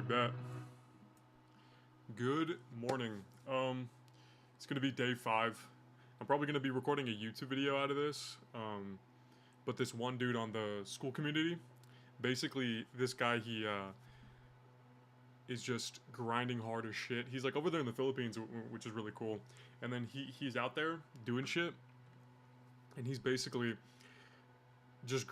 I bet. Good morning. It's gonna be day 5. I'm probably gonna be recording a YouTube video out of this. But this one dude on the school community, basically, this guy is just grinding hard as shit. He's like over there in the Philippines, which is really cool. And then he's out there doing shit, and he's basically just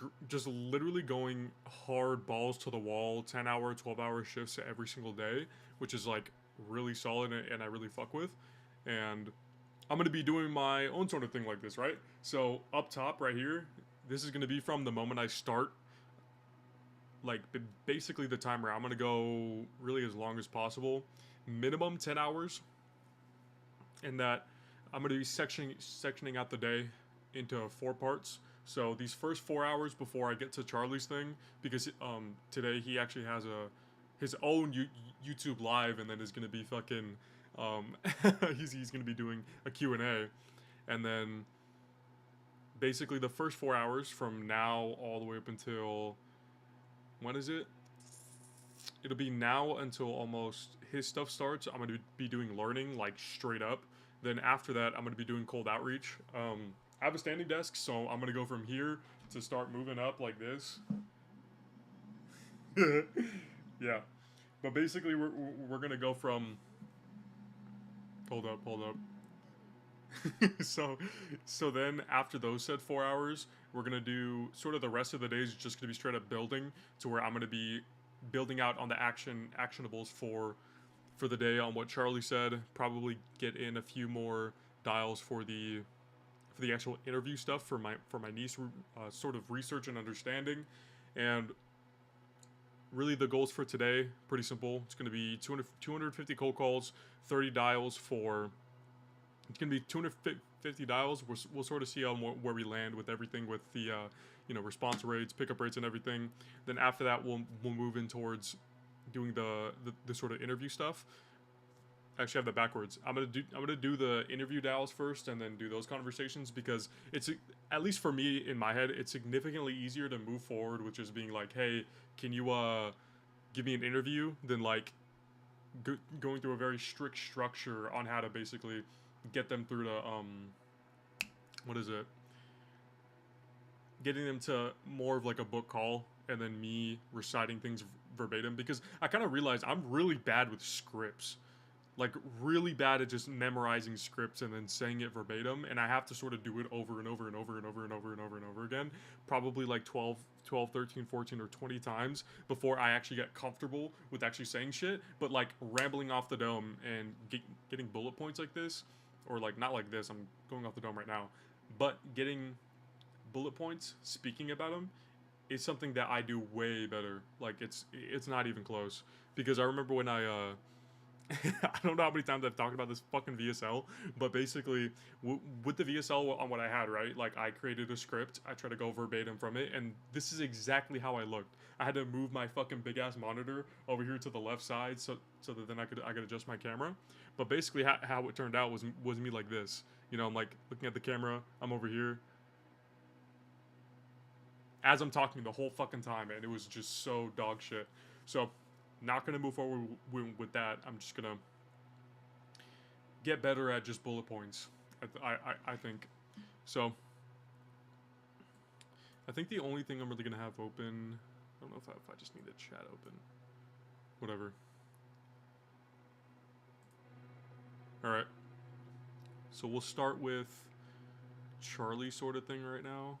literally going hard balls to the wall, 10-hour, 12-hour shifts every single day, which is like really solid and I really fuck with. And I'm gonna be doing my own sort of thing like this, right? So up top right here, this is gonna be from the moment I start, like basically the timer. I'm gonna go really as long as possible, minimum 10 hours, and that I'm gonna be sectioning out the day into 4 parts. So these first 4 hours before I get to Charlie's thing, because today he actually has his own YouTube live, and then is gonna be fucking he's gonna be doing a Q&A, and then basically the first 4 hours from now all the way up until when is it? It'll be now until almost his stuff starts. I'm gonna be doing learning like straight up. Then after that, I'm gonna be doing cold outreach. I have a standing desk, so I'm gonna go from here to start moving up like this. Yeah, but basically we're gonna go from. Hold up. so then after those said 4 hours, we're gonna do sort of the rest of the day is just gonna be straight up building, to where I'm gonna be building out on the actionables for the day on what Charlie said. Probably get in a few more dials for the actual interview stuff for my niece, sort of research and understanding. And really the goals for today, pretty simple. It's going to be 250 cold calls, 30 dials for. It's going to be 250 dials. We'll sort of see where we land with everything, with the response rates, pickup rates, and everything. Then after that, we'll move in towards doing the sort of interview stuff. Actually, I have that backwards. I'm gonna do the interview dials first, and then do those conversations, because it's, at least for me in my head, it's significantly easier to move forward with just being like, hey, can you give me an interview, than like going through a very strict structure on how to basically get them through to what is it? Getting them to more of like a book call, and then me reciting things verbatim, because I kind of realized I'm really bad with scripts. Like, really bad at just memorizing scripts and then saying it verbatim, and I have to sort of do it over and over and over and over and over and over and over again, probably like 12, 13, 14, or 20 times before I actually get comfortable with actually saying shit. But like rambling off the dome and getting bullet points like this, or like not like this, I'm going off the dome right now, but getting bullet points, speaking about them, is something that I do way better. Like, it's not even close, because I remember when I I don't know how many times I've talked about this fucking VSL, but basically, with the VSL on what I had, right? Like, I created a script, I tried to go verbatim from it, and this is exactly how I looked. I had to move my fucking big ass monitor over here to the left side, so that then I could adjust my camera. But basically, how it turned out was me like this. I'm like looking at the camera, I'm over here, as I'm talking the whole fucking time, and it was just so dog shit. So, not gonna move forward with that. I'm just gonna get better at just bullet points. I think. So, I think the only thing I'm really gonna have open. I don't know if I just need the chat open. Whatever. All right. So we'll start with Charlie sort of thing right now.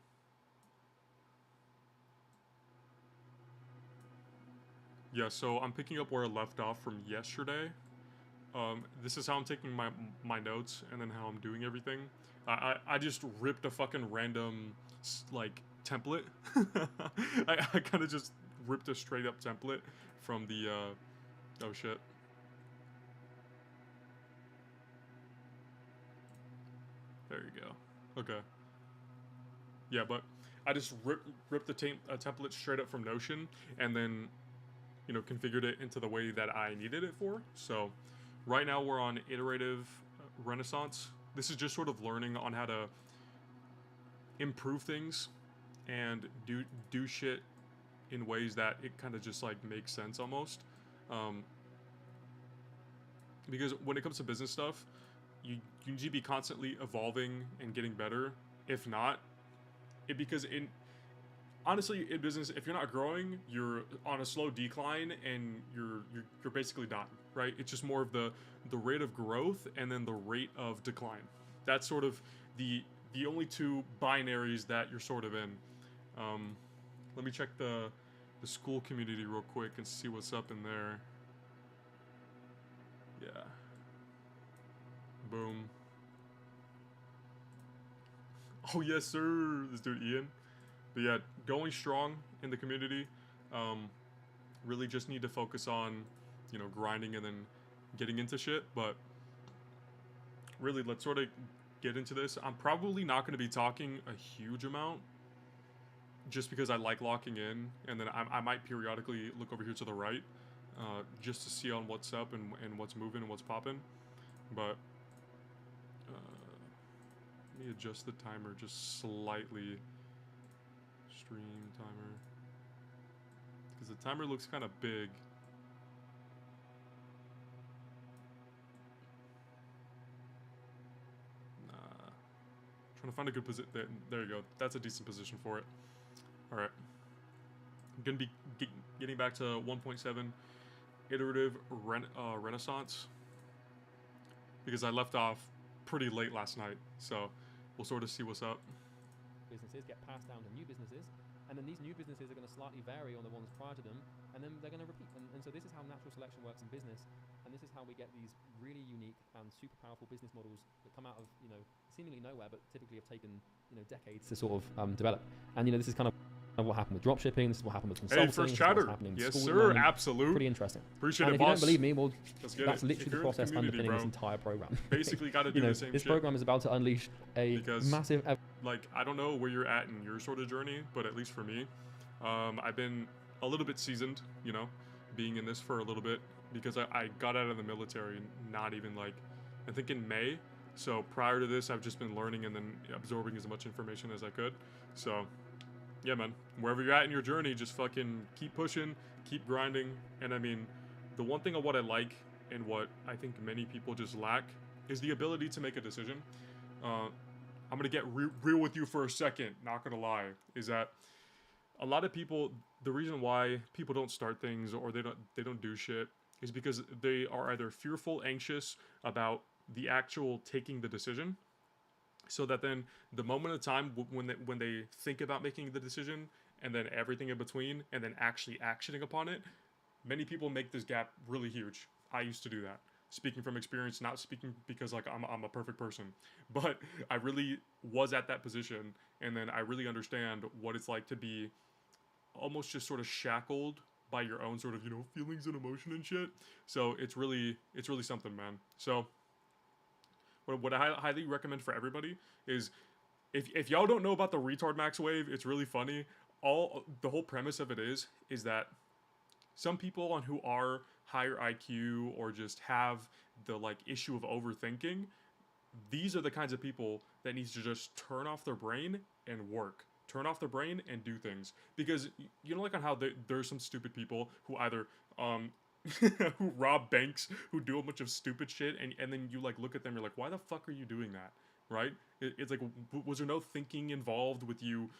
Yeah, so I'm picking up where I left off from yesterday. This is how I'm taking my notes, and then how I'm doing everything. I just ripped a fucking random like template. I kind of just ripped a straight up template from the oh shit. There you go. Okay. Yeah, but I just ripped the template straight up from Notion, and then configured it into the way that I needed it for. So right now we're on iterative renaissance. This is just sort of learning on how to improve things and do shit in ways that it kind of just like makes sense almost. Um, because when it comes to business stuff, you need to be constantly evolving and getting better. If not, because in honestly in business, if you're not growing, you're on a slow decline and you're basically done, right? It's just more of the rate of growth and then the rate of decline. That's sort of the only two binaries that you're sort of in. Um, Let me check the school community real quick and see what's up in there. Yeah. Boom. Oh yes, sir. This dude Ian. But yeah, going strong in the community. Um, really just need to focus on, grinding and then getting into shit. But really, let's sort of get into this. I'm probably not going to be talking a huge amount, just because I like locking in, and then I might periodically look over here to the right, just to see on what's up and what's moving and what's popping. But let me adjust the timer just slightly. Stream timer, because the timer looks kind of big. Trying to find a good position. There you go. That's a decent position for it. All right. I'm gonna be getting back to 1.7 iterative renaissance, because I left off pretty late last night. So we'll sort of see what's up. Businesses get passed down to new businesses, and then these new businesses are going to slightly vary on the ones prior to them, and then they're going to repeat. And so this is how natural selection works in business, and this is how we get these really unique and super powerful business models that come out of, seemingly nowhere, but typically have taken, decades to sort of develop. And this is kind of what happened with dropshipping. This is what happened with consulting. Hey, first chatter. Yes, sir. Absolutely. Pretty interesting. Appreciate and it, if boss. you don't believe me, well, that's it. literally the process underpinning this entire program. Basically, got to do the same this shit. program is about to unleash a massive. Like, I don't know where you're at in your sort of journey, but at least for me, I've been a little bit seasoned, being in this for a little bit, because I got out of the military not even like, I think in May. So prior to this, I've just been learning and then absorbing as much information as I could. So yeah, man, wherever you're at in your journey, just fucking keep pushing, keep grinding. And I mean, the one thing of what I like and what I think many people just lack is the ability to make a decision. I'm gonna get real with you for a second, not gonna lie, is that a lot of people, the reason why people don't start things or they don't do shit is because they are either fearful, anxious about the actual taking the decision, so that then the moment of time when they think about making the decision and then everything in between and then actually actioning upon it, many people make this gap really huge. I used to do that. Speaking from experience, not speaking because like I'm a perfect person, but I really was at that position, and then I really understand what it's like to be almost just sort of shackled by your own sort of feelings and emotion and shit. So it's really something, man. So what I highly recommend for everybody is, if y'all don't know about the RetardMaxxer wave, it's really funny. The whole premise of it is that some people on who are higher IQ or just have the like issue of overthinking, these are the kinds of people that needs to just turn off their brain and work. Turn off their brain and do things. Because like on how there's some stupid people who either who rob banks, who do a bunch of stupid shit, and then you like look at them, you're like, why the fuck are you doing that? Right? It's like, was there no thinking involved with you,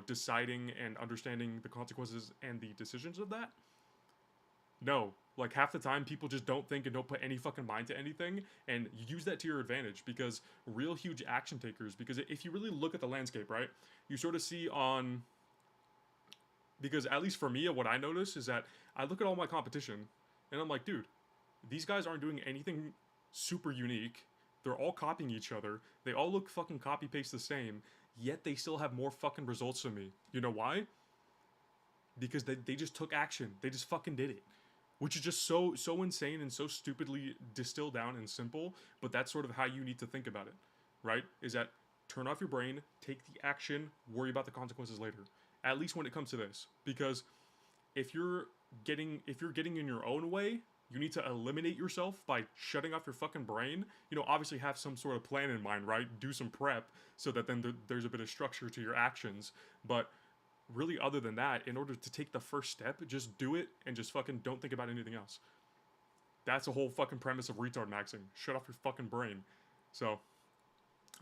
deciding and understanding the consequences and the decisions of that? No. Like, half the time, people just don't think and don't put any fucking mind to anything, and use that to your advantage, because real huge action takers, because if you really look at the landscape, right, you sort of see on, because at least for me, what I notice is that I look at all my competition, and I'm like, dude, these guys aren't doing anything super unique. They're all copying each other. They all look fucking copy-paste the same, yet they still have more fucking results than me. You know why? Because they just took action. They just fucking did it. Which is just so insane and so stupidly distilled down and simple, but that's sort of how you need to think about it, right? Is that turn off your brain, take the action, worry about the consequences later. At least when it comes to this. Because if you're getting in your own way, you need to eliminate yourself by shutting off your fucking brain. Obviously have some sort of plan in mind, right? Do some prep so that then there's a bit of structure to your actions. But really, other than that, in order to take the first step, just do it and just fucking don't think about anything else. that's the whole fucking premise of RetardMaxxing. Shut off your fucking brain. So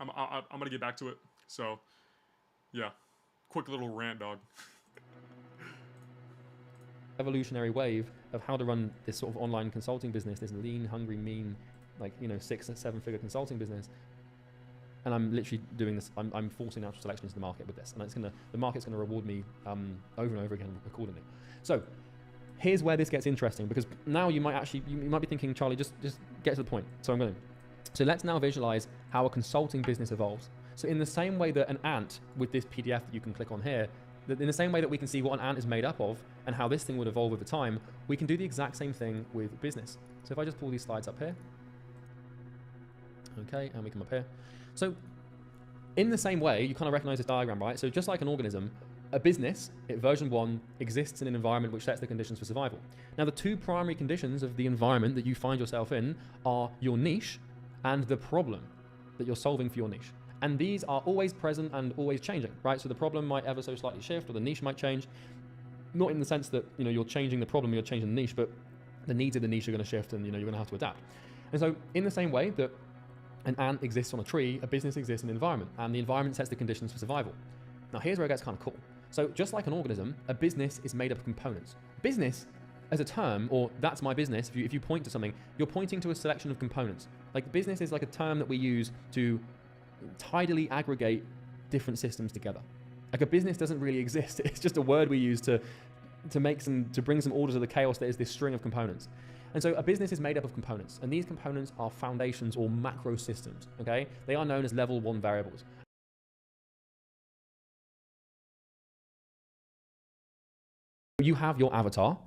I'm gonna get back to it. So yeah, quick little rant, dog. Evolutionary wave of how to run this sort of online consulting business, this lean, hungry, mean, like, you know, 6 and 7 figure consulting business. And I'm literally doing this. I'm forcing natural selection into the market with this, and the market's gonna reward me over and over again accordingly. So here's where this gets interesting, because now you might be thinking, Charlie, just get to the point. So let's now visualize how a consulting business evolves. So in the same way that an ant, with this PDF that you can click on here, in the same way that we can see what an ant is made up of and how this thing would evolve over time, we can do the exact same thing with business. So if I just pull these slides up here, okay, and we come up here. So in the same way, you kind of recognize this diagram, right? So just like an organism, a business, version 1, exists in an environment which sets the conditions for survival. Now, the 2 primary conditions of the environment that you find yourself in are your niche and the problem that you're solving for your niche. And these are always present and always changing, right? So the problem might ever so slightly shift, or the niche might change. Not in the sense that, you know, you're changing the problem, you're changing the niche, but the needs of the niche are going to shift, and, you know, you're going to have to adapt. And so in the same way that an ant exists on a tree, a business exists in an environment, and the environment sets the conditions for survival. Now, here's where it gets kind of cool. So just like an organism, a business is made up of components. Business as a term, or that's my business, if you point to something, you're pointing to a selection of components. Like, business is like a term that we use to tidily aggregate different systems together. Like, a business doesn't really exist. It's just a word we use to bring some order to the chaos that is this string of components. And so a business is made up of components, and these components are foundations or macro systems, okay? They are known as level 1 variables. You have your avatar,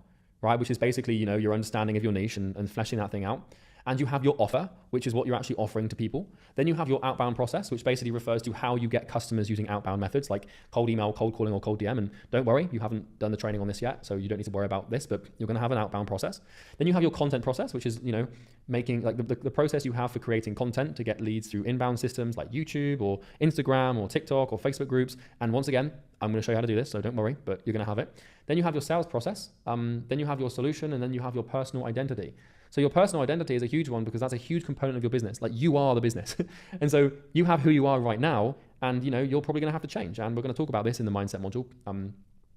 right? Which is basically, you know, your understanding of your niche and fleshing that thing out. And you have your offer, which is what you're actually offering to people. Then you have your outbound process, which basically refers to how you get customers using outbound methods like cold email, cold calling, or cold DM. And don't worry, you haven't done the training on this yet, so you don't need to worry about this, but you're going to have an outbound process. Then you have your content process, which is, you know, making like the process you have for creating content to get leads through inbound systems like YouTube or Instagram or TikTok or Facebook groups. And once again, I'm going to show you how to do this, so don't worry, but you're going to have it. Then you have your sales process, then you have your solution, and then you have your personal identity. So your personal identity is a huge one, because that's a huge component of your business. Like, you are the business. And so you have who you are right now, and, you know, you're probably going to have to change. And we're going to talk about this in the mindset module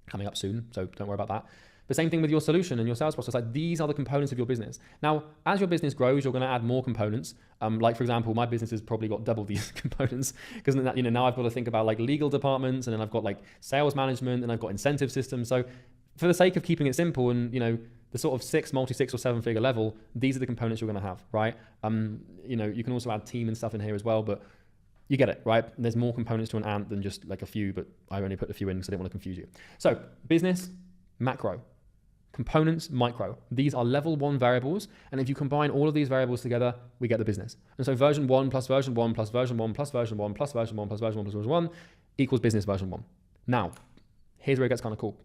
coming up soon, so don't worry about that. The same thing with your solution and your sales process. Like, these are the components of your business. Now, as your business grows, you're going to add more components. Like, for example, my business has probably got double these components, because, you know, now I've got to think about like legal departments, and then I've got like sales management, and I've got incentive systems. So for the sake of keeping it simple and, you know, the sort of multi-6 or 7 figure level, these are the components you're going to have, right? You know, you can also add team and stuff in here as well, but you get it, right? There's more components to an ant than just like a few, but I only put a few in because I didn't want to confuse you. So business, macro, components, micro. These are level 1 variables. And if you combine all of these variables together, we get the business. And so version 1 plus version 1 plus version 1 plus version 1 plus version 1 plus version 1 plus version 1 equals business version 1. Now, here's where it gets kind of cool.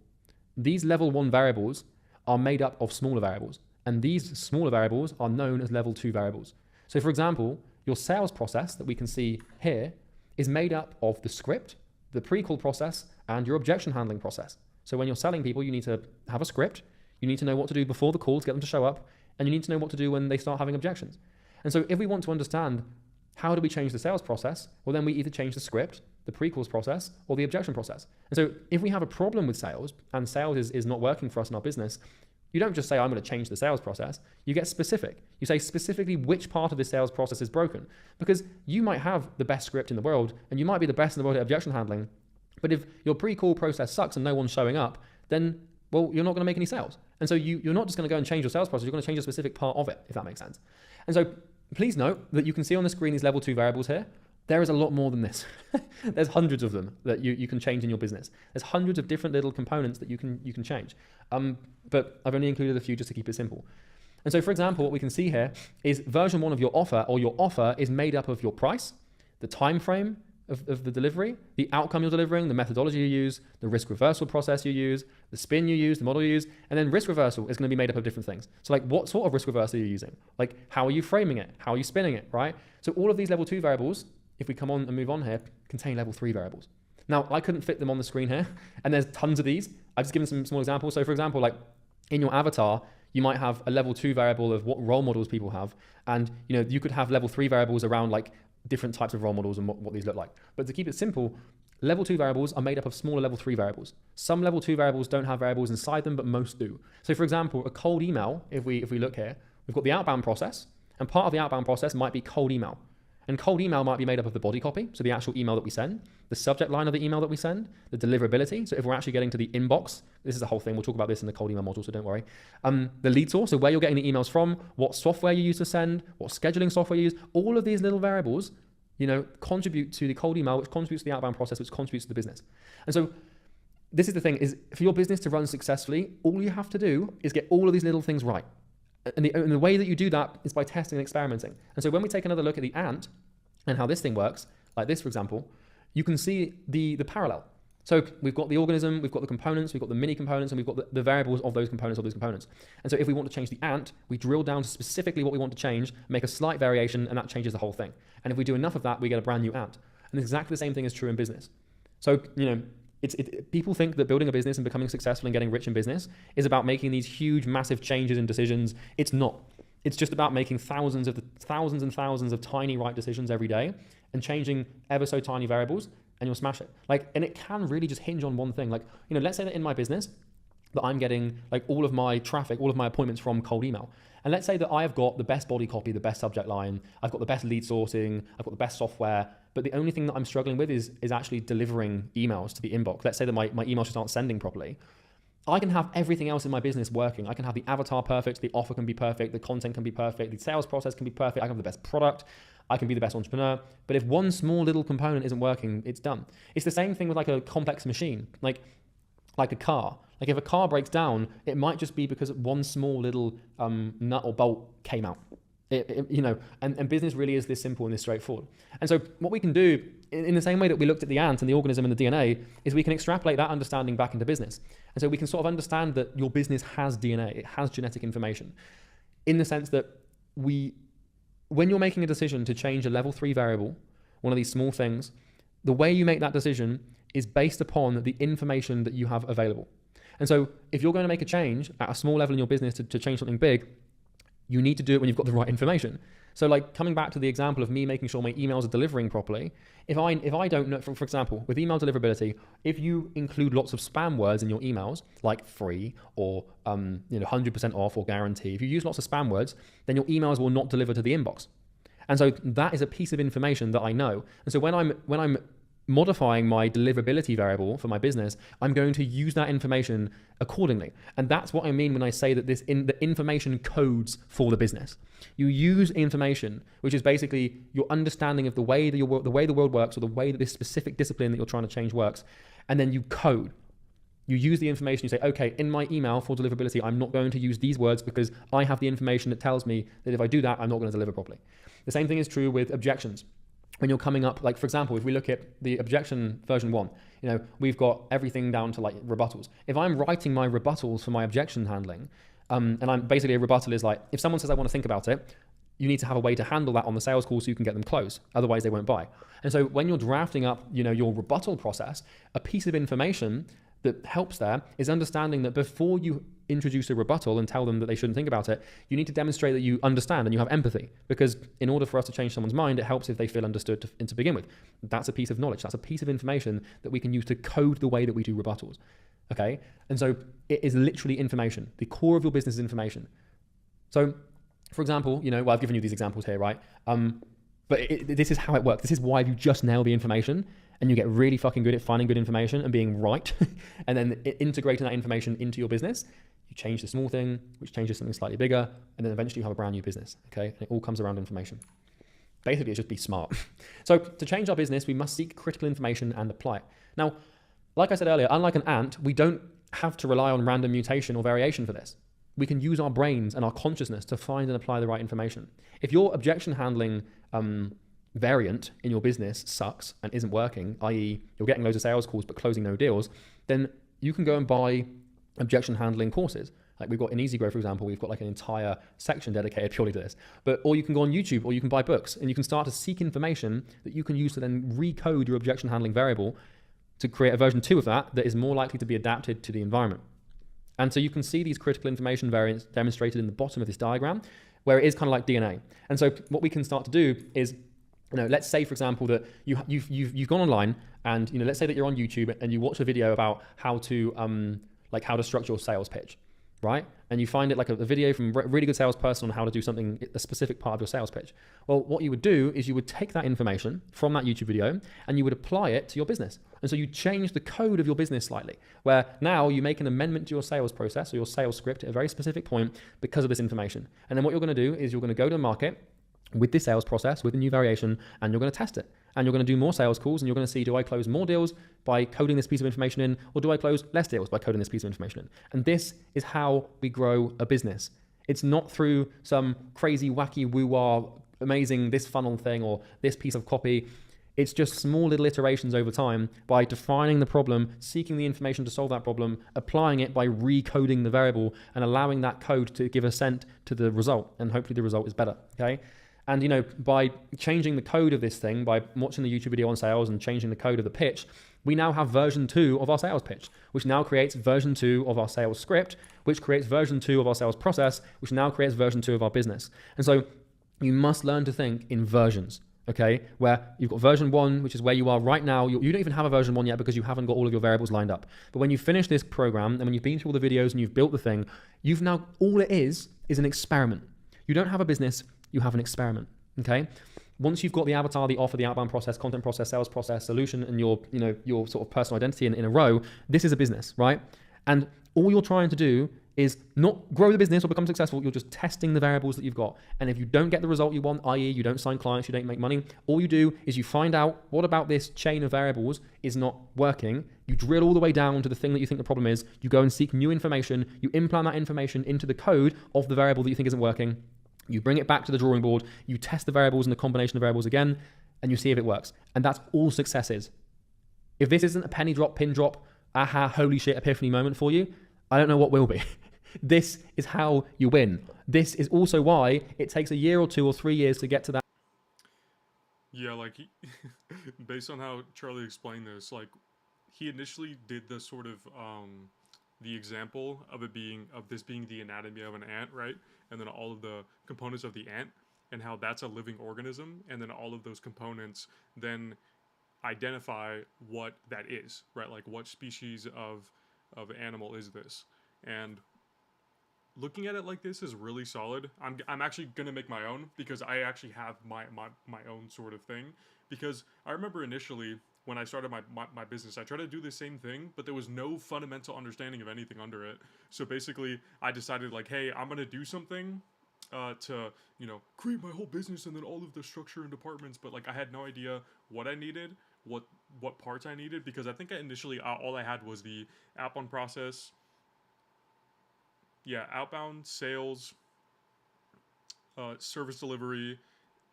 These level 1 variables are made up of smaller variables, and these smaller variables are known as level 2 variables. So for example, your sales process that we can see here is made up of the script, the pre-call process, and your objection handling process. So when you're selling people, you need to have a script, you need to know what to do before the call to get them to show up, and you need to know what to do when they start having objections. And so if we want to understand how do we change the sales process, well, then we either change the script, the pre-calls process, or the objection process. And so if we have a problem with sales, and sales is not working for us in our business, you don't just say, I'm going to change the sales process. You get specific. You say specifically which part of the sales process is broken. Because you might have the best script in the world, and you might be the best in the world at objection handling, but if your pre-call process sucks and no one's showing up, then, well, you're not going to make any sales. And so you're not just going to go and change your sales process, you're going to change a specific part of it, if that makes sense. And so please note that you can see on the screen these level 2 variables here. There is a lot more than this. There's hundreds of them that you can change in your business. There's hundreds of different little components that you can change. But I've only included a few just to keep it simple. And so, for example, what we can see here is version 1 of your offer, or your offer is made up of your price, the time frame of the delivery, the outcome you're delivering, the methodology you use, the risk reversal process you use, the spin you use, the model you use, and then risk reversal is going to be made up of different things. So like, what sort of risk reversal are you using? Like, how are you framing it? How are you spinning it, right? So all of these level 2 variables, if we come on and move on here, contain level 3 variables. Now, I couldn't fit them on the screen here, and there's tons of these. I've just given some small examples. So for example, like in your avatar, You might have a level 2 variable of what role models people have. And you could have level 3 variables around like different types of role models and what these look like. But to keep it simple, level 2 variables are made up of smaller level 3 variables. Some level 2 variables don't have variables inside them, but most do. So for example, a cold email, if we look here, we've got the outbound process, and part of the outbound process might be cold email. And cold email might be made up of the body copy, so the actual email that we send, the subject line of the email that we send, the deliverability, so if we're actually getting to the inbox, this is the whole thing, we'll talk about this in the cold email module, so don't worry. The lead source, so where you're getting the emails from, what software you use to send, what scheduling software you use, all of these little variables, contribute to the cold email, which contributes to the outbound process, which contributes to the business. And so this is the thing, is for your business to run successfully, all you have to do is get all of these little things right. And the way that you do that is by testing and experimenting. And so when we take another look at the ant and how this thing works, like this, for example, you can see the parallel. So we've got the organism, we've got the components, we've got the mini components, and we've got the variables of those components. And so if we want to change the ant, we drill down to specifically what we want to change, make a slight variation, and that changes the whole thing. And if we do enough of that, we get a brand new ant. And exactly the same thing is true in business. So, people think that building a business and becoming successful and getting rich in business is about making these huge, massive changes and decisions. It's not. It's just about making thousands and thousands of tiny right decisions every day and changing ever so tiny variables, and you'll smash it. And it can really just hinge on one thing. Let's say that in my business that I'm getting like all of my traffic, all of my appointments from cold email. And let's say that I've got the best body copy, the best subject line, I've got the best lead sourcing, I've got the best software, but the only thing that I'm struggling with is actually delivering emails to the inbox. Let's say that my emails just aren't sending properly. I can have everything else in my business working. I can have the avatar perfect, the offer can be perfect, the content can be perfect, the sales process can be perfect, I can have the best product, I can be the best entrepreneur. But if one small little component isn't working, it's done. It's the same thing with like a complex machine, like a car. Like if a car breaks down, it might just be because one small little nut or bolt came out. And business really is this simple and this straightforward. And so what we can do, in the same way that we looked at the ant and the organism and the DNA, is we can extrapolate that understanding back into business. And so we can sort of understand that your business has DNA, it has genetic information, in the sense that when you're making a decision to change a level 3 variable, one of these small things, the way you make that decision is based upon the information that you have available. And so if you're going to make a change at a small level in your business to change something big, you need to do it when you've got the right information. So like coming back to the example of me making sure my emails are delivering properly, if I don't know, for example, with email deliverability, if you include lots of spam words in your emails, like free or 100% off or guarantee, if you use lots of spam words, then your emails will not deliver to the inbox. And so that is a piece of information that I know. And so when I'm modifying my deliverability variable for my business, I'm going to use that information accordingly. And that's what I mean when I say that the information codes for the business. You use information, which is basically your understanding of the way the world works, or the way that this specific discipline that you're trying to change works, and then you code. You use the information, you say, okay, in my email for deliverability, I'm not going to use these words because I have the information that tells me that if I do that, I'm not going to deliver properly. The same thing is true with objections. When you're coming up, like for example, if we look at the objection version 1, we've got everything down to like rebuttals. If I'm writing my rebuttals for my objection handling, and I'm basically, a rebuttal is like, if someone says I want to think about it, you need to have a way to handle that on the sales call so you can get them closed. Otherwise they won't buy. And so when you're drafting up, your rebuttal process, a piece of information that helps there is understanding that before you introduce a rebuttal and tell them that they shouldn't think about it, you need to demonstrate that you understand and you have empathy. Because in order for us to change someone's mind, it helps if they feel understood to begin with. That's a piece of knowledge. That's a piece of information that we can use to code the way that we do rebuttals. Okay? And so it is literally information. The core of your business is information. So, for example, I've given you these examples here, right? But this is how it works. This is why you just nail the information and you get really fucking good at finding good information and being right and then integrating that information into your business. You change the small thing, which changes something slightly bigger, and then eventually you have a brand new business, okay? And it all comes around information. Basically, it's just be smart. So to change our business, we must seek critical information and apply it. Now, like I said earlier, unlike an ant, we don't have to rely on random mutation or variation for this. We can use our brains and our consciousness to find and apply the right information. If your objection handling variant in your business sucks and isn't working, i.e. you're getting loads of sales calls but closing no deals, then you can go and buy objection handling courses. Like we've got in EasyGrow, for example, we've got like an entire section dedicated purely to this. Or you can go on YouTube, or you can buy books, and you can start to seek information that you can use to then recode your objection handling variable to create a version 2 of that is more likely to be adapted to the environment. And so you can see these critical information variants demonstrated in the bottom of this diagram, where it is kind of like DNA. And so what we can start to do is, let's say, for example, that you've gone online and, let's say that you're on YouTube and you watch a video about how to structure your sales pitch, right? And you find it like a video from a really good salesperson on how to do something, a specific part of your sales pitch. Well, what you would do is you would take that information from that YouTube video and you would apply it to your business. And so you change the code of your business slightly, where now you make an amendment to your sales process or your sales script at a very specific point because of this information. And then what you're going to do is you're going to go to the market with this sales process, with a new variation, and you're going to test it. And you're going to do more sales calls and you're going to see, do I close more deals by coding this piece of information in, or do I close less deals by coding this piece of information in? And this is how we grow a business. It's not through some crazy, wacky, woo-wah, amazing this funnel thing or this piece of copy. It's just small little iterations over time by defining the problem, seeking the information to solve that problem, applying it by recoding the variable and allowing that code to give assent to the result. And hopefully the result is better, okay? And, by changing the code of this thing, by watching the YouTube video on sales and changing the code of the pitch, we now have version 2 of our sales pitch, which now creates version 2 of our sales script, which creates version 2 of our sales process, which now creates version 2 of our business. And so you must learn to think in versions, okay? Where you've got version 1, which is where you are right now. You don't even have a version 1 yet because you haven't got all of your variables lined up. But when you finish this program and when you've been through all the videos and you've built the thing, you've now, all it is an experiment. You don't have a business, you have an experiment, okay? Once you've got the avatar, the offer, the outbound process, content process, sales process, solution, and your sort of personal identity in a row, this is a business, right? And all you're trying to do is not grow the business or become successful. You're just testing the variables that you've got. And if you don't get the result you want, i.e. you don't sign clients, you don't make money, all you do is you find out what about this chain of variables is not working. You drill all the way down to the thing that you think the problem is. You go and seek new information. You implant that information into the code of the variable that you think isn't working. You bring it back to the drawing board, you test the variables and the combination of variables again, and you see if it works. And that's all success is. If this isn't a penny drop, pin drop, aha, holy shit, epiphany moment for you, I don't know what will be. This is how you win. This is also why it takes a year or 2 or 3 years to get to that. Yeah, like, based on how Charlie explained this, like, he initially did the sort of, the example of this being the anatomy of an ant, right? And then all of the components of the ant and how that's a living organism. And then all of those components then identify what that is, right? Like what species of animal is this? And looking at it like this is really solid. I'm actually going to make my own because I actually have my own sort of thing. Because I remember initially when I started my business, I tried to do the same thing, but there was no fundamental understanding of anything under it. So basically, I decided like, hey, I'm going to do something to, create my whole business and then all of the structure and departments. But like, I had no idea what I needed, what parts I needed, because I think initially all I had was the outbound process. Yeah, outbound, sales, service delivery,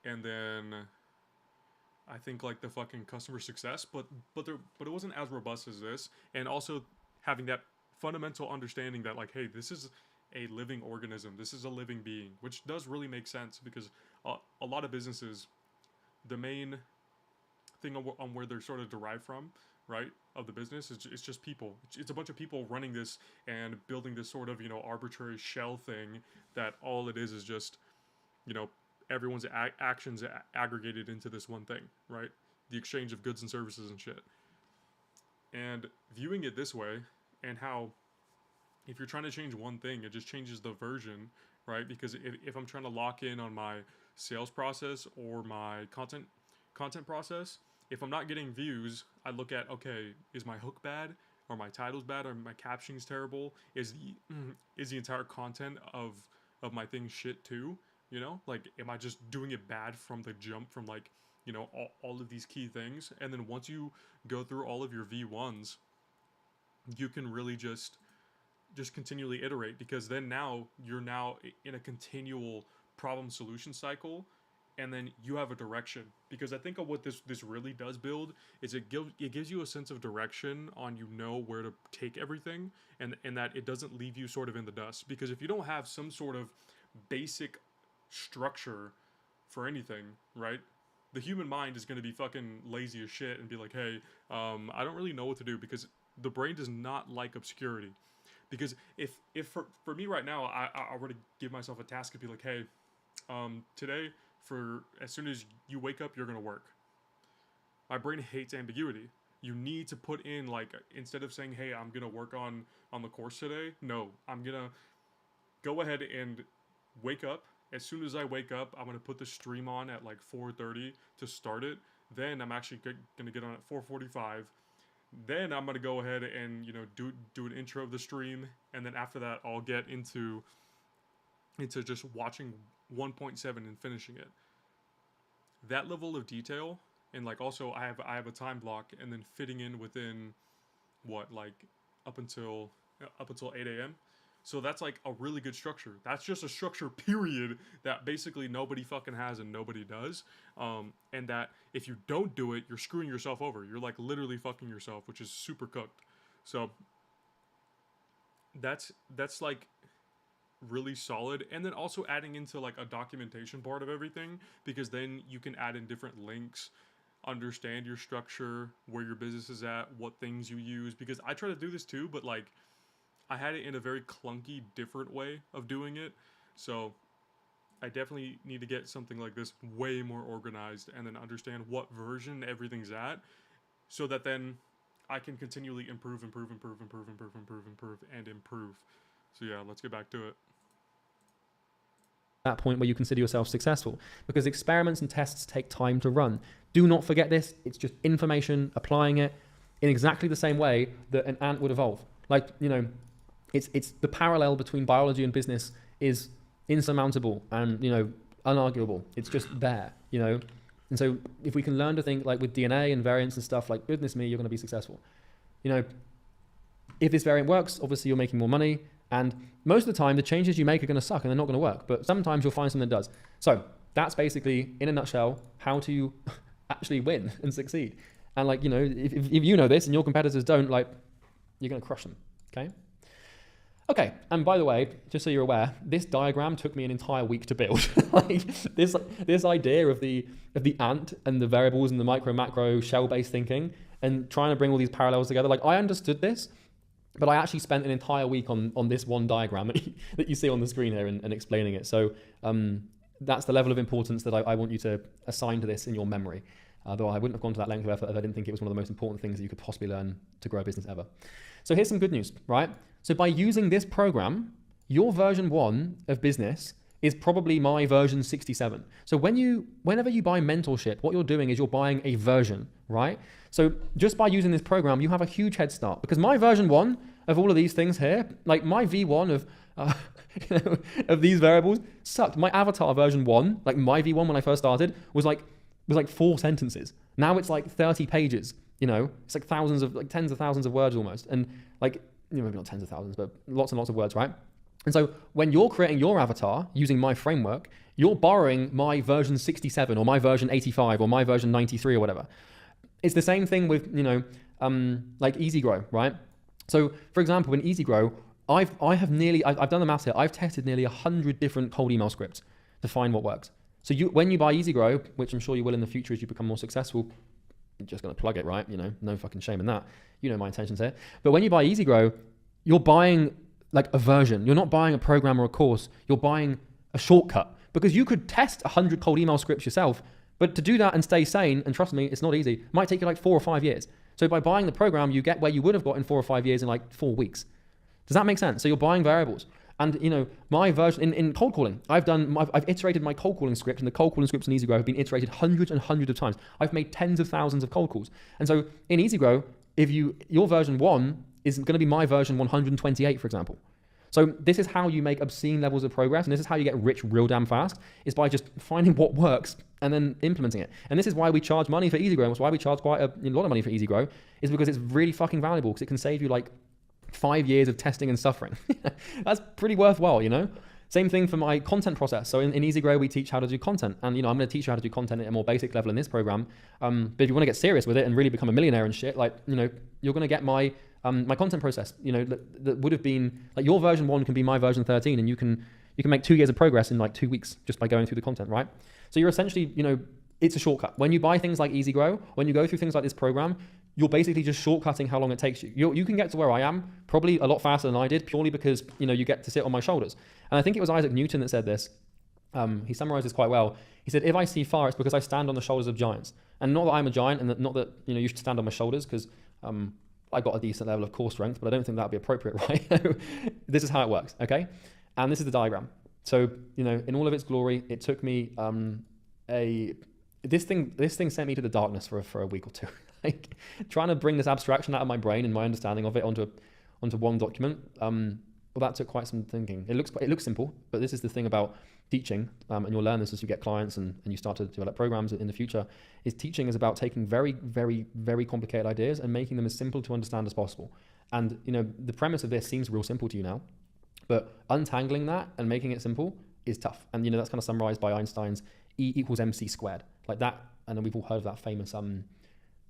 and then I think like the fucking customer success, but it wasn't as robust as this. And also having that fundamental understanding that like, hey, this is a living organism, this is a living being, which does really make sense because a lot of businesses, the main thing on where they're sort of derived from, right, of the business it's just people. It's a bunch of people running this and building this sort of arbitrary shell thing that all it is just everyone's actions aggregated into this one thing, right? The exchange of goods and services and shit. And viewing it this way, and how if you're trying to change one thing, it just changes the version, right? Because if I'm trying to lock in on my sales process or my content process, if I'm not getting views, I look at, okay, is my hook bad? Or my title's bad? Or my captioning's terrible? Is the entire content of my thing shit too? Like, am I just doing it bad from the jump from like, all of these key things? And then once you go through all of your V1s, you can really just continually iterate, because then you're now in a continual problem solution cycle, and then you have a direction. Because I think of what this really does build is it gives you a sense of direction on where to take everything, and that it doesn't leave you sort of in the dust. Because if you don't have some sort of basic structure for anything, right, the human mind is going to be fucking lazy as shit and be like, hey, I don't really know what to do, because the brain does not like obscurity. Because if for me right now, I were to give myself a task and be like, hey, today, for as soon as you wake up, you're gonna work. My brain hates ambiguity. You need to put in, like, instead of saying, hey, I'm gonna work on the course today, no, I'm gonna go ahead and wake up. As soon as I wake up, I'm gonna put the stream on at like 4:30 to start it. Then I'm actually gonna get on at 4:45. Then I'm gonna go ahead and, you know, do an intro of the stream, and then after that I'll get into just watching 1.7 and finishing it. That level of detail, and like also I have a time block, and then fitting in within what, like up until 8 a.m. So that's like a really good structure. That's just a structure, period, that basically nobody fucking has and nobody does. And that if you don't do it, you're screwing yourself over. You're like literally fucking yourself, which is super cooked. So that's like really solid. And then also adding into like a documentation part of everything, because then you can add in different links, understand your structure, where your business is at, what things you use. Because I try to do this too, but like I had it in a very clunky, different way of doing it. So I definitely need to get something like this way more organized, and then understand what version everything's at, so that then I can continually improve. So yeah, let's get back to it. That point where you consider yourself successful, because experiments and tests take time to run. Do not forget this. It's just information, applying it in exactly the same way that an ant would evolve. Like, you know, it's the parallel between biology and business is insurmountable and, you know, unarguable. It's just there, you know. And so if we can learn to think like with DNA and variants and stuff, like, goodness me, you're going to be successful. You know, if this variant works, obviously you're making more money. And most of the time, the changes you make are going to suck and they're not going to work. But sometimes you'll find something that does. So that's basically, in a nutshell, how to actually win and succeed. And like, you know, if you know this and your competitors don't, like, you're going to crush them. Okay. Okay, and by the way, just so you're aware, this diagram took me an entire week to build. Like this idea of the ant and the variables and the micro macro shell-based thinking and trying to bring all these parallels together. Like, I understood this, but I actually spent an entire week on this one diagram that you see on the screen here and explaining it. So that's the level of importance that I want you to assign to this in your memory. Though I wouldn't have gone to that length of effort if I didn't think it was one of the most important things that you could possibly learn to grow a business ever. So here's some good news, right? So by using this program, your version 1 of business is probably my version 67. So whenever you buy mentorship, what you're doing is you're buying a version, right? So just by using this program, you have a huge head start, because my version 1 of all of these things here, like my V1 of these variables sucked. My avatar version 1, like my V1 when I first started, was like 4 sentences. Now it's like 30 pages, you know, it's like tens of thousands of words almost. And like, you know, maybe not tens of thousands, but lots and lots of words, right? And so when you're creating your avatar using my framework, you're borrowing my version 67 or my version 85 or my version 93 or whatever. It's the same thing with, you know, like EasyGrow, right? So for example, in EasyGrow, I've done the maths here. I've tested nearly 100 different cold email scripts to find what works. So when you buy EasyGrow, which I'm sure you will in the future as you become more successful, you're just going to plug it, right? You know, no fucking shame in that. You know my intentions here. But when you buy EasyGrow, you're buying like a version. You're not buying a program or a course. You're buying a shortcut, because you could test 100 cold email scripts yourself, but to do that and stay sane, and trust me, it's not easy, it might take you like 4 or 5 years. So by buying the program, you get where you would have got in 4 or 5 years in like 4 weeks. Does that make sense? So you're buying variables. And you know, my version in cold calling, I've iterated my cold calling script, and the cold calling scripts in EasyGrow have been iterated hundreds and hundreds of times. I've made tens of thousands of cold calls. And so in EasyGrow, your version 1 is going to be my version 128, for example. So this is how you make obscene levels of progress, and this is how you get rich real damn fast, is by just finding what works and then implementing it. And this is why we charge money for EasyGrow. It's why we charge quite a lot of money for EasyGrow, is because it's really fucking valuable, because it can save you like 5 years of testing and suffering. That's pretty worthwhile, you know? Same thing for my content process. So in EasyGrow, we teach how to do content. And, you know, I'm going to teach you how to do content at a more basic level in this program. But if you want to get serious with it and really become a millionaire and shit, like, you know, you're going to get my content process, you know, that would have been like your version 1 can be my version 13, and you can make 2 years of progress in like 2 weeks just by going through the content, right? So you're essentially, you know, it's a shortcut. When you buy things like EasyGrow, when you go through things like this program, you're basically just shortcutting how long it takes you. You can get to where I am probably a lot faster than I did, purely because, you know, you get to sit on my shoulders. And I think it was Isaac Newton that said this. He summarized this quite well. He said, if I see fire, it's because I stand on the shoulders of giants. And not that I'm a giant, and not that, you know, you should stand on my shoulders, because I got a decent level of core strength, but I don't think that would be appropriate, right? This is how it works, okay? And this is the diagram. So, you know, in all of its glory, it took me this thing sent me to the darkness for a week or two. Like, trying to bring this abstraction out of my brain and my understanding of it onto one document. Well, that took quite some thinking. It looks simple, but this is the thing about teaching, and you'll learn this as you get clients and you start to develop programs in the future, is teaching is about taking very, very, very complicated ideas and making them as simple to understand as possible. And, you know, the premise of this seems real simple to you now, but untangling that and making it simple is tough. And, you know, that's kind of summarized by Einstein's E equals mc squared. Like that, and we've all heard of that famous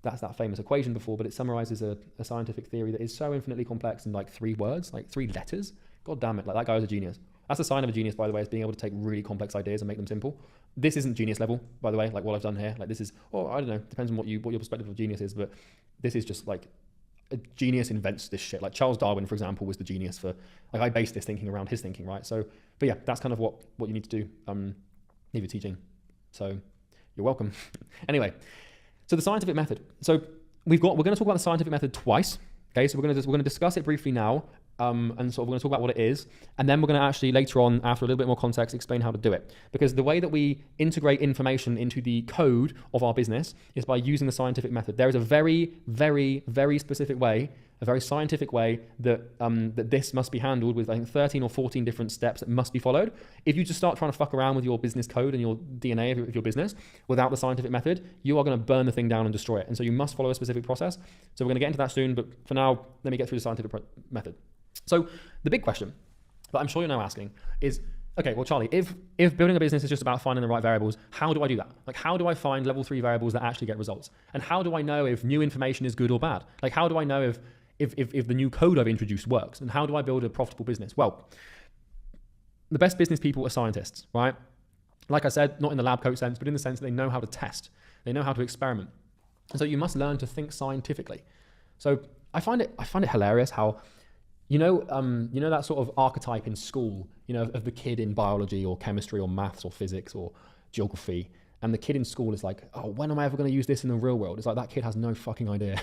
that famous equation before, but it summarizes a scientific theory that is so infinitely complex in like 3 words, like 3 letters. God damn it, like that guy was a genius. That's a sign of a genius, by the way, is being able to take really complex ideas and make them simple. This isn't genius level, by the way, like what I've done here. Like this is, I don't know, depends on what your perspective of genius is, but this is just like a genius invents this shit. Like Charles Darwin, for example, was the genius for, like, I based this thinking around his thinking, right? So, but yeah, that's kind of what you need to do if you're teaching. So you're welcome. Anyway, so the scientific method. So we're going to talk about the scientific method twice. Okay, so we're going to discuss it briefly now, and sort of we're going to talk about what it is, and then we're going to actually later on, after a little bit more context, explain how to do it. Because the way that we integrate information into the code of our business is by using the scientific method. There is a very, very, very specific way, a very scientific way that that this must be handled with, I think, 13 or 14 different steps that must be followed. If you just start trying to fuck around with your business code and your DNA of your business without the scientific method, you are going to burn the thing down and destroy it. And so you must follow a specific process. So we're going to get into that soon, but for now, let me get through the scientific method. So the big question that I'm sure you're now asking is, okay, well, Charlie, if building a business is just about finding the right variables, how do I do that? Like, how do I find level 3 variables that actually get results? And how do I know if new information is good or bad? Like, how do I know if the new code I've introduced works? And how do I build a profitable business? Well, the best business people are scientists, right? Like I said, not in the lab coat sense, but in the sense that they know how to test. They know how to experiment. And so you must learn to think scientifically. So I find it hilarious how, you know that sort of archetype in school, you know, of the kid in biology or chemistry or maths or physics or geography. And the kid in school is like, oh, when am I ever going to use this in the real world? It's like, that kid has no fucking idea.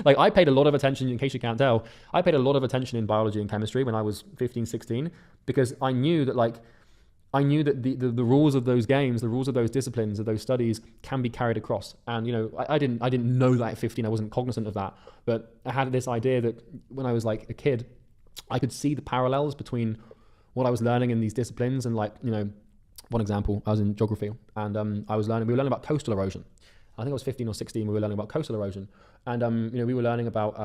Like, I paid a lot of attention, in case you can't tell, I paid a lot of attention in biology and chemistry when I was 15, 16, because I knew that the rules of those games, the rules of those disciplines, of those studies can be carried across. And, you know, I didn't know that at 15, I wasn't cognizant of that. But I had this idea that when I was like a kid, I could see the parallels between what I was learning in these disciplines and, like, you know, one example, I was in geography and we were learning about coastal erosion. I think I was 15 or 16, we were learning about coastal erosion. And, you know, we were learning about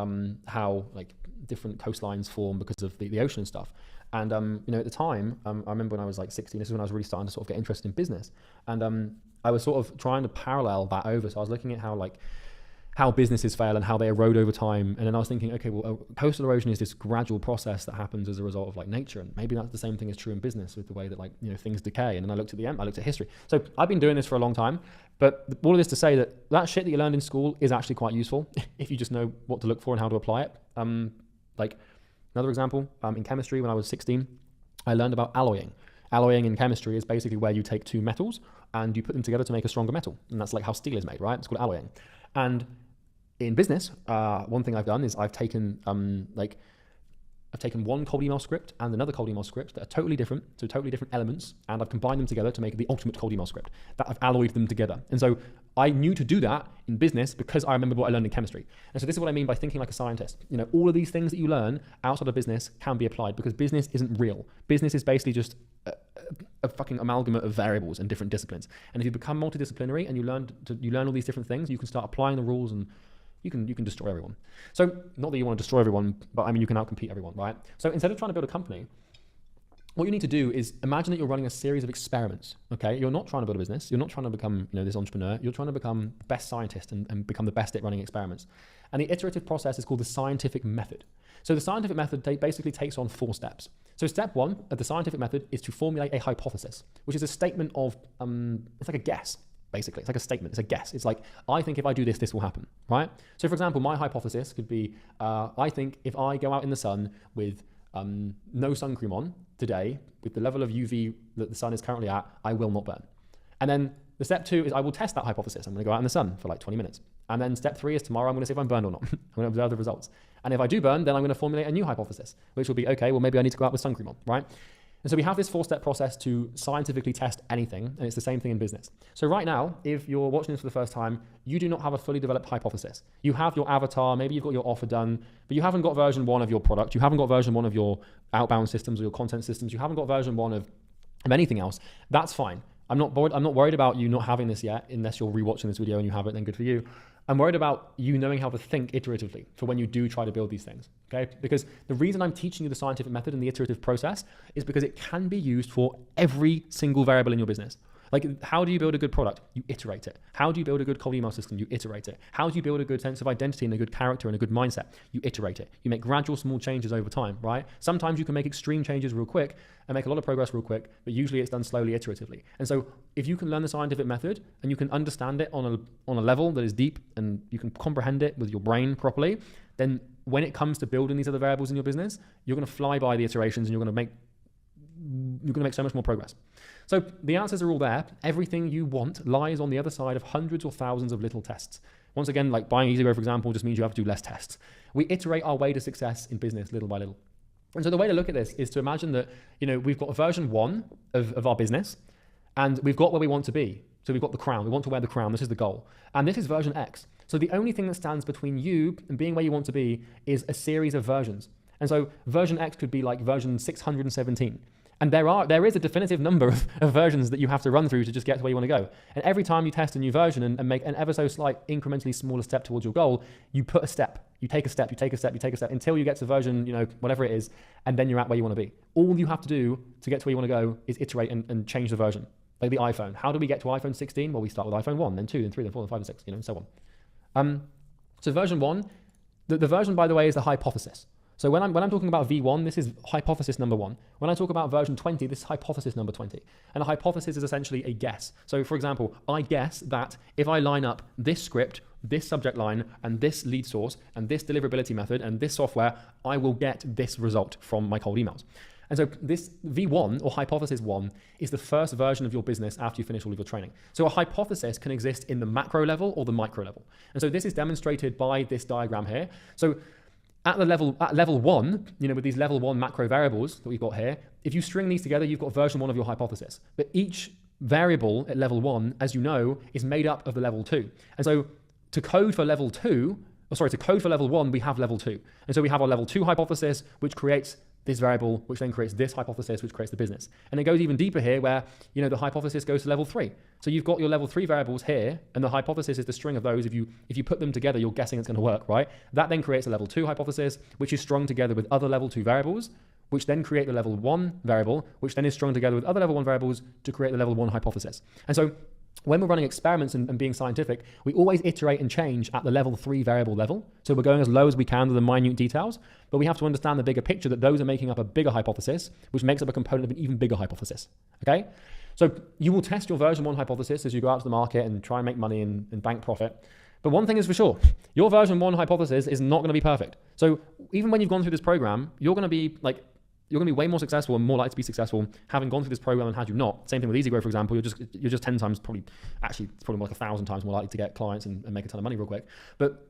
how, like, different coastlines form because of the ocean and stuff. And, you know, at the time, I remember when I was like 16, this is when I was really starting to sort of get interested in business. And I was sort of trying to parallel that over. So I was looking at how businesses fail and how they erode over time. And then I was thinking, okay, well, coastal erosion is this gradual process that happens as a result of, like, nature. And maybe that's the same thing is true in business with the way that, like, you know, things decay. And then I looked at history. So I've been doing this for a long time, but all of this to say that shit that you learned in school is actually quite useful if you just know what to look for and how to apply it. Like another example, in chemistry, when I was 16, I learned about alloying. Alloying in chemistry is basically where you take 2 metals and you put them together to make a stronger metal. And that's like how steel is made, right? It's called alloying. And in business, one thing I've done is I've taken one cold email script and another cold email script that are totally different, so totally different elements, and I've combined them together to make the ultimate cold email script. That I've alloyed them together. And so I knew to do that in business because I remembered what I learned in chemistry. And so this is what I mean by thinking like a scientist. You know, all of these things that you learn outside of business can be applied because business isn't real. Business is basically just a fucking amalgamate of variables and different disciplines. And if you become multidisciplinary and you learn all these different things, you can start applying the rules and you can destroy everyone. So not that you want to destroy everyone, but I mean, you can outcompete everyone, right? So instead of trying to build a company, what you need to do is imagine that you're running a series of experiments, okay? You're not trying to build a business. You're not trying to become, you know, this entrepreneur. You're trying to become the best scientist and become the best at running experiments. And the iterative process is called the scientific method. So the scientific method basically takes on 4 steps. So step 1 of the scientific method is to formulate a hypothesis, which is a statement of, it's like a guess. basically. It's like a statement. It's a guess. It's like, I think if I do this, this will happen, right? So for example, my hypothesis could be, I think if I go out in the sun with no sun cream on today, with the level of UV that the sun is currently at, I will not burn. And then the step 2 is I will test that hypothesis. I'm going to go out in the sun for like 20 minutes. And then step 3 is tomorrow I'm going to see if I'm burned or not. I'm going to observe the results. And if I do burn, then I'm going to formulate a new hypothesis, which will be, okay, well, maybe I need to go out with sun cream on, right? And so we have this 4-step process to scientifically test anything, and it's the same thing in business. So right now, if you're watching this for the first time, you do not have a fully developed hypothesis. You have your avatar, maybe you've got your offer done, but you haven't got version 1 of your product. You haven't got version 1 of your outbound systems or your content systems. You haven't got version 1 of anything else. That's fine. I'm not worried about you not having this yet, unless you're rewatching this video and you have it, then good for you. I'm worried about you knowing how to think iteratively for when you do try to build these things, okay? Because the reason I'm teaching you the scientific method and the iterative process is because it can be used for every single variable in your business. Like, how do you build a good product? You iterate it. How do you build a good cold email system? You iterate it. How do you build a good sense of identity and a good character and a good mindset? You iterate it. You make gradual small changes over time, right? Sometimes you can make extreme changes real quick and make a lot of progress real quick, but usually it's done slowly, iteratively. And so if you can learn the scientific method and you can understand it on a level that is deep and you can comprehend it with your brain properly, then when it comes to building these other variables in your business, you're going to fly by the iterations and you're going to make so much more progress. So the answers are all there. Everything you want lies on the other side of hundreds or thousands of little tests. Once again, like buying EasyGrow, for example, just means you have to do less tests. We iterate our way to success in business little by little. And so the way to look at this is to imagine that, we've got a version 1 of our business and we've got where we want to be. So we've got the crown. We want to wear the crown. This is the goal. And this is version X. So the only thing that stands between you and being where you want to be is a series of versions. And so version X could be like version 617. And there is a definitive number of versions that you have to run through to just get to where you want to go. And every time you test a new version and make an ever so slight incrementally smaller step towards your goal, you put a step, you take a step, you take a step, you take a step until you get to version, whatever it is, and then you're at where you want to be. All you have to do to get to where you want to go is iterate and change the version. Like the iPhone. How do we get to iPhone 16? Well, we start with iPhone 1, then 2, then 3, then 4, then 5, then 6, and so on. So version 1, the version, by the way, is the hypothesis. So when I'm talking about V1, this is hypothesis number 1. When I talk about version 20, this is hypothesis number 20. And a hypothesis is essentially a guess. So for example, I guess that if I line up this script, this subject line, and this lead source, and this deliverability method, and this software, I will get this result from my cold emails. And so this V1 or hypothesis 1 is the first version of your business after you finish all of your training. So a hypothesis can exist in the macro level or the micro level. And so this is demonstrated by this diagram here. So at level 1, with these level 1 macro variables that we've got here, if you string these together, you've got version 1 of your hypothesis. But each variable at level 1, as you know, is made up of the level 2. And so to code for level 1, we have level 2. And so we have our level 2 hypothesis, which creates this variable, which then creates this hypothesis, which creates the business. And it goes even deeper here where, the hypothesis goes to level 3. So you've got your level 3 variables here, and the hypothesis is the string of those. If you put them together, you're guessing it's going to work, right? That then creates a level 2 hypothesis, which is strung together with other level 2 variables, which then create the level 1 variable, which then is strung together with other level 1 variables to create the level 1 hypothesis. And so when we're running experiments and being scientific, we always iterate and change at the level 3 variable level. So we're going as low as we can to the minute details, but we have to understand the bigger picture that those are making up a bigger hypothesis, which makes up a component of an even bigger hypothesis, okay? So you will test your version 1 hypothesis as you go out to the market and try and make money and bank profit. But one thing is for sure, your version 1 hypothesis is not going to be perfect. So even when you've gone through this program, you're going to be way more successful and more likely to be successful having gone through this program than had you not. Same thing with EasyGrow, for example. You're just 10 times it's probably like 1,000 times more likely to get clients and make a ton of money real quick. But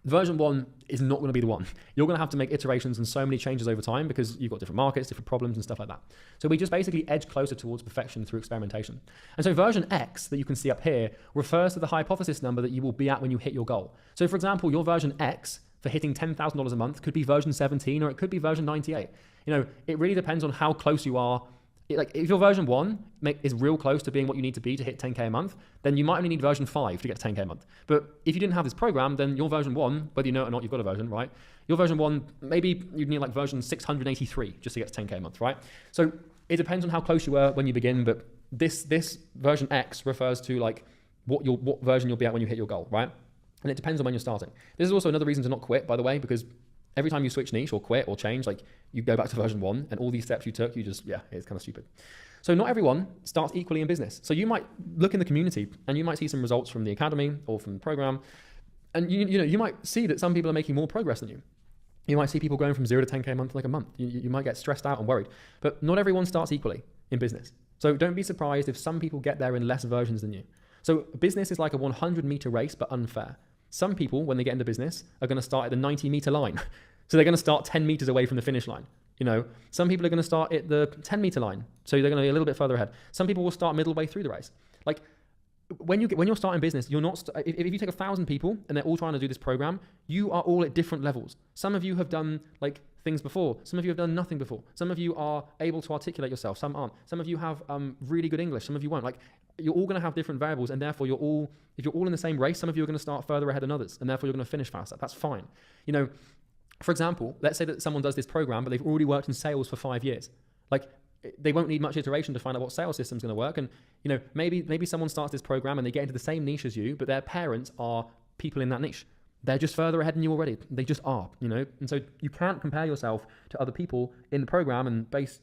version 1 is not going to be the one. You're going to have to make iterations and so many changes over time because you've got different markets, different problems and stuff like that. So we just basically edge closer towards perfection through experimentation. And so version X that you can see up here refers to the hypothesis number that you will be at when you hit your goal. So for example, your version X for hitting $10,000 a month could be version 17 or it could be version 98. It really depends on how close you are. If your version 1 is real close to being what you need to be to hit 10K a month, then you might only need version 5 to get to 10K a month. But if you didn't have this program, then your version 1, whether you know it or not, you've got a version, right? Your version 1, maybe you'd need like version 683 just to get to 10K a month, right? So it depends on how close you were when you begin, but this version X refers to like what version you'll be at when you hit your goal, right? And it depends on when you're starting. This is also another reason to not quit, by the way, because Every time you switch niche or quit or change, like you go back to version 1 and all these steps you took, it's kind of stupid. So not everyone starts equally in business. So you might look in the community and you might see some results from the academy or from the program. And you might see that some people are making more progress than you. You might see people going from 0 to 10K a month in like a month. You might get stressed out and worried, but not everyone starts equally in business. So don't be surprised if some people get there in less versions than you. So business is like a 100-meter race, but unfair. Some people, when they get into business, are going to start at the 90-meter line. So they're going to start 10 meters away from the finish line. Some people are going to start at the 10-meter line. So they're going to be a little bit further ahead. Some people will start middle way through the race. Like when you're starting business, you're not, if you take 1,000 people and they're all trying to do this program, you are all at different levels. Some of you have done like things before. Some of you have done nothing before. Some of you are able to articulate yourself. Some aren't. Some of you have really good English. Some of you won't. Like you're all going to have different variables, and therefore if you're all in the same race, some of you are going to start further ahead than others, and therefore you're going to finish faster. That's fine. For example, let's say that someone does this program, but they've already worked in sales for 5 years. Like they won't need much iteration to find out what sales system is going to work. And maybe someone starts this program and they get into the same niche as you, but their parents are people in that niche. They're just further ahead than you already. They just are, And so you can't compare yourself to other people in the program and base,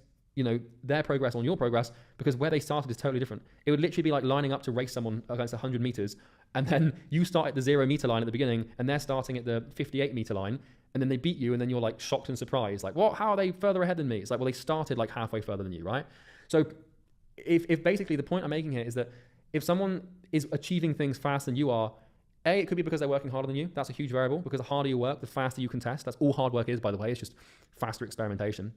their progress on your progress, because where they started is totally different. It would literally be like lining up to race someone against 100 meters. And then you start at the 0-meter line at the beginning and they're starting at the 58-meter line. And then they beat you, and then you're like shocked and surprised, like, what? How are they further ahead than me? It's like, well, they started like halfway further than you, right? So if basically the point I'm making here is that if someone is achieving things faster than you are, it could be because they're working harder than you. That's a huge variable, because the harder you work, the faster you can test. That's all hard work is, by the way. It's just faster experimentation,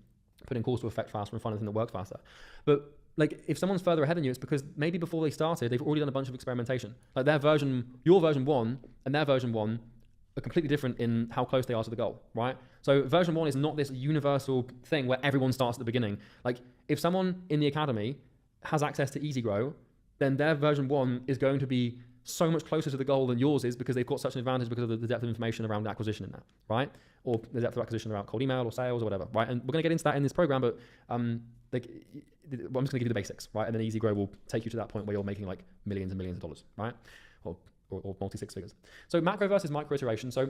putting cause to effect faster and finding something that works faster. But like if someone's further ahead than you, it's because maybe before they started, they've already done a bunch of experimentation. Like your version 1 and their version 1 are completely different in how close they are to the goal, right? So version 1 is not this universal thing where everyone starts at the beginning. Like if someone in the academy has access to Easy Grow, then their version 1 is going to be so much closer to the goal than yours is, because they've got such an advantage because of the depth of information around acquisition in that, right? Or the depth of acquisition around cold email or sales or whatever, right? And we're going to get into that in this program, but I'm just going to give you the basics, right? And then Easy Grow will take you to that point where you're making like millions and millions of dollars, right? Or multi-six figures. So macro versus micro iteration. So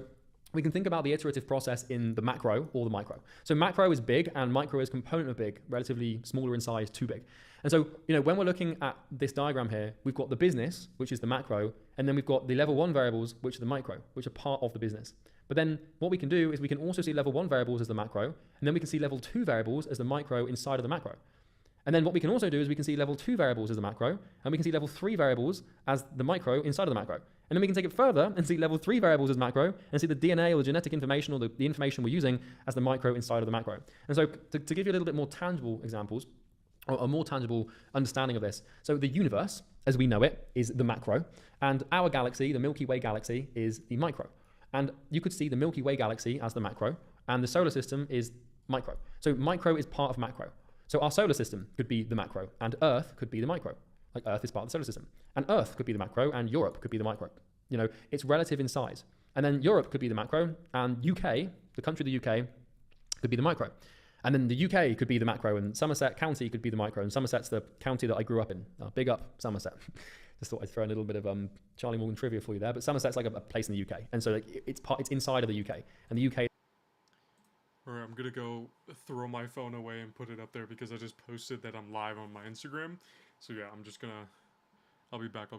we can think about the iterative process in the macro or the micro. So macro is big and micro is component of big, relatively smaller in size to big. And so, when we're looking at this diagram here, we've got the business, which is the macro, and then we've got the level 1 variables, which are the micro, which are part of the business. But then what we can do is we can also see level 1 variables as the macro, and then we can see level 2 variables as the micro inside of the macro. And then what we can also do is we can see level 2 variables as the macro, and we can see level 3 variables as the micro inside of the macro. And then we can take it further and see level 3 variables as macro, and see the DNA or the genetic information or the information we're using as the micro inside of the macro. And so to give you a little bit more tangible examples, or a more tangible understanding of this. So the universe, as we know it, is the macro, and our galaxy, the Milky Way galaxy, is the micro. And you could see the Milky Way galaxy as the macro, and the solar system is micro. So micro is part of macro. So our solar system could be the macro, and Earth could be the micro. Like Earth is part of the solar system. And Earth could be the macro, and Europe could be the micro. It's relative in size. And then Europe could be the macro, and UK, the country of the UK, could be the micro. And then the UK could be the macro, and Somerset County could be the micro, and Somerset's the county that I grew up in. Big up Somerset. Just thought I'd throw in a little bit of Charlie Morgan trivia for you there. But Somerset's like a place in the UK. And so it's inside of the UK. And the UK... All right, I'm going to go throw my phone away and put it up there because I just posted that I'm live on my Instagram. So yeah, I'm just going to... I'll be back.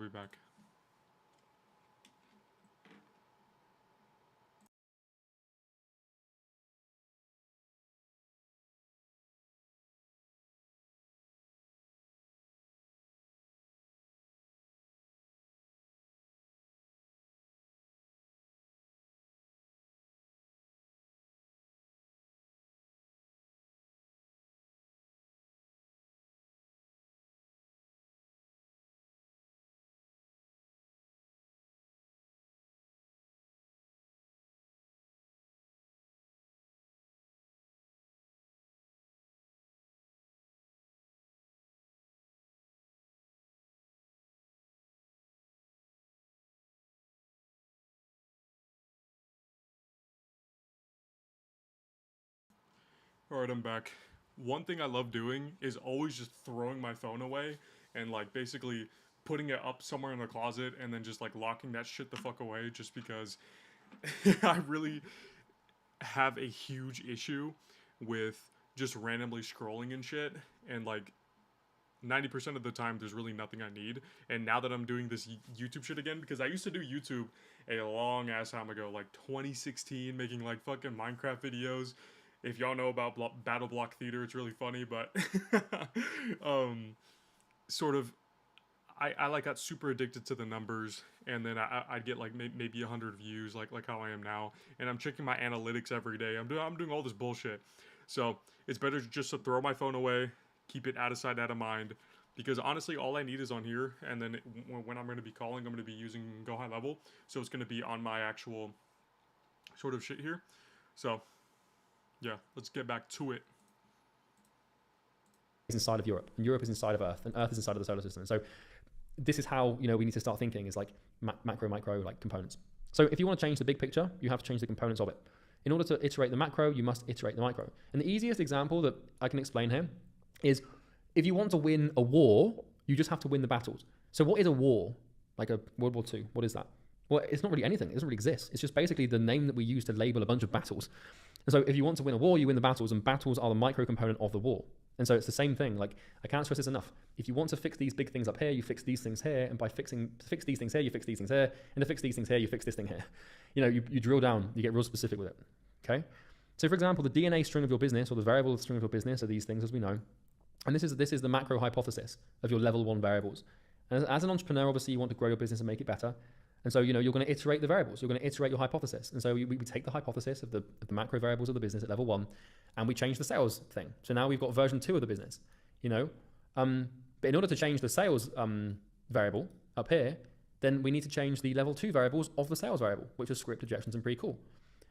Alright, I'm back. One thing I love doing is always just throwing my phone away and like basically putting it up somewhere in the closet and then just like locking that shit the fuck away just because I have a huge issue with just randomly scrolling and shit, and like 90% of the time there's really nothing I need. And now that I'm doing this YouTube shit again, because I used to do YouTube a long ass time ago, like 2016, making like fucking Minecraft videos. If y'all know about Battle Block Theater, it's really funny, but sort of I like got super addicted to the numbers, and then I'd get like maybe 100 views, like how I am now, and I'm checking my analytics every day. I'm doing all this bullshit, so it's better just to throw my phone away, keep it out of sight, out of mind, because honestly, all I need is on here, and then when I'm going to be calling, I'm going to be using Go High Level, so it's going to be on my actual sort of shit here. So yeah, let's get back to it. Is inside of Europe, and Europe is inside of Earth, and Earth is inside of the solar system. So this is how, you know, we need to start thinking is like macro, micro, like components. So if you want to change the big picture, you have to change the components of it. In order to iterate the macro, you must iterate the micro. And the easiest example that I can explain here is if you want to win a war, you just have to win the battles. So what is a war? Like a World War II, what is that? Well, it's not really anything. It doesn't really exist. It's just basically the name that we use to label a bunch of battles. And so if you want to win a war, you win the battles, and battles are the micro component of the war. And so it's the same thing. Like, I can't stress this enough. If you want to fix these big things up here, you fix these things here, and by fix these things here, you fix these things here, and to fix these things here, you fix this thing here. You know, you drill down, you get real specific with it. Okay? So for example, the DNA string of your business, or the variable string of your business, are these things, as we know. And this is the macro hypothesis of your level 1 variables. And as an entrepreneur, obviously, you want to grow your business and make it better. And so, you know, you're going to iterate the variables. You're going to iterate your hypothesis. And so we take the hypothesis of the macro variables of the business at level 1, and we change the sales thing. So now we've got version 2 of the business, you know. But in order to change the sales variable up here, then we need to change the level 2 variables of the sales variable, which are script, objections, and pre-call.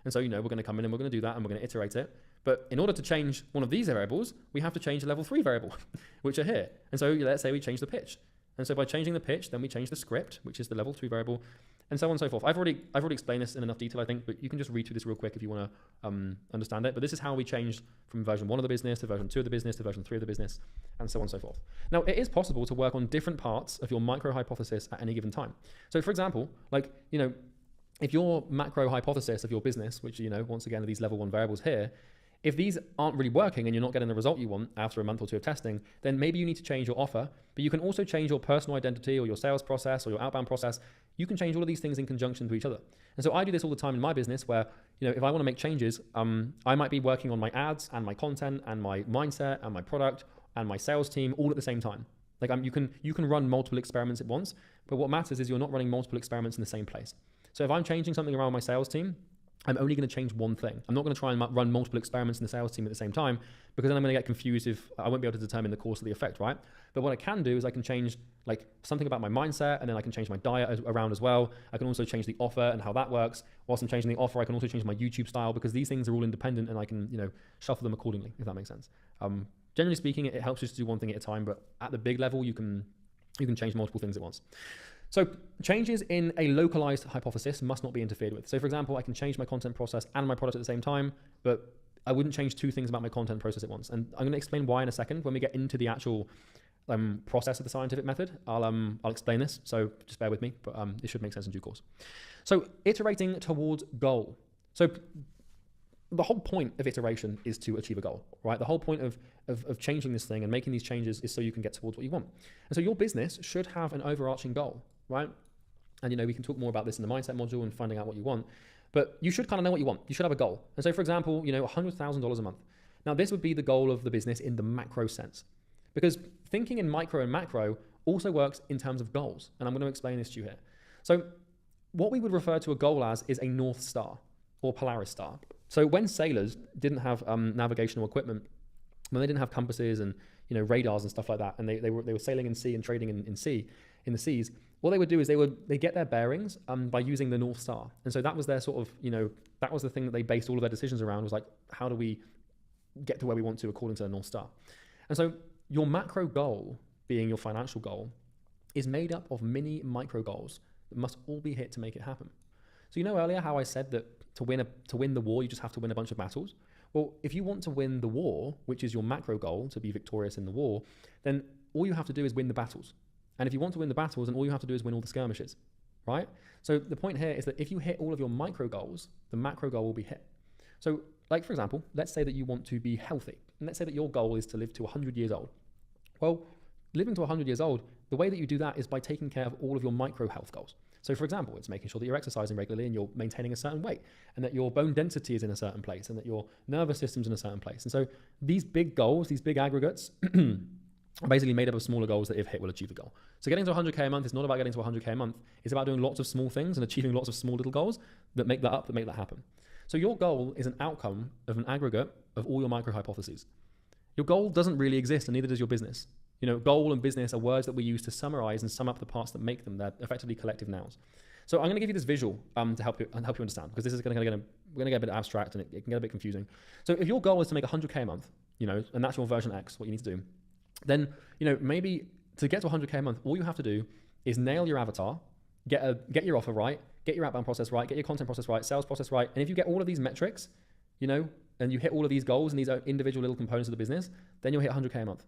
And so, you know, we're going to come in and we're going to do that, and we're going to iterate it. But in order to change one of these variables, we have to change the level 3 variable, which are here. And so let's say we change the pitch. And so by changing the pitch, then we change the script, which is the level 2 variable, and so on and so forth. I've already explained this in enough detail, I think, but you can just read through this real quick if you want to understand it. But this is how we changed from version 1 of the business to version 2 of the business to version 3 of the business, and so on and so forth. Now, it is possible to work on different parts of your micro hypothesis at any given time. So for example, like, you know, if your macro hypothesis of your business, which, you know, once again, are these level 1 variables here, if these aren't really working and you're not getting the result you want after a month or 2 of testing, then maybe you need to change your offer, but you can also change your personal identity or your sales process or your outbound process. You can change all of these things in conjunction to each other. And so I do this all the time in my business where, you know, if I want to make changes, I might be working on my ads and my content and my mindset and my product and my sales team all at the same time. Like you can run multiple experiments at once, but what matters is you're not running multiple experiments in the same place. So if I'm changing something around my sales team, I'm only going to change one thing. I'm not going to try and run multiple experiments in the sales team at the same time, because then I'm going to get confused if I won't be able to determine the cause of the effect, right? But what I can do is I can change like something about my mindset, and then I can change my diet around as well. I can also change the offer and how that works. Whilst I'm changing the offer, I can also change my YouTube style, because these things are all independent, and I can, you know, shuffle them accordingly, if that makes sense. Generally speaking, it helps just to do one thing at a time, but at the big level, you can change multiple things at once. So changes in a localized hypothesis must not be interfered with. So for example, I can change my content process and my product at the same time, but I wouldn't change 2 things about my content process at once. And I'm going to explain why in a second. When we get into the actual process of the scientific method, I'll explain this. So just bear with me, but it should make sense in due course. So iterating towards goal. So the whole point of iteration is to achieve a goal, right? The whole point of changing this thing and making these changes is so you can get towards what you want. And so your business should have an overarching goal, right? And, you know, we can talk more about this in the mindset module and finding out what you want, but you should kind of know what you want. You should have a goal. And so for example, you know, $100,000 a month. Now this would be the goal of the business in the macro sense, because thinking in micro and macro also works in terms of goals. And I'm going to explain this to you here. So what we would refer to a goal as is a North Star or Polaris star. So when sailors didn't have navigational equipment, when they didn't have compasses and, you know, radars and stuff like that, and they were sailing in sea and trading in the seas, what they would do is they get their bearings by using the North Star. And so that was their sort of, you know, that was the thing that they based all of their decisions around, was like, how do we get to where we want to according to the North Star? And so your macro goal, being your financial goal, is made up of mini micro goals that must all be hit to make it happen. So you know earlier how I said that to win the war, you just have to win a bunch of battles? Well, if you want to win the war, which is your macro goal, to be victorious in the war, then all you have to do is win the battles. And if you want to win the battles, then all you have to do is win all the skirmishes, right? So the point here is that if you hit all of your micro goals, the macro goal will be hit. So like, for example, let's say that you want to be healthy. And let's say that your goal is to live to 100 years old. Well, living to 100 years old, the way that you do that is by taking care of all of your micro health goals. So for example, it's making sure that you're exercising regularly and you're maintaining a certain weight, and that your bone density is in a certain place, and that your nervous system's in a certain place. And so these big goals, these big aggregates are basically made up of smaller goals that if hit will achieve the goal. So getting to 100K a month is not about getting to 100K a month. It's about doing lots of small things and achieving lots of small little goals that make that up, that make that happen. So your goal is an outcome of an aggregate of all your micro hypotheses. Your goal doesn't really exist, and neither does your business. You know, goal and business are words that we use to summarize and sum up the parts that make them. They're effectively collective nouns. So I'm going to give you this visual to help you understand, because this is going to get a bit abstract and it can get a bit confusing. So if your goal is to make 100K a month, you know, and that's your version X, what you need to do, then, you know, maybe to get to 100K a month, all you have to do is nail your avatar, get your offer right, get your outbound process right, get your content process right, sales process right. And if you get all of these metrics, you know, and you hit all of these goals and these are individual little components of the business, then you'll hit 100K a month.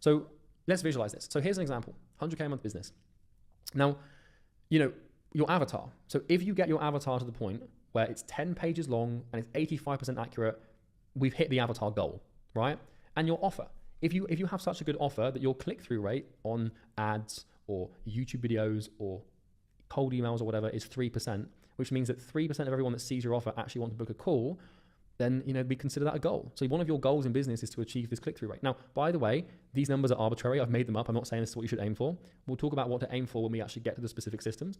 So let's visualize this. So here's an example, 100K a month business. Now, you know, your avatar. So if you get your avatar to the point where it's 10 pages long and it's 85% accurate, we've hit the avatar goal, right? And your offer. If you have such a good offer that your click-through rate on ads or YouTube videos or cold emails or whatever is 3%, which means that 3% of everyone that sees your offer actually want to book a call, then, you know, we consider that a goal. So one of your goals in business is to achieve this click-through rate. Now, by the way, these numbers are arbitrary. I've made them up. I'm not saying this is what you should aim for. We'll talk about what to aim for when we actually get to the specific systems,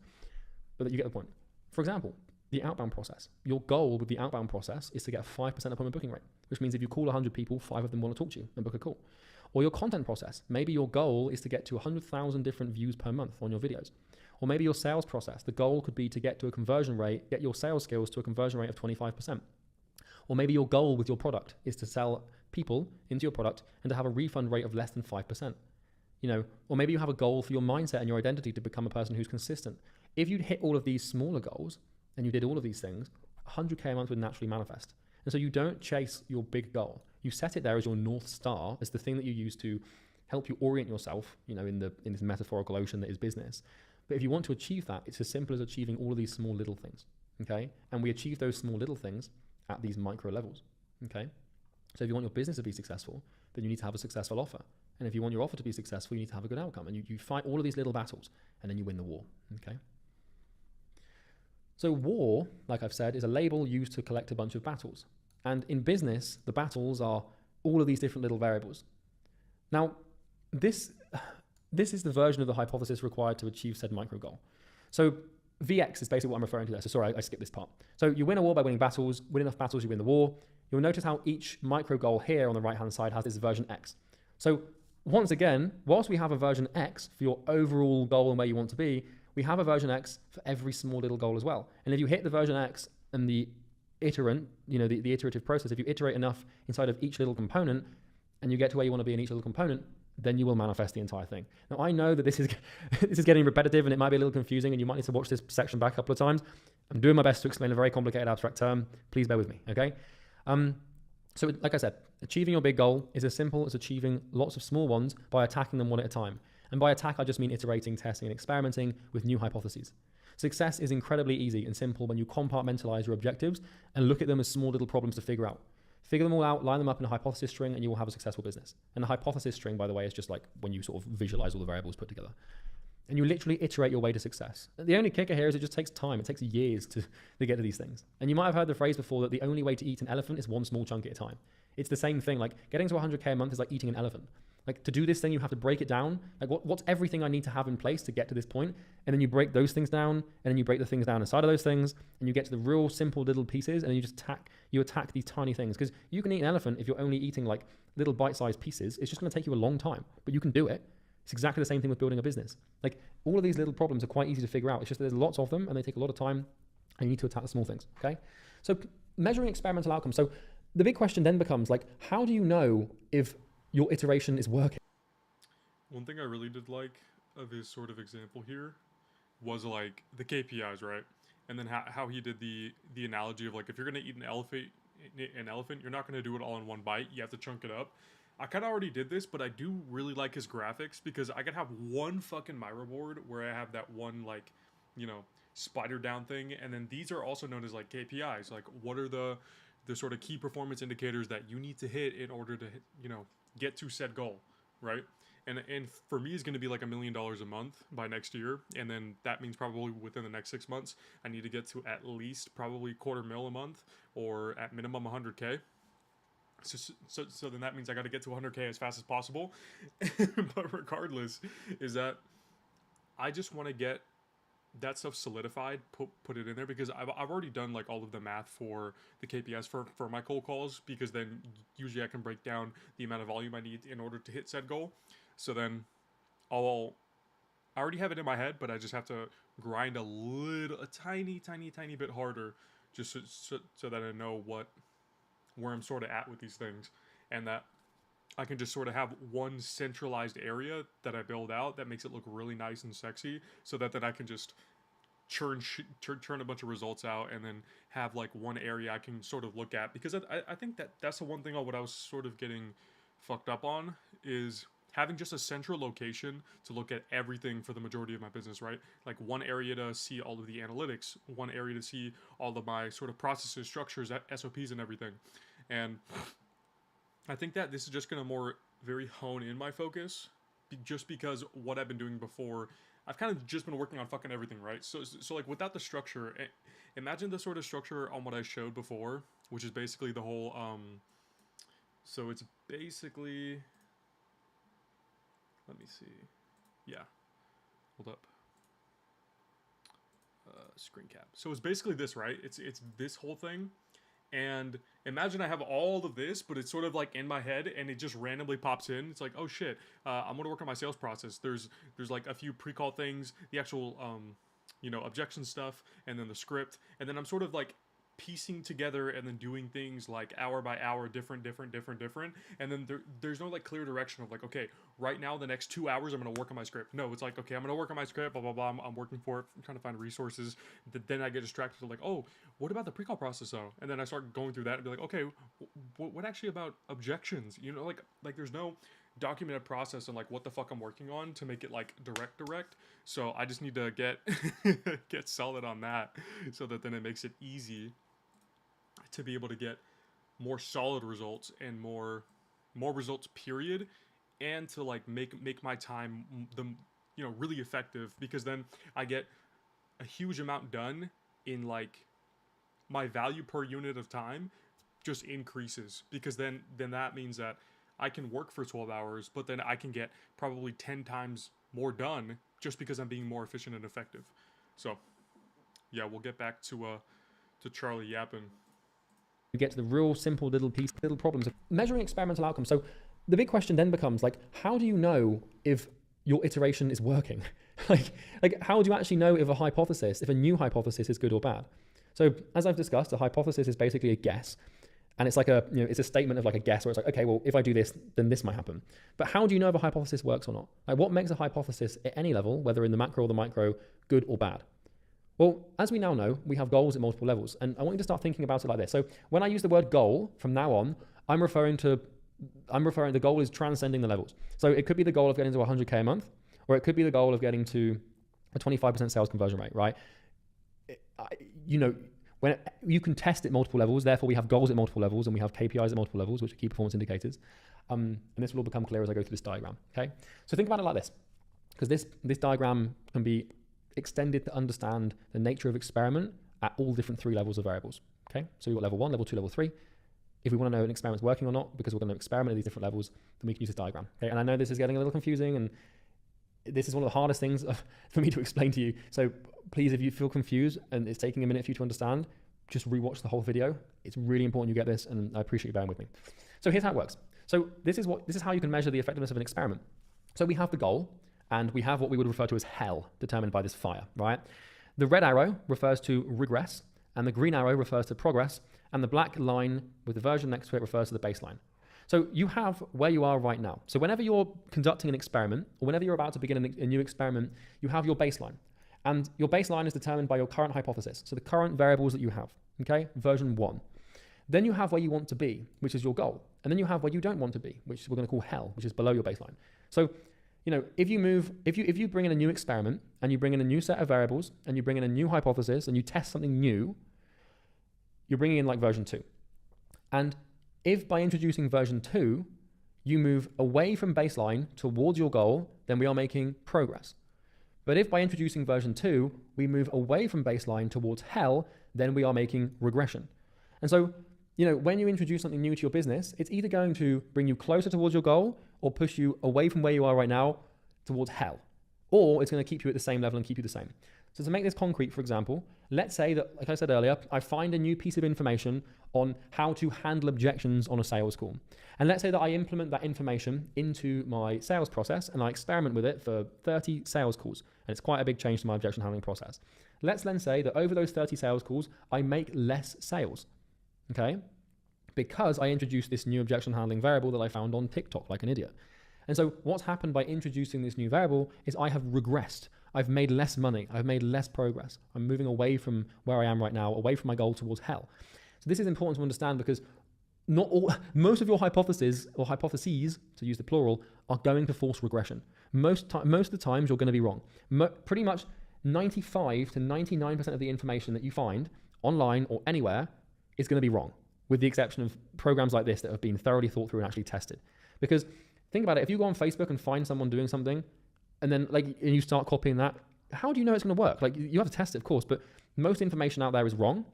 but you get the point. For example, the outbound process. Your goal with the outbound process is to get 5% appointment booking rate, which means if you call 100 people, 5 of them want to talk to you and book a call. Or your content process. Maybe your goal is to get to 100,000 different views per month on your videos. Or maybe your sales process. The goal could be to get to a conversion rate, get your sales skills to a conversion rate of 25%. Or maybe your goal with your product is to sell people into your product and to have a refund rate of less than 5%. You know, or maybe you have a goal for your mindset and your identity to become a person who's consistent. If you'd hit all of these smaller goals and you did all of these things, 100K a month would naturally manifest. And so you don't chase your big goal. You set it there as your North Star, as the thing that you use to help you orient yourself, you know, in this metaphorical ocean that is business. But if you want to achieve that, it's as simple as achieving all of these small little things, okay? And we achieve those small little things at these micro levels, okay? So if you want your business to be successful, then you need to have a successful offer. And if you want your offer to be successful, you need to have a good outcome. And you fight all of these little battles, and then you win the war, okay? So war, like I've said, is a label used to collect a bunch of battles. And in business, the battles are all of these different little variables. Now, this is the version of the hypothesis required to achieve said micro goal. So VX is basically what I'm referring to there. So sorry, I skipped this part. So you win a war by winning battles. Win enough battles, you win the war. You'll notice how each micro goal here on the right-hand side has this version X. So once again, whilst we have a version X for your overall goal and where you want to be, we have a version X for every small little goal as well. And if you hit the version X and the iterant, you know, the iterative process, if you iterate enough inside of each little component and you get to where you want to be in each little component, then you will manifest the entire thing. Now, I know that this is getting repetitive and it might be a little confusing and you might need to watch this section back a couple of times. I'm doing my best to explain a very complicated abstract term. Please bear with me, okay? So like I said, achieving your big goal is as simple as achieving lots of small ones by attacking them one at a time. And by attack, I just mean iterating, testing, and experimenting with new hypotheses. Success is incredibly easy and simple when you compartmentalize your objectives and look at them as small little problems to figure out. Figure them all out, line them up in a hypothesis string, and you will have a successful business. And a hypothesis string, by the way, is just like when you sort of visualize all the variables put together. And you literally iterate your way to success. The only kicker here is it just takes time. It takes years to get to these things. And you might have heard the phrase before that the only way to eat an elephant is one small chunk at a time. It's the same thing. Like getting to 100K a month is like eating an elephant. Like to do this thing, you have to break it down. Like what's everything I need to have in place to get to this point? And then you break those things down, and then you break the things down inside of those things, and you get to the real simple little pieces, and then you attack these tiny things. Because you can eat an elephant if you're only eating like little bite-sized pieces. It's just going to take you a long time, but you can do it. It's exactly the same thing with building a business. Like all of these little problems are quite easy to figure out. It's just there's lots of them, and they take a lot of time, and you need to attack the small things, okay? So measuring experimental outcomes. So the big question then becomes like, how do you know if your iteration is working? One thing I really did like of his sort of example here was like the KPIs, right? And then how he did the analogy of like, if you're going to eat an elephant, you're not going to do it all in one bite. You have to chunk it up. I kind of already did this, but I do really like his graphics because I could have one fucking Miro board where I have that one like, you know, spider down thing. And then these are also known as like KPIs. Like what are the the sort of key performance indicators that you need to hit in order to, get to said goal, right? And for me, it's going to be like $1 million a month by next year, and then that means probably within the next 6 months, I need to get to at least probably $250,000 a month, or at minimum 100K. So then that means I got to get to 100K as fast as possible. But regardless, is that I just want to get that stuff solidified, put it in there, because I've already done like all of the math for the KPIs for my cold calls, because then usually I can break down the amount of volume I need in order to hit said goal. So then I already have it in my head, but I just have to grind a tiny bit harder, just so that I know where I'm sort of at with these things, and that I can just sort of have one centralized area that I build out that makes it look really nice and sexy, so that then I can just churn a bunch of results out, and then have like one area I can sort of look at. Because I think that's the one thing on what I was sort of getting fucked up on, is having just a central location to look at everything for the majority of my business, right? Like one area to see all of the analytics, one area to see all of my sort of processes, structures, SOPs, and everything. And I think that this is just going to very hone in my focus, just because what I've been doing before, I've kind of just been working on fucking everything, right? So like without the structure, imagine the sort of structure on what I showed before, which is basically the whole, so it's basically, let me see. Yeah. Hold up. Screen cap. So it's basically this, right? It's this whole thing. And imagine I have all of this, but it's sort of like in my head, and it just randomly pops in. It's like, oh shit, I'm gonna work on my sales process. There's like a few pre-call things, the actual objection stuff, and then the script, and then I'm sort of like piecing together and then doing things like hour by hour, different, and then there's no like clear direction of like, okay, right now the next 2 hours I'm gonna work on my script. No, it's like, okay, I'm gonna work on my script, blah blah blah. I'm working for it, I'm trying to find resources. Then I get distracted to like, oh, what about the pre-call process though? And then I start going through that and be like, okay, what actually about objections? Like there's no documented process and like what the fuck I'm working on to make it like direct. So I just need to get solid on that, so that then it makes it easy to be able to get more solid results and more results, period, and to like make my time really effective, because then I get a huge amount done in like my value per unit of time just increases, because then that means that I can work for 12 hours, but then I can get probably 10 times more done just because I'm being more efficient and effective. So yeah, we'll get back to Charlie yapping. You get to the real simple little problems of measuring experimental outcomes. So the big question then becomes like, how do you know if your iteration is working? like how do you actually know if a new hypothesis is good or bad? So as I've discussed, a hypothesis is basically a guess. And it's like it's a statement of like a guess, where it's like, okay, well, if I do this, then this might happen. But how do you know if a hypothesis works or not? Like, what makes a hypothesis at any level, whether in the macro or the micro, good or bad? Well, as we now know, we have goals at multiple levels. And I want you to start thinking about it like this. So when I use the word goal from now on, I'm referring the goal is transcending the levels. So it could be the goal of getting to 100K a month, or it could be the goal of getting to a 25% sales conversion rate, right? When you can test at multiple levels, therefore we have goals at multiple levels, and we have KPIs at multiple levels, which are key performance indicators. And this will all become clear as I go through this diagram, okay? So think about it like this, because this diagram can be extended to understand the nature of experiment at all different 3 levels of variables, okay? So you've got level 1, level 2, level 3. If we want to know if an experiment's working or not, because we're going to experiment at these different levels, then we can use this diagram, okay? And I know this is getting a little confusing, and this is one of the hardest things for me to explain to you. So please, if you feel confused and it's taking a minute for you to understand, just rewatch the whole video. It's really important you get this, and I appreciate you bearing with me. So here's how it works. So this is how you can measure the effectiveness of an experiment. So we have the goal, and we have what we would refer to as hell, determined by this fire, right? The red arrow refers to regress, and the green arrow refers to progress, and the black line with the version next to it refers to the baseline. So you have where you are right now. So whenever you're conducting an experiment, or whenever you're about to begin a new experiment, you have your baseline. And your baseline is determined by your current hypothesis. So the current variables that you have, okay? Version 1. Then you have where you want to be, which is your goal. And then you have where you don't want to be, which we're going to call hell, which is below your baseline. So, if you bring in a new experiment, and you bring in a new set of variables, and you bring in a new hypothesis, and you test something new, you're bringing in like version 2. And if by introducing version 2, you move away from baseline towards your goal, then we are making progress. But if by introducing version 2, we move away from baseline towards hell, then we are making regression. And so, when you introduce something new to your business, it's either going to bring you closer towards your goal or push you away from where you are right now towards hell. Or it's going to keep you at the same level and keep you the same. So to make this concrete, for example, let's say that, like I said earlier, I find a new piece of information on how to handle objections on a sales call. And let's say that I implement that information into my sales process and I experiment with it for 30 sales calls. And it's quite a big change to my objection handling process. Let's then say that over those 30 sales calls, I make less sales, okay? Because I introduced this new objection handling variable that I found on TikTok like an idiot. And so what's happened by introducing this new variable is I have regressed. I've made less money. I've made less progress. I'm moving away from where I am right now, away from my goal towards hell. So this is important to understand because most of your hypotheses or hypotheses, to use the plural, are going to force regression. Most of the times you're going to be wrong. Pretty much 95 to 99% of the information that you find online or anywhere is going to be wrong, with the exception of programs like this that have been thoroughly thought through and actually tested. Because think about it, if you go on Facebook and find someone doing something and then and you start copying that, how do you know it's going to work? You have to test it, of course, but most information out there is wrong.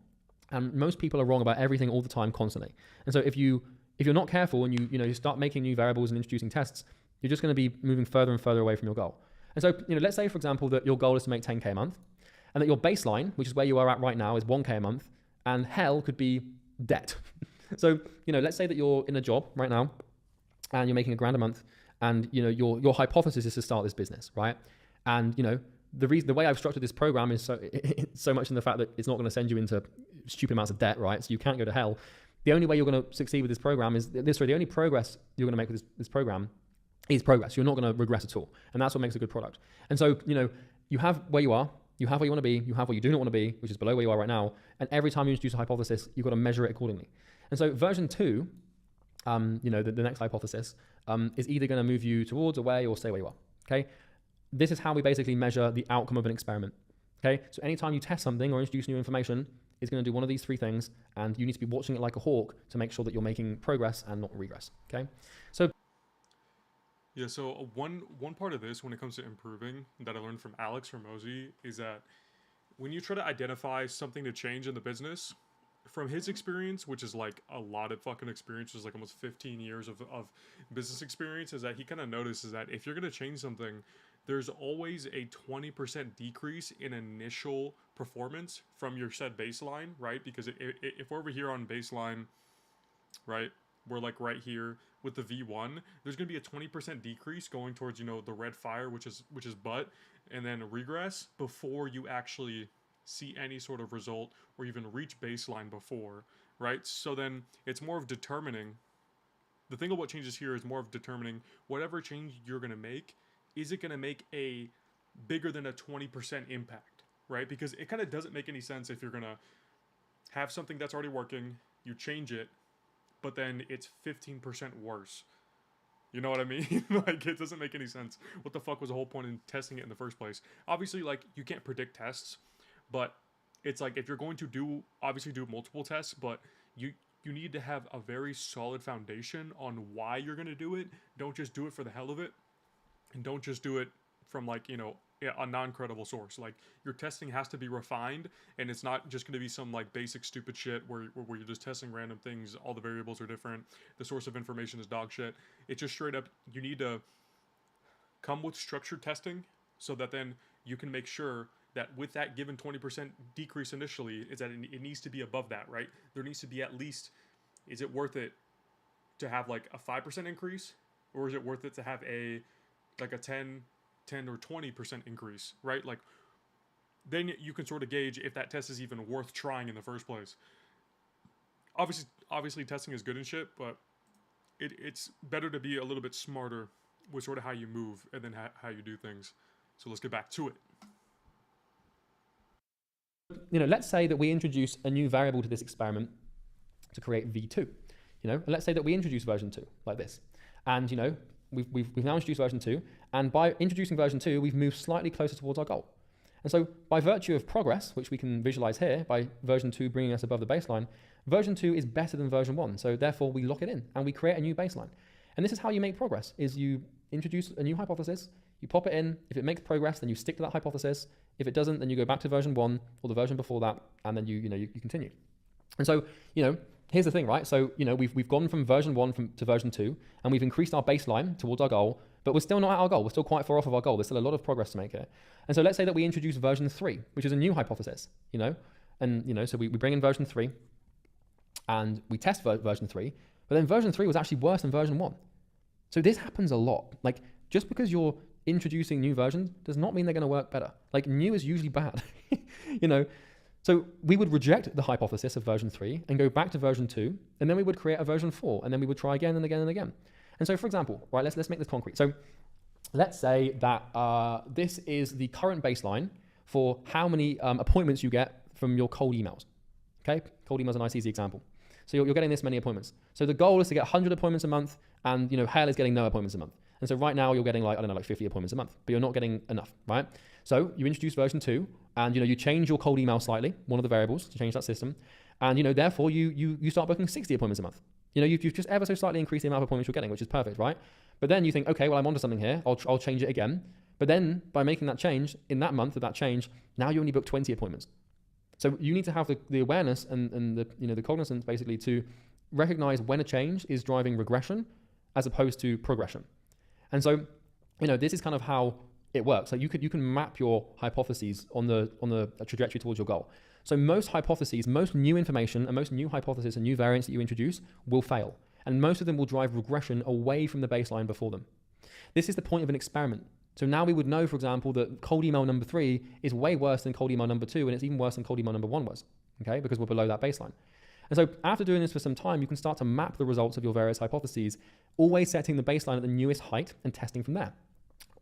And most people are wrong about everything all the time, constantly. And so if you're not careful and you start making new variables and introducing tests, you're just going to be moving further and further away from your goal. And so, let's say, for example, that your goal is to make 10K a month and that your baseline, which is where you are at right now, is 1K a month, and hell could be debt. So, let's say that you're in a job right now and you're making $1,000 a month and, your hypothesis is to start this business, right? And, the way I've structured this program is so much in the fact that it's not going to send you into stupid amounts of debt, right? So you can't go to hell. The only way you're going to succeed with this program is the only progress you're going to make with this program is progress. You're not going to regress at all. And that's what makes a good product. And so, you have where you are, you have where you want to be, you have where you do not want to be, which is below where you are right now. And every time you introduce a hypothesis, you've got to measure it accordingly. And so version 2, the next hypothesis, is either going to move you towards, away, or stay where you are, okay? This is how we basically measure the outcome of an experiment, okay? So anytime you test something or introduce new information, it's going to do one of these 3 things, and you need to be watching it like a hawk to make sure that you're making progress and not regress, okay? So yeah, so one part of this when it comes to improving that I learned from Alex Ramosi is that when you try to identify something to change in the business, from his experience, which is like a lot of fucking experience, which is like almost 15 years of business experience, is that he kind of notices that if you're going to change something, there's always a 20% decrease in initial performance from your set baseline, right? Because if we're over here on baseline, right, we're like right here with the V1, there's going to be a 20% decrease going towards, the red fire, which is butt, and then regress before you actually see any sort of result or even reach baseline before, right? So then it's more of determining, the thing about changes here is more of determining whatever change you're going to make, is it going to make a bigger than a 20% impact, right? Because it kind of doesn't make any sense if you're going to have something that's already working, you change it, but then it's 15% worse. You know what I mean? It doesn't make any sense. What the fuck was the whole point in testing it in the first place? Obviously, you can't predict tests, but it's like if you're going to do multiple tests, but you need to have a very solid foundation on why you're going to do it. Don't just do it for the hell of it. And don't just do it from a non-credible source. Your testing has to be refined, and it's not just going to be some basic stupid shit where you're just testing random things. All the variables are different. The source of information is dog shit. It's just straight up, you need to come with structured testing so that then you can make sure that with that given 20% decrease initially, is that it needs to be above that, right? There needs to be at least, is it worth it to have a 5% increase, or is it worth it to have a 10 or 20% increase, right? Then you can sort of gauge if that test is even worth trying in the first place. Obviously testing is good and shit, but it's better to be a little bit smarter with sort of how you move and then how you do things. So let's get back to it. Let's say that we introduce a new variable to this experiment to create V2. Let's say that we introduce version 2 like this. And, we've now introduced version 2, and by introducing version 2, we've moved slightly closer towards our goal. And so by virtue of progress, which we can visualize here by version 2 bringing us above the baseline, version 2 is better than version 1. So therefore we lock it in and we create a new baseline. And this is how you make progress, is you introduce a new hypothesis, you pop it in. If it makes progress, then you stick to that hypothesis. If it doesn't, then you go back to version 1 or the version before that, and then you continue. And so, here's the thing, right? So, we've gone from version 1 to version 2, and we've increased our baseline towards our goal, but we're still not at our goal. We're still quite far off of our goal. There's still a lot of progress to make here. And so let's say that we introduce version 3, which is a new hypothesis, so we bring in version 3, and we test version 3, but then version 3 was actually worse than version 1. So this happens a lot. Like, just because you're introducing new versions does not mean they're going to work better. Like, new is usually bad, So we would reject the hypothesis of version 3 and go back to version 2, and then we would create a version 4, and then we would try again and again and again. And so, for example, right, let's make this concrete. So let's say that this is the current baseline for how many appointments you get from your cold emails. Okay, cold emails are a nice, easy example. So you're getting this many appointments. So the goal is to get 100 appointments a month, and Hale is getting no appointments a month. And so right now you're getting like 50 appointments a month, but you're not getting enough, right? So you introduce version 2, and you change your cold email slightly, one of the variables to change that system, and therefore you start booking 60 appointments a month. You've just ever so slightly increased the amount of appointments you're getting, which is perfect, right? But then you think, okay, well, I'm onto something here. I'll change it again. But then by making that change in that month of that change, now you only book 20 appointments. So you need to have the awareness and the cognizance basically to recognize when a change is driving regression as opposed to progression. And so, this is kind of how it works. Like you can map your hypotheses on the trajectory towards your goal. So most hypotheses, most new information and most new hypotheses and new variants that you introduce will fail. And most of them will drive regression away from the baseline before them. This is the point of an experiment. So now we would know, for example, that cold email number 3 is way worse than cold email number 2, and it's even worse than cold email number 1 was, okay? Because we're below that baseline. And so after doing this for some time, you can start to map the results of your various hypotheses, always setting the baseline at the newest height and testing from there.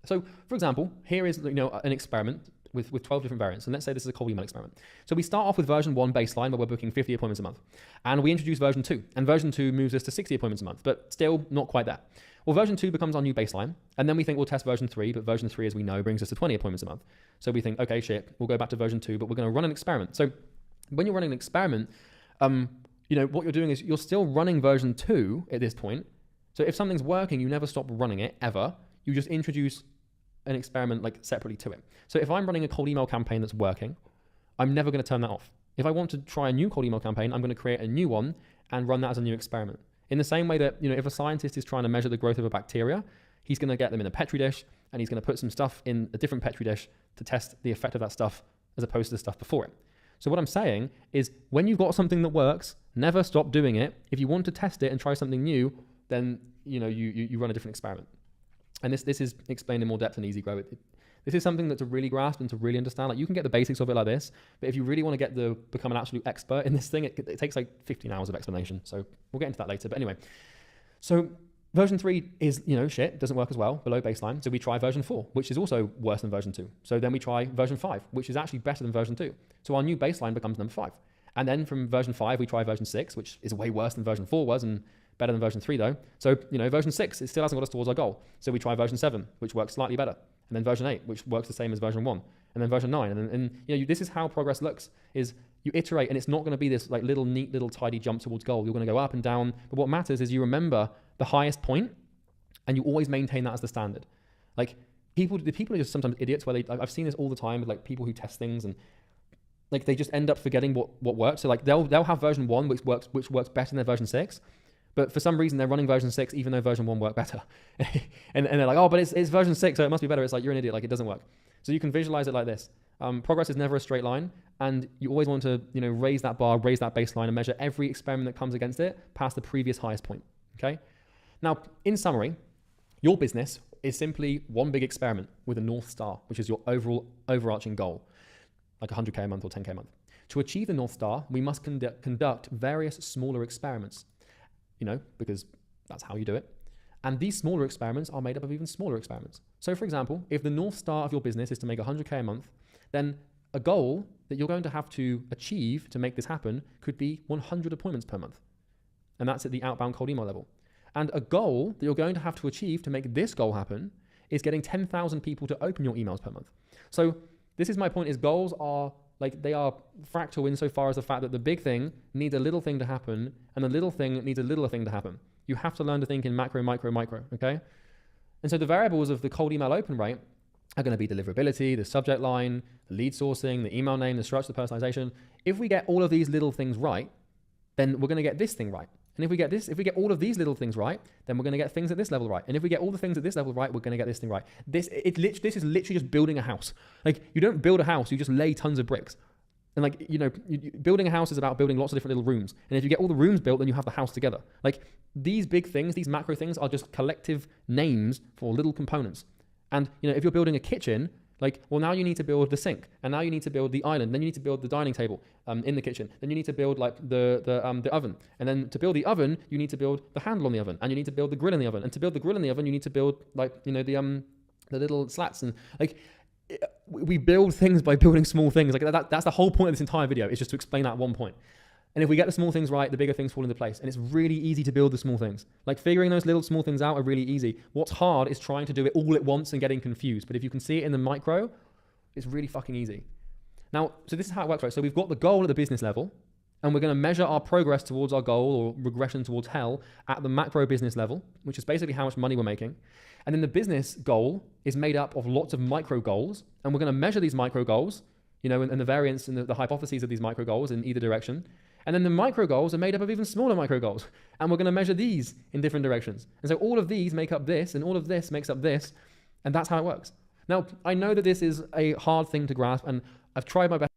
So for example, here is an experiment with 12 different variants. And let's say this is a cold email experiment. So we start off with version 1 baseline where we're booking 50 appointments a month. And we introduce version 2. And version 2 moves us to 60 appointments a month, but still not quite there. Well, version 2 becomes our new baseline. And then we think we'll test version 3, but version 3, as we know, brings us to 20 appointments a month. So we think, okay, shit, we'll go back to version 2, but we're going to run an experiment. So when you're running an experiment, what you're doing is you're still running version 2 at this point. So if something's working, you never stop running it ever. You just introduce an experiment like separately to it. So if I'm running a cold email campaign that's working, I'm never going to turn that off. If I want to try a new cold email campaign, I'm going to create a new one and run that as a new experiment. In the same way that, if a scientist is trying to measure the growth of a bacteria, he's going to get them in a petri dish and he's going to put some stuff in a different petri dish to test the effect of that stuff as opposed to the stuff before it. So what I'm saying is when you've got something that works, never stop doing it. If you want to test it and try something new, then, you run a different experiment. And this is explained in more depth in Easy Grow. This is something that to really grasp and to really understand. Like you can get the basics of it like this, but if you really want to become an absolute expert in this thing, it takes like 15 hours of explanation. So we'll get into that later. But anyway, so version 3 is, shit, doesn't work as well, below baseline. So we try version 4, which is also worse than version 2. So then we try version 5, which is actually better than version 2. So our new baseline becomes number 5. And then from version 5, we try version 6, which is way worse than version 4 was and better than version 3 though. So, version 6, it still hasn't got us towards our goal. So we try version 7, which works slightly better. And then version 8, which works the same as version 1. And then version 9. And this is how progress looks, is you iterate, and it's not going to be this like neat little tidy jump towards goal. You're going to go up and down. But what matters is you remember the highest point and you always maintain that as the standard. Like the people are just sometimes idiots where I've seen this all the time with like people who test things and like they just end up forgetting what works. So like they'll have version 1, which works better than their version 6. But for some reason, they're running version 6, even though version 1 worked better. and they're like, oh, but it's version 6, so it must be better. It's like, you're an idiot. Like, it doesn't work. So you can visualize it like this. Progress is never a straight line. And you always want to, raise that bar, raise that baseline, and measure every experiment that comes against it past the previous highest point. Okay? Now, in summary, your business is simply one big experiment with a North Star, which is your overall overarching goal, like 100K a month or 10K a month. To achieve the North Star, we must conduct various smaller experiments. Because that's how you do it. And these smaller experiments are made up of even smaller experiments. So for example, if the North Star of your business is to make 100K a month, then a goal that you're going to have to achieve to make this happen could be 100 appointments per month. And that's at the outbound cold email level. And a goal that you're going to have to achieve to make this goal happen is getting 10,000 people to open your emails per month. So this is my point, is goals are like, they are fractal insofar as the fact that the big thing needs a little thing to happen, and the little thing needs a littler thing to happen. You have to learn to think in macro, micro, micro, okay? And so the variables of the cold email open rate are going to be deliverability, the subject line, the lead sourcing, the email name, the structure, the personalization. If we get all of these little things right, then we're going to get this thing right. And if we get all of these little things right, then we're going to get things at this level right. And if we get all the things at this level right, we're going to get this thing right. This is literally just building a house. Like, you don't build a house, you just lay tons of bricks. And like, building a house is about building lots of different little rooms. And if you get all the rooms built, then you have the house together. Like, these big things, these macro things, are just collective names for little components. And if you're building a kitchen, like, well, now you need to build the sink, and now you need to build the island, then you need to build the dining table in the kitchen, then you need to build like the oven, and then to build the oven, you need to build the handle on the oven, and you need to build the grill in the oven, and to build the grill in the oven, you need to build like the little slats, and like, we build things by building small things. Like that's the whole point of this entire video, is just to explain that one point. And if we get the small things right, the bigger things fall into place. And it's really easy to build the small things. Like, figuring those little small things out are really easy. What's hard is trying to do it all at once and getting confused. But if you can see it in the micro, it's really fucking easy. Now, so this is how it works, right? So we've got the goal at the business level, and we're going to measure our progress towards our goal, or regression towards hell, at the macro business level, which is basically how much money we're making. And then the business goal is made up of lots of micro goals, and we're going to measure these micro goals, and the variance and the hypotheses of these micro goals in either direction. And then the micro goals are made up of even smaller micro goals, and we're going to measure these in different directions. And so all of these make up this, and all of this makes up this, and that's how it works. Now, I know that this is a hard thing to grasp, and I've tried my best.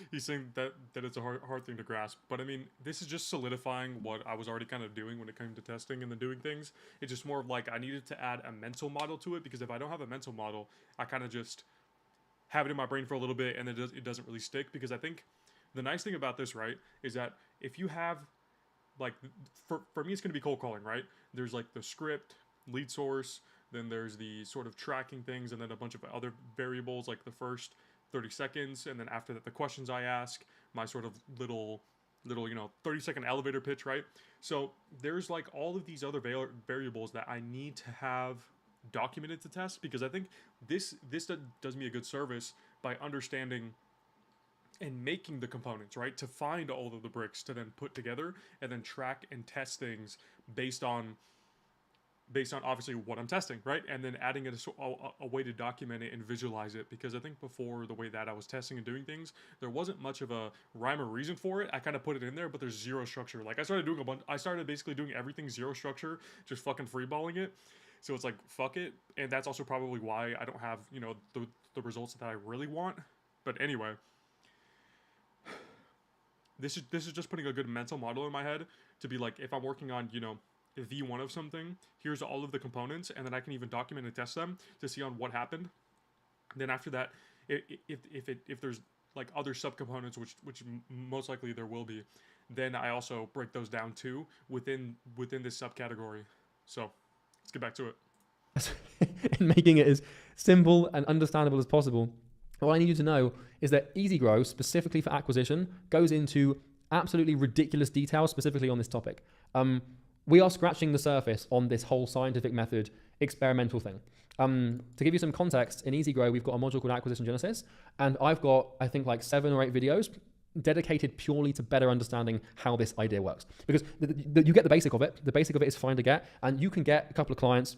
He's saying that it's a hard thing to grasp, but I mean, this is just solidifying what I was already kind of doing when it came to testing and then doing things. It's just more of like, I needed to add a mental model to it, because if I don't have a mental model, I kind of just have it in my brain for a little bit, and then it doesn't really stick. Because I think the nice thing about this, right, is that if you have, like, for me, it's going to be cold calling, right? There's like the script, lead source, then there's the sort of tracking things, and then a bunch of other variables, like the first 30 seconds, and then after that, the questions I ask, my sort of little 30-second elevator pitch, right? So there's like all of these other variables that I need to have documented to test, because I think this does me a good service by understanding and making the components, right? To find all of the bricks to then put together and then track and test things based on obviously what I'm testing, right? And then adding it a way to document it and visualize it, because I think before, the way that I was testing and doing things, there wasn't much of a rhyme or reason for it. I kind of put it in there, but there's zero structure. Like, I started basically doing everything zero structure, just fucking freeballing it. So it's like, fuck it. And that's also probably why I don't have, the results that I really want. But anyway, this is just putting a good mental model in my head to be like, if I'm working on, V1 of something, here's all of the components, and then I can even document and test them to see on what happened. Then after that, if there's like other subcomponents, which most likely there will be, then I also break those down too within this subcategory. So let's get back to it. And making it as simple and understandable as possible. What I need you to know is that Easy Grow, specifically for acquisition, goes into absolutely ridiculous detail specifically on this topic. We are scratching the surface on this whole scientific method experimental thing. To give you some context, in Easy Grow, we've got a module called Acquisition Genesis, and I've got, I think, like 7 or 8 videos dedicated purely to better understanding how this idea works. Because you get the basic of it. The basic of it is find a get, and you can get a couple of clients.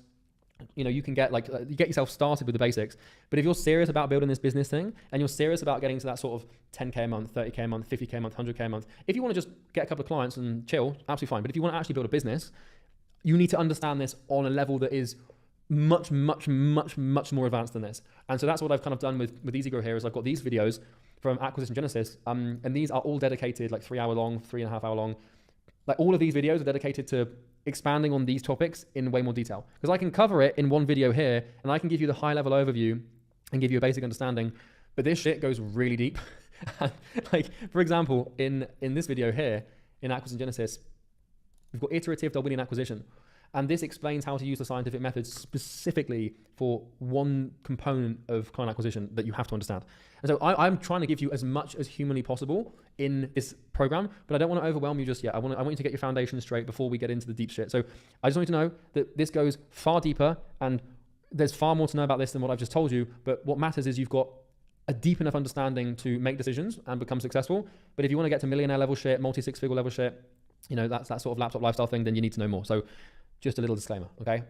You can get you get yourself started with the basics. But if you're serious about building this business thing, and you're serious about getting to that sort of 10K a month, 30K a month, 50K a month, 100K a month, if you want to just get a couple of clients and chill, absolutely fine. But if you want to actually build a business, you need to understand this on a level that is much, much, much, much more advanced than this. And so that's what I've kind of done with Easy Grow here, is I've got these videos from Acquisition Genesis, and these are all dedicated, like 3 hour long, 3.5 hour long. Like, all of these videos are dedicated to expanding on these topics in way more detail, because I can cover it in one video here, and I can give you the high level overview and give you a basic understanding, but this shit goes really deep. Like, for example, in this video here, in Acquisition Genesis, we've got iterative Darwinian acquisition, and this explains how to use the scientific method specifically for one component of client acquisition that you have to understand. And so I'm trying to give you as much as humanly possible in this program, but I don't want to overwhelm you just yet. I want you to get your foundation straight before we get into the deep shit. So I just want you to know that this goes far deeper, and there's far more to know about this than what I've just told you, but what matters is you've got a deep enough understanding to make decisions and become successful. But if you want to get to millionaire level shit, multi-six-figure level shit, you know, that's that sort of laptop lifestyle thing, then you need to know more. So just a little disclaimer, okay?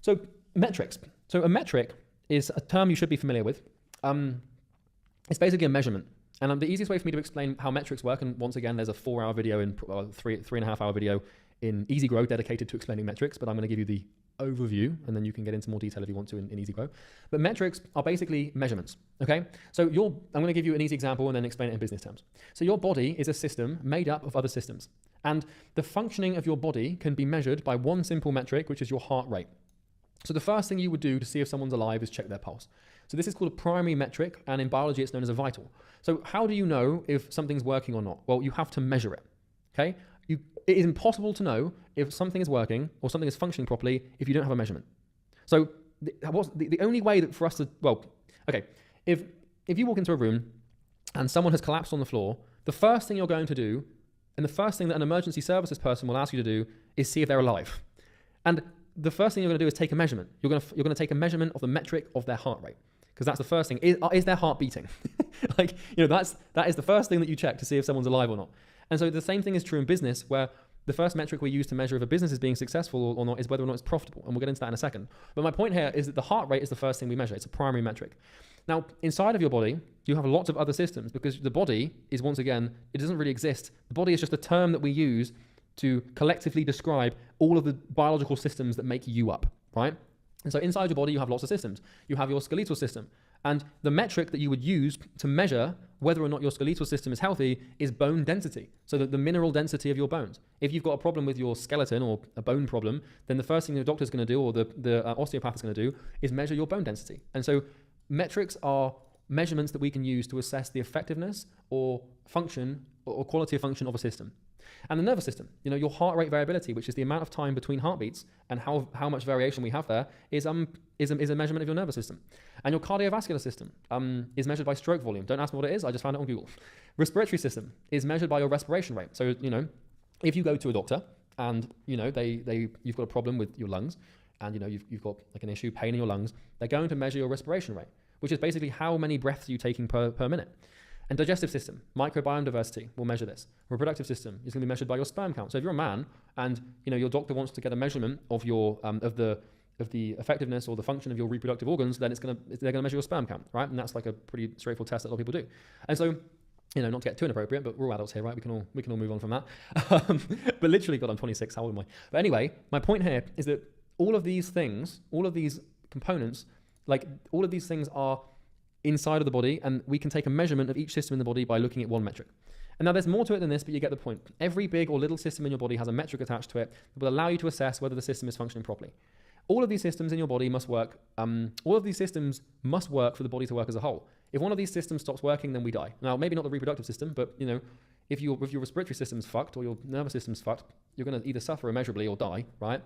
So metrics. So a metric is a term you should be familiar with. It's basically a measurement. And the easiest way for me to explain how metrics work, and once again, there's a 4-hour video in, 3.5-hour video in Easy Grow dedicated to explaining metrics, but I'm going to give you the overview, and then you can get into more detail if you want to in Easy Grow. But metrics are basically measurements, okay? So I'm going to give you an easy example and then explain it in business terms. So your body is a system made up of other systems, and the functioning of your body can be measured by one simple metric, which is your heart rate. So the first thing you would do to see if someone's alive is check their pulse. So this is called a primary metric, and in biology it's known as a vital. So how do you know if something's working or not? Well, you have to measure it, okay? It is impossible to know if something is working or something is functioning properly if you don't have a measurement. So the only way that for us to, well, okay, if you walk into a room and someone has collapsed on the floor, the first thing you're going to do, and the first thing that an emergency services person will ask you to do, is see if they're alive. And the first thing you're going to do is take a measurement. You're going to take a measurement of the metric of their heart rate, because that's the first thing. Is their heart beating? Like, you know, that is the first thing that you check to see if someone's alive or not. And so the same thing is true in business, where the first metric we use to measure if a business is being successful or not is whether or not it's profitable. And we'll get into that in a second. But my point here is that the heart rate is the first thing we measure. It's a primary metric. Now, inside of your body, you have lots of other systems, because the body is, once again, it doesn't really exist. The body is just a term that we use to collectively describe all of the biological systems that make you up, right? And so inside your body, you have lots of systems. You have your skeletal system. And the metric that you would use to measure whether or not your skeletal system is healthy is bone density. So the mineral density of your bones. If you've got a problem with your skeleton or a bone problem, then the first thing the doctor's going to do, or the osteopath is going to do, is measure your bone density. And so metrics are measurements that we can use to assess the effectiveness or function or quality of function of a system. And the nervous system, you know, your heart rate variability, which is the amount of time between heartbeats and how much variation we have there, is a measurement of your nervous system. And your cardiovascular system is measured by stroke volume. Don't ask me what it is, I just found it on Google. Respiratory system is measured by your respiration rate. So, you know, if you go to a doctor and, you know, you've got a problem with your lungs, and, you know, you've got like an issue, pain in your lungs, they're going to measure your respiration rate, which is basically how many breaths are you taking per minute. And digestive system, microbiome diversity will measure this. Reproductive system is going to be measured by your sperm count. So if you're a man and, you know, your doctor wants to get a measurement of your of the effectiveness or the function of your reproductive organs, then they're going to measure your sperm count, right? And that's like a pretty straightforward test that a lot of people do. And so, you know, not to get too inappropriate, but we're all adults here, right? We can all move on from that. But literally, God, I'm 26. How old am I? But anyway, my point here is that all of these things, all of these components, like all of these things are inside of the body, and we can take a measurement of each system in the body by looking at one metric. And now there's more to it than this, but you get the point. Every big or little system in your body has a metric attached to it that will allow you to assess whether the system is functioning properly. All of these systems in your body must work. All of these systems must work for the body to work as a whole. If one of these systems stops working, then we die. Now, maybe not the reproductive system, but, you know, if your respiratory system's fucked or your nervous system's fucked, you're going to either suffer immeasurably or die, right?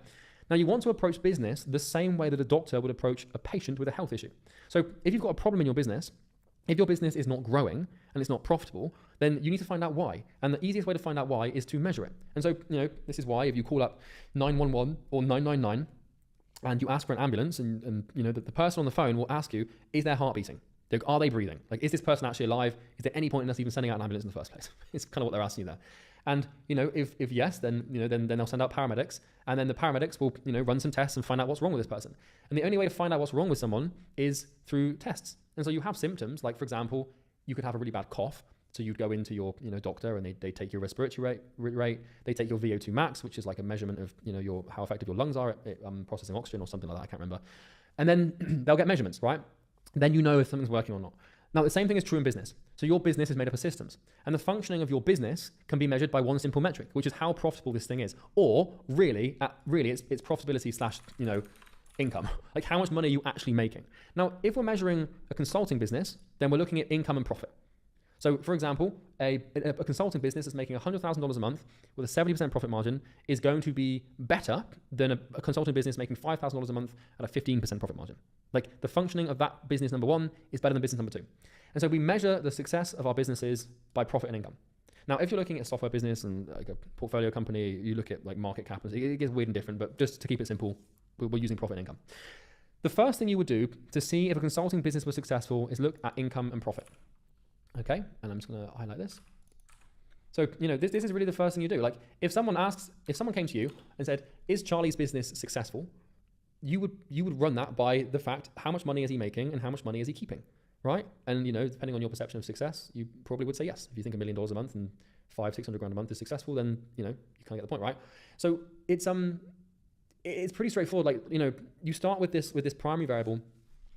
Now, you want to approach business the same way that a doctor would approach a patient with a health issue. So if you've got a problem in your business, if your business is not growing and it's not profitable, then you need to find out why. And the easiest way to find out why is to measure it. And so, you know, this is why if you call up 911 or 999 and you ask for an ambulance, and you know, the person on the phone will ask you, is their heart beating? Are they breathing? Like, is this person actually alive? Is there any point in us even sending out an ambulance in the first place? It's kind of what they're asking you there. And, you know, if yes, then, you know, then they'll send out paramedics, and then the paramedics will, you know, run some tests and find out what's wrong with this person. And the only way to find out what's wrong with someone is through tests. And so you have symptoms, like, for example, you could have a really bad cough. So you'd go into your, you know, doctor, and they take your respiratory rate, they take your VO2 max, which is like a measurement of, you know, how effective your lungs are at processing oxygen or something like that, I can't remember. And then they'll get measurements, right? Then you know if something's working or not. Now, the same thing is true in business. So your business is made up of systems, and the functioning of your business can be measured by one simple metric, which is how profitable this thing is. Or really it's profitability slash, you know, income. Like, how much money are you actually making? Now, if we're measuring a consulting business, then we're looking at income and profit. So, for example, a consulting business that's making $100,000 a month with a 70% profit margin is going to be better than a consulting business making $5,000 a month at a 15% profit margin. Like, the functioning of that business number one is better than business number two. And so we measure the success of our businesses by profit and income. Now, if you're looking at a software business and like a portfolio company, you look at like market cap, it gets weird and different, but just to keep it simple, we're using profit and income. the first thing you would do to see if a consulting business was successful is look at income and profit. Okay, and I'm just going to highlight this. So, this is really the first thing you do. Like, if someone came to you and said, is Charlie's business successful? You would run that by the fact, how much money is he making and how much money is he keeping, right? And, depending on your perception of success, you probably would say yes. If you think $1 million a month and $500,000-600,000 a month is successful, then, you kind of get the point, right? So it's pretty straightforward. Like, you start with this primary variable.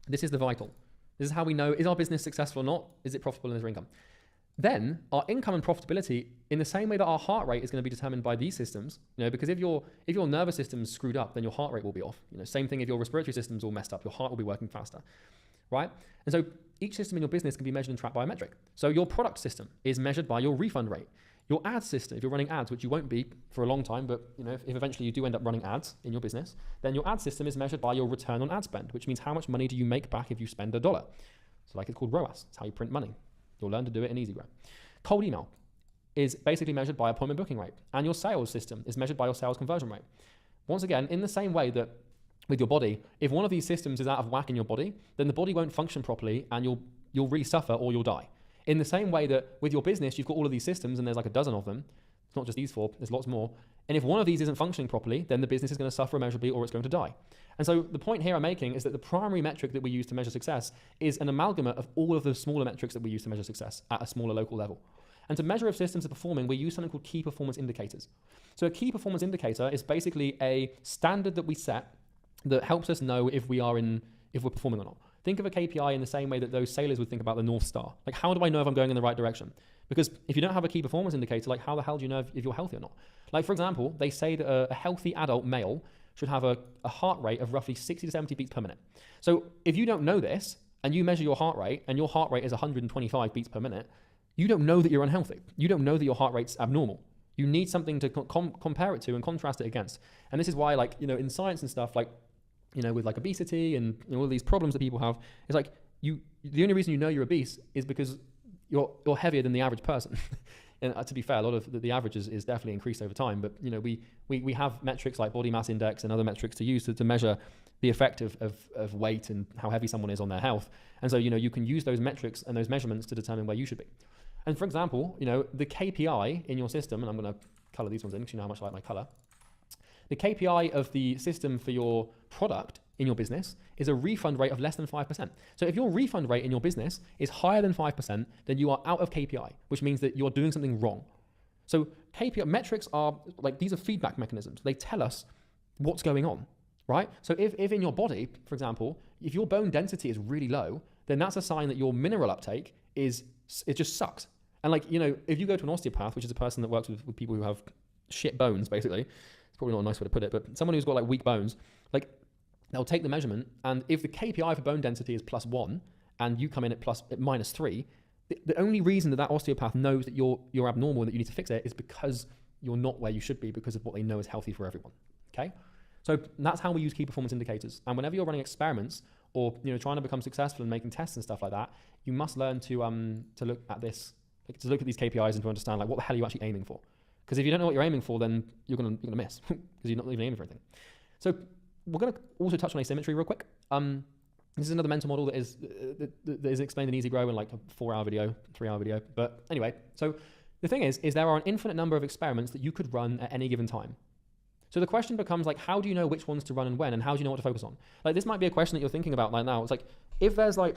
This is the vital. This is how we know, is our business successful or not? Is it profitable and is there income? Then our income and profitability, in the same way that our heart rate is going to be determined by these systems, because if your nervous system's screwed up, then your heart rate will be off. Same thing if your respiratory system's all messed up, your heart will be working faster, right? And so each system in your business can be measured and tracked by a metric. So your product system is measured by your refund rate. Your ad system, if you're running ads, which you won't be for a long time, but if eventually you do end up running ads in your business, then your ad system is measured by your return on ad spend, which means how much money do you make back if you spend $1. So like it's called ROAS. It's how you print money. You'll learn to do it in EasyGrow. Cold email is basically measured by appointment booking rate, and your sales system is measured by your sales conversion rate. Once again, in the same way that with your body, if one of these systems is out of whack in your body, then the body won't function properly and you'll really suffer or you'll die. In the same way that with your business, you've got all of these systems and there's like a dozen of them. It's not just these 4, there's lots more. And if one of these isn't functioning properly, then the business is going to suffer immeasurably or it's going to die. And so the point here I'm making is that the primary metric that we use to measure success is an amalgamate of all of the smaller metrics that we use to measure success at a smaller local level. And to measure if systems are performing, we use something called key performance indicators. So a key performance indicator is basically a standard that we set that helps us know if we're performing or not. Think of a KPI in the same way that those sailors would think about the North Star. Like, how do I know if I'm going in the right direction? Because if you don't have a key performance indicator, like how the hell do you know if you're healthy or not? Like, for example, they say that a healthy adult male should have a heart rate of roughly 60 to 70 beats per minute. So if you don't know this and you measure your heart rate and your heart rate is 125 beats per minute, you don't know that you're unhealthy. You don't know that your heart rate's abnormal. You need something to compare it to and contrast it against. And this is why, like, in science and stuff, like, with like obesity and all these problems that people have, it's like the only reason you know you're obese is because you're heavier than the average person. And to be fair, a lot of the average is definitely increased over time. But we have metrics like body mass index and other metrics to use to measure the effect of weight and how heavy someone is on their health. And so you can use those metrics and those measurements to determine where you should be. And for example, the KPI in your system, and I'm going to color these ones in because you know how much I like my color. The KPI of the system for your product in your business is a refund rate of less than 5%. So if your refund rate in your business is higher than 5%, then you are out of KPI, which means that you're doing something wrong. So KPI metrics are like, these are feedback mechanisms. They tell us what's going on, right? So if in your body, for example, if your bone density is really low, then that's a sign that your mineral uptake it just sucks. And like, if you go to an osteopath, which is a person that works with people who have shit bones, basically, it's probably not a nice way to put it, but someone who's got like weak bones, like they'll take the measurement, and if the KPI for bone density is +1 and you come in at -3, the only reason that osteopath knows that you're abnormal and that you need to fix it is because you're not where you should be because of what they know is healthy for everyone. Okay? So that's how we use key performance indicators. And whenever you're running experiments or trying to become successful and making tests and stuff like that, you must learn to look at this, to look at these KPIs and to understand like what the hell are you actually aiming for. Because if you don't know what you're aiming for, then you're gonna miss because you're not even aiming for anything. So we're gonna also touch on asymmetry real quick. This is another mental model that is explained in EasyGrow in like a 4-hour video, 3-hour video. But anyway, so the thing is there are an infinite number of experiments that you could run at any given time. So the question becomes like, how do you know which ones to run and when, and how do you know what to focus on? Like, this might be a question that you're thinking about right now. It's like, if there's like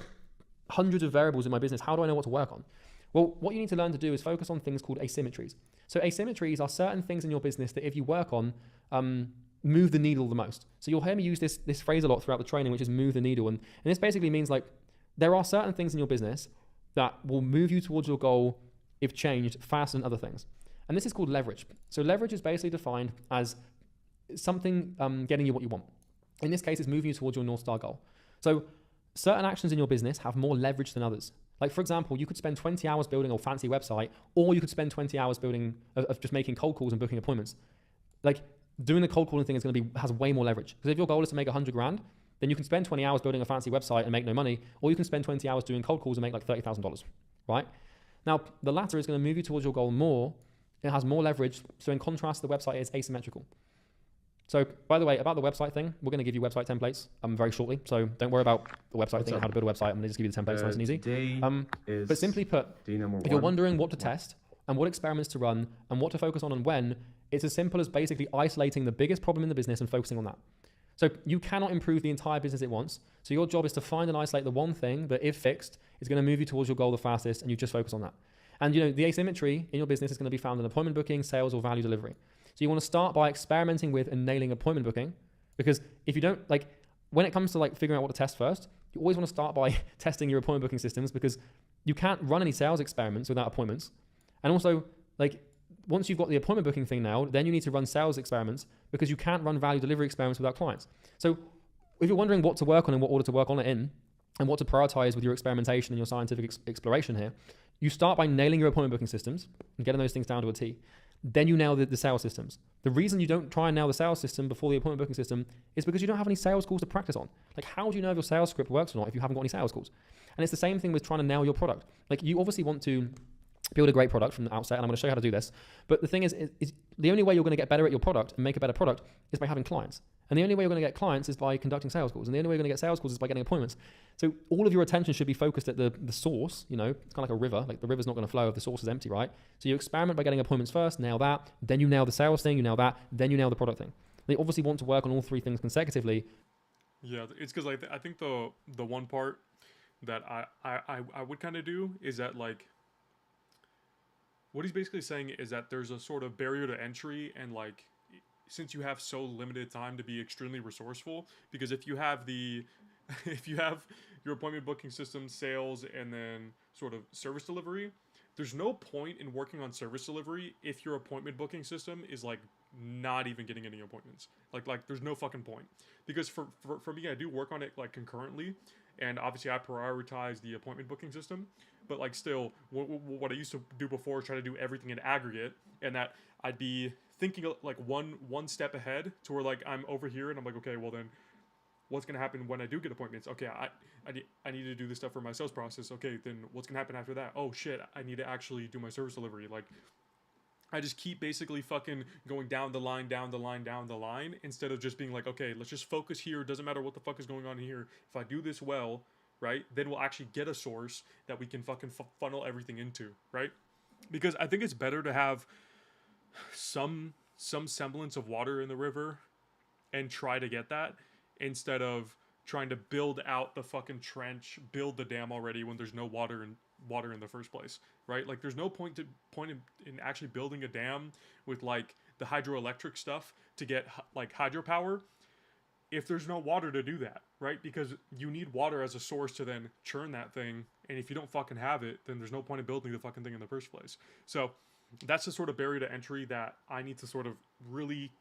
hundreds of variables in my business, how do I know what to work on? Well, what you need to learn to do is focus on things called asymmetries. So asymmetries are certain things in your business that if you work on, move the needle the most. So you'll hear me use this phrase a lot throughout the training, which is move the needle. And this basically means like, there are certain things in your business that will move you towards your goal if changed faster than other things. And this is called leverage. So leverage is basically defined as something getting you what you want. In this case, it's moving you towards your North Star goal. So certain actions in your business have more leverage than others. Like, for example, you could spend 20 hours building a fancy website, or you could spend 20 hours building of just making cold calls and booking appointments. Like, doing the cold calling thing has way more leverage. Because if your goal is to make 100 grand, then you can spend 20 hours building a fancy website and make no money, or you can spend 20 hours doing cold calls and make like $30,000, right? Now, the latter is going to move you towards your goal more. It has more leverage. So in contrast, the website is asymmetrical. So by the way, about the website thing, we're going to give you website templates very shortly. So don't worry about the website thing and how to build a website. I'm going to just give you the templates nice and easy. But simply put, if you're wondering what to test and what experiments to run and what to focus on and when, it's as simple as basically isolating the biggest problem in the business and focusing on that. So you cannot improve the entire business at once. So your job is to find and isolate the one thing that, if fixed, is going to move you towards your goal the fastest, and you just focus on that. And the asymmetry in your business is going to be found in appointment booking, sales, or value delivery. So you want to start by experimenting with and nailing appointment booking, because if you don't, when it comes to figuring out what to test first, you always want to start by testing your appointment booking systems, because you can't run any sales experiments without appointments. And also, once you've got the appointment booking thing now, then you need to run sales experiments, because you can't run value delivery experiments without clients. So if you're wondering what to work on and what order to work on it in, and what to prioritize with your experimentation and your scientific exploration here, you start by nailing your appointment booking systems and getting those things down to a T. Then you nail the sales systems. The reason you don't try and nail the sales system before the appointment booking system is because you don't have any sales calls to practice on. How do you know if your sales script works or not if you haven't got any sales calls? And it's the same thing with trying to nail your product. You obviously want to build a great product from the outset, and I'm going to show you how to do this. But the thing is the only way you're going to get better at your product and make a better product is by having clients. And the only way you're going to get clients is by conducting sales calls. And the only way you're going to get sales calls is by getting appointments. So all of your attention should be focused at the source. It's kind of like a river. The river's not going to flow if the source is empty, right? So you experiment by getting appointments first, nail that. Then you nail the sales thing, you nail that. Then you nail the product thing. They obviously want to work on all three things consecutively. Yeah, it's because I think the one part that I would kind of do is that what he's basically saying is that there's a sort of barrier to entry, and since you have so limited time, to be extremely resourceful, because if you have your appointment booking system, sales, and then sort of service delivery, there's no point in working on service delivery if your appointment booking system is not even getting any appointments. There's no fucking point, because for me, I do work on it concurrently, and obviously I prioritize the appointment booking system, but still what I used to do before is try to do everything in aggregate, and that I'd be thinking one step ahead to where I'm over here and I'm okay, well then what's going to happen when I do get appointments? Okay, I need to do this stuff for my sales process. Okay, then what's going to happen after that? Oh shit, I need to actually do my service delivery. I just keep basically fucking going down the line, instead of just being okay, let's just focus here. It doesn't matter what the fuck is going on here. If I do this well, right, then we'll actually get a source that we can fucking funnel everything into, right? Because I think it's better to have some semblance of water in the river and try to get that, instead of trying to build out the fucking trench, build the dam already when there's no water in the first place, right? There's no point in actually building a dam with the hydroelectric stuff to get hydropower if there's no water to do that, right? Because you need water as a source to then churn that thing, and if you don't fucking have it, then there's no point in building the fucking thing in the first place. So that's the sort of barrier to entry that I need to sort of really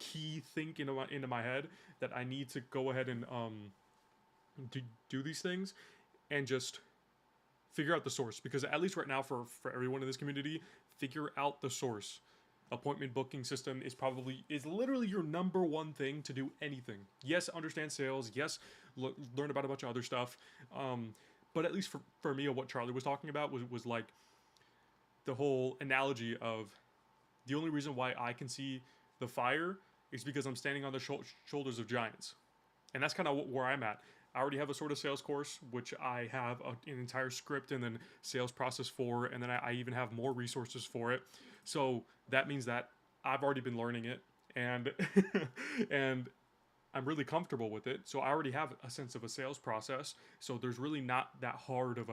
think into my head, that I need to go ahead and do these things and just figure out the source. Because at least right now, for everyone in this community, figure out the source. Appointment booking system is literally your number one thing to do anything. Yes, understand sales. Yes, learn about a bunch of other stuff. But at least for me, what Charlie was talking about was the whole analogy of the only reason why I can see the fire is because I'm standing on the shoulders of giants. And that's kind of where I'm at. I already have a sort of sales course, which I have an entire script and then sales process for, and then I even have more resources for it. So that means that I've already been learning it, and and I'm really comfortable with it. So I already have a sense of a sales process. So there's really not that hard of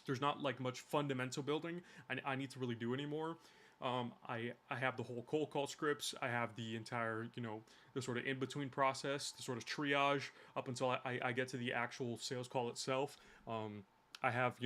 there's not much fundamental building I need to really do anymore. I have the whole cold call scripts. I have the entire, the sort of in-between process, the sort of triage up until I get to the actual sales call itself. I have,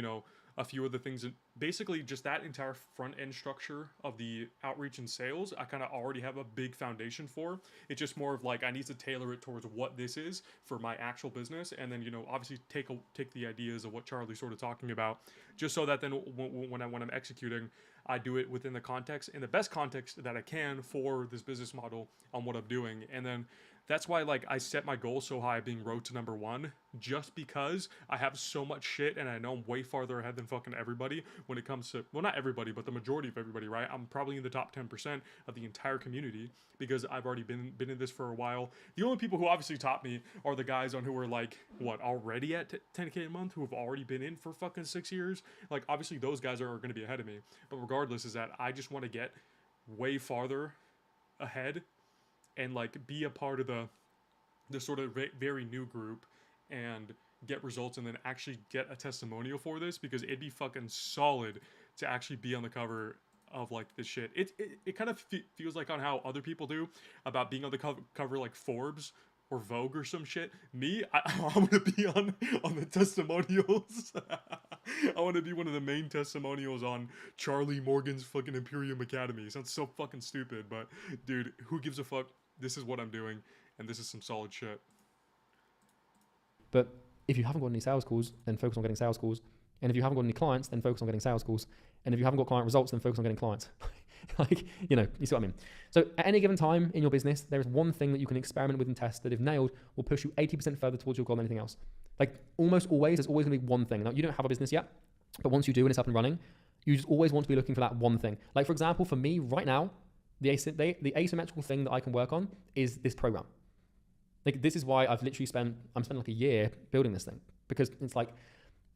a few other things, and basically just that entire front end structure of the outreach and sales, I kind of already have a big foundation for. It's just more of I need to tailor it towards what this is for my actual business, and then obviously take the ideas of what Charlie's sort of talking about, just so that then when I'm executing, I do it within the context, in the best context that I can for this business model on what I'm doing. And then That's why, like, I set my goal so high being road to number 1, just because I have so much shit and I know I'm way farther ahead than fucking everybody when it comes to, well, not everybody, but the majority of everybody, right? I'm probably in the top 10% of the entire community because I've already been in this for a while. The only people who obviously top me are the guys on who are like, what, already at 10K a month, who have already been in for fucking 6 years. Like, obviously those guys are going to be ahead of me. But regardless, is that I just want to get way farther ahead and like be a part of the sort of very new group and get results and then actually get a testimonial for this, because it'd be fucking solid to actually be on the cover of like this shit. It kind of feels like on how other people do about being on the cover like Forbes or Vogue or some shit. Me, I want to be on the testimonials. I want to be one of the main testimonials on Charlie Morgan's fucking Imperium Academy. It sounds so fucking stupid, but dude, who gives a fuck? This is what I'm doing, and this is some solid shit. But if you haven't got any sales calls, then focus on getting sales calls. And if you haven't got any clients, then focus on getting sales calls. And if you haven't got client results, then focus on getting clients. Like, you know, you see what I mean? So at any given time in your business, there is one thing that you can experiment with and test that, if nailed, will push you 80% further towards your goal than anything else. Like, almost always, there's always going to be one thing. Now, you don't have a business yet, but once you do and it's up and running, you just always want to be looking for that one thing. Like, for example, for me right now, the asymmetrical thing that I can work on is this program. Like, this is why I'm spending like a year building this thing, because it's like,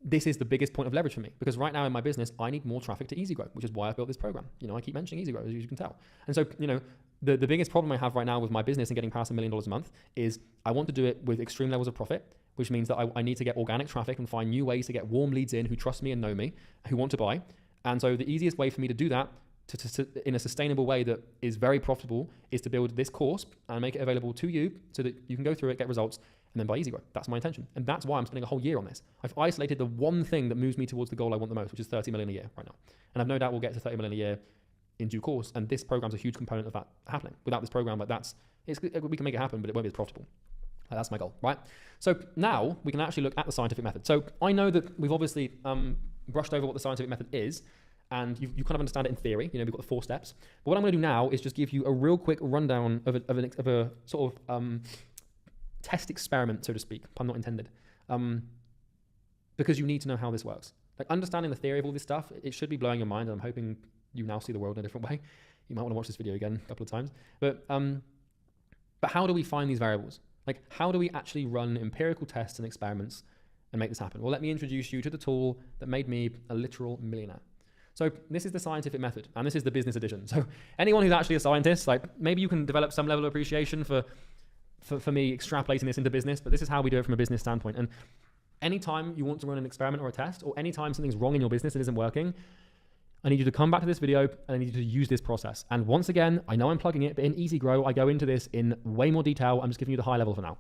this is the biggest point of leverage for me, because right now in my business, I need more traffic to EasyGrow, which is why I built this program. You know, I keep mentioning EasyGrow, as you can tell. And so, you know, the biggest problem I have right now with my business and getting past $1 million a month is I want to do it with extreme levels of profit, which means that I need to get organic traffic and find new ways to get warm leads in who trust me and know me, who want to buy. And so the easiest way for me to do that to in a sustainable way that is very profitable is to build this course and make it available to you so that you can go through it, get results, and then buy EasyGrow. That's my intention. And that's why I'm spending a whole year on this. I've isolated the one thing that moves me towards the goal I want the most, which is 30 million a year right now. And I've no doubt we'll get to 30 million a year in due course. And this program's a huge component of that happening. Without this program, like we can make it happen, but it won't be as profitable. Like, that's my goal, right? So now we can actually look at the scientific method. So I know that we've obviously brushed over what the scientific method is, and you kind of understand it in theory. You know, we've got the 4 steps. But what I'm going to do now is just give you a real quick rundown of a sort of test experiment, so to speak, pun not intended, because you need to know how this works. Like, understanding the theory of all this stuff, it should be blowing your mind, and I'm hoping you now see the world in a different way. You might want to watch this video again a couple of times. But how do we find these variables? Like, how do we actually run empirical tests and experiments and make this happen? Well, let me introduce you to the tool that made me a literal millionaire. So this is the scientific method, and this is the business edition. So anyone who's actually a scientist, like, maybe you can develop some level of appreciation for me extrapolating this into business, but this is how we do it from a business standpoint. And anytime you want to run an experiment or a test, or anytime something's wrong in your business and isn't working, I need you to come back to this video and I need you to use this process. And once again, I know I'm plugging it, but in EasyGrow, I go into this in way more detail. I'm just giving you the high level for now.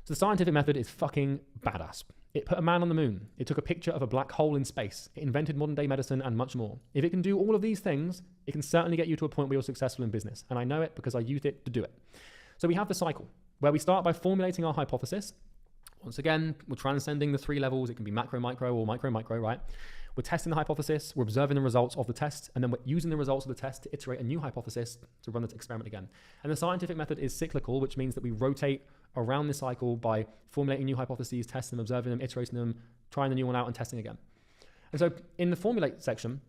So the scientific method is fucking badass. It put a man on the moon. It took a picture of a black hole in space. It invented modern day medicine and much more. If it can do all of these things, it can certainly get you to a point where you're successful in business. And I know it because I used it to do it. So we have the cycle where we start by formulating our hypothesis. Once again, we're transcending the 3 levels. It can be macro, micro, or micro, micro, right? We're testing the hypothesis, we're observing the results of the test, and then we're using the results of the test to iterate a new hypothesis to run the experiment again. And the scientific method is cyclical, which means that we rotate around the cycle by formulating new hypotheses, testing them, observing them, iterating them, trying the new one out and testing again. And so in the formulate section,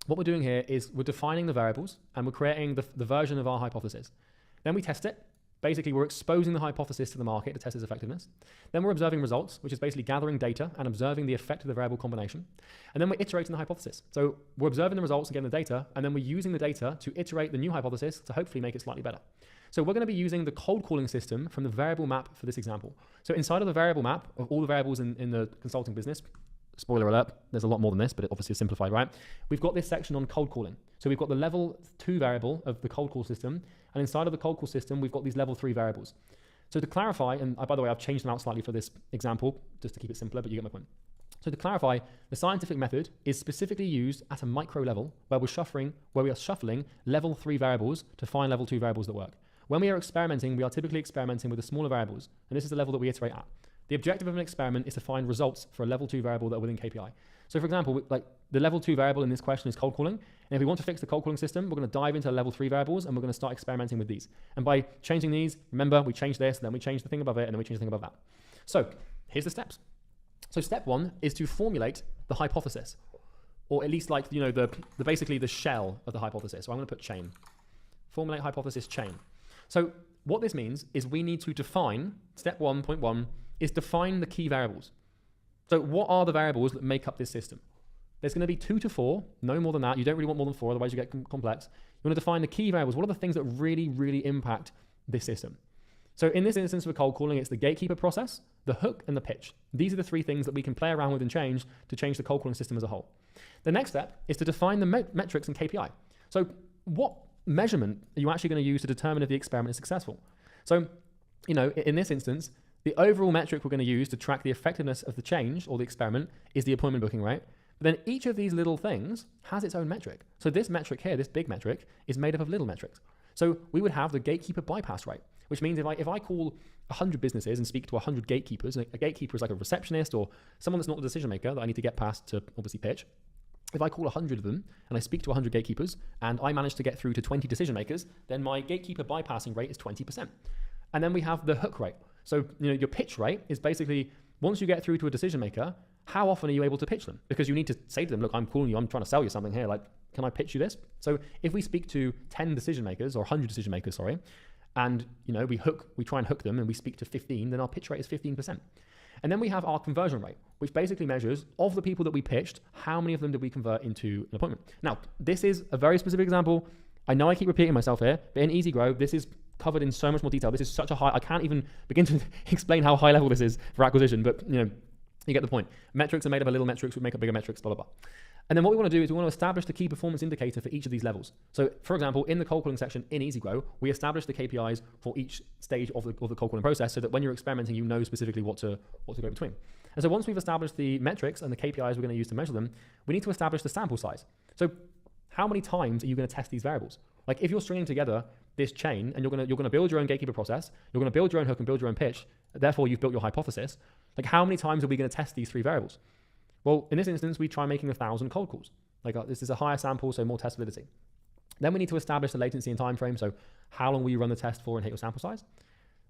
what we're doing here is we're defining the variables and we're creating the version of our hypothesis. Then we test it. Basically, we're exposing the hypothesis to the market to test its effectiveness. Then we're observing results, which is basically gathering data and observing the effect of the variable combination. And then we're iterating the hypothesis. So we're observing the results and getting the data, and then we're using the data to iterate the new hypothesis to hopefully make it slightly better. So we're going to be using the cold calling system from the variable map for this example. So inside of the variable map of all the variables in the consulting business, spoiler alert, there's a lot more than this, but it obviously is simplified, right? We've got this section on cold calling. So we've got the level 2 variable of the cold call system, and inside of the cold call system, we've got these level 3 variables. So to clarify, and by the way, I've changed them out slightly for this example, just to keep it simpler, but you get my point. So to clarify, the scientific method is specifically used at a micro level where we are shuffling level 3 variables to find level 2 variables that work. When we are experimenting, we are typically experimenting with the smaller variables, and this is the level that we iterate at. The objective of an experiment is to find results for a level 2 variable that are within KPI. So for example, like the level 2 variable in this question is cold calling. And if we want to fix the cold calling system, we're going to dive into level 3 variables and we're going to start experimenting with these. And by changing these, remember, we change this, then we change the thing above it, and then we change the thing above that. So here's the steps. So step 1 is to formulate the hypothesis, or at least like, basically the shell of the hypothesis. So I'm going to put chain. Formulate hypothesis chain. So what this means is we need to define, step 1.1 is define the key variables. So what are the variables that make up this system? There's going to be 2 to 4, no more than that. You don't really want more than 4, otherwise you get complex. You want to define the key variables. What are the things that really, really impact this system? So in this instance for cold calling, it's the gatekeeper process, the hook, and the pitch. These are the 3 things that we can play around with and change to change the cold calling system as a whole. The next step is to define the metrics and KPI. So what measurement are you actually going to use to determine if the experiment is successful? So, in this instance, the overall metric we're going to use to track the effectiveness of the change or the experiment is the appointment booking rate. But then each of these little things has its own metric. So this metric here, this big metric, is made up of little metrics. So we would have the gatekeeper bypass rate, which means if I call 100 businesses and speak to 100 gatekeepers, a gatekeeper is like a receptionist or someone that's not the decision maker that I need to get past to obviously pitch. If I call 100 of them and I speak to 100 gatekeepers and I manage to get through to 20 decision makers, then my gatekeeper bypassing rate is 20%. And then we have the hook rate. So your pitch rate is basically once you get through to a decision maker, how often are you able to pitch them? Because you need to say to them, look, I'm calling you, I'm trying to sell you something here. Like, can I pitch you this? So if we speak to 10 decision makers or 100 decision makers, sorry, and we try and hook them and we speak to 15, then our pitch rate is 15%. And then we have our conversion rate, which basically measures of the people that we pitched, how many of them did we convert into an appointment? Now, this is a very specific example. I know I keep repeating myself here, but in Easy Grow, this is covered in so much more detail. This is such a high, I can't even begin to explain how high level this is for acquisition, but you get the point. Metrics are made up of little metrics, we make up bigger metrics, blah, blah, blah. And then what we want to do is we want to establish the key performance indicator for each of these levels. So for example, in the cold calling section in Easy Grow, we establish the KPIs for each stage of the cold calling process so that when you're experimenting, you know specifically what to go between. And so once we've established the metrics and the KPIs we're going to use to measure them, we need to establish the sample size. So how many times are you going to test these variables? Like if you're stringing together this chain and you're going to build your own gatekeeper process, you're going to build your own hook and build your own pitch, therefore you've built your hypothesis. Like how many times are we going to test these 3 variables? Well, in this instance, we try making 1,000 cold calls. Like this is a higher sample, so more testability. Then we need to establish the latency and time frame. So how long will you run the test for and hit your sample size?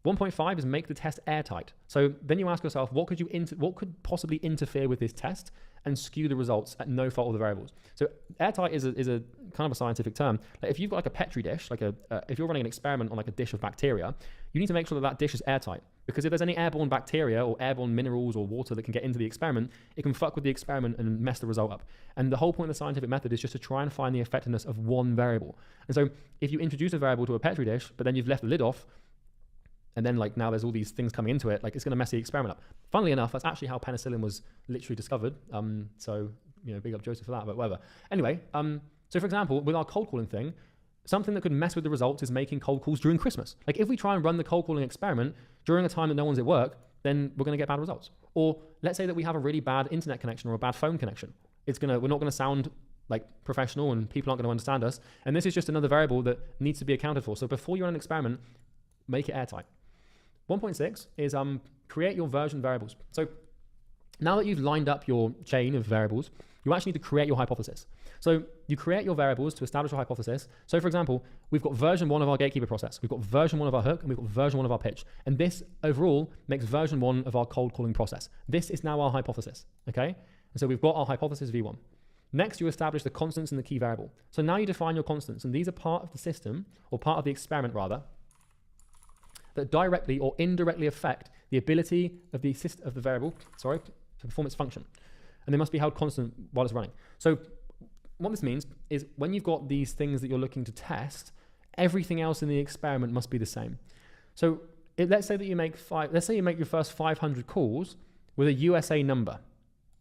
1.5 is make the test airtight. So then you ask yourself, what could possibly interfere with this test and skew the results at no fault of the variables? So airtight is a kind of a scientific term. Like if you've got like a Petri dish, like if you're running an experiment on like a dish of bacteria, you need to make sure that dish is airtight. Because if there's any airborne bacteria or airborne minerals or water that can get into the experiment, it can fuck with the experiment and mess the result up. And the whole point of the scientific method is just to try and find the effectiveness of one variable. And so if you introduce a variable to a Petri dish, but then you've left the lid off, and then like now there's all these things coming into it, like it's going to mess the experiment up. Funnily enough, that's actually how penicillin was literally discovered. So big up Joseph for that, but whatever. Anyway, so for example, with our cold calling thing, something that could mess with the results is making cold calls during Christmas. Like if we try and run the cold calling experiment during a time that no one's at work, then we're going to get bad results. Or let's say that we have a really bad internet connection or a bad phone connection. We're not going to sound like professional and people aren't going to understand us. And this is just another variable that needs to be accounted for. So before you run an experiment, make it airtight. 1.6 is create your version variables. So now that you've lined up your chain of variables, you actually need to create your hypothesis. So you create your variables to establish a hypothesis. So for example, we've got version 1 of our gatekeeper process, we've got version 1 of our hook, and we've got version 1 of our pitch. And this overall makes version 1 of our cold calling process. This is now our hypothesis, okay? And so we've got our hypothesis V1. Next, you establish the constants and the key variable. So now you define your constants, and these are part of the system, or part of the experiment rather, that directly or indirectly affect the ability of the variable, to perform its function. And they must be held constant while it's running. So what this means is when you've got these things that you're looking to test, everything else in the experiment must be the same. So let's say you make your first 500 calls with a USA number,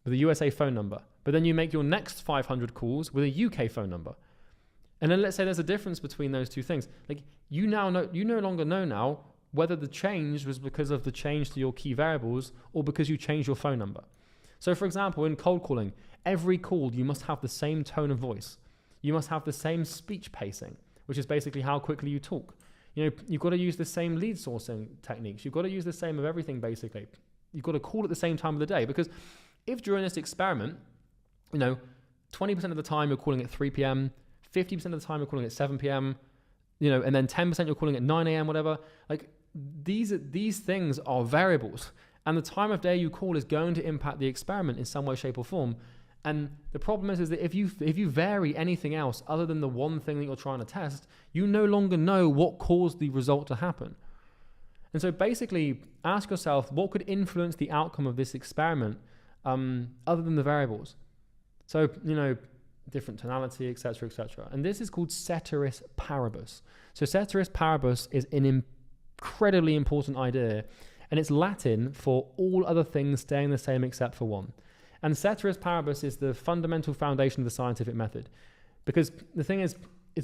with a USA phone number, but then you make your next 500 calls with a UK phone number. And then let's say there's a difference between those two things. Like you no longer know now whether the change was because of the change to your key variables or because you changed your phone number. So for example, in cold calling, every call you must have the same tone of voice. You must have the same speech pacing, which is basically how quickly you talk. You've got to use the same lead sourcing techniques. You've got to use the same of everything basically. You've got to call at the same time of the day, because if during this experiment you know, 20% of the time you're calling at 3 p.m., 50% of the time you're calling at 7 p.m., you know, and then 10% you're calling at 9 a.m., whatever. Like these things are variables, and the time of day you call is going to impact the experiment in some way, shape, or form. And the problem is that if you vary anything else other than the one thing that you're trying to test, you no longer know what caused the result to happen. And so basically ask yourself, what could influence the outcome of this experiment other than the variables? So, you know, different tonality, etc., etc. And this is called ceteris paribus. So ceteris paribus is an incredibly important idea, and it's Latin for all other things staying the same except for one. And ceteris paribus is the fundamental foundation of the scientific method. Because the thing is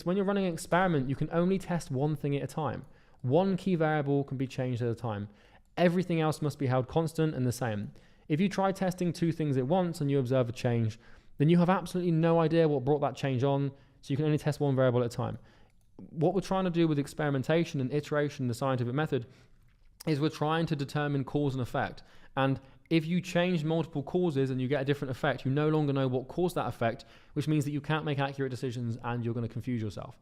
when you're running an experiment, you can only test one thing at a time. One key variable can be changed at a time. Everything else must be held constant and the same. If you try testing two things at once and you observe a change, then you have absolutely no idea what brought that change on, so you can only test one variable at a time. What we're trying to do with experimentation and iteration in the scientific method is we're trying to determine cause and effect. And if you change multiple causes and you get a different effect, you no longer know what caused that effect, which means that you can't make accurate decisions and you're going to confuse yourself.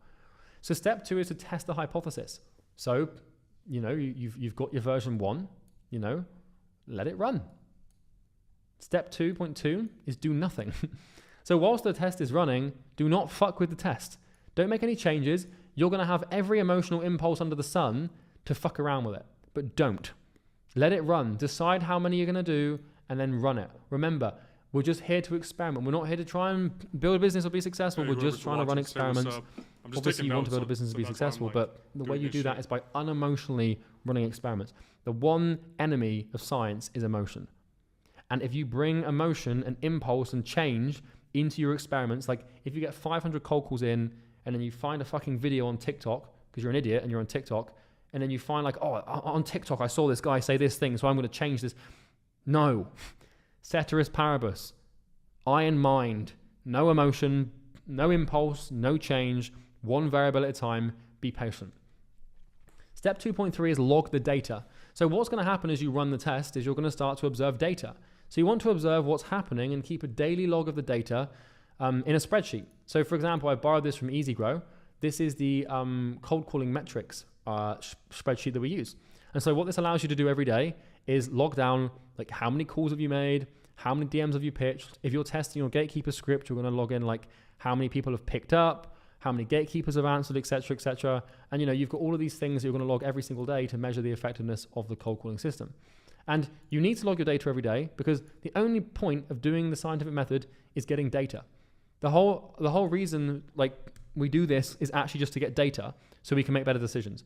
So step 2 is to test the hypothesis. So, you know, you've got your version 1, you know, let it run. Step 2.2 is do nothing. So whilst the test is running, do not fuck with the test. Don't make any changes. You're going to have every emotional impulse under the sun to fuck around with it, but don't. Let it run. Decide how many you're going to do and then run it. Remember, we're just here to experiment. We're not here to try and build a business or be successful. We're just trying to run experiments. Obviously, you want to build a business to be successful, but the way you do that is by unemotionally running experiments. The one enemy of science is emotion. And if you bring emotion and impulse and change into your experiments, like if you get 500 cold calls in and then you find a fucking video on TikTok, because you're an idiot and you're on TikTok, and then you find like, oh, on TikTok I saw this guy say this thing, so I'm going to change this. No. Ceteris paribus. Iron mind. No emotion, no impulse, no change. One variable at a time. Be patient. Step 2.3 is log the data. So what's going to happen as you run the test is you're going to start to observe data. So you want to observe what's happening and keep a daily log of the data in a spreadsheet. So for example, I borrowed this from EasyGrow. This is the cold calling metrics spreadsheet that we use. And so what this allows you to do every day is log down like how many calls have you made, how many DMs have you pitched. If you're testing your gatekeeper script, you're going to log in like how many people have picked up, how many gatekeepers have answered, etc., etc. And you know, you've got all of these things that you're going to log every single day to measure the effectiveness of the cold calling system. And you need to log your data every day because the only point of doing the scientific method is getting data. The whole reason like we do this is actually just to get data so we can make better decisions.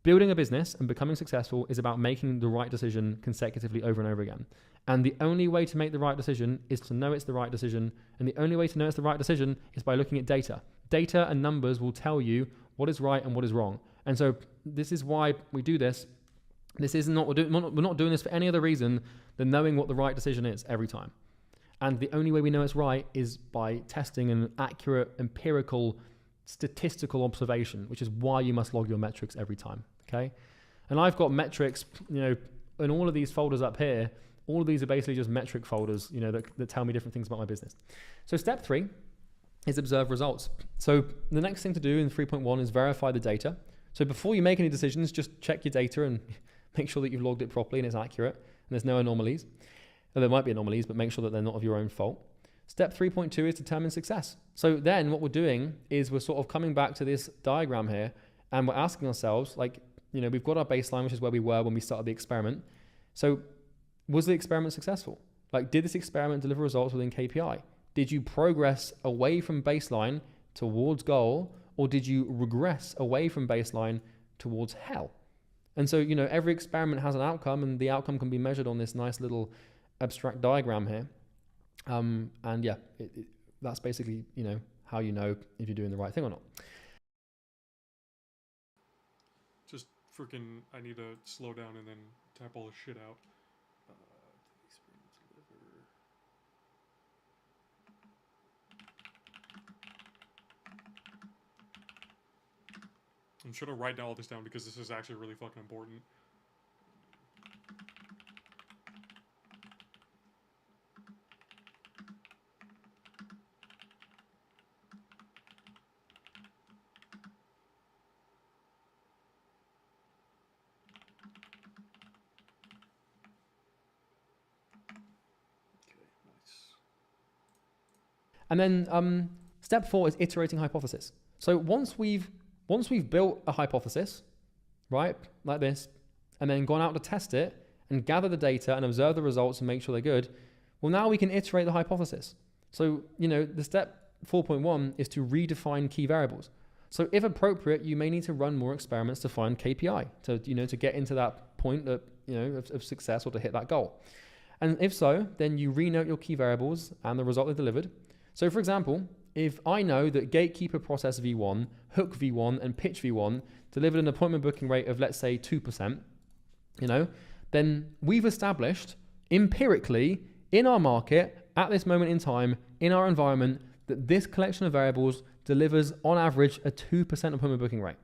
Building a business and becoming successful is about making the right decision consecutively over and over again. And the only way to make the right decision is to know it's the right decision. And the only way to know it's the right decision is by looking at data. Data and numbers will tell you what is right and what is wrong. And so this is why we do this. We're not doing this for any other reason than knowing what the right decision is every time. And the only way we know it's right is by testing an accurate, empirical, statistical observation, which is why you must log your metrics every time. Okay? And I've got metrics, you know, in all of these folders up here. All of these are basically just metric folders, you know, that tell me different things about my business. So step 3 is observe results. So the next thing to do in 3.1 is verify the data. So before you make any decisions, just check your data and make sure that you've logged it properly and it's accurate and there's no anomalies. Well, there might be anomalies, but make sure that they're not of your own fault. Step 3.2 is determine success. So then what we're doing is we're sort of coming back to this diagram here and we're asking ourselves, like, you know, we've got our baseline, which is where we were when we started the experiment. So was the experiment successful? Like, did this experiment deliver results within KPI? Did you progress away from baseline towards goal, or did you regress away from baseline towards hell? And so, you know, every experiment has an outcome, and the outcome can be measured on this nice little abstract diagram here. And yeah, that's basically, you know, how you know if you're doing the right thing or not. Just freaking, I need to slow down and then type all this shit out. I'm sure to write all this down because this is actually really fucking important. And then step 4 is iterating hypothesis. So once we've built a hypothesis, right, like this, and then gone out to test it and gather the data and observe the results and make sure they're good, well, now we can iterate the hypothesis. So, the step 4.1 is to redefine key variables. So if appropriate, you may need to run more experiments to find KPI, to get into that point that, of success or to hit that goal. And if so, then you renote your key variables and the result they delivered. So for example, if I know that gatekeeper process V1, hook V1, and pitch V1 delivered an appointment booking rate of, let's say, 2%, then we've established empirically in our market, at this moment in time, in our environment, that this collection of variables delivers on average a 2% appointment booking rate.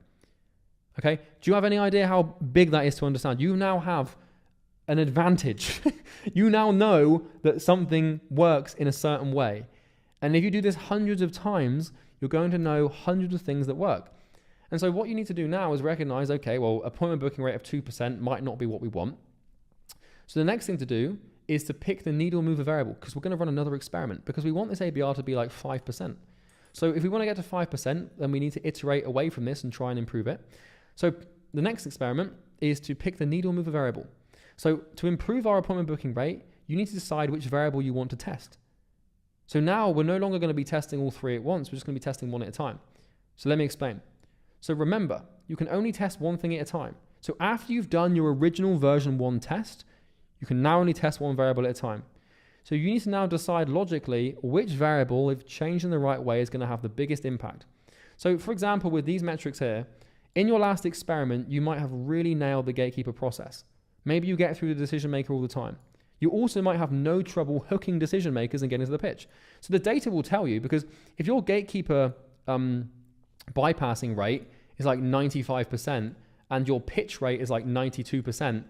Okay, do you have any idea how big that is to understand? You now have an advantage. You now know that something works in a certain way. And if you do this hundreds of times, you're going to know hundreds of things that work. And so what you need to do now is recognize, okay, well, appointment booking rate of 2% might not be what we want. So the next thing to do is to pick the needle mover variable, because we're going to run another experiment, because we want this ABR to be like 5%. So if we want to get to 5%, then we need to iterate away from this and try and improve it. So the next experiment is to pick the needle mover variable. So to improve our appointment booking rate, you need to decide which variable you want to test. So now we're no longer going to be testing all three at once. We're just going to be testing one at a time. So let me explain. So remember, you can only test one thing at a time. So after you've done your original version 1 test, you can now only test one variable at a time. So you need to now decide logically which variable, if changed in the right way, is going to have the biggest impact. So for example, with these metrics here, in your last experiment, you might have really nailed the gatekeeper process. Maybe you get through the decision maker all the time. You also might have no trouble hooking decision makers and getting to the pitch. So the data will tell you, because if your gatekeeper bypassing rate is like 95% and your pitch rate is like 92%,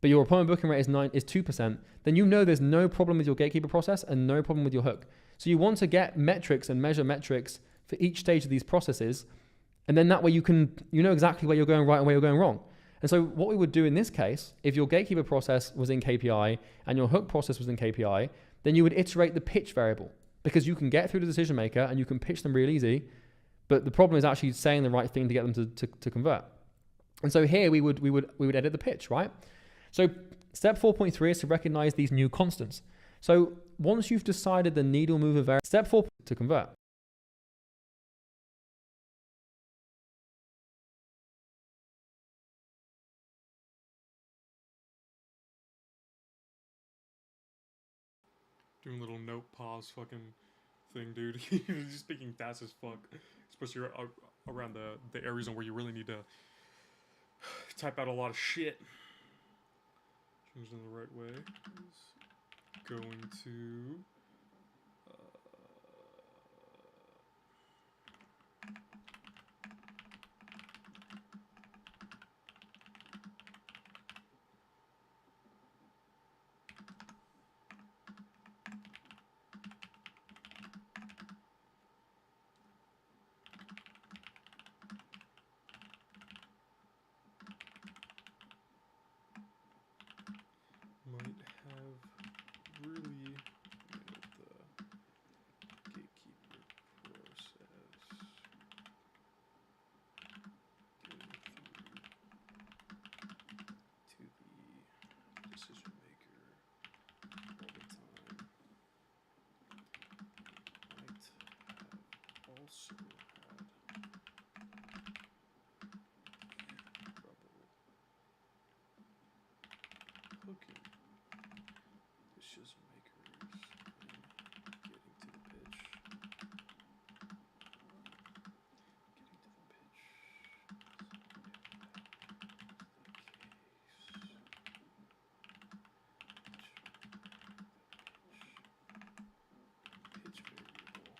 but your appointment booking rate is 2%, then you know there's no problem with your gatekeeper process and no problem with your hook. So you want to get metrics and measure metrics for each stage of these processes, and then that way you know exactly where you're going right and where you're going wrong. And so what we would do in this case, if your gatekeeper process was in KPI and your hook process was in KPI, then you would iterate the pitch variable, because you can get through the decision maker and you can pitch them real easy, but the problem is actually saying the right thing to get them to convert. And so here we would edit the pitch, right? So step 4.3 is to recognize these new constants. So once you've decided the needle mover variable, step 4 to convert. Doing a little note pause fucking thing, dude. He's just speaking fast as fuck, especially around the areas where you really need to type out a lot of shit. Change in the right way is going to might have really nailed the gatekeeper process. Getting through to the decision maker all the time. Might have also had trouble hooking decision makers and getting to the pitch. Pitch variable.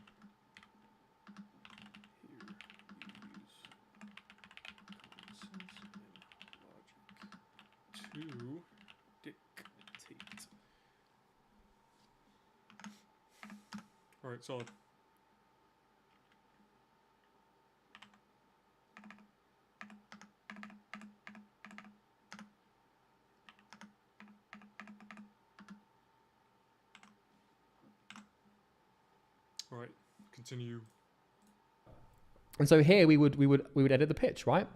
Here you use common sense and logic to dictate. Alright, solid. Alright, Continue. And so here we would edit the pitch, right?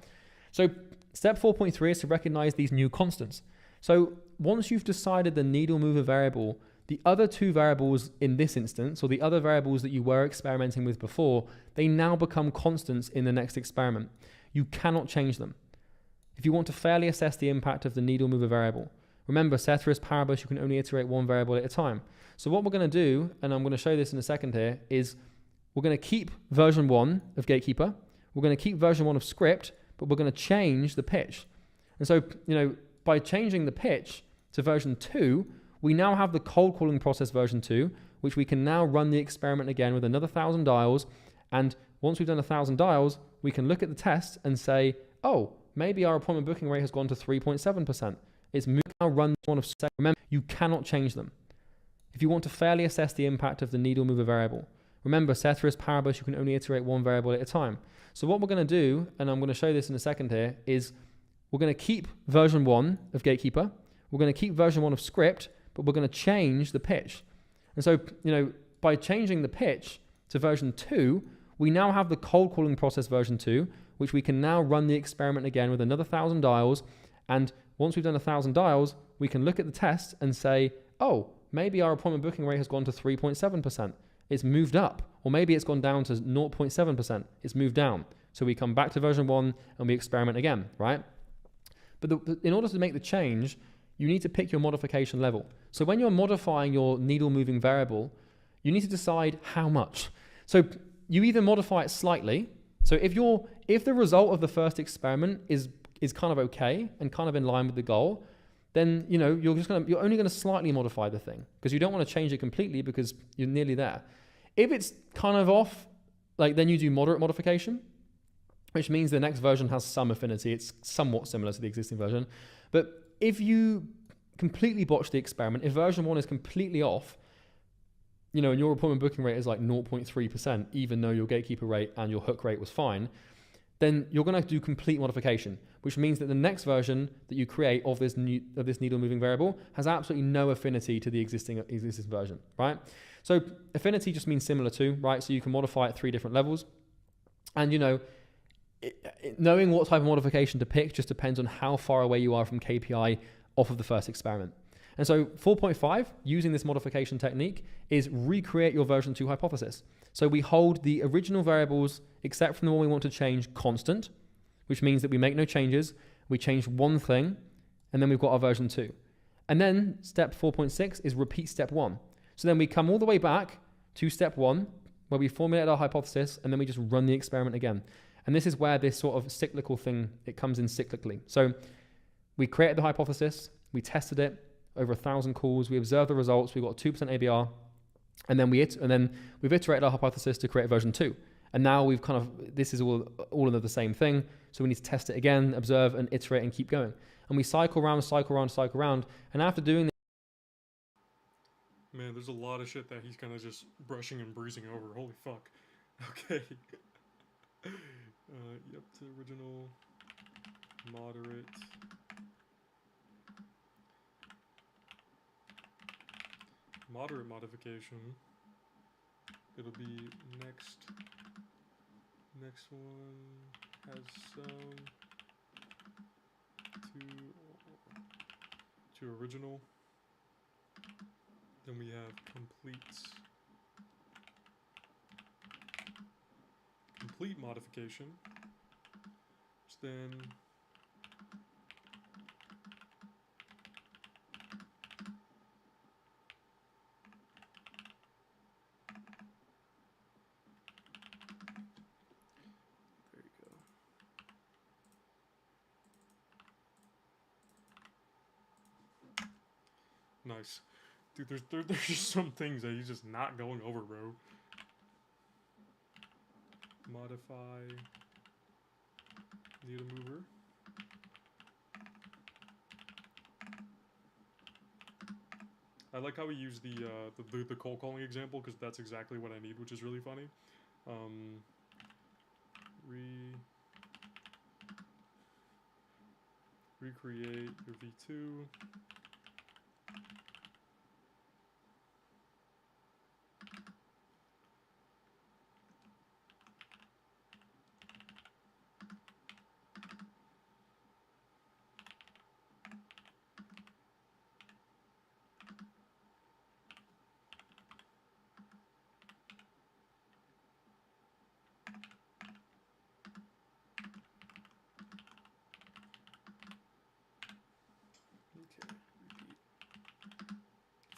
So step 4.3 is to recognize these new constants. So once you've decided the needle mover variable, the other two variables in this instance, or the other variables that you were experimenting with before, they now become constants in the next experiment. You cannot change them. If you want to fairly assess the impact of the needle mover variable, remember, ceteris paribus, you can only iterate one variable at a time. So what we're going to do, and I'm going to show this in a second here, is we're going to keep version 1 of Gatekeeper. We're going to keep version 1 of script, but we're going to change the pitch. And so, by changing the pitch to version 2, we now have the cold calling process version 2, which we can now run the experiment again with another 1,000 dials. And once we've done 1,000 dials, we can look at the test and say, oh, maybe our appointment booking rate has gone to 3.7%. It's moved. Now run one of 7. Remember, you cannot change them. If you want to fairly assess the impact of the needle mover variable, remember, ceteris paribus, you can only iterate one variable at a time. So what we're going to do, and I'm going to show this in a second here, is we're going to keep version 1 of Gatekeeper. We're going to keep version 1 of script, but we're going to change the pitch. And so, by changing the pitch to version 2, we now have the cold calling process version 2, which we can now run the experiment again with another 1,000 dials. And once we've done 1,000 dials, we can look at the test and say, oh, maybe our appointment booking rate has gone to 3.7%. It's moved up. Or maybe it's gone down to 0.7%. It's moved down. So we come back to version 1 and we experiment again, right? But in order to make the change, you need to pick your modification level. So when you're modifying your needle moving variable, you need to decide how much. So you either modify it slightly. So if the result of the first experiment is kind of okay and kind of in line with the goal, then you're only gonna slightly modify the thing, because you don't want to change it completely because you're nearly there. If it's kind of off, then you do moderate modification, which means the next version has some affinity. It's somewhat similar to the existing version. But if you completely botch the experiment, if version 1 is completely off, and your appointment booking rate is like 0.3%, even though your gatekeeper rate and your hook rate was fine, then you're going to do complete modification, which means that the next version that you create of this needle moving variable has absolutely no affinity to the existing version, right? So affinity just means similar to, right? So you can modify at 3 different levels. And knowing what type of modification to pick just depends on how far away you are from KPI off of the first experiment. And so 4.5, using this modification technique, is recreate your version 2 hypothesis. So we hold the original variables, except from the one we want to change, constant, which means that we make no changes. We change one thing, and then we've got our version 2. And then step 4.6 is repeat step 1. So then we come all the way back to step 1, where we formulate our hypothesis, and then we just run the experiment again. And this is where this sort of cyclical thing, it comes in cyclically. So we created the hypothesis, we tested it over 1,000 calls, we observed the results, we got 2% ABR, and then we've iterated our hypothesis to create version 2. And now we've this is all of the same thing. So we need to test it again, observe and iterate and keep going. And we cycle around. And after doing this, man, there's a lot of shit that he's kind of just brushing and breezing over. Holy fuck. Okay. Yep, to original, moderate. Moderate modification. It'll be next one has some to original. Then we have complete modification, which then nice. Dude, there's just some things that he's just not going over, bro. Modify needle mover. I like how we use the cold calling example, because that's exactly what I need, which is really funny. Recreate your V2.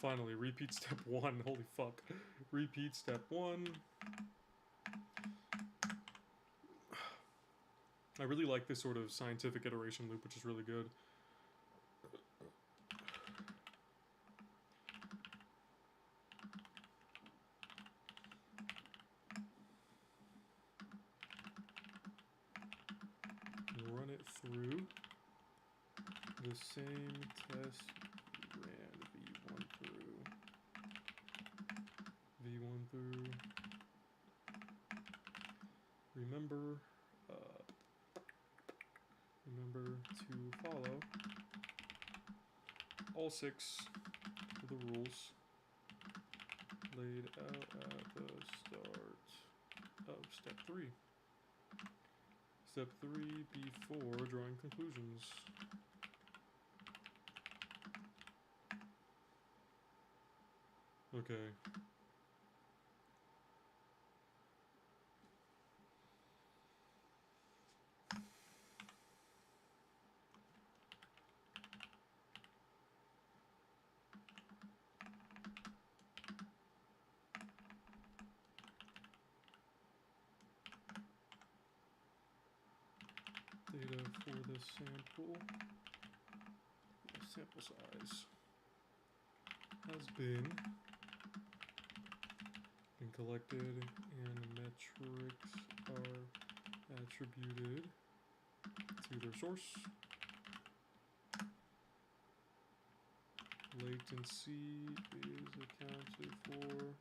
Finally, repeat step 1. Holy fuck. Repeat step 1. I really like this sort of scientific iteration loop, which is really good. Run it through the same test ran V1 through. V1 through. Remember to follow all 6 of the rules laid out at the start of step 3. Step 3, before drawing conclusions. Okay. Data for the sample size has been collected and metrics are attributed to their source. Latency is accounted for.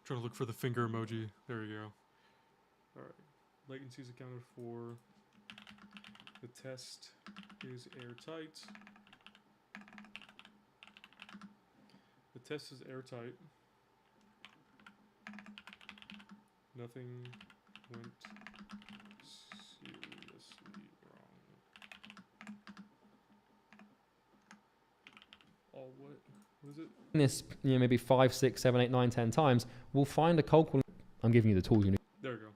Trying to look for the finger emoji. There you go. Alright. Latency is accounted for. The test is airtight. The test is airtight. Nothing went seriously wrong. All what? What is it? This, maybe 5, 6, 7, 8, 9, 10 times, we'll find a cold call. I'm giving you the tools you need. There we go.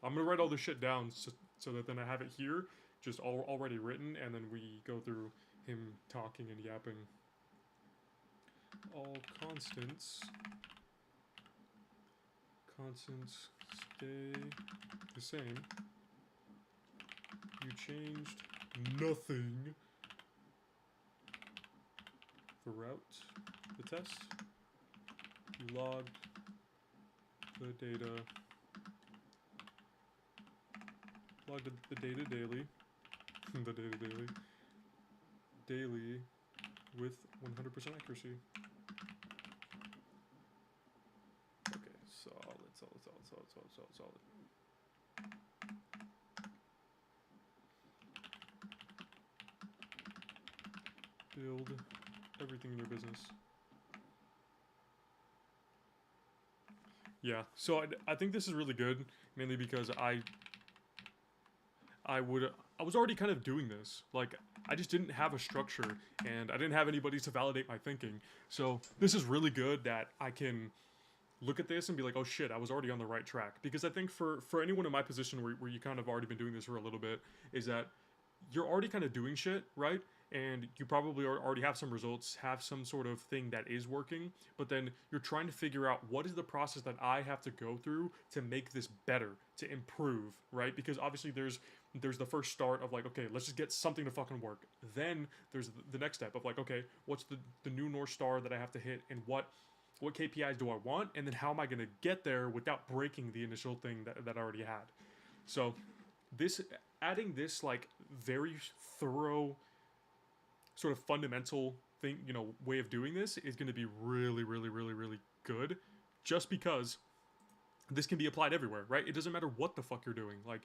I'm gonna write all this shit down so that then I have it here, just already written, and then we go through him talking and yapping. All constants stay the same. You changed nothing throughout the test. You logged the data. Logged the data daily. The data daily with 100% accuracy. Okay, solid. Build everything in your business. Yeah, so I think this is really good, mainly because I was already kind of doing this. Like, I just didn't have a structure, and I didn't have anybody to validate my thinking. So this is really good that I can look at this and be like, oh shit, I was already on the right track. Because I think for anyone in my position where you kind of already been doing this for a little bit, is that you're already kind of doing shit, right? And you probably already have some results, have some sort of thing that is working, but then you're trying to figure out what is the process that I have to go through to make this better, to improve, right? Because obviously there's the first start of like, okay, let's just get something to fucking work. Then there's the next step of like, okay, what's the new North Star that I have to hit, and what KPIs do I want, and then how am I going to get there without breaking the initial thing that I already had. So adding this like very thorough sort of fundamental thing, way of doing this is going to be really, really, really, really good, just because this can be applied everywhere, right? It doesn't matter what the fuck you're doing. Like,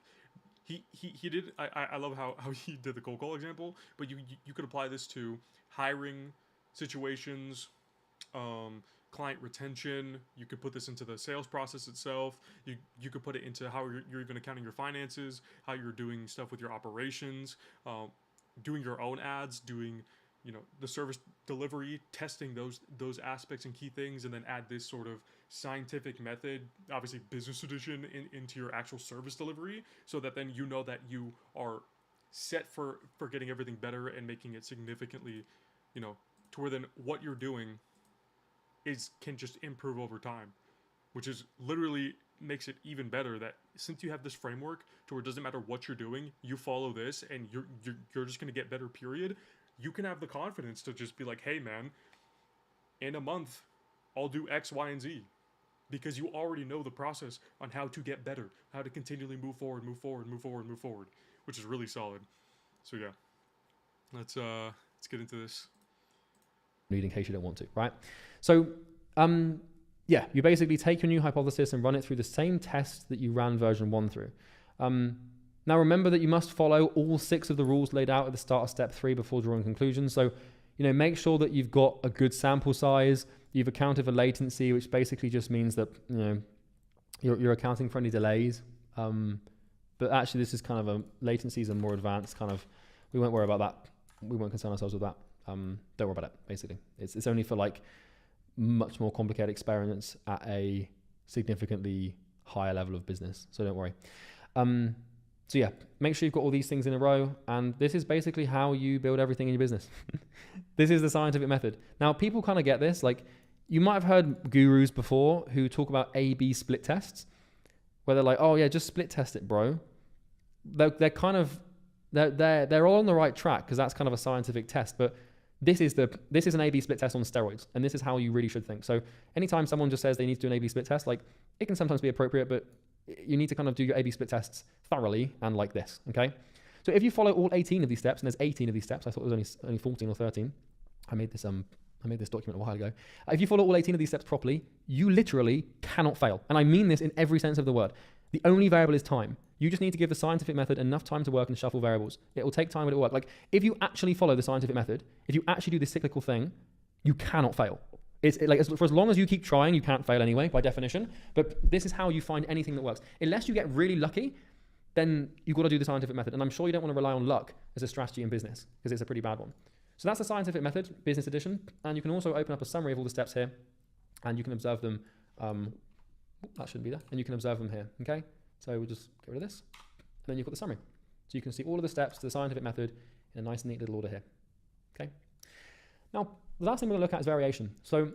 he did, I love how he did the cold call example, but you could apply this to hiring situations, client retention. You could put this into the sales process itself. You could put it into how you're even accounting your finances, how you're doing stuff with your operations, doing your own ads, doing the service delivery, testing those aspects and key things, and then add this sort of scientific method, obviously business edition, into your actual service delivery, so that then that you are set for getting everything better and making it significantly, to where then what you're doing can just improve over time, which is literally makes it even better that since you have this framework to where it doesn't matter what you're doing, you follow this and you're just going to get better, period. You can have the confidence to just be like, hey man, in a month I'll do X, Y, and Z, because you already know the process on how to get better, how to continually move forward, which is really solid. So yeah, let's get into this. In case you don't want to, right? So yeah, you basically take your new hypothesis and run it through the same test that you ran version 1 through. Now remember that you must follow all 6 of the rules laid out at the start of step 3 before drawing conclusions. So, make sure that you've got a good sample size, you've accounted for latency, which basically just means that, you're accounting for any delays. But actually this is kind of latencies are more advanced kind of, we won't worry about that. We won't concern ourselves with that. Don't worry about it, basically. It's only for like much more complicated experiments at a significantly higher level of business. So don't worry. So yeah, make sure you've got all these things in a row. And this is basically how you build everything in your business. This is the scientific method. Now, people kind of get this. Like, you might have heard gurus before who talk about A/B split tests, where they're like, oh yeah, just split test it, bro. They're kind of, they're all on the right track because that's kind of a scientific test. But this is an A/B split test on steroids. And this is how you really should think. So anytime someone just says they need to do an A/B split test, like, it can sometimes be appropriate, but you need to kind of do your A/B split tests thoroughly and like this, okay? So if you follow all 18 of these steps, and there's 18 of these steps, I thought there was only 14 or 13. I made this document a while ago. If you follow all 18 of these steps properly, you literally cannot fail. And I mean this in every sense of the word. The only variable is time. You just need to give the scientific method enough time to work and shuffle variables. It will take time, but it will work. Like, if you actually follow the scientific method, if you actually do this cyclical thing, you cannot fail. For as long as you keep trying, you can't fail anyway, by definition. But this is how you find anything that works. Unless you get really lucky, then you've got to do the scientific method. And I'm sure you don't want to rely on luck as a strategy in business, because it's a pretty bad one. So that's the scientific method, business edition. And you can also open up a summary of all the steps here, and you can observe them. That shouldn't be there. And you can observe them here, okay? So we'll just get rid of this. And then you've got the summary. So you can see all of the steps to the scientific method in a nice, neat little order here, okay? Now, the last thing we're going to look at is variation. So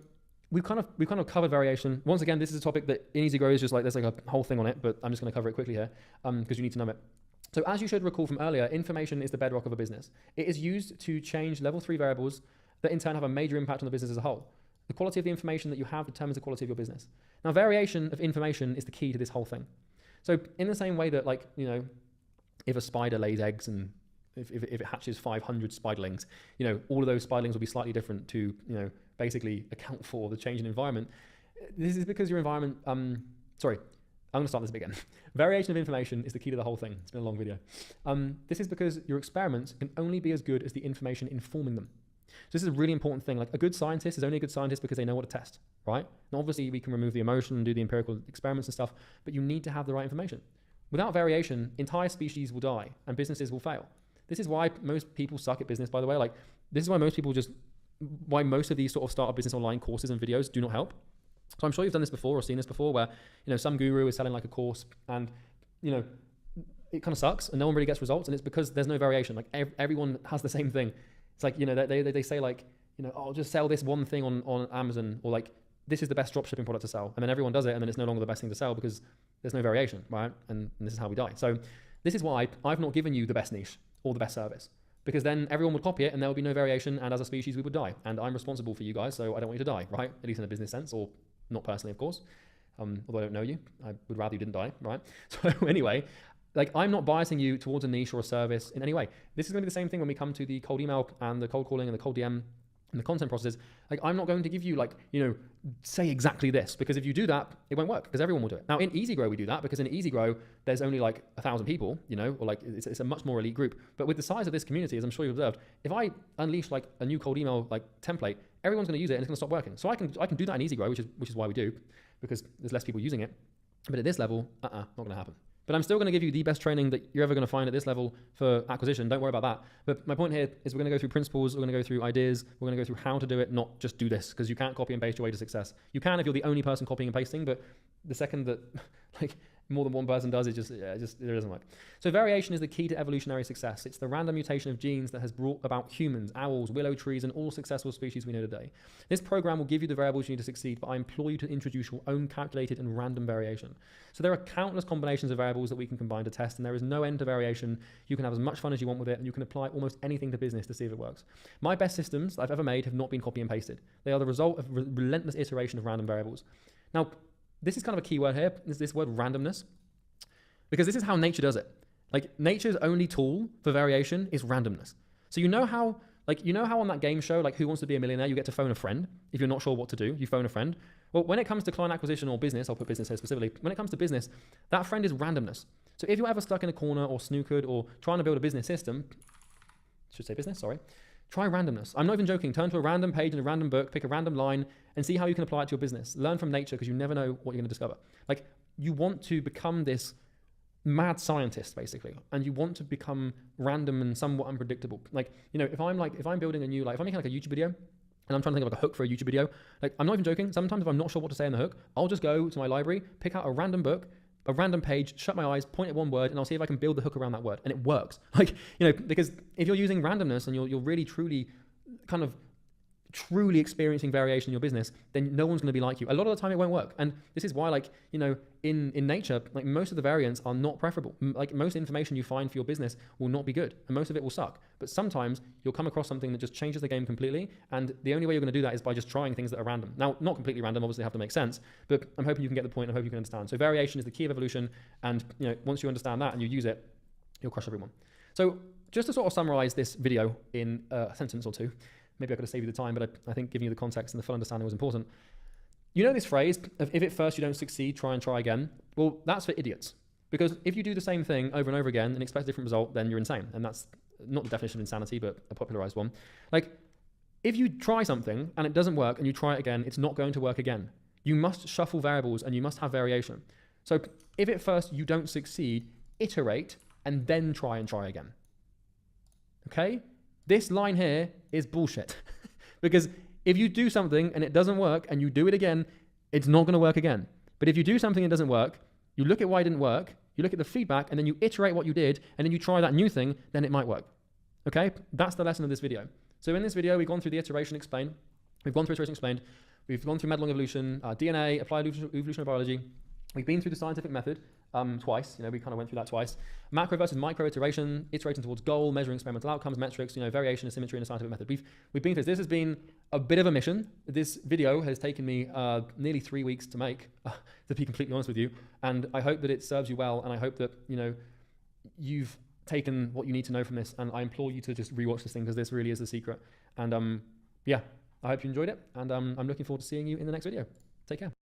we've kind of covered variation. Once again, this is a topic that in Easy Grow is just like, there's like a whole thing on it, but I'm just going to cover it quickly here because you need to know it. So as you should recall from earlier, information is the bedrock of a business. It is used to change level 3 variables that in turn have a major impact on the business as a whole. The quality of the information that you have determines the quality of your business. Now, variation of information is the key to this whole thing. So in the same way that, like, if a spider lays eggs and if it hatches 500 spiderlings, all of those spiderlings will be slightly different to, basically account for the change in environment. This is because your environment, sorry, I'm going to start this again. Variation of information is the key to the whole thing. It's been a long video. This is because your experiments can only be as good as the information informing them. So this is a really important thing. Like, a good scientist is only a good scientist because they know what to test, right? And obviously we can remove the emotion and do the empirical experiments and stuff, but you need to have the right information. Without variation, entire species will die and businesses will fail. This is why most people suck at business, by the way. Like, this is why why most of these sort of startup business online courses and videos do not help. So I'm sure you've done this before or seen this before where, some guru is selling like a course and, it kind of sucks and no one really gets results, and it's because there's no variation. Like, everyone has the same thing. It's like, they say like, I'll just sell this one thing on Amazon, or like, this is the best dropshipping product to sell. And then everyone does it, and then it's no longer the best thing to sell because there's no variation, right? And this is how we die. So this is why I've not given you the best niche or the best service, because then everyone would copy it and there would be no variation, and as a species we would die. And I'm responsible for you guys, so I don't want you to die, right? At least in a business sense, or not personally, of course. Although I don't know you, I would rather you didn't die, right? So anyway, like, I'm not biasing you towards a niche or a service in any way. This is going to be the same thing when we come to the cold email and the cold calling and the cold DM and the content processes. Like, I'm not going to give you like, say exactly this, because if you do that, it won't work because everyone will do it. Now in Easy Grow, we do that because in Easy Grow, there's only like 1,000 people, or like it's a much more elite group. But with the size of this community, as I'm sure you've observed, if I unleash like a new cold email like template, everyone's going to use it and it's going to stop working. So I can do that in Easy Grow, which is why we do, because there's less people using it. But at this level, not going to happen. But I'm still going to give you the best training that you're ever going to find at this level for acquisition. Don't worry about that. But my point here is we're going to go through principles, we're going to go through ideas, we're going to go through how to do it, not just do this, because you can't copy and paste your way to success. You can if you're the only person copying and pasting, but the second that like more than one person does, it doesn't work. So variation is the key to evolutionary success. It's the random mutation of genes that has brought about humans, owls, willow trees, and all successful species we know today. This program will give you the variables you need to succeed, but I implore you to introduce your own calculated and random variation. So there are countless combinations of variables that we can combine to test, and there is no end to variation. You can have as much fun as you want with it, and you can apply almost anything to business to see if it works. My best systems that I've ever made have not been copy and pasted. They are the result of relentless iteration of random variables. Now, this is kind of a key word here, is this word randomness, because this is how nature does it. Like, nature's only tool for variation is randomness. So you know how on that game show, like Who Wants to Be a Millionaire, you get to phone a friend. If you're not sure what to do, you phone a friend. Well, when it comes to client acquisition or business, I'll put business here specifically, when it comes to business, that friend is randomness. So if you're ever stuck in a corner or snookered or trying to build a business system, try randomness. I'm not even joking. Turn to a random page in a random book, pick a random line, and see how you can apply it to your business. Learn from nature, because you never know what you're going to discover. Like, you want to become this mad scientist, basically, and you want to become random and somewhat unpredictable. Like, you know, if I'm building a new, like, if I'm making like a YouTube video, and I'm trying to think of like a hook for a YouTube video, like, I'm not even joking. Sometimes if I'm not sure what to say in the hook, I'll just go to my library, pick out a random book, a random page, shut my eyes, point at one word, and I'll see if I can build the hook around that word. And it works. Like, you know, because if you're using randomness and you're really, truly kind of truly experiencing variation in your business, then no one's going to be like you. A lot of the time it won't work. And this is why, like, you know, in nature, like, most of the variants are not preferable. Like, most information you find for your business will not be good, and most of it will suck. But sometimes you'll come across something that just changes the game completely, and the only way you're going to do that is by just trying things that are random. Now, not completely random, obviously have to make sense, but I'm hoping you can get the point. I hope you can understand. So variation is the key of evolution, and, you know, once you understand that and you use it, you'll crush everyone. So just to sort of summarize this video in a sentence or two, maybe I could have saved you the time, but I think giving you the context and the full understanding was important. You know this phrase of, if at first you don't succeed, try and try again? Well, that's for idiots. Because if you do the same thing over and over again and expect a different result, then you're insane. And that's not the definition of insanity, but a popularized one. Like, if you try something and it doesn't work and you try it again, it's not going to work again. You must shuffle variables and you must have variation. So if at first you don't succeed, iterate and then try and try again. Okay? This line here is bullshit. Because if you do something and it doesn't work and you do it again, it's not going to work again. But if you do something and it doesn't work, you look at why it didn't work, you look at the feedback, and then you iterate what you did, and then you try that new thing, then it might work. Okay? That's the lesson of this video. So in this video, we've gone through the iteration explained. We've gone through iteration explained. We've gone through metal-long evolution, DNA, applied evolutionary biology. We've been through the scientific method twice. You know, we kind of went through that twice. Macro versus micro iteration, iterating towards goal, measuring experimental outcomes, metrics, you know, variation and symmetry in a scientific method. We've been through this. This has been a bit of a mission. This video has taken me nearly 3 weeks to make, to be completely honest with you. And I hope that it serves you well. And I hope that, you know, you've taken what you need to know from this. And I implore you to just rewatch this thing, because this really is the secret. And yeah, I hope you enjoyed it. And I'm looking forward to seeing you in the next video. Take care.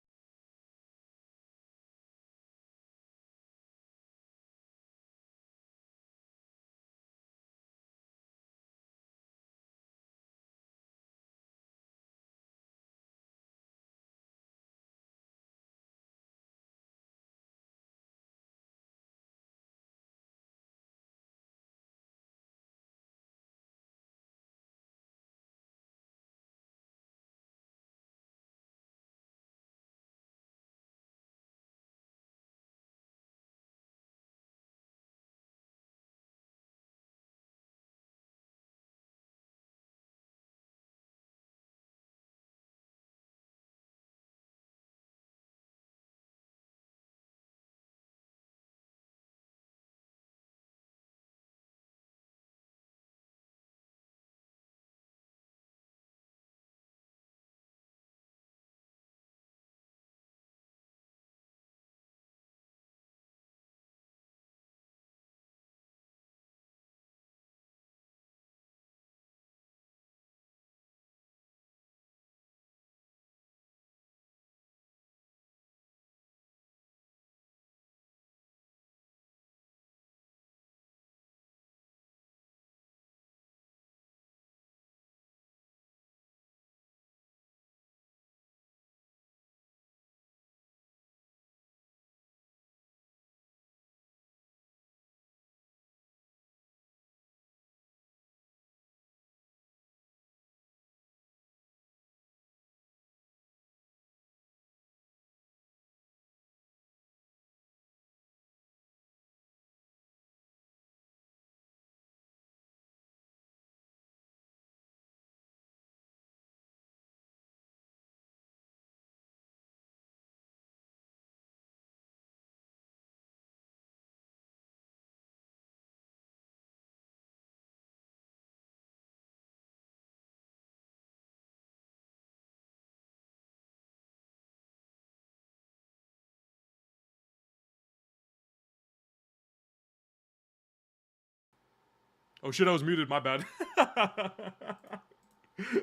Oh shit, I was muted, my bad. I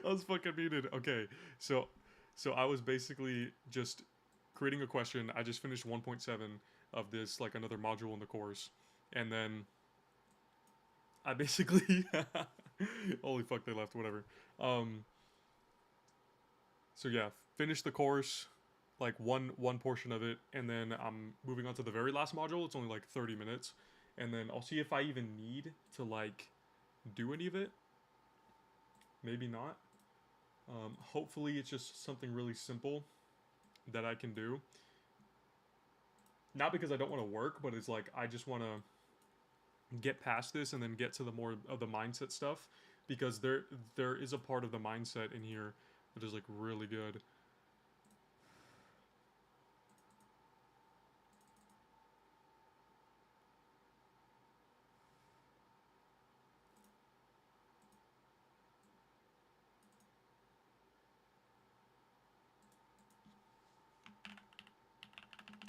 was fucking muted. Okay, so I was basically just creating a question. I just finished 1.7 of this, like another module in the course. And then I basically holy fuck, they left, whatever. Um so yeah, finished the course, like one portion of it, and then I'm moving on to the very last module. It's only like 30 minutes. And then I'll see if I even need to like do any of it. Maybe not. Hopefully it's just something really simple that I can do. Not because I don't want to work, but it's like I just want to get past this and then get to the more of the mindset stuff, because there is a part of the mindset in here that is like really good.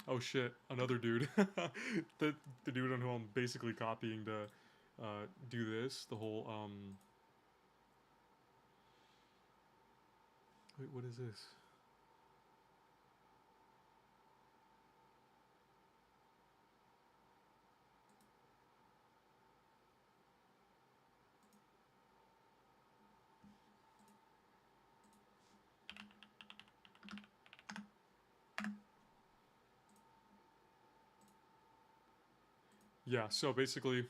Oh shit, another dude. The dude on who I'm basically copying to do this. The whole wait, what is this? Yeah, so basically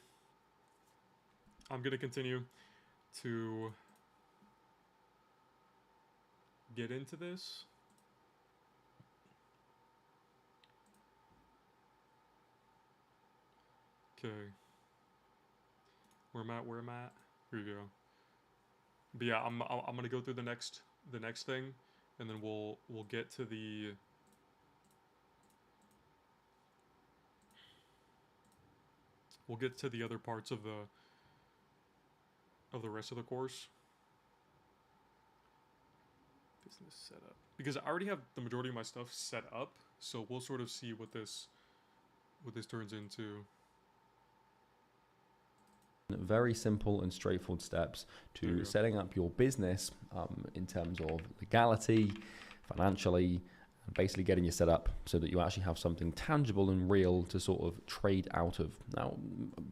I'm gonna continue to get into this. Okay. Where am I at? Here you go. But yeah, I'm gonna go through the next thing, and then we'll get to the other parts of the rest of the course. Business setup, because I already have the majority of my stuff set up, so we'll sort of see what this turns into. Very simple and straightforward steps to setting up your business in terms of legality, financially, and basically getting you set up so that you actually have something tangible and real to sort of trade out of. Now,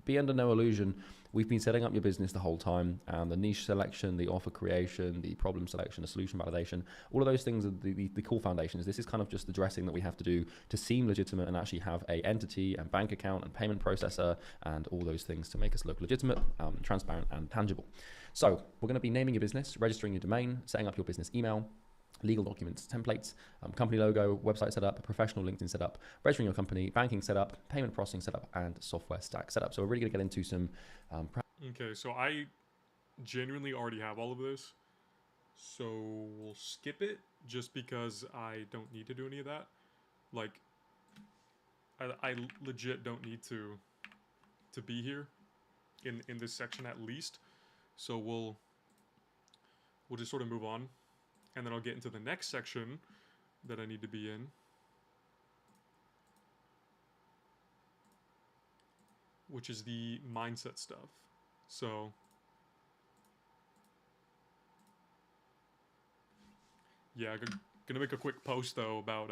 be under no illusion, we've been setting up your business the whole time, and the niche selection, the offer creation, the problem selection, the solution validation, all of those things are the core foundations. This is kind of just the dressing that we have to do to seem legitimate and actually have a entity and bank account and payment processor and all those things to make us look legitimate, transparent and tangible. So we're going to be naming your business, registering your domain, setting up your business email, legal documents, templates, company logo, website setup, professional LinkedIn setup, registering your company, banking setup, payment processing setup, and software stack setup. So we're really going to get into some. Okay, so I genuinely already have all of this, so we'll skip it just because I don't need to do any of that. Like, I legit don't need to be here in this section at least. So we'll just sort of move on. And then I'll get into the next section that I need to be in, which is the mindset stuff. So yeah, gonna make a quick post though about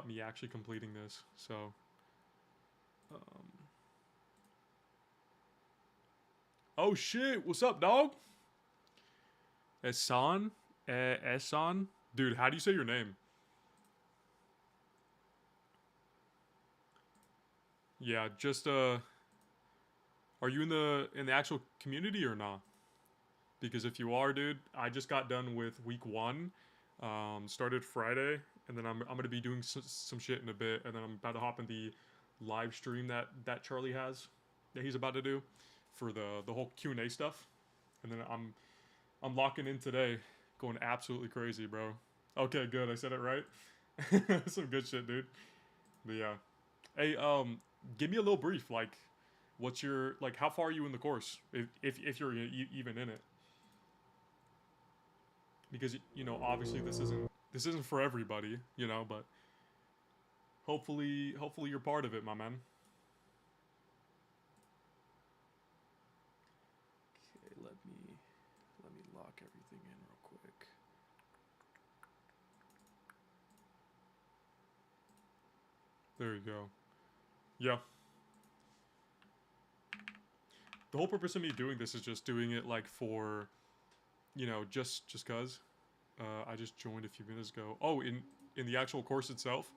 me actually completing this. So oh shit, what's up, dog? Esan? Esan? Dude, how do you say your name? Yeah, just are you in the actual community or not? Because if you are, dude, I just got done with week 1. Started Friday, and then I'm gonna be doing some shit in a bit, and then I'm about to hop in the live stream that Charlie has that he's about to do for the whole Q&A stuff, and then I'm locking in today, going absolutely crazy, bro. Okay, good, I said it right. Some good shit, dude. But yeah, hey, give me a little brief, like, what's your, like, how far are you in the course, if you're even in it? Because you know, obviously this isn't for everybody, you know, but hopefully you're part of it, my man. everything in real quick. There you go. Yeah. The whole purpose of me doing this is just doing it like for, you know, just cause. I just joined a few minutes ago. Oh, in the actual course itself.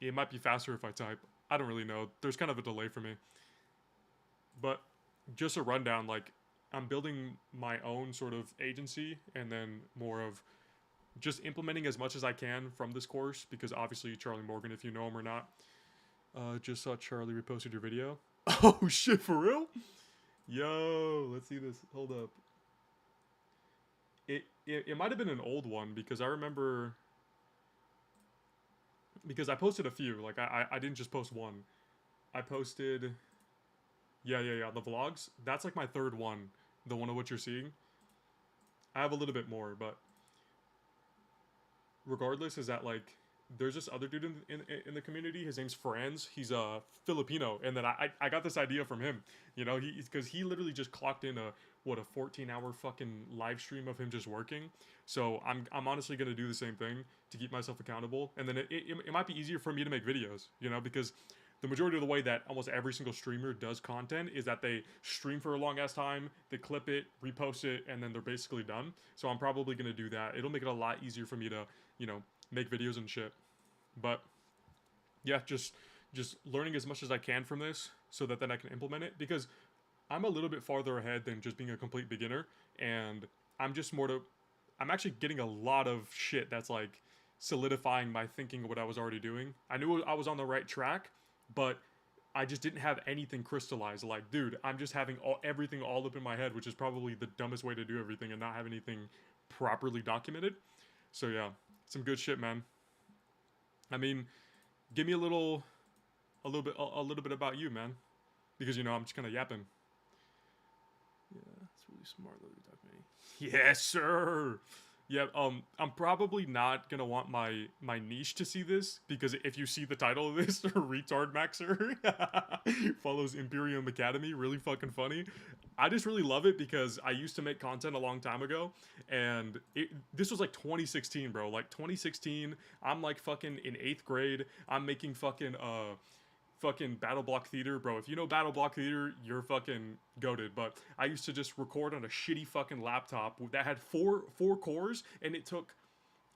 It might be faster if I type. I don't really know. There's kind of a delay for me. But just a rundown, like, I'm building my own sort of agency and then more of just implementing as much as I can from this course, because obviously Charlie Morgan, if you know him or not, just saw Charlie reposted your video. Oh shit, for real? Yo, let's see this. Hold up. It might have been an old one, because I remember, because I posted a few. Like I didn't just post one. I posted, yeah, the vlogs. That's like my third one, the one of what you're seeing. I have a little bit more, but regardless, is that like there's this other dude in the community. His name's Franz. He's a Filipino, and then I got this idea from him. You know, because he literally just clocked in a 14-hour fucking live stream of him just working. So I'm honestly gonna do the same thing to keep myself accountable, and then it might be easier for me to make videos. You know, because the majority of the way that almost every single streamer does content is that they stream for a long ass time, they clip it, repost it, and then they're basically done. So I'm probably gonna do that. It'll make it a lot easier for me to, you know, make videos and shit. But yeah, just learning as much as I can from this so that then I can implement it, because I'm a little bit farther ahead than just being a complete beginner, and I'm actually getting a lot of shit that's like solidifying my thinking of what I was already doing. I knew I was on the right track, but I just didn't have anything crystallized. Like, dude, I'm just having everything all up in my head, which is probably the dumbest way to do everything, and not have anything properly documented. So yeah, some good shit, man. I mean, give me a little bit about you, man, because you know I'm just kind of yapping. Yeah, it's really smart that you're talking to me. Yes, sir. Yeah, I'm probably not gonna want my niche to see this, because if you see the title of this, RetardMaxxer follows Imperium Academy, really fucking funny. I just really love it because I used to make content a long time ago, and this was like 2016, bro. Like 2016, I'm like fucking in 8th grade. I'm making fucking Battle Block Theater, bro. If you know Battle Block Theater, you're fucking goated. But I used to just record on a shitty fucking laptop that had four cores, and it took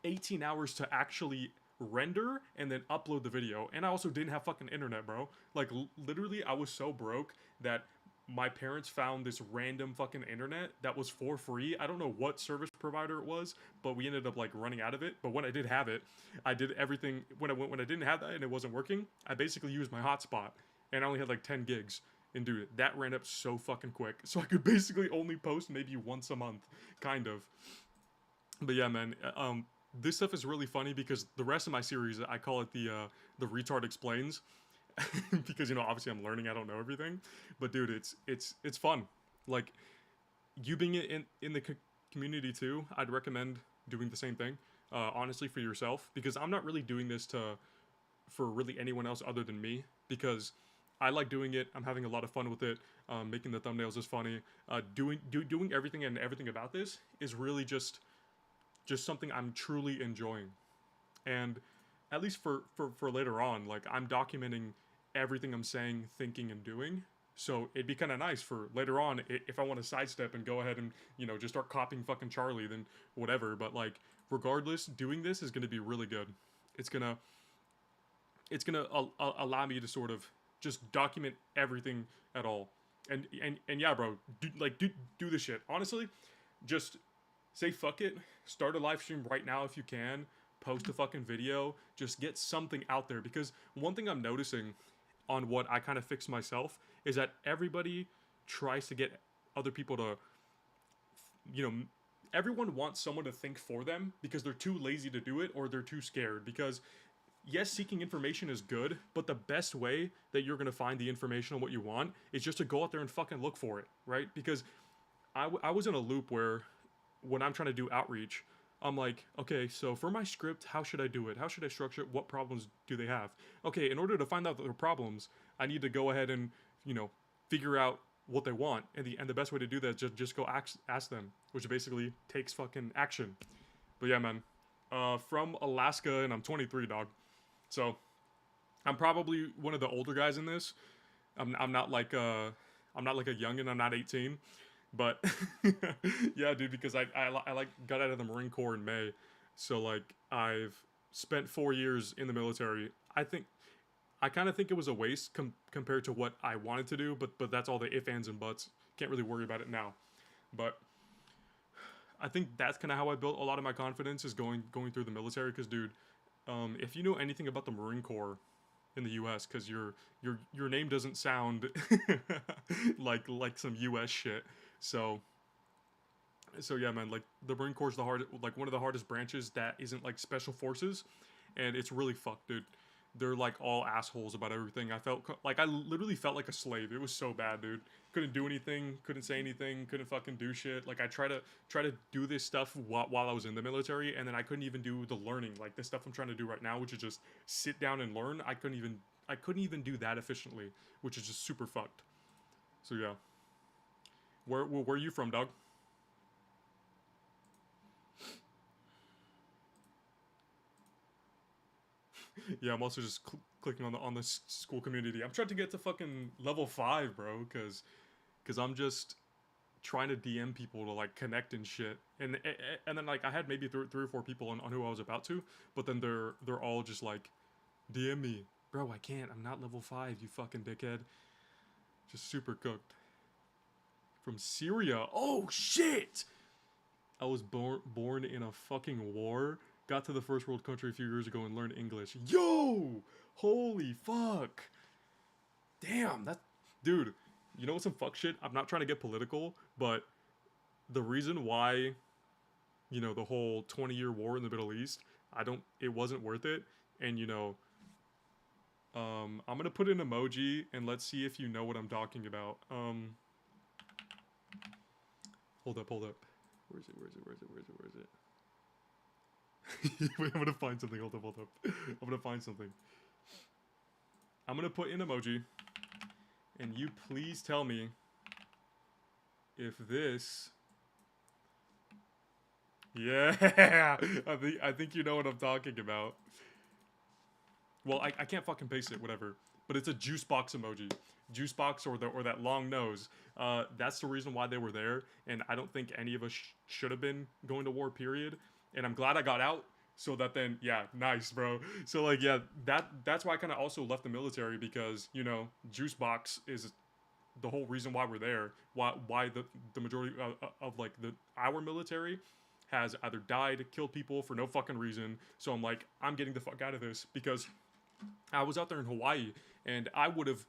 18 hours to actually render and then upload the video. And I also didn't have fucking internet, bro. Like literally, I was so broke that my parents found this random fucking internet that was for free. I don't know what service provider it was, but we ended up like running out of it. But when I did have it, I did everything. When I didn't have that and it wasn't working, I basically used my hotspot, and I only had like 10 gigs. And dude, that ran up so fucking quick. So I could basically only post maybe once a month, kind of. But yeah, man. This stuff is really funny because the rest of my series, I call it the Retard Explains. Because, you know, obviously I'm learning, I don't know everything, but dude, it's fun. Like, you being in the community too, I'd recommend doing the same thing, honestly, for yourself, because I'm not really doing this for really anyone else other than me, because I like doing it. I'm having a lot of fun with it. Making the thumbnails is funny. Doing everything and everything about this is really just something I'm truly enjoying. And at least for later on, like, I'm documenting everything I'm saying, thinking, and doing. So it'd be kind of nice for later on, if I want to sidestep and go ahead and, you know, just start copying fucking Charlie, then whatever. But like, regardless, doing this is going to be really good. It's gonna allow me to sort of just document everything at all. And yeah, bro, do this shit. Honestly, just say fuck it. Start a live stream right now if you can. Post a fucking video. Just get something out there, because one thing I'm noticing on what I kind of fix myself is that everybody tries to get other people to, you know, everyone wants someone to think for them because they're too lazy to do it, or they're too scared. Because yes, seeking information is good, but the best way that you're going to find the information on what you want is just to go out there and fucking look for it, right? Because I was in a loop where when I'm trying to do outreach, I'm like, okay, so for my script, how should I do it? How should I structure it? What problems do they have? Okay, in order to find out their problems, I need to go ahead and you know, figure out what they want, and the best way to do that is just go ask them, which basically takes fucking action. But yeah, man, from Alaska, and I'm 23, dog. So I'm probably one of the older guys in this. I'm not like I'm not like a youngin. I'm not 18, but yeah, dude, because I like got out of the Marine Corps in May, so like I've spent 4 years in the military. I kind of think it was a waste compared to what I wanted to do, but that's all the ifs, ands, and buts. Can't really worry about it now, but I think that's kind of how I built a lot of my confidence is going through the military. Because, dude, if you know anything about the Marine Corps in the U.S., because your name doesn't sound like some U.S. shit. So yeah, man, like the Marine Corps is like one of the hardest branches that isn't like special forces, and it's really fucked, dude. They're like all assholes about everything. I literally felt like a slave. It was so bad, dude. Couldn't do anything, couldn't say anything, couldn't fucking do shit. Like I try to do this stuff while I was in the military, and then I couldn't even do the learning, like the stuff I'm trying to do right now, which is just sit down and learn. I couldn't even do that efficiently, which is just super fucked. So yeah. Where are you from, dog? Yeah, I'm also just clicking on the school community. I'm trying to get to fucking level 5, bro, cuz I'm just trying to DM people to like connect and shit. And then like I had maybe three or four people on who I was about to, but then they're all just like DM me. Bro, I can't. I'm not level 5, you fucking dickhead. Just super cooked. From Syria. Oh shit. I was born in a fucking war. Got to the first world country a few years ago and learned English. Yo! Holy fuck. Damn, that... Dude, you know what's some fuck shit? I'm not trying to get political, but the reason why, you know, the whole 20-year war in the Middle East, it wasn't worth it. And, you know, I'm gonna put an emoji and let's see if you know what I'm talking about. Hold up. Where is it? Wait, I'm gonna find something. Hold up. I'm gonna find something. I'm gonna put in emoji, and you please tell me if this. Yeah, I think you know what I'm talking about. Well, I can't fucking paste it, whatever. But it's a juice box emoji. Juice box or that long nose. That's the reason why they were there, and I don't think any of us should have been going to war, period. And I'm glad I got out, so that then, yeah, nice, bro. So like, yeah, that's why I kind of also left the military, because, you know, juice box is the whole reason why we're there. Why the majority of like our military has either died, killed people for no fucking reason. So I'm like, I'm getting the fuck out of this, because I was out there in Hawaii, and I would have,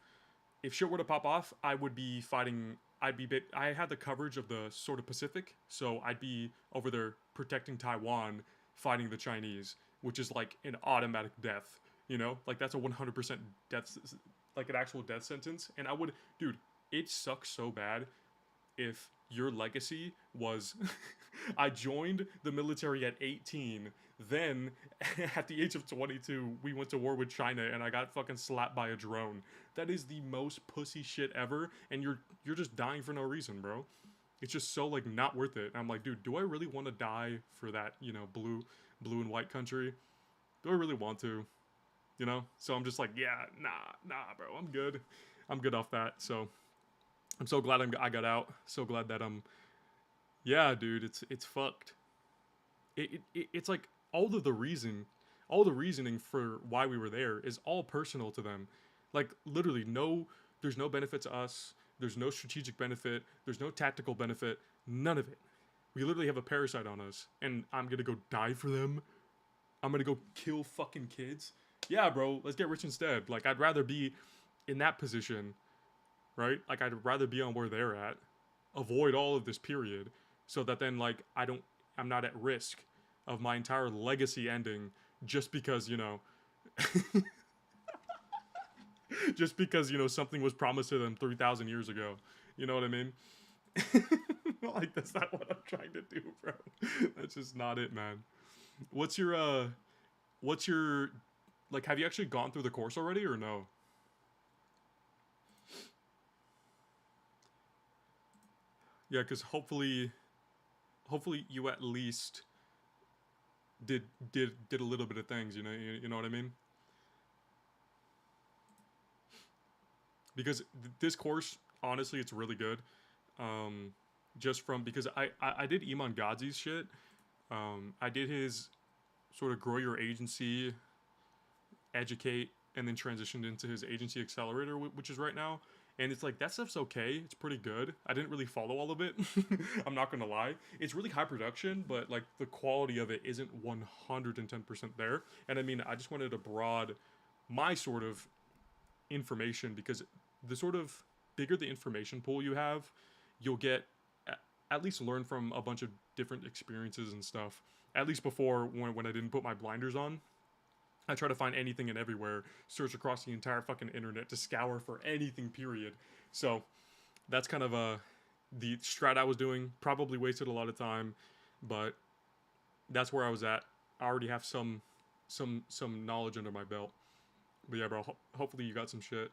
if shit were to pop off, I would be fighting. I had the coverage of the sort of Pacific, so I'd be over there protecting Taiwan, fighting the Chinese, which is like an automatic death. You know, like that's a 100% death, like an actual death sentence. And I would, dude, it sucks so bad if your legacy was I joined the military at 18, then at the age of 22 we went to war with China and I got fucking slapped by a drone. That is the most pussy shit ever, and you're just dying for no reason, bro. It's just so like not worth it. And I'm like, dude, do I really want to die for that, you know, blue and white country? Do I really want to? You know? So I'm just like, yeah, nah, bro. I'm good off that. So I'm so glad I got out. So glad that yeah, dude, it's fucked. It's like all the reasoning for why we were there is all personal to them. Like literally there's no benefit to us. There's no strategic benefit. There's no tactical benefit. None of it. We literally have a parasite on us, and I'm gonna go die for them. I'm gonna go kill fucking kids. Yeah, bro, let's get rich instead. Like I'd rather be in that position, right? Like I'd rather be on where they're at, avoid all of this period, so that then like I'm not at risk of my entire legacy ending just because, you know, just because, you know, something was promised to them 3,000 years ago. You know what I mean? Like that's not what I'm trying to do, bro. That's just not it, man. What's your like, have you actually gone through the course already or no? Yeah, because hopefully you at least did a little bit of things, you know what I mean? Because this course, honestly, it's really good. Just from because I did Iman Gadzhi's shit. I did his sort of grow your agency, educate, and then transitioned into his agency accelerator, which is right now. And it's like that stuff's okay. It's pretty good. I didn't really follow all of it. I'm not gonna lie. It's really high production, but like the quality of it isn't 110% there. And I mean, I just wanted to broad my sort of information because the sort of bigger the information pool you have, you'll get at least learn from a bunch of different experiences and stuff. At least before when I didn't put my blinders on. I try to find anything and everywhere, search across the entire fucking internet to scour for anything, period. So that's kind of the strat I was doing. Probably wasted a lot of time, but that's where I was at. I already have some knowledge under my belt. But yeah, bro, hopefully you got some shit.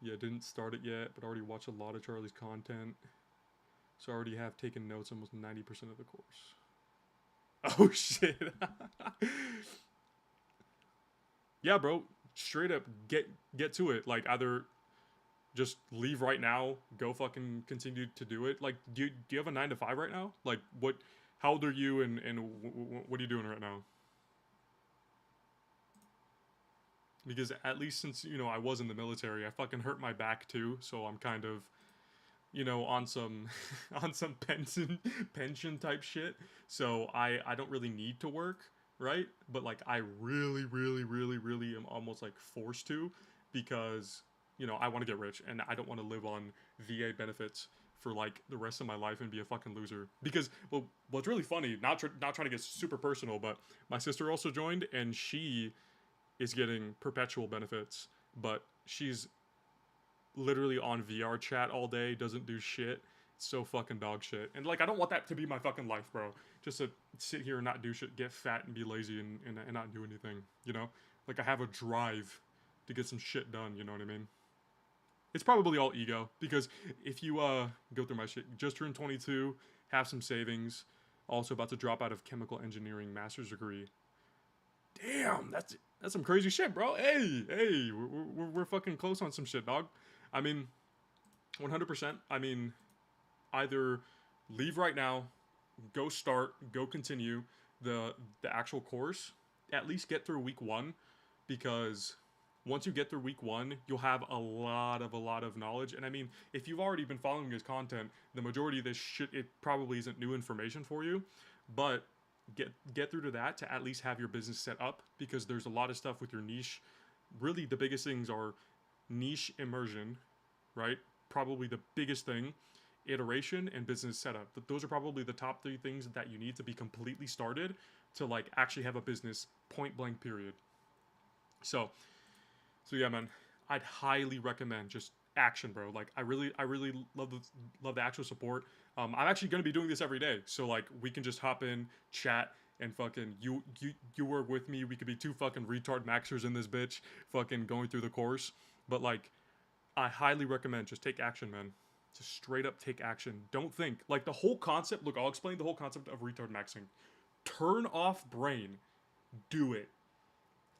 Yeah, didn't start it yet, but already watched a lot of Charlie's content. So I already have taken notes almost 90% of the course. Oh shit. Yeah, bro, straight up get to it. Like either just leave right now, go fucking continue to do it. Like do you have a 9 to 5 right now? Like what how old are you and what are you doing right now? Because at least since, I was in the military, I fucking hurt my back too, so I'm kind of on some on some pension type shit. So I don't really need to work, right? But like I really am almost like forced to because I want to get rich and I don't want to live on VA benefits for like the rest of my life and be a fucking loser. Because well, what's really funny, not trying to get super personal, but my sister also joined and she is getting perpetual benefits, but she's literally on VR chat all day, doesn't do shit. It's so fucking dog shit. And like I don't want that to be my fucking life, bro. Just to sit here and not do shit, get fat and be lazy and not do anything, Like I have a drive to get some shit done, you know what I mean? It's probably all ego, because if you go through my shit, just turned 22, have some savings, also about to drop out of chemical engineering master's degree. Damn, that's some crazy shit, bro. Hey, we're fucking close on some shit, dog. I mean, 100%. I mean, either leave right now, go continue the actual course. At least get through week 1, because once you get through week 1, you'll have a lot of knowledge. And I mean, if you've already been following his content, the majority of this shit, it probably isn't new information for you, but get through to that to at least have your business set up, because there's a lot of stuff with your niche. Really, the biggest things are niche immersion, right? Probably the biggest thing, iteration, and business setup. Those are probably the top 3 things that you need to be completely started to like actually have a business, point blank, period. So yeah, man, I'd highly recommend just action, bro. Like I really love the actual support. I'm actually gonna be doing this every day, so like we can just hop in, chat, and fucking you work with me. We could be 2 fucking RetardMaxxers in this bitch, fucking going through the course. But like, I highly recommend just take action, man. Just straight up take action. Don't think. Like the whole concept. Look, I'll explain the whole concept of RetardMaxxing. Turn off brain. Do it.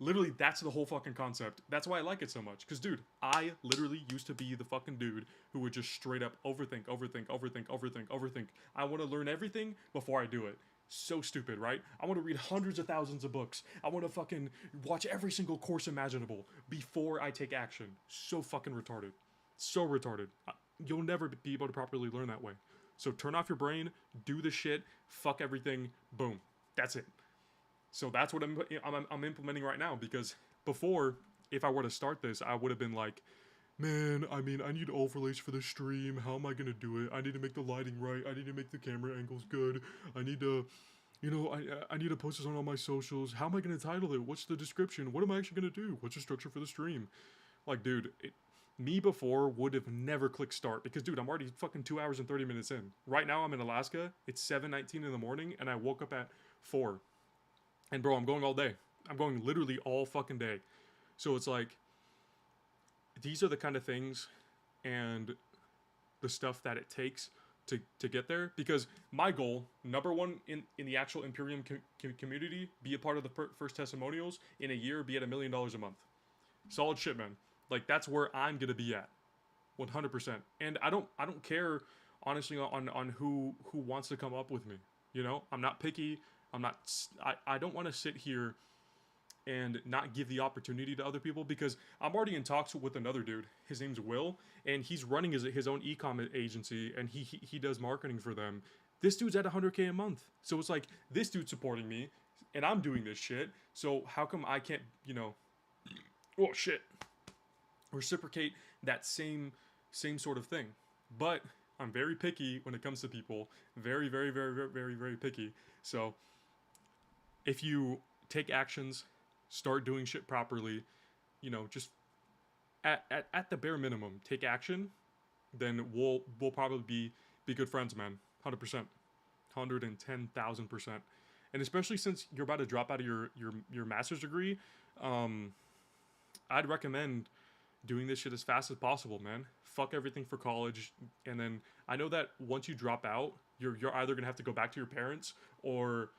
Literally, that's the whole fucking concept. That's why I like it so much. Because, dude, I literally used to be the fucking dude who would just straight up overthink. I want to learn everything before I do it. So stupid, right? I want to read hundreds of thousands of books. I want to fucking watch every single course imaginable before I take action. So fucking retarded. So retarded. You'll never be able to properly learn that way. So turn off your brain, do the shit, fuck everything, boom. That's it. So that's what I'm implementing right now, because before, if I were to start this, I would have been like, man, I mean, I need overlays for the stream. How am I going to do it? I need to make the lighting right. I need to make the camera angles good. I need to, I need to post this on all my socials. How am I going to title it? What's the description? What am I actually going to do? What's the structure for the stream? Like, dude, me before would have never clicked start, because, dude, I'm already fucking 2 hours and 30 minutes in. Right now, I'm in Alaska. It's 7:19 in the morning, and I woke up at 4. And bro, I'm going all day. I'm going literally all fucking day. So it's like, these are the kind of things and the stuff that it takes to get there, because my goal, number one, in the actual Imperium community, be a part of the first testimonials in a year, be at $1 million a month. Solid shit, man. Like, that's where I'm gonna be at, 100%. And I don't care, honestly, on who wants to come up with me. You know, I'm not picky. I don't want to sit here and not give the opportunity to other people, because I'm already in talks with another dude. His name's Will, and he's running his own e-com agency, and he does marketing for them. This dude's at 100K a month. So it's like, this dude's supporting me, and I'm doing this shit. So how come I can't, you know, oh shit, reciprocate that same sort of thing? But I'm very picky when it comes to people. Very, very, very, very, very, very picky. So if you take actions, start doing shit properly, you know, just at the bare minimum, take action, then we'll probably be good friends, man. 100%. 110,000%. And especially since you're about to drop out of your master's degree, I'd recommend doing this shit as fast as possible, man. Fuck everything for college. And then I know that once you drop out, you're either gonna have to go back to your parents, or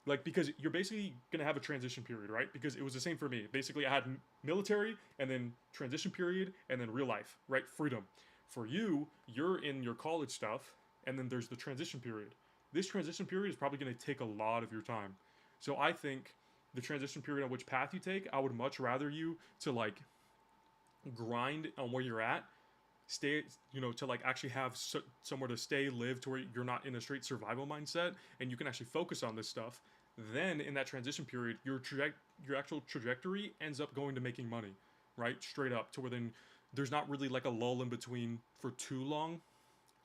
like, because you're basically gonna have a transition period, right? Because it was the same for me. Basically, I had military, and then transition period, and then real life, right? Freedom. For you, you're in your college stuff, and then there's the transition period. This transition period is probably gonna take a lot of your time. So I think the transition period on which path you take, I would much rather you to like grind on where you're at, stay, you know, to like actually have somewhere to stay, live, to where you're not in a straight survival mindset, and you can actually focus on this stuff. Then in that transition period, your actual trajectory ends up going to making money, right? Straight up, to where then there's not really like a lull in between for too long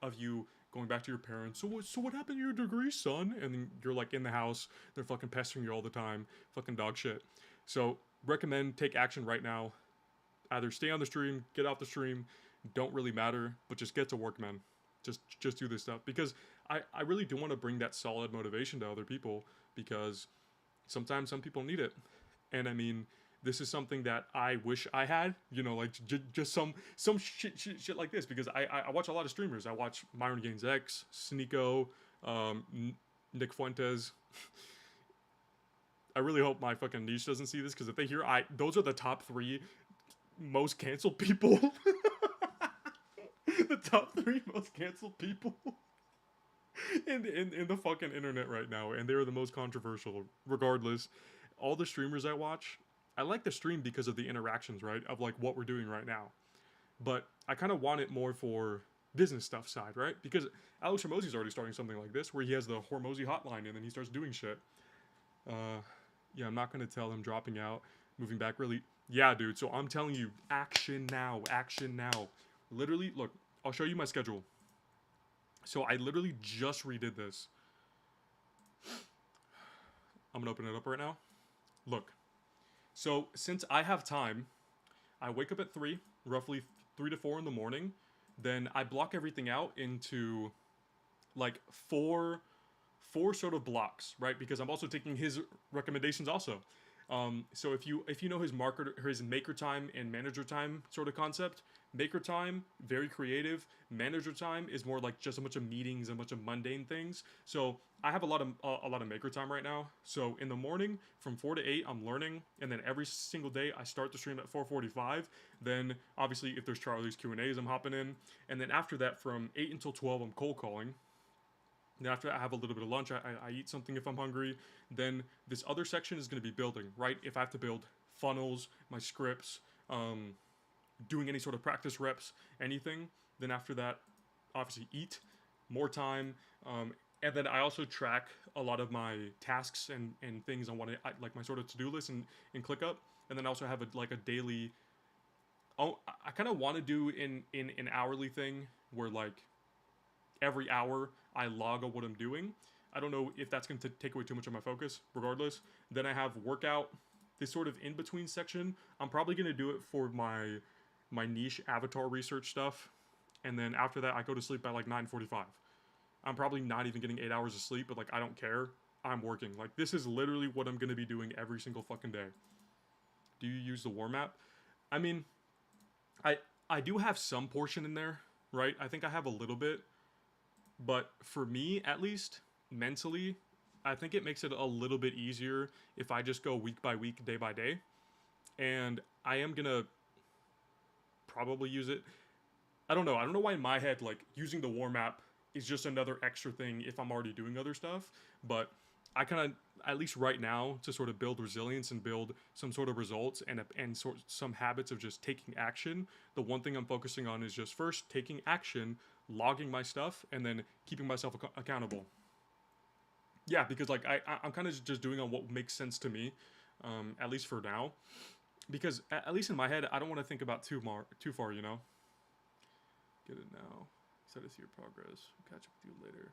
of you going back to your parents. So what happened to your degree, son? And then you're like in the house, they're fucking pestering you all the time, fucking dog shit. So recommend take action right now. Either stay on the stream, get off the stream, don't really matter, but just get to work, man. Just do this stuff, because I really do want to bring that solid motivation to other people, because sometimes some people need it. And I mean, this is something that I wish I had, you know, like just some shit like this, because I watch a lot of streamers. I watch Myron Gaines X, Sneeko, Nick Fuentes. I really hope my fucking niche doesn't see this, because if they hear those are the top 3 most canceled people. The top 3 most canceled people in the fucking internet right now, and they're the most controversial. Regardless, all the streamers I watch, I like the stream because of the interactions, right, of like what we're doing right now. But I kind of want it more for business stuff side, right? Because Alex Hormozy's already starting something like this, where he has the Hormozy hotline, and then he starts doing shit. Yeah, I'm not gonna tell him dropping out, moving back. Really, yeah, dude. So I'm telling you, action now, action now. Literally, look, I'll show you my schedule. So I literally just redid this. I'm gonna open it up right now. Look. So since I have time, I wake up at 3, roughly 3 to 4 in the morning. Then I block everything out into like four sort of blocks, right? Because I'm also taking his recommendations also. So if you know his maker time and manager time sort of concept, maker time, very creative. Manager time is more like just a bunch of meetings and a bunch of mundane things. So I have a lot of maker time right now. So in the morning from 4 to 8, I'm learning, and then every single day I start the stream at 4:45. Then obviously if there's Charlie's Q&As, I'm hopping in, and then after that from 8 until 12, I'm cold calling. Then after I have a little bit of lunch, I eat something if I'm hungry. Then this other section is going to be building, right? If I have to build funnels, my scripts, doing any sort of practice reps, anything. Then after that, obviously eat, more time. And then I also track a lot of my tasks and things on what I like, my sort of to-do list and ClickUp. And then I also have a daily, I kind of want to do an hourly thing where like every hour I log on what I'm doing. I don't know if that's going to take away too much of my focus. Regardless, then I have workout, this sort of in-between section. I'm probably going to do it for my niche avatar research stuff. And then after that, I go to sleep by like 9:45. I'm probably not even getting 8 hours of sleep, but like I don't care. I'm working. Like this is literally what I'm going to be doing every single fucking day. Do you use the war map? I mean, I do have some portion in there, right? I think I have a little bit. But for me, at least mentally, I think it makes it a little bit easier if I just go week by week, day by day. And I am gonna probably use it. I don't know. I don't know why in my head, like, using the war map is just another extra thing if I'm already doing other stuff. But I kind of, at least right now, to sort of build resilience and build some sort of results and some habits of just taking action. The one thing I'm focusing on is just first taking action, logging my stuff, and then keeping myself accountable. Yeah, because like I'm kind of just doing on what makes sense to me, at least for now. Because at least in my head, I don't want to think about too far, you know. Get it now. Set us your progress. Catch up with you later.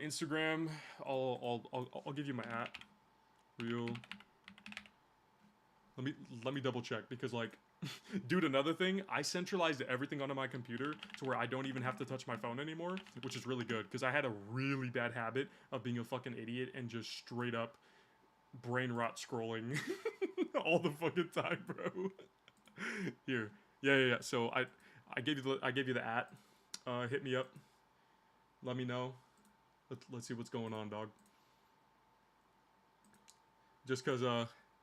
Instagram. I'll give you my @ real. Let me double check because like, dude, another thing, I centralized everything onto my computer to where I don't even have to touch my phone anymore, which is really good because I had a really bad habit of being a fucking idiot and just straight up brain rot scrolling all the fucking time, bro. Here, yeah. So I gave you the @ hit me up. Let me know. Let's see what's going on, dog. Just cause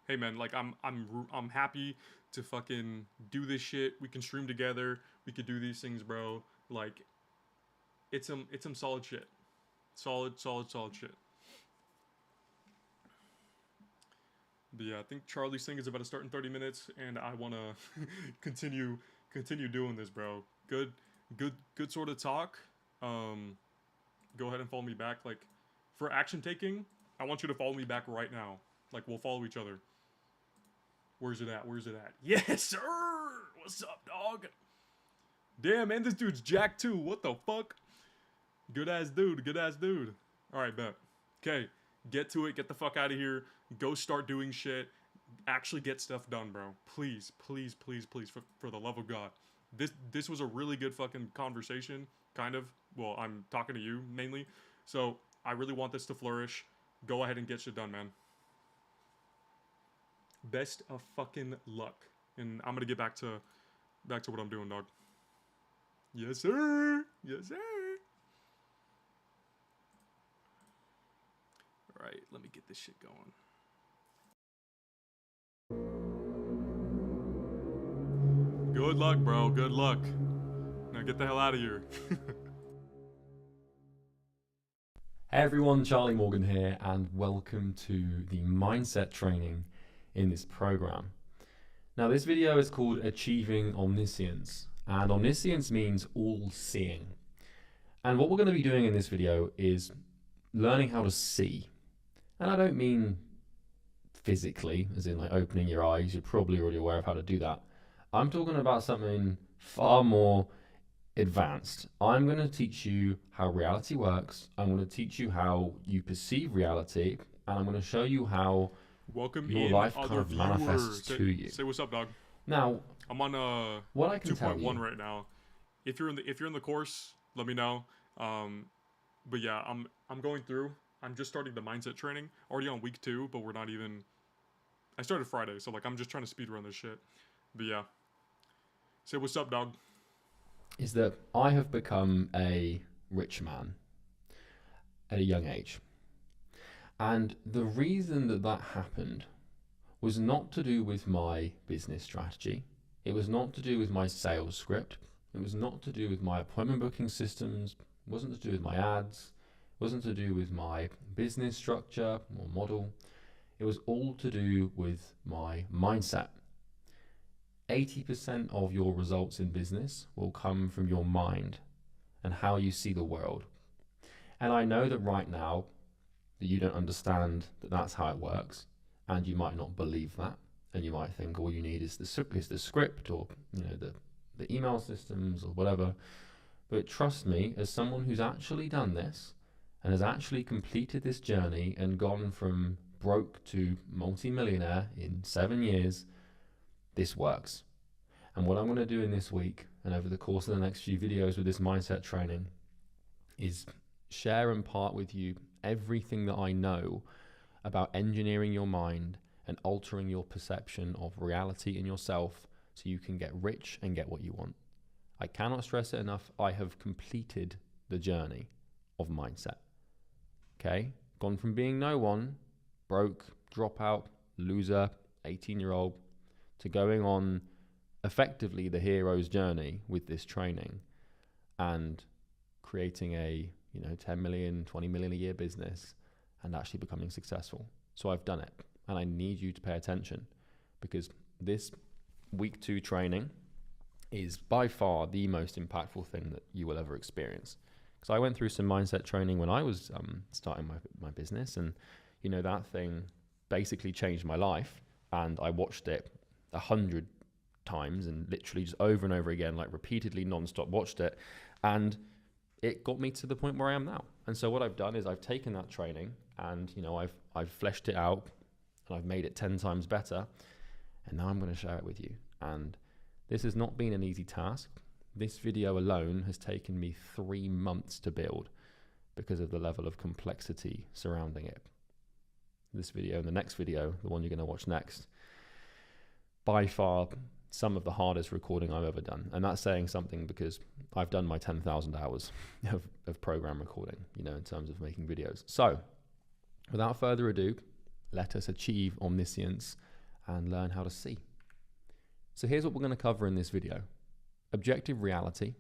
hey man, like I'm happy to fucking do this shit. We can stream together. We could do these things, bro. Like it's some solid shit. Solid shit. But yeah, I think Charlie's thing is about to start in 30 minutes, and I want to continue doing this, bro. Good sort of talk. Go ahead and follow me back. Like, for action taking, I want you to follow me back right now. Like, we'll follow each other. Where's it at? Yes, sir! What's up, dog? Damn, man, this dude's jacked too. What the fuck? Good ass dude. Alright, bet. Okay, get to it. Get the fuck out of here. Go start doing shit. Actually get stuff done, bro. Please, for the love of God. This was a really good fucking conversation, kind of. Well, I'm talking to you, mainly. So, I really want this to flourish. Go ahead and get shit done, man. Best of fucking luck. And I'm gonna get back to what I'm doing, dog. Yes, sir! Alright, let me get this shit going. Good luck, bro. Good luck. Now get the hell out of here. Hey everyone, Charlie Morgan here, and welcome to the mindset training in this program. Now this video is called Achieving Omniscience, and omniscience means all-seeing. And what we're going to be doing in this video is learning how to see. And I don't mean physically, as in like opening your eyes. You're probably already aware of how to do that. I'm talking about something far more advanced. I'm going to teach you how reality works. I'm going to teach you how you perceive reality, and I'm going to show you how your life kind of manifests to you. Say what's up, dog. Now, I'm on what I can 2.1 right now. If you're in the course, let me know. But yeah, I'm going through. I'm just starting the mindset training. Already on week 2, but we're not even. I started Friday, so like I'm just trying to speed run this shit. But yeah. Say what's up, dog. Is that I have become a rich man at a young age. And the reason that happened was not to do with my business strategy. It was not to do with my sales script. It was not to do with my appointment booking systems. It wasn't to do with my ads. It wasn't to do with my business structure or model. It was all to do with my mindset. 80% of your results in business will come from your mind and how you see the world. And I know that right now that you don't understand that that's how it works, and you might not believe that, and you might think all you need is the script or the email systems or whatever. But trust me, as someone who's actually done this and has actually completed this journey and gone from broke to multi-millionaire in 7 years, this works. And what I'm going to do in this week and over the course of the next few videos with this mindset training is share and part with you everything that I know about engineering your mind and altering your perception of reality in yourself so you can get rich and get what you want. I cannot stress it enough. I have completed the journey of mindset. Okay? Gone from being no one, broke, dropout, loser, 18-year-old, to going on effectively the hero's journey with this training and creating a 10 million, 20 million a year business and actually becoming successful. So I've done it, and I need you to pay attention, because this week 2 training is by far the most impactful thing that you will ever experience. Because I went through some mindset training when I was starting my business, and that thing basically changed my life, and I watched it 100 times and literally just over and over again, like repeatedly, non-stop watched it, and it got me to the point where I am now. And so what I've done is I've taken that training and I've fleshed it out and I've made it 10 times better, and now I'm going to share it with you. And this has not been an easy task. This video alone has taken me 3 months to build because of the level of complexity surrounding it. This video and the next video, the one you're going to watch next, by far some of the hardest recording I've ever done. And that's saying something, because I've done my 10,000 hours of program recording, in terms of making videos. So without further ado, let us achieve omniscience and learn how to see. So here's what we're going to cover in this video: objective reality,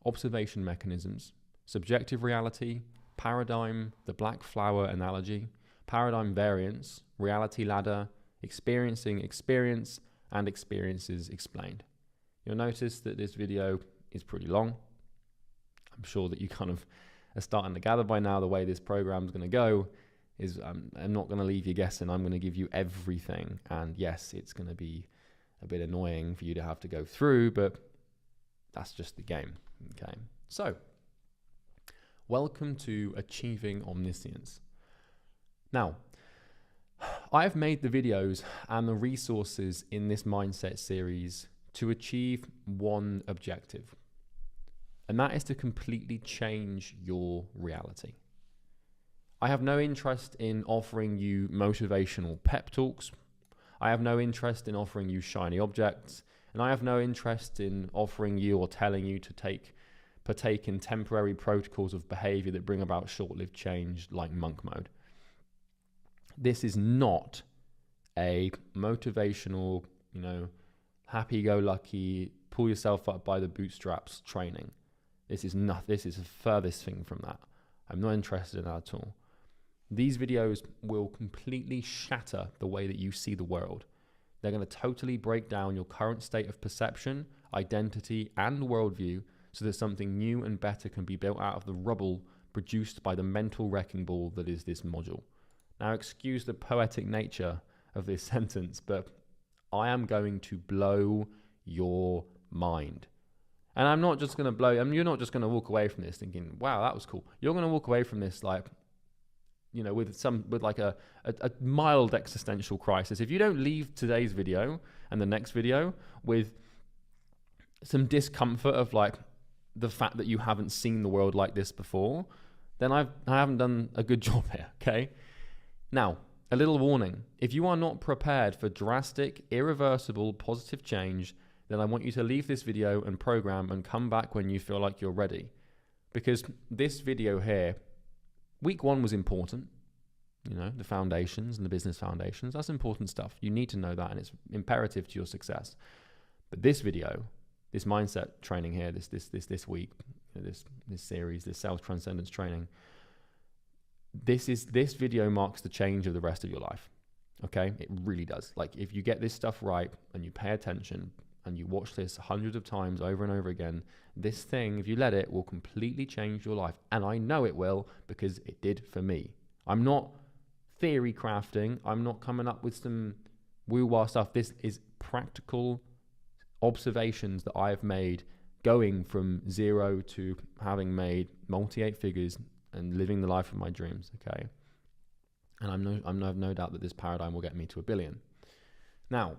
observation mechanisms, subjective reality, paradigm, the black flower analogy, paradigm variance, reality ladder, experiencing experience, and experiences explained. You'll notice that this video is pretty long. I'm sure that you kind of are starting to gather by now the way this program is going to go is I'm not going to leave you guessing. I'm going to give you everything. And yes, it's going to be a bit annoying for you to have to go through, but that's just the game. Okay. So welcome to Achieving Omniscience. Now, I've made the videos and the resources in this mindset series to achieve one objective, and that is to completely change your reality. I have no interest in offering you motivational pep talks. I have no interest in offering you shiny objects, and I have no interest in offering you or telling you to partake in temporary protocols of behavior that bring about short-lived change like monk mode. This is not a motivational, happy-go-lucky, pull yourself up by the bootstraps training. This is the furthest thing from that. I'm not interested in that at all. These videos will completely shatter the way that you see the world. They're going to totally break down your current state of perception, identity, and worldview so that something new and better can be built out of the rubble produced by the mental wrecking ball that is this module. Now, excuse the poetic nature of this sentence, but I am going to blow your mind. And I'm not just going to blow, you're not just going to walk away from this thinking, wow, that was cool. You're going to walk away from this with like a mild existential crisis. If you don't leave today's video and the next video with some discomfort of like the fact that you haven't seen the world like this before, then I haven't done a good job here, okay? Now, a little warning. If you are not prepared for drastic, irreversible, positive change, then I want you to leave this video and program and come back when you feel like you're ready. Because this video here, week 1 was important. The foundations and the business foundations, that's important stuff. You need to know that, and it's imperative to your success. But this video, this mindset training here, this week, this series, this sales transcendence training, this video marks the change of the rest of your life. Okay? It really does. Like, if you get this stuff right and you pay attention and you watch this hundreds of times over and over again, this thing, if you let it, will completely change your life. And I know it will, because it did for me. I'm not theory crafting. I'm not coming up with some woo-wah stuff. This is practical observations that I have made, going from 0 to having made multi-8 figures and living the life of my dreams, okay? And I have no doubt that this paradigm will get me to $1 billion. Now,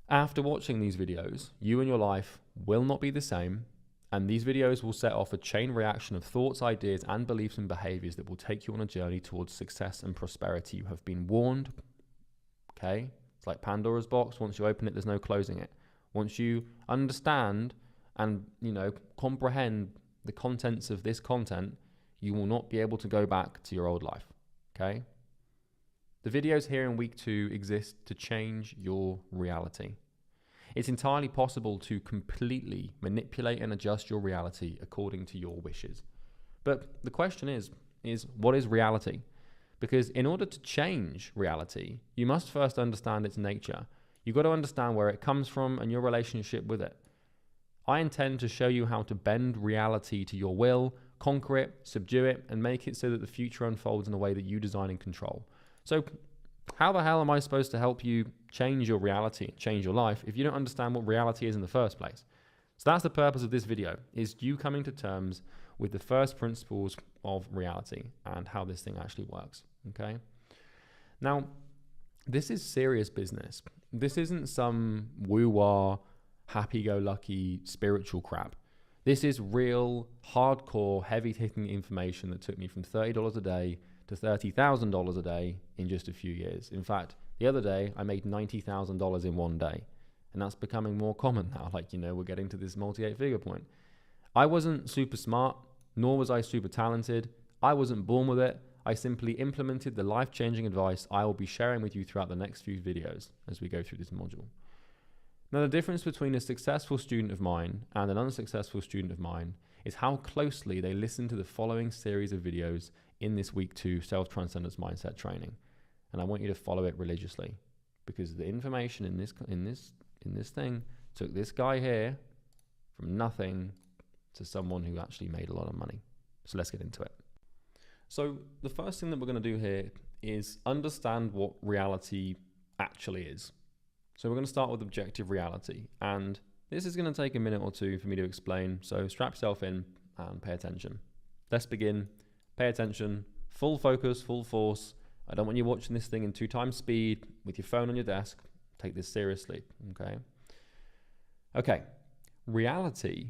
after watching these videos, you and your life will not be the same, and these videos will set off a chain reaction of thoughts, ideas, and beliefs and behaviors that will take you on a journey towards success and prosperity. You have been warned, okay? It's like Pandora's box. Once you open it, there's no closing it. Once you understand and, comprehend the contents of this content, you will not be able to go back to your old life, okay? The videos here in week 2 exist to change your reality. It's entirely possible to completely manipulate and adjust your reality according to your wishes. But the question is what is reality? Because in order to change reality, you must first understand its nature. You've got to understand where it comes from and your relationship with it. I intend to show you how to bend reality to your will, conquer it, subdue it, and make it so that the future unfolds in a way that you design and control. So how the hell am I supposed to help you change your reality, change your life, if you don't understand what reality is in the first place? So that's the purpose of this video, is you coming to terms with the first principles of reality and how this thing actually works, okay? Now, this is serious business. This isn't some woo-wah, happy-go-lucky spiritual crap. This is real, hardcore, heavy-hitting information that took me from $30 a day to $30,000 a day in just a few years. In fact, the other day, I made $90,000 in one day. And that's becoming more common now. Like, we're getting to this multi-8-figure point. I wasn't super smart, nor was I super talented. I wasn't born with it. I simply implemented the life-changing advice I will be sharing with you throughout the next few videos as we go through this module. Now, the difference between a successful student of mine and an unsuccessful student of mine is how closely they listen to the following series of videos in this week 2 self-transcendence mindset training. And I want you to follow it religiously, because the information in this thing took this guy here from nothing to someone who actually made a lot of money. So let's get into it. So the first thing that we're going to do here is understand what reality actually is. So we're going to start with objective reality, and this is going to take a minute or two for me to explain, so strap yourself in and pay attention. Let's begin. Pay attention, full focus, full force. I don't want you watching this thing in 2 times speed with your phone on your desk. Take this seriously, okay? Okay, reality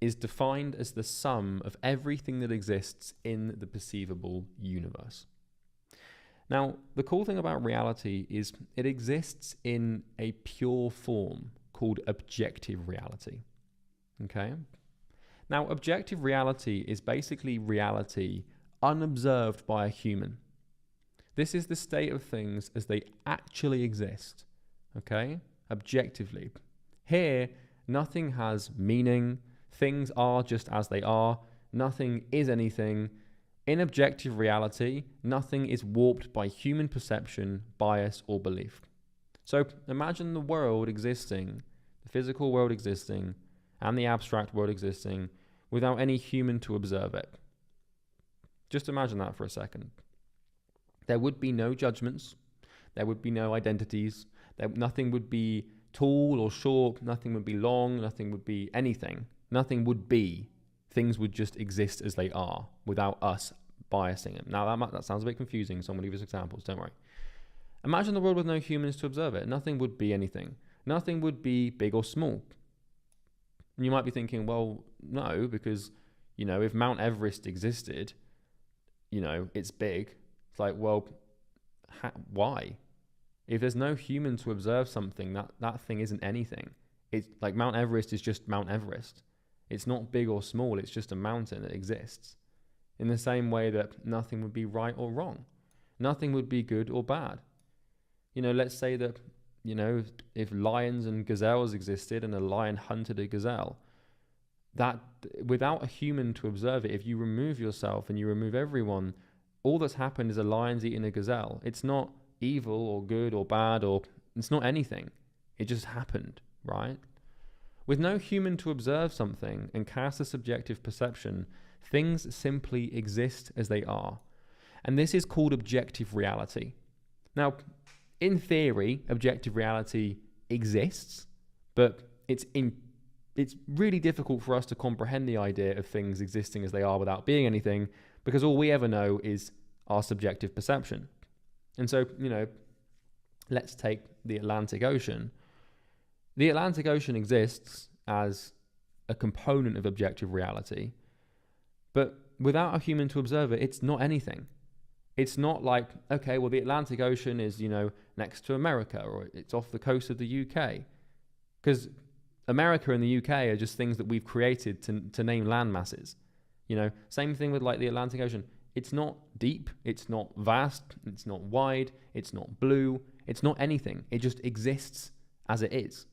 is defined as the sum of everything that exists in the perceivable universe. Now, the cool thing about reality is it exists in a pure form called objective reality, okay? Now, objective reality is basically reality unobserved by a human. This is the state of things as they actually exist, okay? Objectively. Here, nothing has meaning. Things are just as they are. Nothing is anything. In objective reality, nothing is warped by human perception, bias, or belief. So imagine the world existing, the physical world existing, and the abstract world existing without any human to observe it. Just imagine that for a second. There would be no judgments. There would be no identities. Nothing would be tall or short. Nothing would be long. Nothing would be anything. Nothing would be. Things would just exist as they are without us biasing them. Now, that sounds a bit confusing, so I'm going to give us examples. Don't worry. Imagine the world with no humans to observe it. Nothing would be anything. Nothing would be big or small. And you might be thinking, well, no, because, if Mount Everest existed, it's big. It's like, well, why? If there's no human to observe something, that thing isn't anything. It's like Mount Everest is just Mount Everest. It's not big or small. It's just a mountain that exists. In the same way that nothing would be right or wrong. Nothing would be good or bad. Let's say that, if lions and gazelles existed and a lion hunted a gazelle, that without a human to observe it, if you remove yourself and you remove everyone, all that's happened is a lion's eating a gazelle. It's not evil or good or bad, or it's not anything. It just happened, right? With no human to observe something and cast a subjective perception, things simply exist as they are. And this is called objective reality. Now, in theory, objective reality exists, but it's really difficult for us to comprehend the idea of things existing as they are without being anything, because all we ever know is our subjective perception. And so, let's take the Atlantic Ocean. The Atlantic Ocean exists as a component of objective reality, but without a human to observe it, it's not anything. It's not like, okay, well, the Atlantic Ocean is, next to America, or it's off the coast of the UK. Because America and the UK are just things that we've created to name land masses. You know, same thing with like the Atlantic Ocean. It's not deep, it's not vast, it's not wide, it's not blue, it's not anything. It just exists as it is.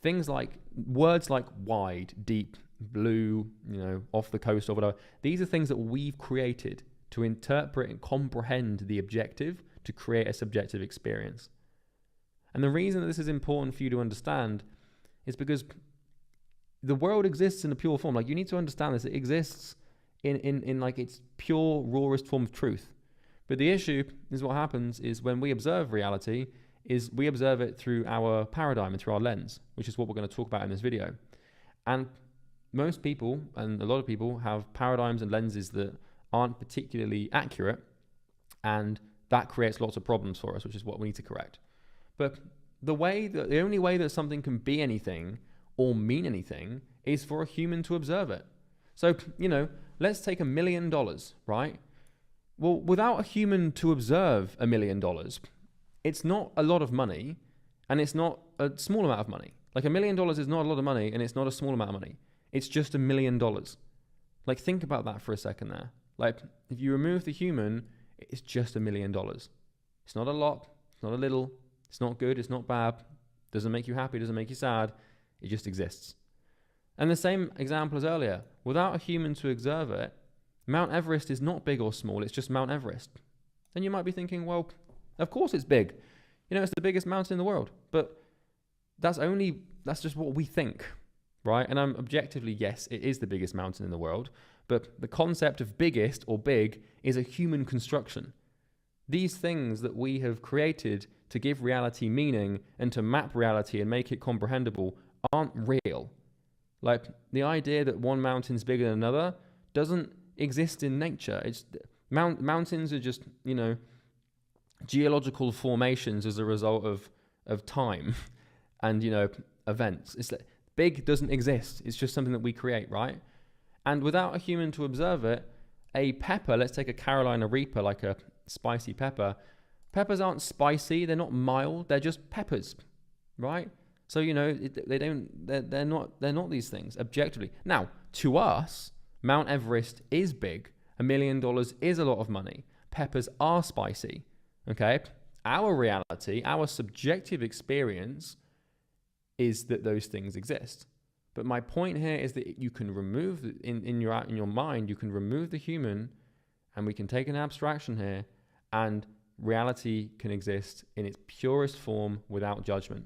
Things like, words like wide, deep, blue, you know, off the coast or whatever, these are things that we've created to interpret and comprehend the objective to create a subjective experience. And the reason that this is important for you to understand is because the world exists in a pure form. Like, you need to understand this. It exists in like its pure, rawest form of truth. But the issue is what happens is when we observe reality is we observe it through our paradigm and through our lens, which is what we're going to talk about in this video. And most people, and a lot of people, have paradigms and lenses that aren't particularly accurate, and that creates lots of problems for us, which is what we need to correct. But the only way that something can be anything or mean anything is for a human to observe it. So, you know, let's take $1 million, right? Well, without a human to observe $1 million, it's not a lot of money, and it's not a small amount of money. Like, $1 million is not a lot of money, and it's not a small amount of money. It's just $1 million. Like, think about that for a second there. Like, if you remove the human, it's just $1 million. It's not a lot, it's not a little, it's not good, it's not bad, doesn't make you happy, doesn't make you sad, it just exists. And the same example as earlier, without a human to observe it, Mount Everest is not big or small, it's just Mount Everest. Then you might be thinking, well, of course it's big. You know, it's the biggest mountain in the world. But that's just what we think, right? And I'm objectively, yes, it is the biggest mountain in the world. But the concept of biggest or big is a human construction. These things that we have created to give reality meaning and to map reality and make it comprehensible aren't real. Like, the idea that one mountain's bigger than another doesn't exist in nature. It's mountains are just, you know, geological formations as a result of time and, you know, events. It's like, big doesn't exist. It's just something that we create, right? And without a human to observe it, a pepper, let's take a Carolina Reaper, like a spicy pepper. Peppers aren't spicy, they're not mild, they're just peppers, right? So, you know, they're not these things objectively. Now, to us, Mount Everest is big. $1 million is a lot of money. Peppers are spicy, okay? Our reality, our subjective experience is that those things exist. But my point here is that you can remove, in your mind, you can remove the human, and we can take an abstraction here, and reality can exist in its purest form without judgment.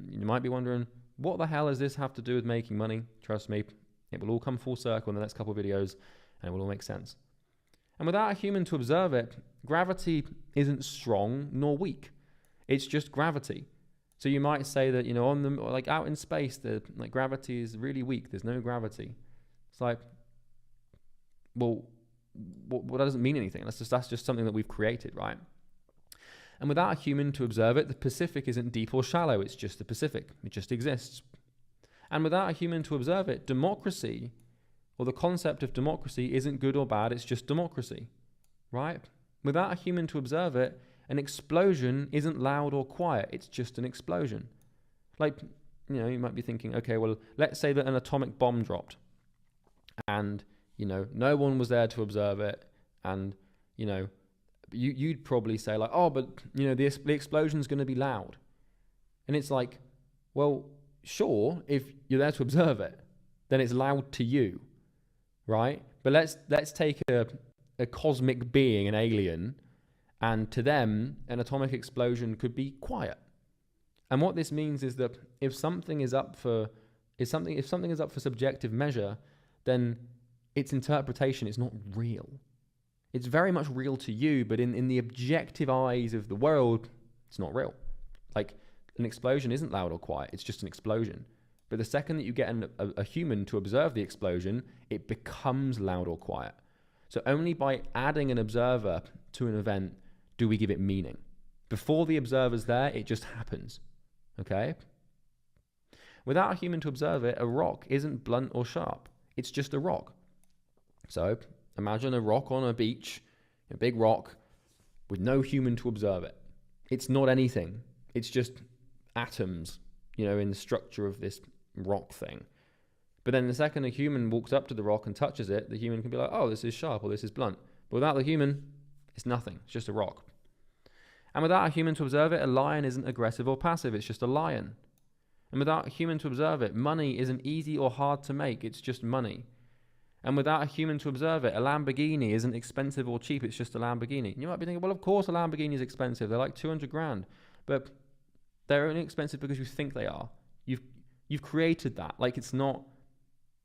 You might be wondering, what the hell does this have to do with making money? Trust me, it will all come full circle in the next couple of videos, and it will all make sense. And without a human to observe it, gravity isn't strong nor weak. It's just gravity. So you might say that, you know, on the, like out in space, the like gravity is really weak. There's no gravity. It's like, well, that doesn't mean anything. That's just something that we've created, right? And without a human to observe it, the Pacific isn't deep or shallow. It's just the Pacific. It just exists. And without a human to observe it, democracy, or the concept of democracy, isn't good or bad. It's just democracy, right? Without a human to observe it, an explosion isn't loud or quiet. It's just an explosion. Like, you know, you might be thinking, okay, well, let's say that an atomic bomb dropped and, you know, no one was there to observe it. And, you know, you'd probably say like, oh, but, you know, the explosion's going to be loud. And it's like, well, sure, if you're there to observe it, then it's loud to you, right? But let's take a cosmic being, an alien, and to them, an atomic explosion could be quiet. And what this means is that if something is up for subjective measure, then its interpretation is not real. It's very much real to you, but in the objective eyes of the world, it's not real. Like, an explosion isn't loud or quiet, it's just an explosion. But the second that you get a human to observe the explosion, it becomes loud or quiet. So only by adding an observer to an event do we give it meaning. Before the observer's there, it just happens, okay? Without a human to observe it, a rock isn't blunt or sharp. It's just a rock. So imagine a rock on a beach, a big rock, with no human to observe it. It's not anything. It's just atoms, in the structure of this rock thing. But then the second a human walks up to the rock and touches it, the human can be like, oh, this is sharp or this is blunt. But without the human, it's nothing. It's just a rock. And without a human to observe it, a lion isn't aggressive or passive. It's just a lion. And without a human to observe it, money isn't easy or hard to make. It's just money. And without a human to observe it, a Lamborghini isn't expensive or cheap. It's just a Lamborghini. You might be thinking, well, of course a Lamborghini is expensive. They're like 200 grand. But they're only expensive because you think they are. You've created that. Like, it's not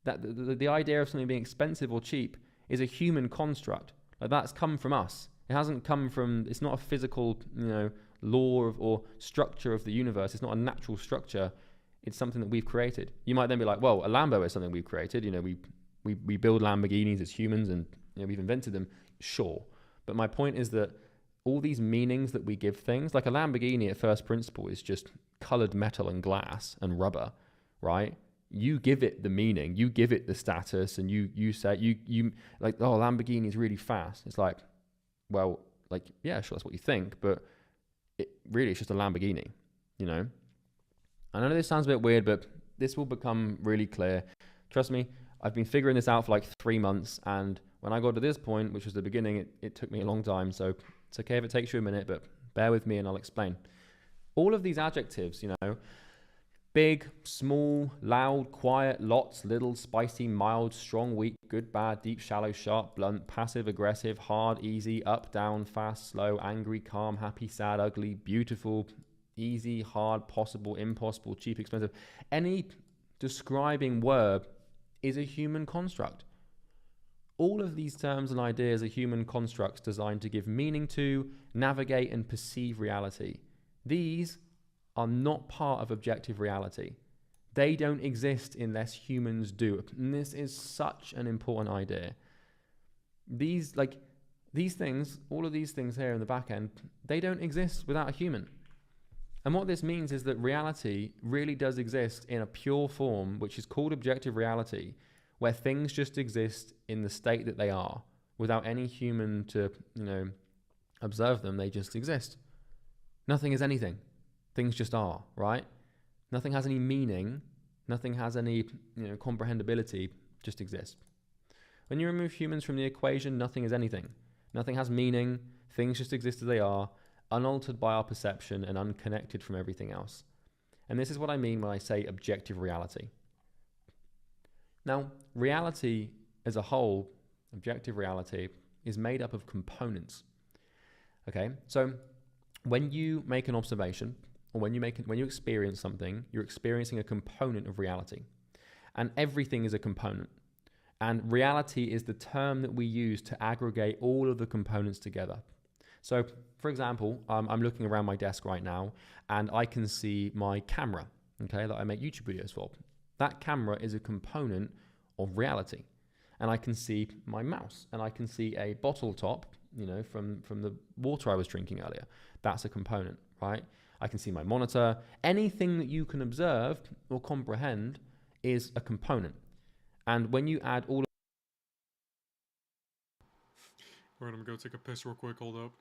that the idea of something being expensive or cheap is a human construct. Like, that's come from us. It hasn't come from, it's not a physical, law or structure of the universe. It's not a natural structure. It's something that we've created. You might then be like, well, a Lambo is something we've created. We build Lamborghinis as humans, and we've invented them. Sure. But my point is that all these meanings that we give things, like a Lamborghini at first principle is just colored metal and glass and rubber, right? You give it the meaning, you give it the status, and you say, you like, oh, Lamborghini is really fast. It's like, well, like, yeah, sure, that's what you think, but it's just a Lamborghini, I know this sounds a bit weird, but this will become really clear. Trust me, I've been figuring this out for like 3 months, and when I got to this point, which was the beginning, it took me a long time, so it's okay if it takes you a minute, but bear with me and I'll explain. All of these adjectives, big, small, loud, quiet, lots, little, spicy, mild, strong, weak, good, bad, deep, shallow, sharp, blunt, passive, aggressive, hard, easy, up, down, fast, slow, angry, calm, happy, sad, ugly, beautiful, easy, hard, possible, impossible, cheap, expensive. Any describing word is a human construct. All of these terms and ideas are human constructs designed to give meaning to, navigate, and perceive reality. These are not part of objective reality. They don't exist unless humans do. And this is such an important idea. These things, all of these things here in the back end, they don't exist without a human. And what this means is that reality really does exist in a pure form, which is called objective reality, where things just exist in the state that they are, without any human to, observe them. They just exist. Nothing is anything. Things just are, right? Nothing has any meaning. Nothing has any, comprehensibility. Just exist. When you remove humans from the equation, nothing is anything. Nothing has meaning. Things just exist as they are, unaltered by our perception and unconnected from everything else. And this is what I mean when I say objective reality. Now, reality as a whole, objective reality, is made up of components. Okay, so when you make an observation, or when you experience something, you're experiencing a component of reality. And everything is a component. And reality is the term that we use to aggregate all of the components together. So, for example, I'm looking around my desk right now, and I can see my camera, okay, that I make YouTube videos for. That camera is a component of reality. And I can see my mouse, and I can see a bottle top, from the water I was drinking earlier. That's a component, right? I can see my monitor. Anything that you can observe or comprehend is a component. And when you add all of... Alright, I'm gonna go take a piss real quick, hold up.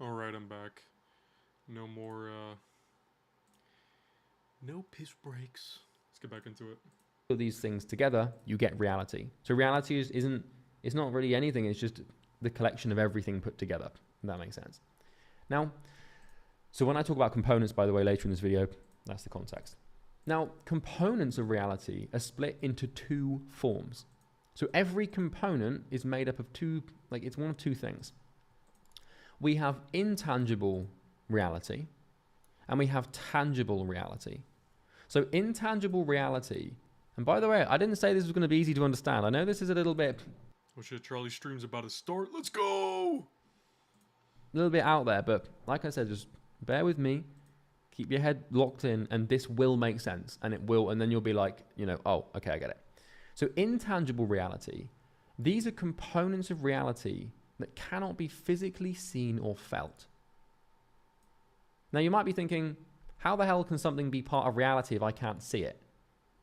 Alright, I'm back. No more, no piss breaks. Let's get back into it. These things together, you get reality. So reality it's not really anything, it's just the collection of everything put together, if that makes sense. Now, so when I talk about components, by the way, later in this video, that's the context. Now, components of reality are split into two forms. So every component is made up of it's one of two things. We have intangible reality and we have tangible reality. So intangible reality, and by the way, I didn't say this was going to be easy to understand. I know this is a little bit... Oh shit, Charlie stream's about to start. Let's go! A little bit out there, but like I said, just bear with me. Keep your head locked in, and this will make sense. And it will, and then you'll be like, oh, okay, I get it. So intangible reality, these are components of reality that cannot be physically seen or felt. Now you might be thinking, how the hell can something be part of reality if I can't see it?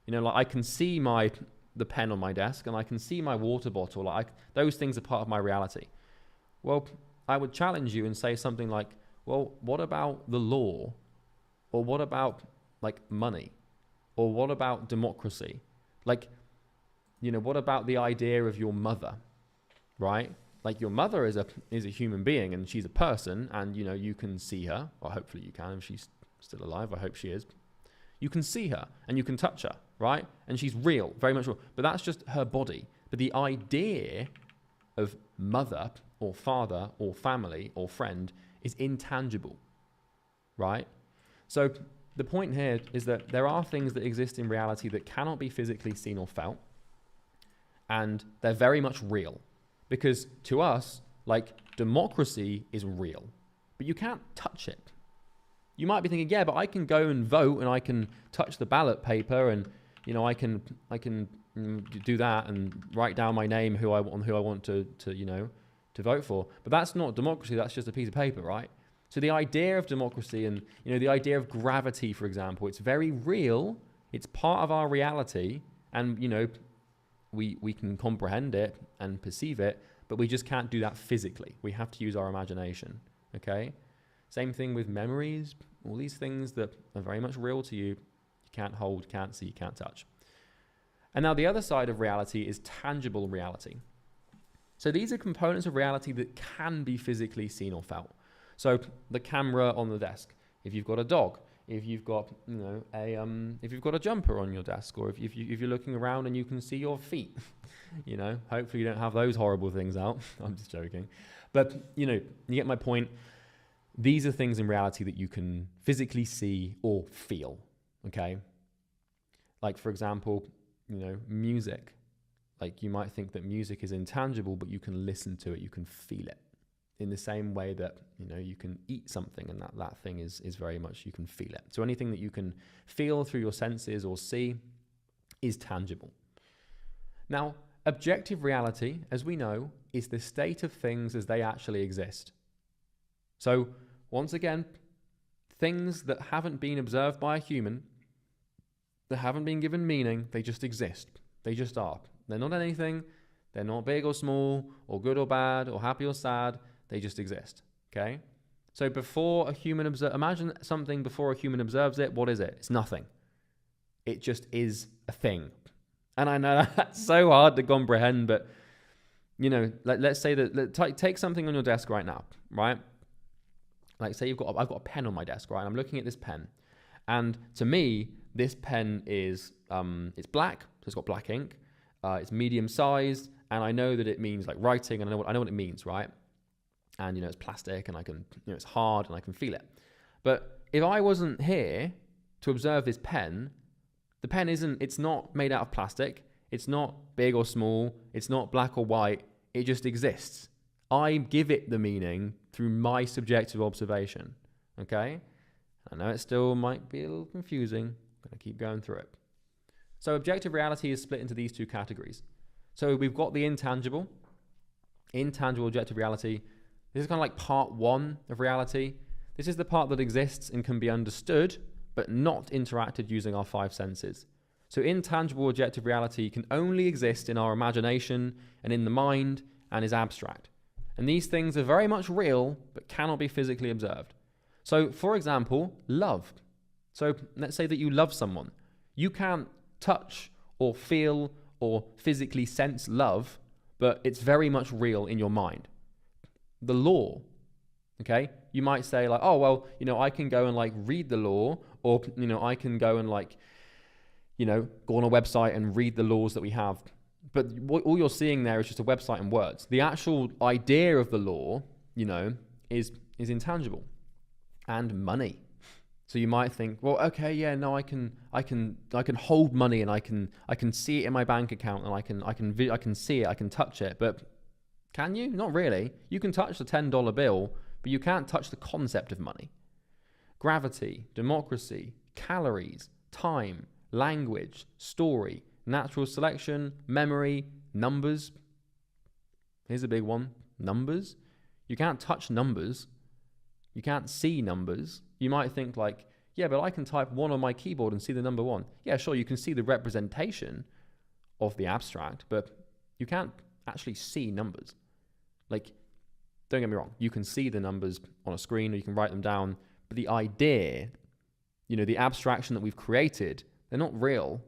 Like I can see the pen on my desk and I can see my water bottle. Those things are part of my reality. Well, I would challenge you and say something like, well, what about the law? Or what about money? Or what about democracy? What about the idea of your mother, right? Your mother is a human being and she's a person and, you can see her, or hopefully you can if she's still alive. I hope she is. You can see her and you can touch her, right? And she's real, very much real. But that's just her body. But the idea of mother or father or family or friend is intangible, right? So the point here is that there are things that exist in reality that cannot be physically seen or felt. And they're very much real. Because to us, democracy is real. But you can't touch it. You might be thinking, yeah, but I can go and vote and I can touch the ballot paper and, I can do that and write down my name, who I want to vote for. But that's not democracy. That's just a piece of paper, right? So the idea of democracy and, the idea of gravity, for example, it's very real. It's part of our reality. And, we can comprehend it and perceive it, but we just can't do that physically. We have to use our imagination, okay? Same thing with memories, all these things that are very much real to you, you can't hold, can't see, can't touch. And now the other side of reality is tangible reality. So these are components of reality that can be physically seen or felt. So the camera on the desk, if you've got a dog, if you've got, if you've got a jumper on your desk, or if you're looking around and you can see your feet, hopefully you don't have those horrible things out. I'm just joking. But, you get my point. These are things in reality that you can physically see or feel, okay? For example, music. You might think that music is intangible, but you can listen to it, you can feel it. In the same way that, you can eat something and that thing is very much, you can feel it. So anything that you can feel through your senses or see is tangible. Now, objective reality, as we know, is the state of things as they actually exist. So, once again, things that haven't been observed by a human, that haven't been given meaning, they just exist. They just are. They're not anything. They're not big or small, or good or bad, or happy or sad. They just exist, okay? So before a human imagine something before a human observes it. What is it? It's nothing. It just is a thing. And I know that's so hard to comprehend, but, let's say that, take something on your desk right now, right? Say I've got a pen on my desk, right? I'm looking at this pen. And to me, this pen is, it's black, so it's got black ink. It's medium sized, and I know that it means writing, and I know what it means, right? And, it's plastic, and I can, it's hard, and I can feel it. But if I wasn't here to observe this pen, the pen it's not made out of plastic. It's not big or small. It's not black or white. It just exists. I give it the meaning through my subjective observation, okay? I know it still might be a little confusing. I'm going to keep going through it. So objective reality is split into these two categories. So we've got the intangible objective reality. This is kind of part one of reality. This is the part that exists and can be understood, but not interacted using our five senses. So intangible objective reality can only exist in our imagination and in the mind and is abstract. And these things are very much real, but cannot be physically observed. So, for example, love. So let's say that you love someone. You can't touch or feel or physically sense love, but it's very much real in your mind. The law, okay? You might say like, oh, well, you know, I can go and like read the law, or, you know, I can go and like, you know, go on a website and read the laws that we have. But all you're seeing there is just a website and words. The actual idea of the law, you know, is intangible. And money. So you might think, well, okay, yeah, no, I can hold money, and I can see it in my bank account, and I can see it, I can touch it. But can you? Not really. You can touch the $10 bill, but you can't touch the concept of money. Gravity, democracy, calories, time, language, story, natural selection, memory, numbers. Here's a big one. Numbers. You can't touch numbers. You can't see numbers. You might think like, yeah, but I can type 1 on my keyboard and see the number 1. Yeah, sure, you can see the representation of the abstract, but you can't actually see numbers. Like, don't get me wrong, you can see the numbers on a screen, or you can write them down, but the idea, you know, the abstraction that we've created, they're not real.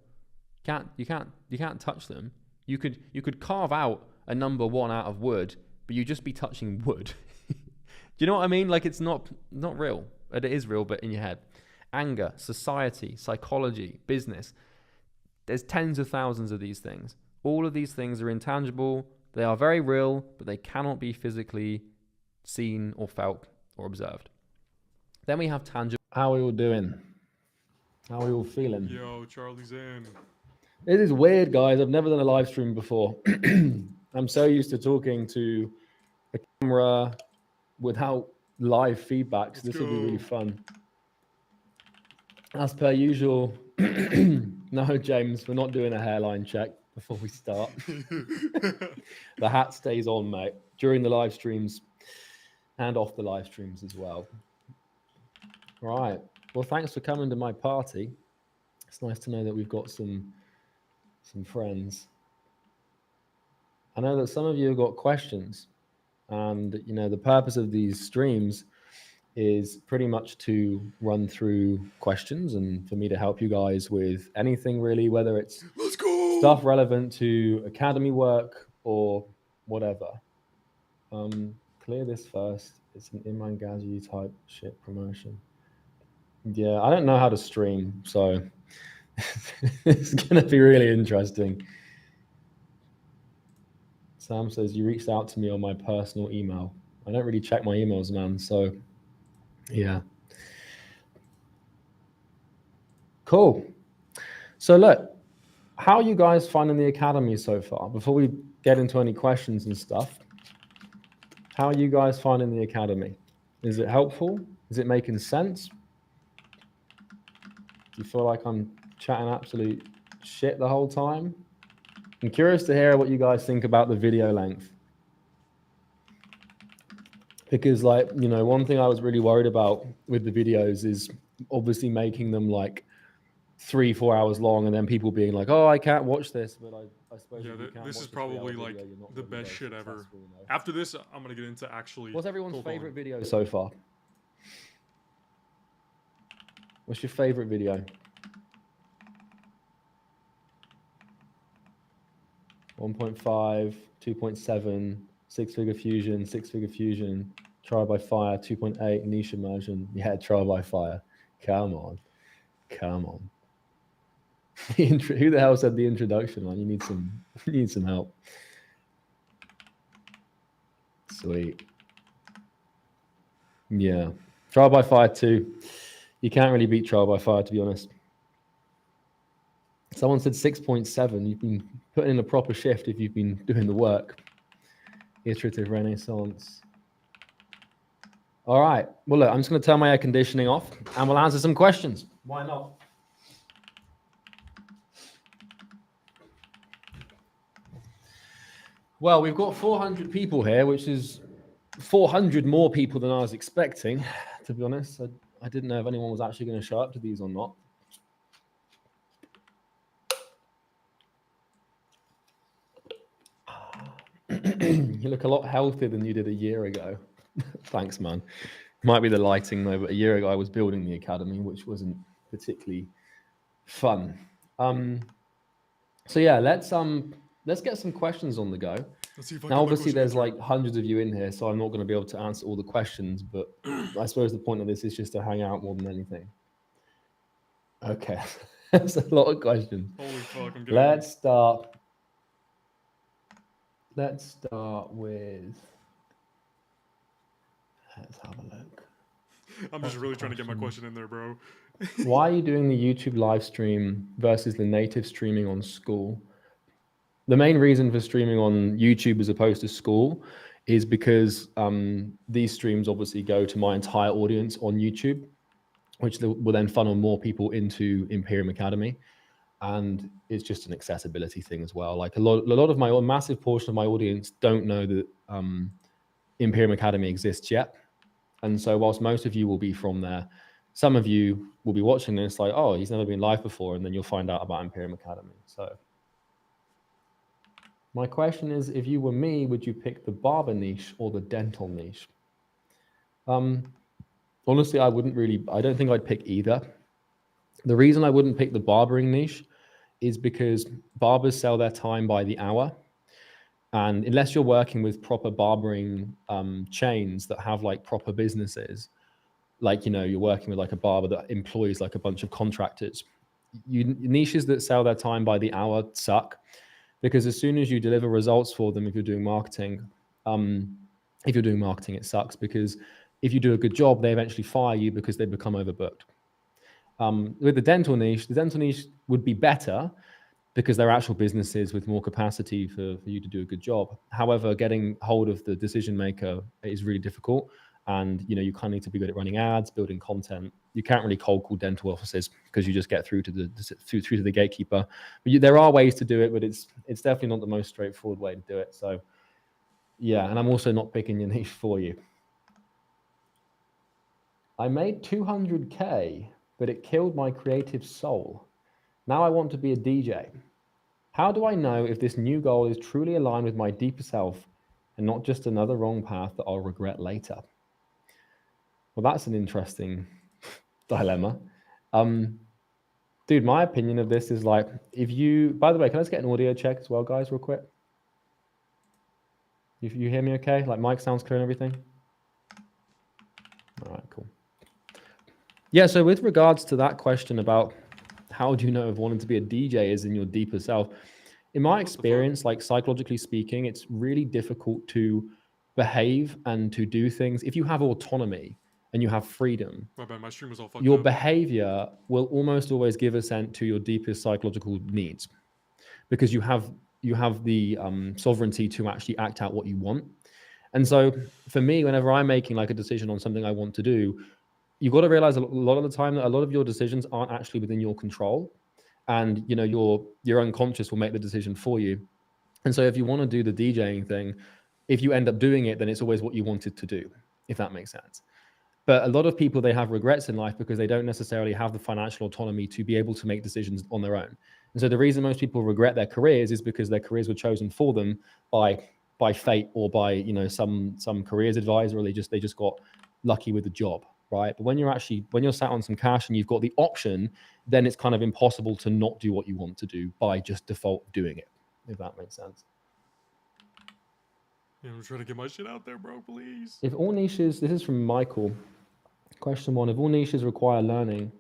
You can't touch them. You could carve out a number 1 out of wood, but you'd just be touching wood. Do you know what I mean? Like, it's not real. It is real, but in your head. Anger, society, psychology, business. There's tens of thousands of these things. All of these things are intangible. They are very real, but they cannot be physically seen or felt or observed. Then we have tangible. How are we all doing? How are we all feeling? Yo, Charlie's in. This is weird, guys. I've never done a live stream before. I'm so used to talking to a camera without live feedback, so this will be really fun. As per usual, no, James, we're not doing a hairline check before we start. The hat stays on, mate, during the live streams and off the live streams as well. Right. Well, thanks for coming to my party. It's nice to know that we've got some friends. I know that some of you have got questions, and you know the purpose of these streams is pretty much to run through questions and for me to help you guys with anything really, whether it's stuff relevant to academy work or whatever. Clear this first. It's an Imran Ghazi type shit promotion. Yeah, I don't know how to stream, so it's going to be really interesting. Sam says, you reached out to me on my personal email. I don't really check my emails, man, so yeah. Cool. So look, how are you guys finding the academy so far? Before we get into any questions and stuff, how are you guys finding the academy? Is it helpful? Is it making sense? Do you feel like I'm chatting absolute shit the whole time? I'm curious to hear what you guys think about the video length. Because, like, you know, one thing I was really worried about with the videos is obviously making them like 3-4 hours long, and then people being like, "Oh, I can't watch this." But I suppose this is probably like the best shit ever. You know? After this, I'm gonna get into actually. What's everyone's favorite video so far? What's your favorite video? 1.5, 2.7, six-figure fusion, trial by fire, 2.8, niche immersion. Yeah, trial by fire. Come on. Who the hell said the introduction line? You need some help. Sweet. Yeah. Trial by fire 2. You can't really beat trial by fire, to be honest. Someone said 6.7. You've been putting in a proper shift if you've been doing the work. Iterative renaissance. All right. Well, look, I'm just going to turn my air conditioning off and we'll answer some questions. Why not? Well, we've got 400 people here, which is 400 more people than I was expecting, to be honest. I didn't know if anyone was actually going to show up to these or not. You look a lot healthier than you did a year ago. Thanks, man. Might be the lighting though, but a year ago I was building the academy, which wasn't particularly fun. So yeah, let's get some questions on the go. Let's see if I Now, get my obviously, question there's answered. like hundreds of you in here, so I'm not going to be able to answer all the questions. But I suppose the point of this is just to hang out more than anything. Okay, that's a lot of questions. Holy fuck! I'm getting. Let's start with. Let's have a look. I'm just really trying to get my question in there, bro. Why are you doing the YouTube live stream versus the native streaming on school? The main reason for streaming on YouTube as opposed to school is because these streams obviously go to my entire audience on YouTube, which will then funnel more people into Imperium Academy. And it's just an accessibility thing as well. Like a lot of a massive portion of my audience don't know that Imperium Academy exists yet. And so whilst most of you will be from there, some of you will be watching this like, oh, he's never been live before. And then you'll find out about Imperium Academy. So my question is, if you were me, would you pick the barber niche or the dental niche? Honestly, I don't think I'd pick either. The reason I wouldn't pick the barbering niche is because barbers sell their time by the hour. And unless you're working with proper barbering chains that have like proper businesses, like, you're working with like a barber that employs like a bunch of contractors, niches that sell their time by the hour suck. Because as soon as you deliver results for them, if you're doing marketing, it sucks, because if you do a good job, they eventually fire you because they become overbooked. With the dental niche would be better because they're actual businesses with more capacity for you to do a good job. However, getting hold of the decision maker is really difficult. And, you kind of need to be good at running ads, building content. You can't really cold call dental offices because you just get through to the gatekeeper. But there are ways to do it, but it's definitely not the most straightforward way to do it. So yeah, and I'm also not picking your niche for you. I made 200K, but it killed my creative soul. Now I want to be a DJ. How do I know if this new goal is truly aligned with my deeper self and not just another wrong path that I'll regret later? Well, that's an interesting dilemma. Dude, my opinion of this is like, by the way, can I just get an audio check as well, guys, real quick? You hear me okay? Like, mic sounds clear and everything? All right, cool. Yeah, so with regards to that question about how do you know if wanting to be a DJ is in your deeper self, in my experience, like psychologically speaking, it's really difficult to behave and to do things. If you have autonomy and you have freedom, My bad, my stream was all fucked your up. behavior will almost always give assent to your deepest psychological needs, because you have the sovereignty to actually act out what you want. And so for me, whenever I'm making like a decision on something I want to do, you've got to realize a lot of the time that a lot of your decisions aren't actually within your control, and your unconscious will make the decision for you. And so if you want to do the DJing thing, if you end up doing it, then it's always what you wanted to do, if that makes sense. But a lot of people, they have regrets in life because they don't necessarily have the financial autonomy to be able to make decisions on their own. And so the reason most people regret their careers is because their careers were chosen for them by fate or by some careers advisor, or they just got lucky with the job, right? But when you're sat on some cash and you've got the option, then it's kind of impossible to not do what you want to do by just default doing it, if that makes sense. Yeah, I'm trying to get my shit out there, bro, please. If all niches, this is from Michael. Question 1, if all niches require learning,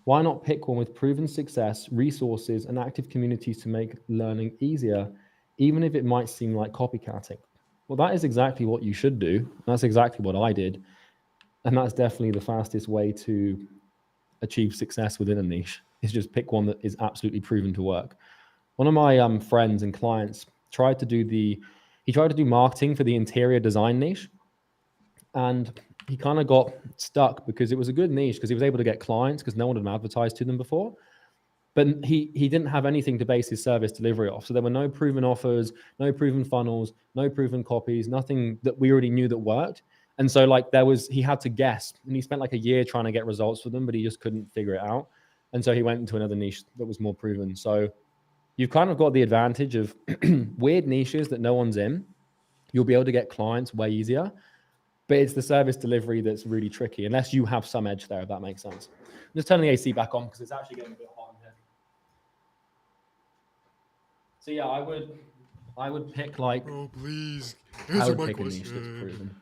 why not pick one with proven success, resources, and active communities to make learning easier, even if it might seem like copycatting? Well, that is exactly what you should do. That's exactly what I did. And that's definitely the fastest way to achieve success within a niche, is just pick one that is absolutely proven to work. One of my friends and clients tried to do marketing for the interior design niche. And he kind of got stuck because it was a good niche because he was able to get clients because no one had advertised to them before. But he didn't have anything to base his service delivery off. So there were no proven offers, no proven funnels, no proven copies, nothing that we already knew that worked. And so he had to guess, and he spent like a year trying to get results for them, but he just couldn't figure it out. And so he went into another niche that was more proven. So you've kind of got the advantage of weird niches that no one's in. you'll be able to get clients way easier. But it's the service delivery that's really tricky, unless you have some edge there, if that makes sense. I'm just turning the AC back on because it's actually getting a bit hot in here. So yeah, I would pick like. Bro, please. I would Answer my pick a niche that's question. proven.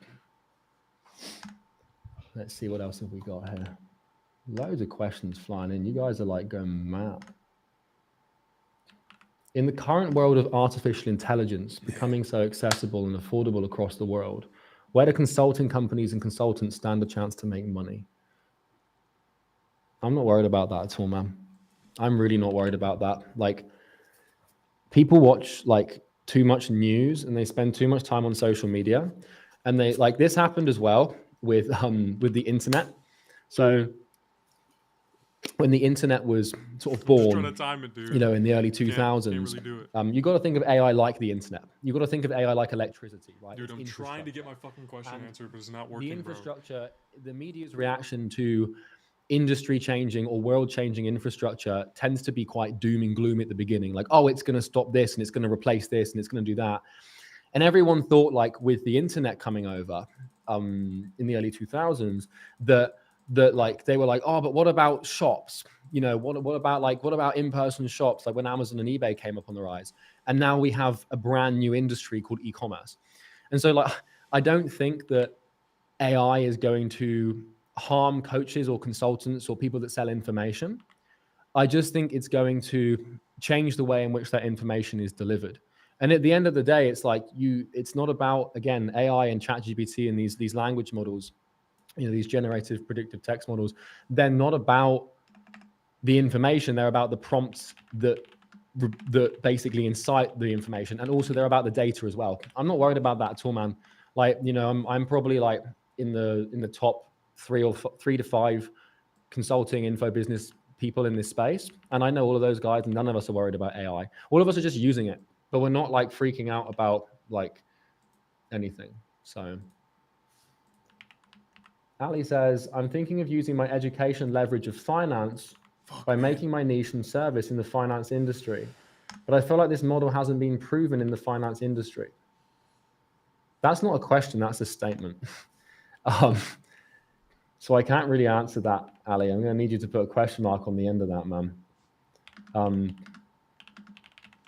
Let's see what else have we got here. Loads of questions flying in. You guys are like going mad. In the current world of artificial intelligence becoming so accessible and affordable across the world, where do consulting companies and consultants stand a chance to make money? I'm not worried about that at all, man. I'm really not worried about that. Like, people watch like too much news and they spend too much time on social media, and they like this happened as well with the internet. So when the internet was sort of born, trying to time it, dude. you know, in the early 2000s, can't really do it. You got to think of AI like the internet. You got to think of AI like electricity, right? Dude, I'm trying to get my fucking question answered, but it's not working, the infrastructure, the media's reaction to industry changing or world changing infrastructure tends to be quite doom and gloom at the beginning. Like, oh, it's going to stop this and it's going to replace this and it's going to do that. And everyone thought, like, with the internet coming over in the early 2000s, that like they were like, oh, but what about shops? You know, what about in-person shops? Like when Amazon and eBay came up on the rise, and now we have a brand new industry called e-commerce. And so, like, I don't think that AI is going to harm coaches or consultants or people that sell information. I just think it's going to change the way in which that information is delivered. And at the end of the day, it's like it's not about, again, AI and ChatGPT and these language models, you know, these generative predictive text models. They're not about the information. They're about the prompts that basically incite the information. And also they're about the data as well. I'm not worried about that at all, man. Like, you know, I'm probably like in the top 3 to 5 consulting info business people in this space. And I know all of those guys, and none of us are worried about AI. All of us are just using it, but we're not like freaking out about like anything. So Ali says, I'm thinking of using my education leverage of finance by making my niche and service in the finance industry. But I feel like this model hasn't been proven in the finance industry. That's not a question, that's a statement. So I can't really answer that, Ali. I'm going to need you to put a question mark on the end of that, man.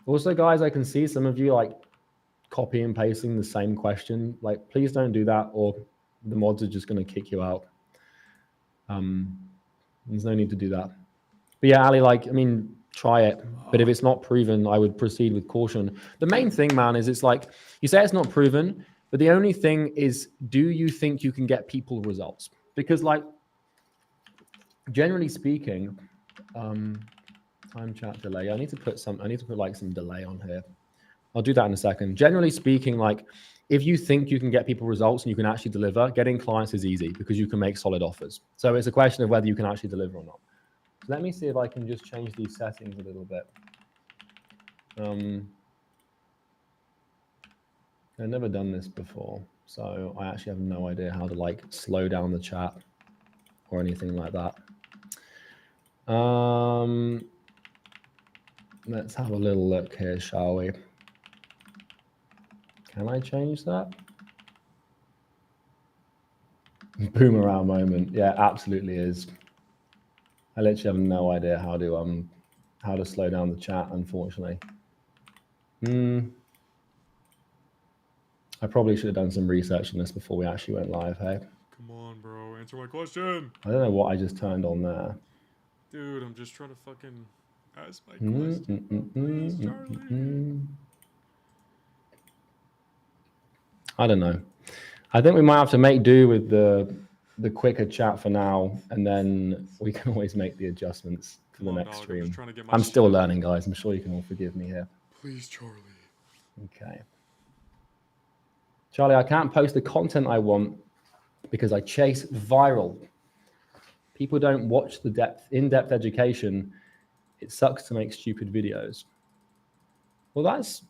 Also, guys, I can see some of you like copy and pasting the same question. Like, please don't do that, or the mods are just going to kick you out. There's no need to do that. But yeah, Ali, like, I mean, try it. But if it's not proven, I would proceed with caution. The main thing, man, is it's like, you say it's not proven, but the only thing is, do you think you can get people results? Because, like, generally speaking, time chat delay. I need to put like some delay on here. I'll do that in a second. Generally speaking, like, if you think you can get people results and you can actually deliver, getting clients is easy because you can make solid offers. So it's a question of whether you can actually deliver or not. So let me see if I can just change these settings a little bit. I've never done this before, so I actually have no idea how to like slow down the chat or anything like that. Let's have a little look here, shall we? Can I change that? Boomerang moment. Yeah, absolutely is. I literally have no idea how to slow down the chat, unfortunately. I probably should have done some research on this before we actually went live, hey? Come on, bro. Answer my question. I don't know what I just turned on there. Dude, I'm just trying to fucking ask my question. Please, Charlie. I don't know. I think we might have to make do with the quicker chat for now, and then we can always make the adjustments for the next stream. I'm still learning, guys. I'm sure you can all forgive me here. Please, Charlie. Okay. Charlie, I can't post the content I want because I chase viral. People don't watch the in-depth education. It sucks to make stupid videos. Well, that's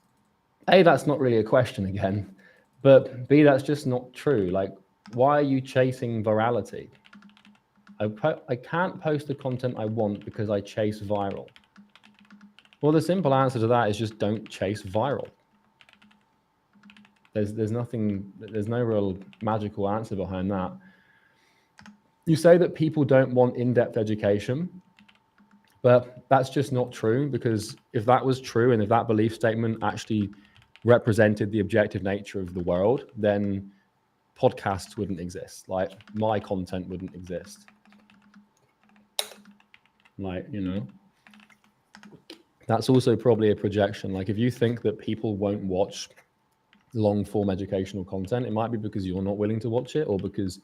not really a question again, but B, that's just not true. Like, why are you chasing virality? I can't post the content I want because I chase viral. Well, the simple answer to that is just don't chase viral. There's nothing, there's no real magical answer behind that. You say that people don't want in-depth education, but that's just not true, because if that was true and if that belief statement actually represented the objective nature of the world, then podcasts wouldn't exist. Like, my content wouldn't exist. Like, you know, that's also probably a projection. Like, if you think that people won't watch long form educational content, it might be because you're not willing to watch it, or because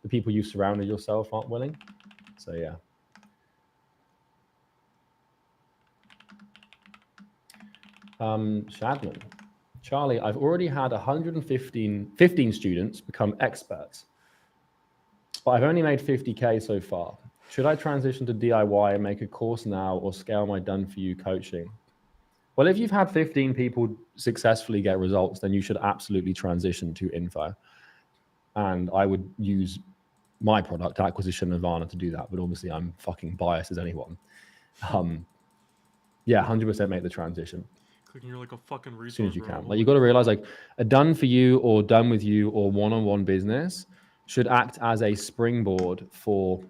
the people you've surrounded yourself aren't willing. So yeah. Shadman, Charlie, I've already had 15 students become experts, but I've only made 50K so far. Should I transition to DIY and make a course now, or scale my done for you coaching? Well, if you've had 15 people successfully get results, then you should absolutely transition to info. And I would use my product, Acquisition Nirvana, to do that. But obviously I'm fucking biased as anyone. Yeah, 100% make the transition. Clicking you're like a fucking resource, as soon as you bro. can. Like, you got to realize, like, a done for you or done with you or one-on-one business should act as a springboard for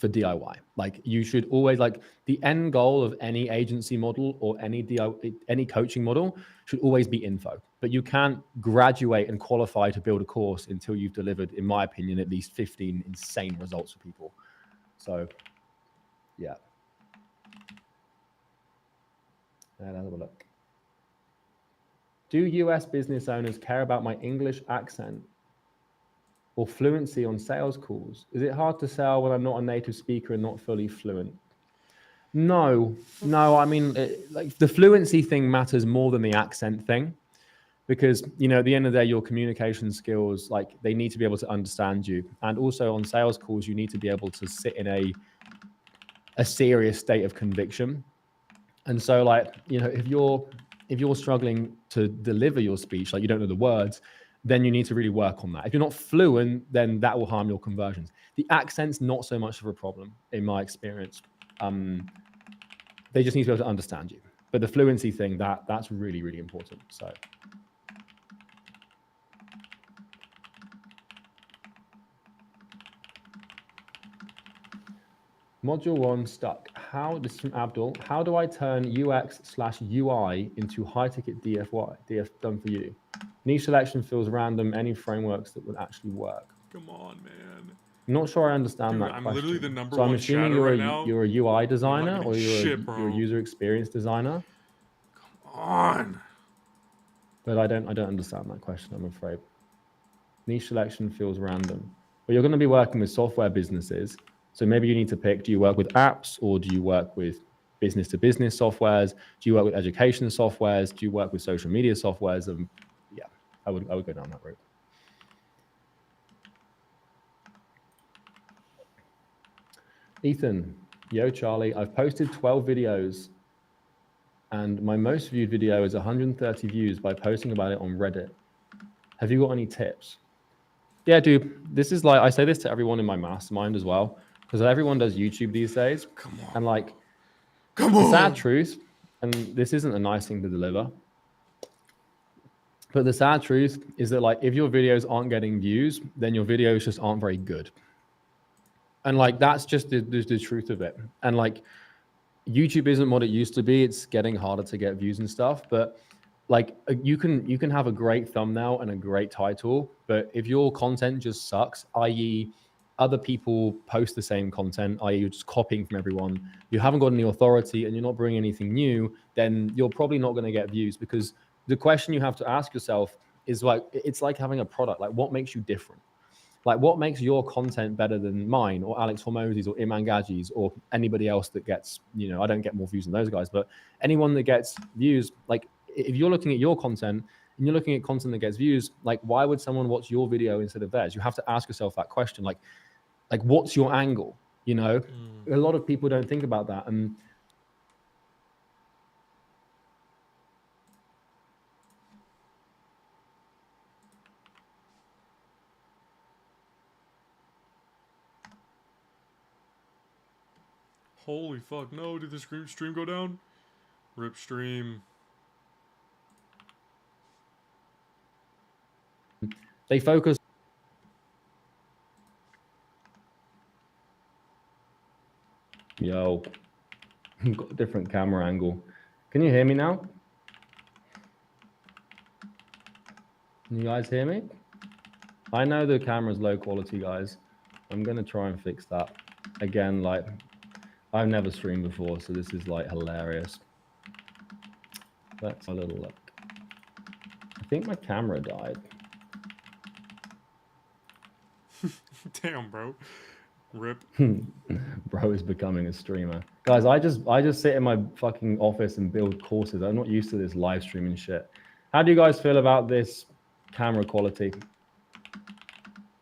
DIY. Like, you should always, like, the end goal of any agency model or any coaching model should always be info. But you can't graduate and qualify to build a course until you've delivered, in my opinion, at least 15 insane results for people. So yeah. Let's have a look. Do US business owners care about my English accent or fluency on sales calls? Is it hard to sell when I'm not a native speaker and not fully fluent? No. I mean, like, the fluency thing matters more than the accent thing, because, you know, at the end of the day, your communication skills, like, they need to be able to understand you. And also on sales calls, you need to be able to sit in a serious state of conviction. And so, like, you know, if you're struggling to deliver your speech, like, you don't know the words, then you need to really work on that. If you're not fluent, then that will harm your conversions. The accent's not so much of a problem, in my experience. They just need to be able to understand you. But the fluency thing, that's really, really important. So Module 1 stuck. This is from Abdul. How do I turn UX/UI into high-ticket DF done for you? Niche selection feels random. Any frameworks that would actually work? Come on, man. I'm not sure I understand that I'm question. literally the number so one I'm assuming chatter right now. you're a UI designer, or you're shit, a user experience designer. Come on. But I don't understand that question, I'm afraid. Niche selection feels random. Well, you're going to be working with software businesses. So maybe you need to pick, do you work with apps, or do you work with business-to-business softwares? Do you work with education softwares? Do you work with social media softwares? Yeah, I would go down that route. Ethan, yo, Charlie, I've posted 12 videos, and my most viewed video is 130 views by posting about it on Reddit. Have you got any tips? Yeah, dude, this is like, I say this to everyone in my mastermind as well, because everyone does YouTube these days. Come on. And like, come on. The sad truth, and this isn't a nice thing to deliver, but the sad truth is that, like, if your videos aren't getting views, then your videos just aren't very good. And like, that's just the truth of it. And like, YouTube isn't what it used to be. It's getting harder to get views and stuff, but like, you can have a great thumbnail and a great title, but if your content just sucks, i.e. other people post the same content, i.e. you're just copying from everyone, you haven't got any authority, and you're not bringing anything new, then you're probably not going to get views. Because the question you have to ask yourself is, like, it's like having a product. Like, what makes you different? Like, what makes your content better than mine or Alex Hormozzi's or Iman Gaji's or anybody else that gets, you know, I don't get more views than those guys, but anyone that gets views, like, if you're looking at your content and you're looking at content that gets views, like, why would someone watch your video instead of theirs? You have to ask yourself that question. Like what's your angle? You know, a lot of people don't think about that. And holy fuck, no, did the stream go down? Rip stream. They focus. Yo, I've got a different camera angle. Can you hear me now? Can you guys hear me? I know the camera's low quality, guys. I'm going to try and fix that. Again, like, I've never streamed before, so this is like hilarious. Let's have a little look. I think my camera died. Damn, bro. Rip. Bro is becoming a streamer. Guys, I just sit in my fucking office and build courses. I'm not used to this live streaming shit. How do you guys feel about this camera quality?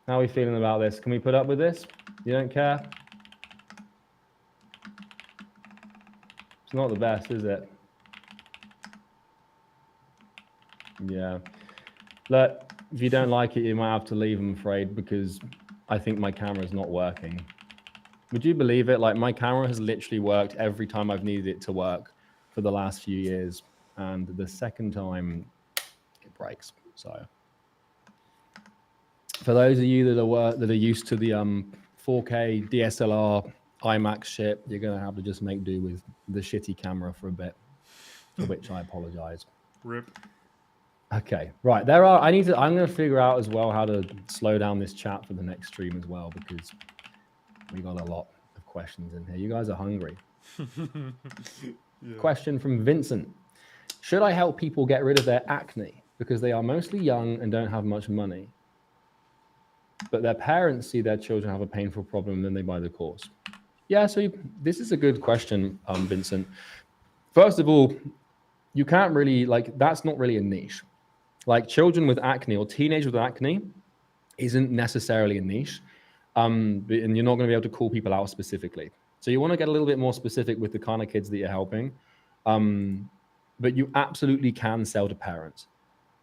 How are we feeling about this? Can we put up with this? You don't care? It's not the best, is it? Yeah. Look, if you don't like it, you might have to leave, I'm afraid, because I think my camera is not working. Would you believe it? Like, my camera has literally worked every time I've needed it to work for the last few years. And the second time, it breaks. So for those of you that are used to the 4K DSLR IMAX shit, you're going to have to just make do with the shitty camera for a bit, for which I apologize. Rip. Okay, right. I'm going to figure out as well how to slow down this chat for the next stream as well, because we got a lot of questions in here. You guys are hungry. Yeah. Question from Vincent. Should I help people get rid of their acne because they are mostly young and don't have much money, but their parents see their children have a painful problem and then they buy the course? Yeah, so this is a good question, Vincent. First of all, you can't really, like, that's not really a niche. Like, children with acne or teenagers with acne isn't necessarily a niche. And you're not going to be able to call people out specifically. So you want to get a little bit more specific with the kind of kids that you're helping. But you absolutely can sell to parents.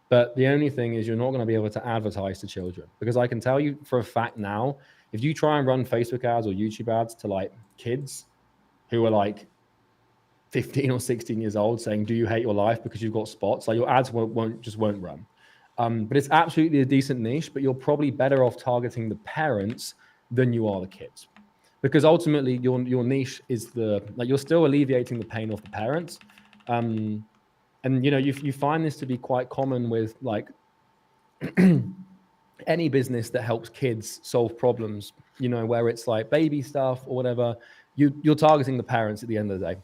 But the only thing is you're not going to be able to advertise to children, because I can tell you for a fact now, if you try and run Facebook ads or YouTube ads to like kids who are like 15 or 16 years old saying, do you hate your life because you've got spots? Like, your ads won't run. But it's absolutely a decent niche, but you're probably better off targeting the parents than you are the kids, because ultimately your niche is you're still alleviating the pain of the parents. And you know, you find this to be quite common with like any business that helps kids solve problems, you know, where it's like baby stuff or whatever, you're targeting the parents at the end of the day.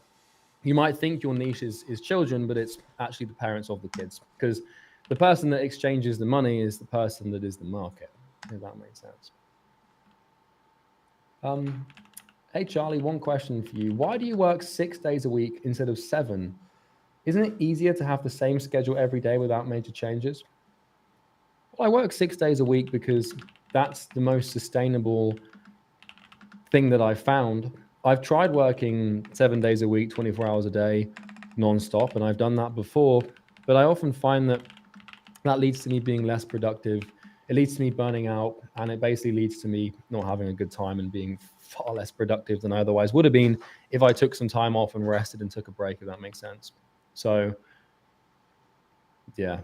You might think your niche is children, but it's actually the parents of the kids, because the person that exchanges the money is the person that is the market, if that makes sense. Hey, Charlie, one question for you. Why do you work 6 days a week instead of 7? Isn't it easier to have the same schedule every day without major changes? Well, I work 6 days a week because that's the most sustainable thing that I've found. I've tried working 7 days a week, 24 hours a day, nonstop, and I've done that before, but I often find that leads to me being less productive. It leads to me burning out, and it basically leads to me not having a good time and being far less productive than I otherwise would have been if I took some time off and rested and took a break, if that makes sense. So, yeah.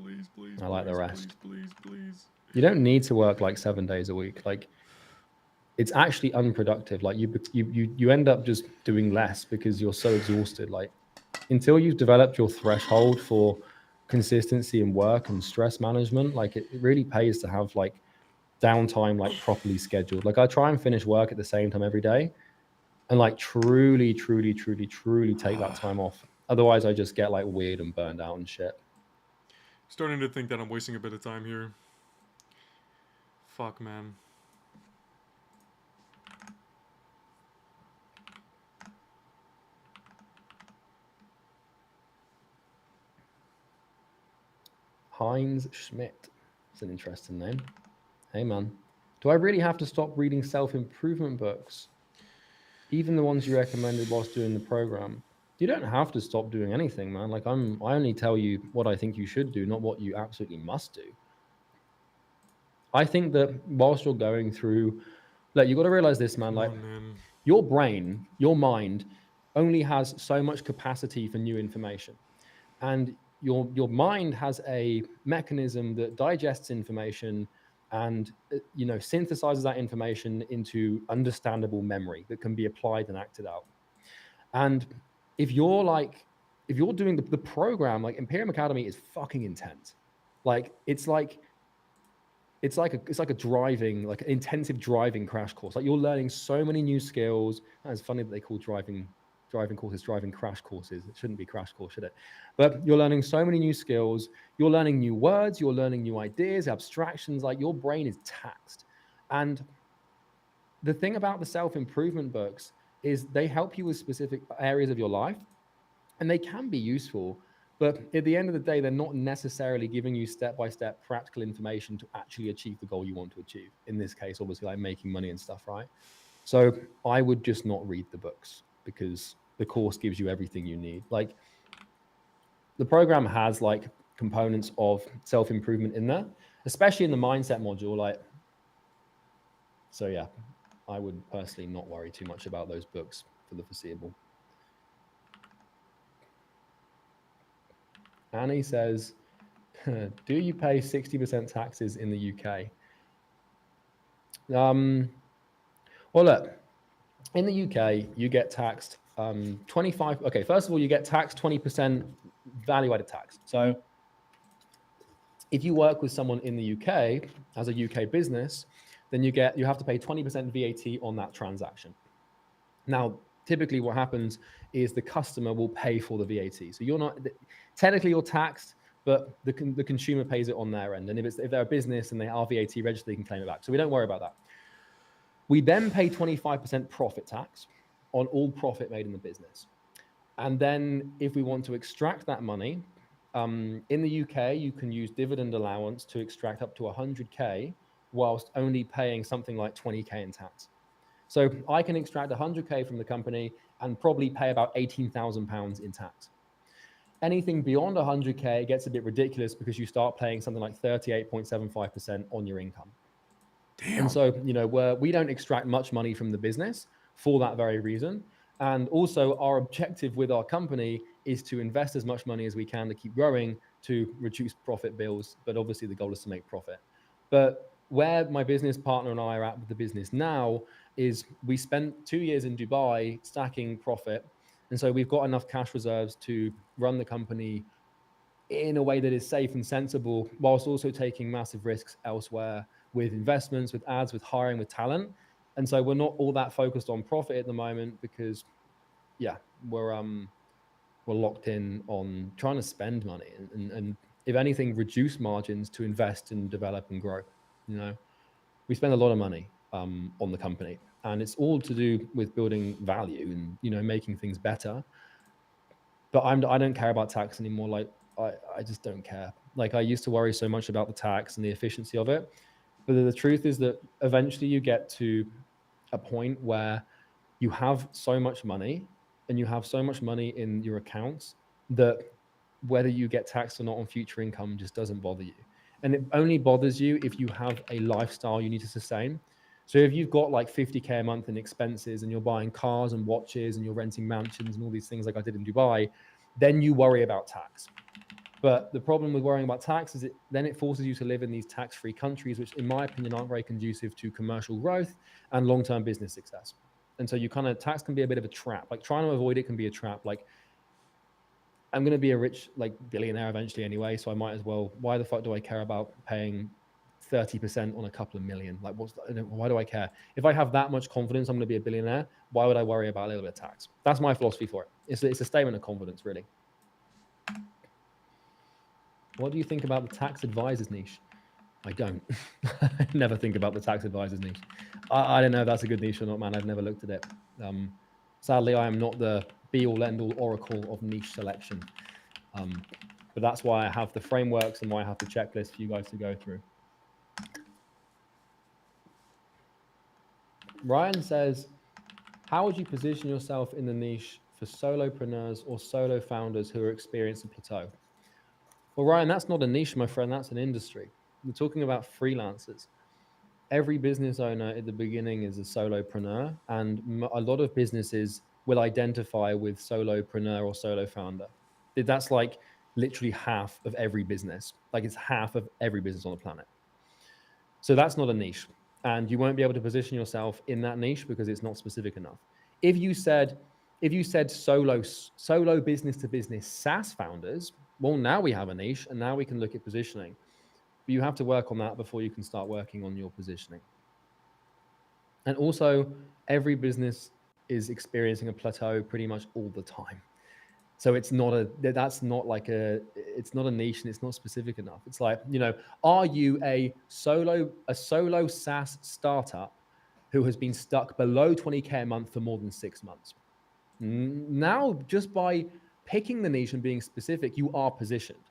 Please, I like the rest. Please. You don't need to work like 7 days a week. Like, it's actually unproductive. Like, you end up just doing less because you're so exhausted. Like, until you've developed your threshold for consistency in work and stress management, like, it really pays to have like downtime, like properly scheduled. Like, I try and finish work at the same time every day, and like truly take that time off. Otherwise, I just get like weird and burned out and shit. Starting to think that I'm wasting a bit of time here. Fuck, man. Heinz Schmidt. It's an interesting name. Hey, man. Do I really have to stop reading self-improvement books? Even the ones you recommended whilst doing the program? You don't have to stop doing anything, man. Like, I only tell you what I think you should do, not what you absolutely must do. I think that whilst you're going through, like, you got to realize this, man. Like, your brain, your mind only has so much capacity for new information. And your mind has a mechanism that digests information and synthesizes that information into understandable memory that can be applied and acted out. And if you're doing the program, like Imperium Academy is fucking intense. Like it's like a driving, like an intensive driving crash course. Like you're learning so many new skills. And it's funny that they call driving courses driving crash courses. It shouldn't be crash course, should it? But you're learning so many new skills. You're learning new words. You're learning new ideas, abstractions. Like your brain is taxed. And the thing about the self-improvement books is they help you with specific areas of your life, and they can be useful. But at the end of the day, they're not necessarily giving you step-by-step practical information to actually achieve the goal you want to achieve. In this case, obviously, like making money and stuff, right? So I would just not read the books because the course gives you everything you need. Like the program has like components of self-improvement in there, especially in the mindset module. Like, so yeah, I would personally not worry too much about those books for the foreseeable. Annie says, do you pay 60% taxes in the UK? Well, look, in the UK, you get taxed 25. Okay, first of all, you get taxed 20% value-added tax. So if you work with someone in the UK as a UK business, then you have to pay 20% VAT on that transaction. Now, typically what happens is the customer will pay for the VAT. So you're not, technically you're taxed, but the consumer pays it on their end. And if they're a business and they are VAT registered, they can claim it back. So we don't worry about that. We then pay 25% profit tax on all profit made in the business. And then if we want to extract that money, in the UK, you can use dividend allowance to extract up to 100K whilst only paying something like 20K in tax. So I can extract 100K from the company and probably pay about £18,000 in tax. Anything beyond 100K gets a bit ridiculous because you start paying something like 38.75% on your income. Damn. And so, we don't extract much money from the business for that very reason. And also our objective with our company is to invest as much money as we can to keep growing, to reduce profit bills. But obviously the goal is to make profit. But where my business partner and I are at with the business now is we spent 2 years in Dubai stacking profit. And so we've got enough cash reserves to run the company in a way that is safe and sensible, whilst also taking massive risks elsewhere with investments, with ads, with hiring, with talent. And so we're not all that focused on profit at the moment because, we're locked in on trying to spend money and if anything, reduce margins to invest and develop and grow. We spend a lot of money on the company, and it's all to do with building value and making things better. But I don't care about tax anymore. Like I just don't care. Like I used to worry so much about the tax and the efficiency of it. But the truth is that eventually you get to a point where you have so much money and you have so much money in your accounts that whether you get taxed or not on future income just doesn't bother you. And it only bothers you if you have a lifestyle you need to sustain. So if you've got like 50K a month in expenses and you're buying cars and watches and you're renting mansions and all these things like I did in Dubai, then you worry about tax. But the problem with worrying about tax is then it forces you to live in these tax-free countries, which in my opinion aren't very conducive to commercial growth and long-term business success. And so tax can be a bit of a trap. Like trying to avoid it can be a trap. Like I'm going to be a rich billionaire eventually anyway, so I might as well. Why the fuck do I care about paying 30% on a couple of million? Like why do I care? If I have that much confidence I'm going to be a billionaire, why would I worry about a little bit of tax? That's my philosophy for it. It's a statement of confidence, really. What do you think about the tax advisors niche? I don't. I never think about the tax advisors niche. I don't know if that's a good niche or not, man. I've never looked at it. Sadly, I am not the be-all, end-all oracle of niche selection. But that's why I have the frameworks and why I have the checklist for you guys to go through. Ryan says, how would you position yourself in the niche for solopreneurs or solo founders who are experienced at plateau? Well, Ryan, that's not a niche, my friend. That's an industry. We're talking about freelancers. Every business owner at the beginning is a solopreneur, and a lot of businesses will identify with solopreneur or solo founder. That's like literally half of every business. Like it's half of every business on the planet. So that's not a niche. And you won't be able to position yourself in that niche because it's not specific enough. If you said solo business to business SaaS founders, well, now we have a niche and now we can look at positioning. But you have to work on that before you can start working on your positioning. And also, every business is experiencing a plateau pretty much all the time. So it's not it's not a niche and it's not specific enough. It's like, are you a solo SaaS startup who has been stuck below 20K a month for more than 6 months? Now, just by picking the niche and being specific, you are positioned.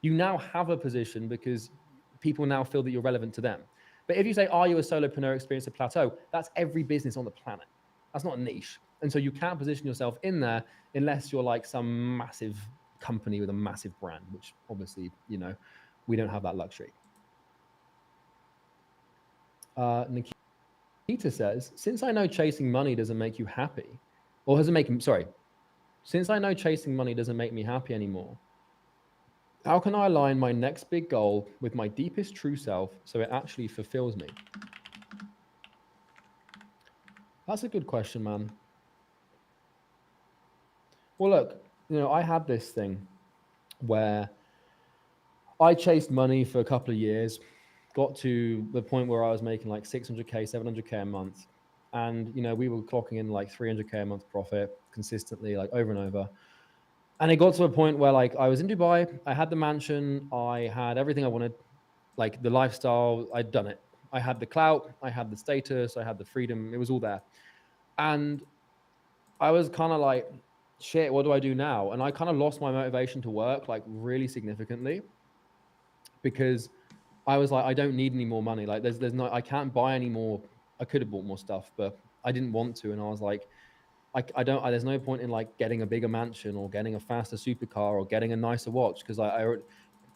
You now have a position because people now feel that you're relevant to them. But if you say, are you a solopreneur experiencing a plateau? That's every business on the planet. That's not a niche. And so you can't position yourself in there unless you're like some massive company with a massive brand, which obviously, we don't have that luxury. Nikita says, since I know chasing money doesn't make you happy, or since I know chasing money doesn't make me happy anymore, how can I align my next big goal with my deepest true self so it actually fulfills me? That's a good question, man. Well, look, I had this thing where I chased money for a couple of years, got to the point where I was making like 600K, 700K a month. And, we were clocking in like 300K a month profit consistently, like over and over. And it got to a point where like I was in Dubai, I had the mansion, I had everything I wanted, like the lifestyle, I'd done it. I had the clout, I had the status, I had the freedom, it was all there. And I was kind of like, shit, what do I do now? And I kind of lost my motivation to work like really significantly because I was like, I don't need any more money. Like there's no, I can't buy any more. I could have bought more stuff, but I didn't want to. And I was like, there's no point in like getting a bigger mansion or getting a faster supercar or getting a nicer watch. Cause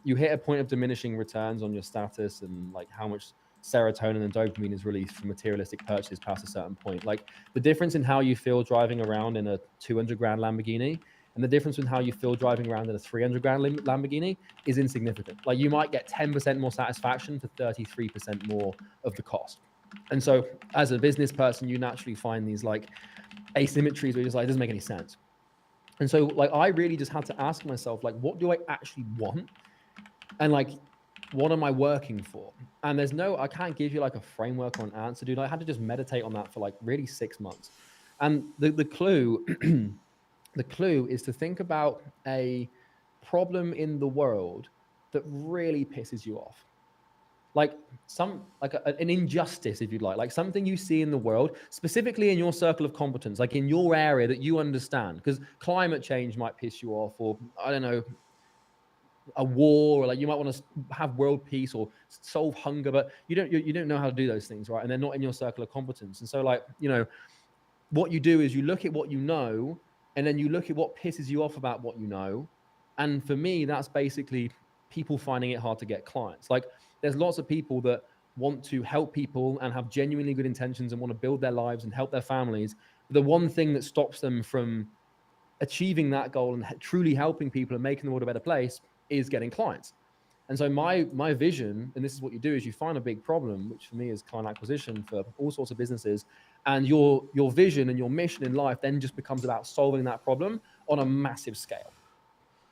you hit a point of diminishing returns on your status and like how much serotonin and dopamine is released from materialistic purchases past a certain point. Like the difference in how you feel driving around in a 200 grand Lamborghini and the difference in how you feel driving around in a 300 grand Lamborghini is insignificant. Like you might get 10% more satisfaction for 33% more of the cost. And so as a business person, you naturally find these like asymmetries where you're just like, it doesn't make any sense. And so like, I really just had to ask myself, like, what do I actually want? And like, what am I working for? And I can't give you like a framework or an answer, dude. I had to just meditate on that for like really 6 months. And the clue, the clue is to think about a problem in the world that really pisses you off. Like an injustice, if you'd like something you see in the world, specifically in your circle of competence, like in your area that you understand, because climate change might piss you off, or I don't know, a war, or like you might want to have world peace or solve hunger, but you don't know how to do those things, right? And they're not in your circle of competence. And so like, what you do is you look at what you know, and then you look at what pisses you off about what you know. And for me, that's basically people finding it hard to get clients. Like there's lots of people that want to help people and have genuinely good intentions and want to build their lives and help their families. But the one thing that stops them from achieving that goal and truly helping people and making the world a better place is getting clients. And so my vision, and this is what you do, is you find a big problem, which for me is client acquisition for all sorts of businesses. And your vision and your mission in life then just becomes about solving that problem on a massive scale.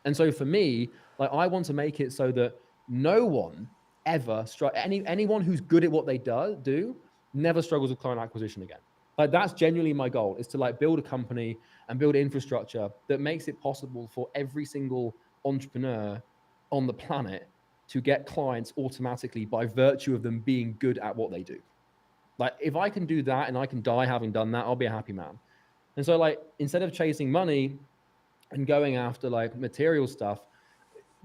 And so for me, like I want to make it so that no one ever anyone who's good at what they do never struggles with client acquisition again. Like that's genuinely my goal, is to like build a company and build infrastructure that makes it possible for every single entrepreneur on the planet to get clients automatically by virtue of them being good at what they do. Like if I can do that and I can die having done that, I'll be a happy man. And so like, instead of chasing money and going after like material stuff,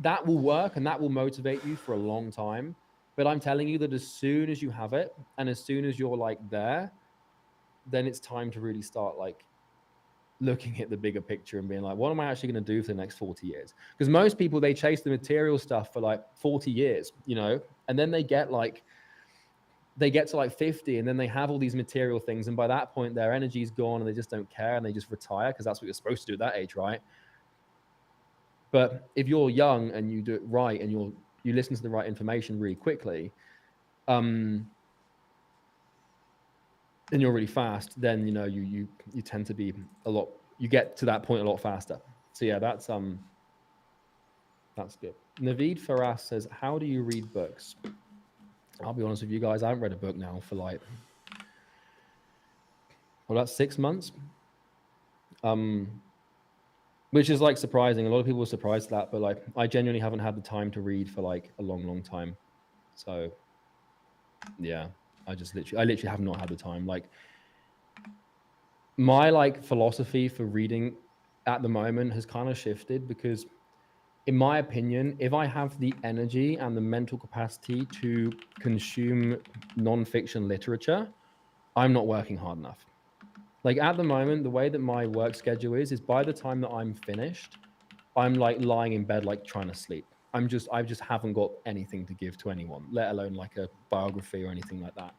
that will work and that will motivate you for a long time. But I'm telling you that as soon as you have it and as soon as you're like there, then it's time to really start like looking at the bigger picture and being like, what am I actually going to do for the next 40 years? Because most people, they chase the material stuff for like 40 years, and then they get to like 50 and then they have all these material things. And by that point, their energy's gone and they just don't care and they just retire because that's what you're supposed to do at that age, right? But if you're young and you do it right and you listen to the right information really quickly, and you're really fast, then you tend to be you get to that point a lot faster. So yeah, that's good. Naveed Faras says, how do you read books? I'll be honest with you guys, I haven't read a book now for like, well, that's 6 months. Which is like surprising. A lot of people were surprised at that, but like I genuinely haven't had the time to read for like a long time. So yeah, I literally have not had the time. Like my like philosophy for reading at the moment has kind of shifted because in my opinion, if I have the energy and the mental capacity to consume non-fiction literature, I'm not working hard enough. Like at the moment, the way that my work schedule is by the time that I'm finished, I'm like lying in bed, like trying to sleep. I just haven't got anything to give to anyone, let alone like a biography or anything like that.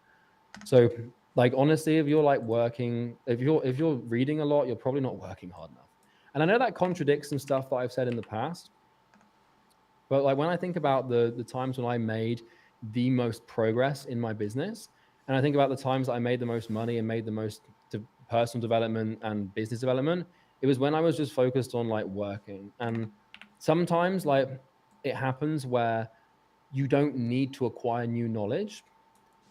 So like, honestly, if you're like working, if you're reading a lot, you're probably not working hard enough. And I know that contradicts some stuff that I've said in the past, but like when I think about the times when I made the most progress in my business, and I think about the times that I made the most money and made the most personal development and business development, it was when I was just focused on like working. And sometimes like it happens where you don't need to acquire new knowledge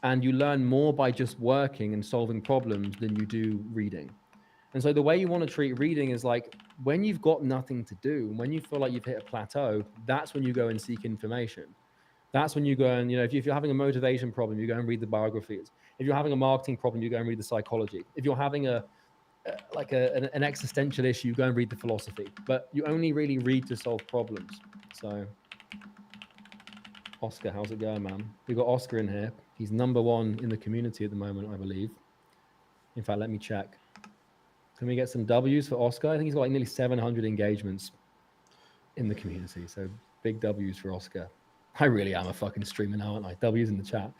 and you learn more by just working and solving problems than you do reading. And so the way you want to treat reading is like when you've got nothing to do, when you feel like you've hit a plateau, that's when you go and seek information. That's when you go and, if you're having a motivation problem, you go and read the biographies. If you're having a marketing problem, you go and read the psychology. If you're having an existential issue, you go and read the philosophy. But you only really read to solve problems. So, Oscar, how's it going, man? We've got Oscar in here. He's #1 in the community at the moment, I believe. In fact, let me check. Can we get some W's for Oscar? I think he's got like nearly 700 engagements in the community. So big W's for Oscar. I really am a fucking streamer now, aren't I? W's in the chat.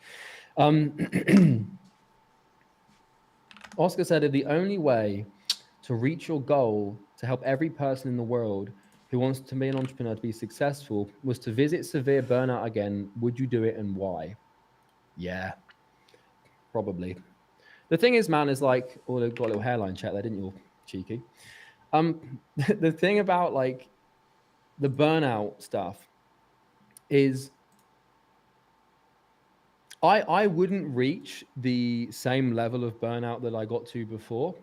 Oscar said that the only way to reach your goal to help every person in the world who wants to be an entrepreneur to be successful was to visit severe burnout again. Would you do it and why? Yeah, probably. The thing is, man, is like, oh, they've got a little hairline chat there, didn't you, cheeky? The thing about like the burnout stuff is I wouldn't reach the same level of burnout that I got to before.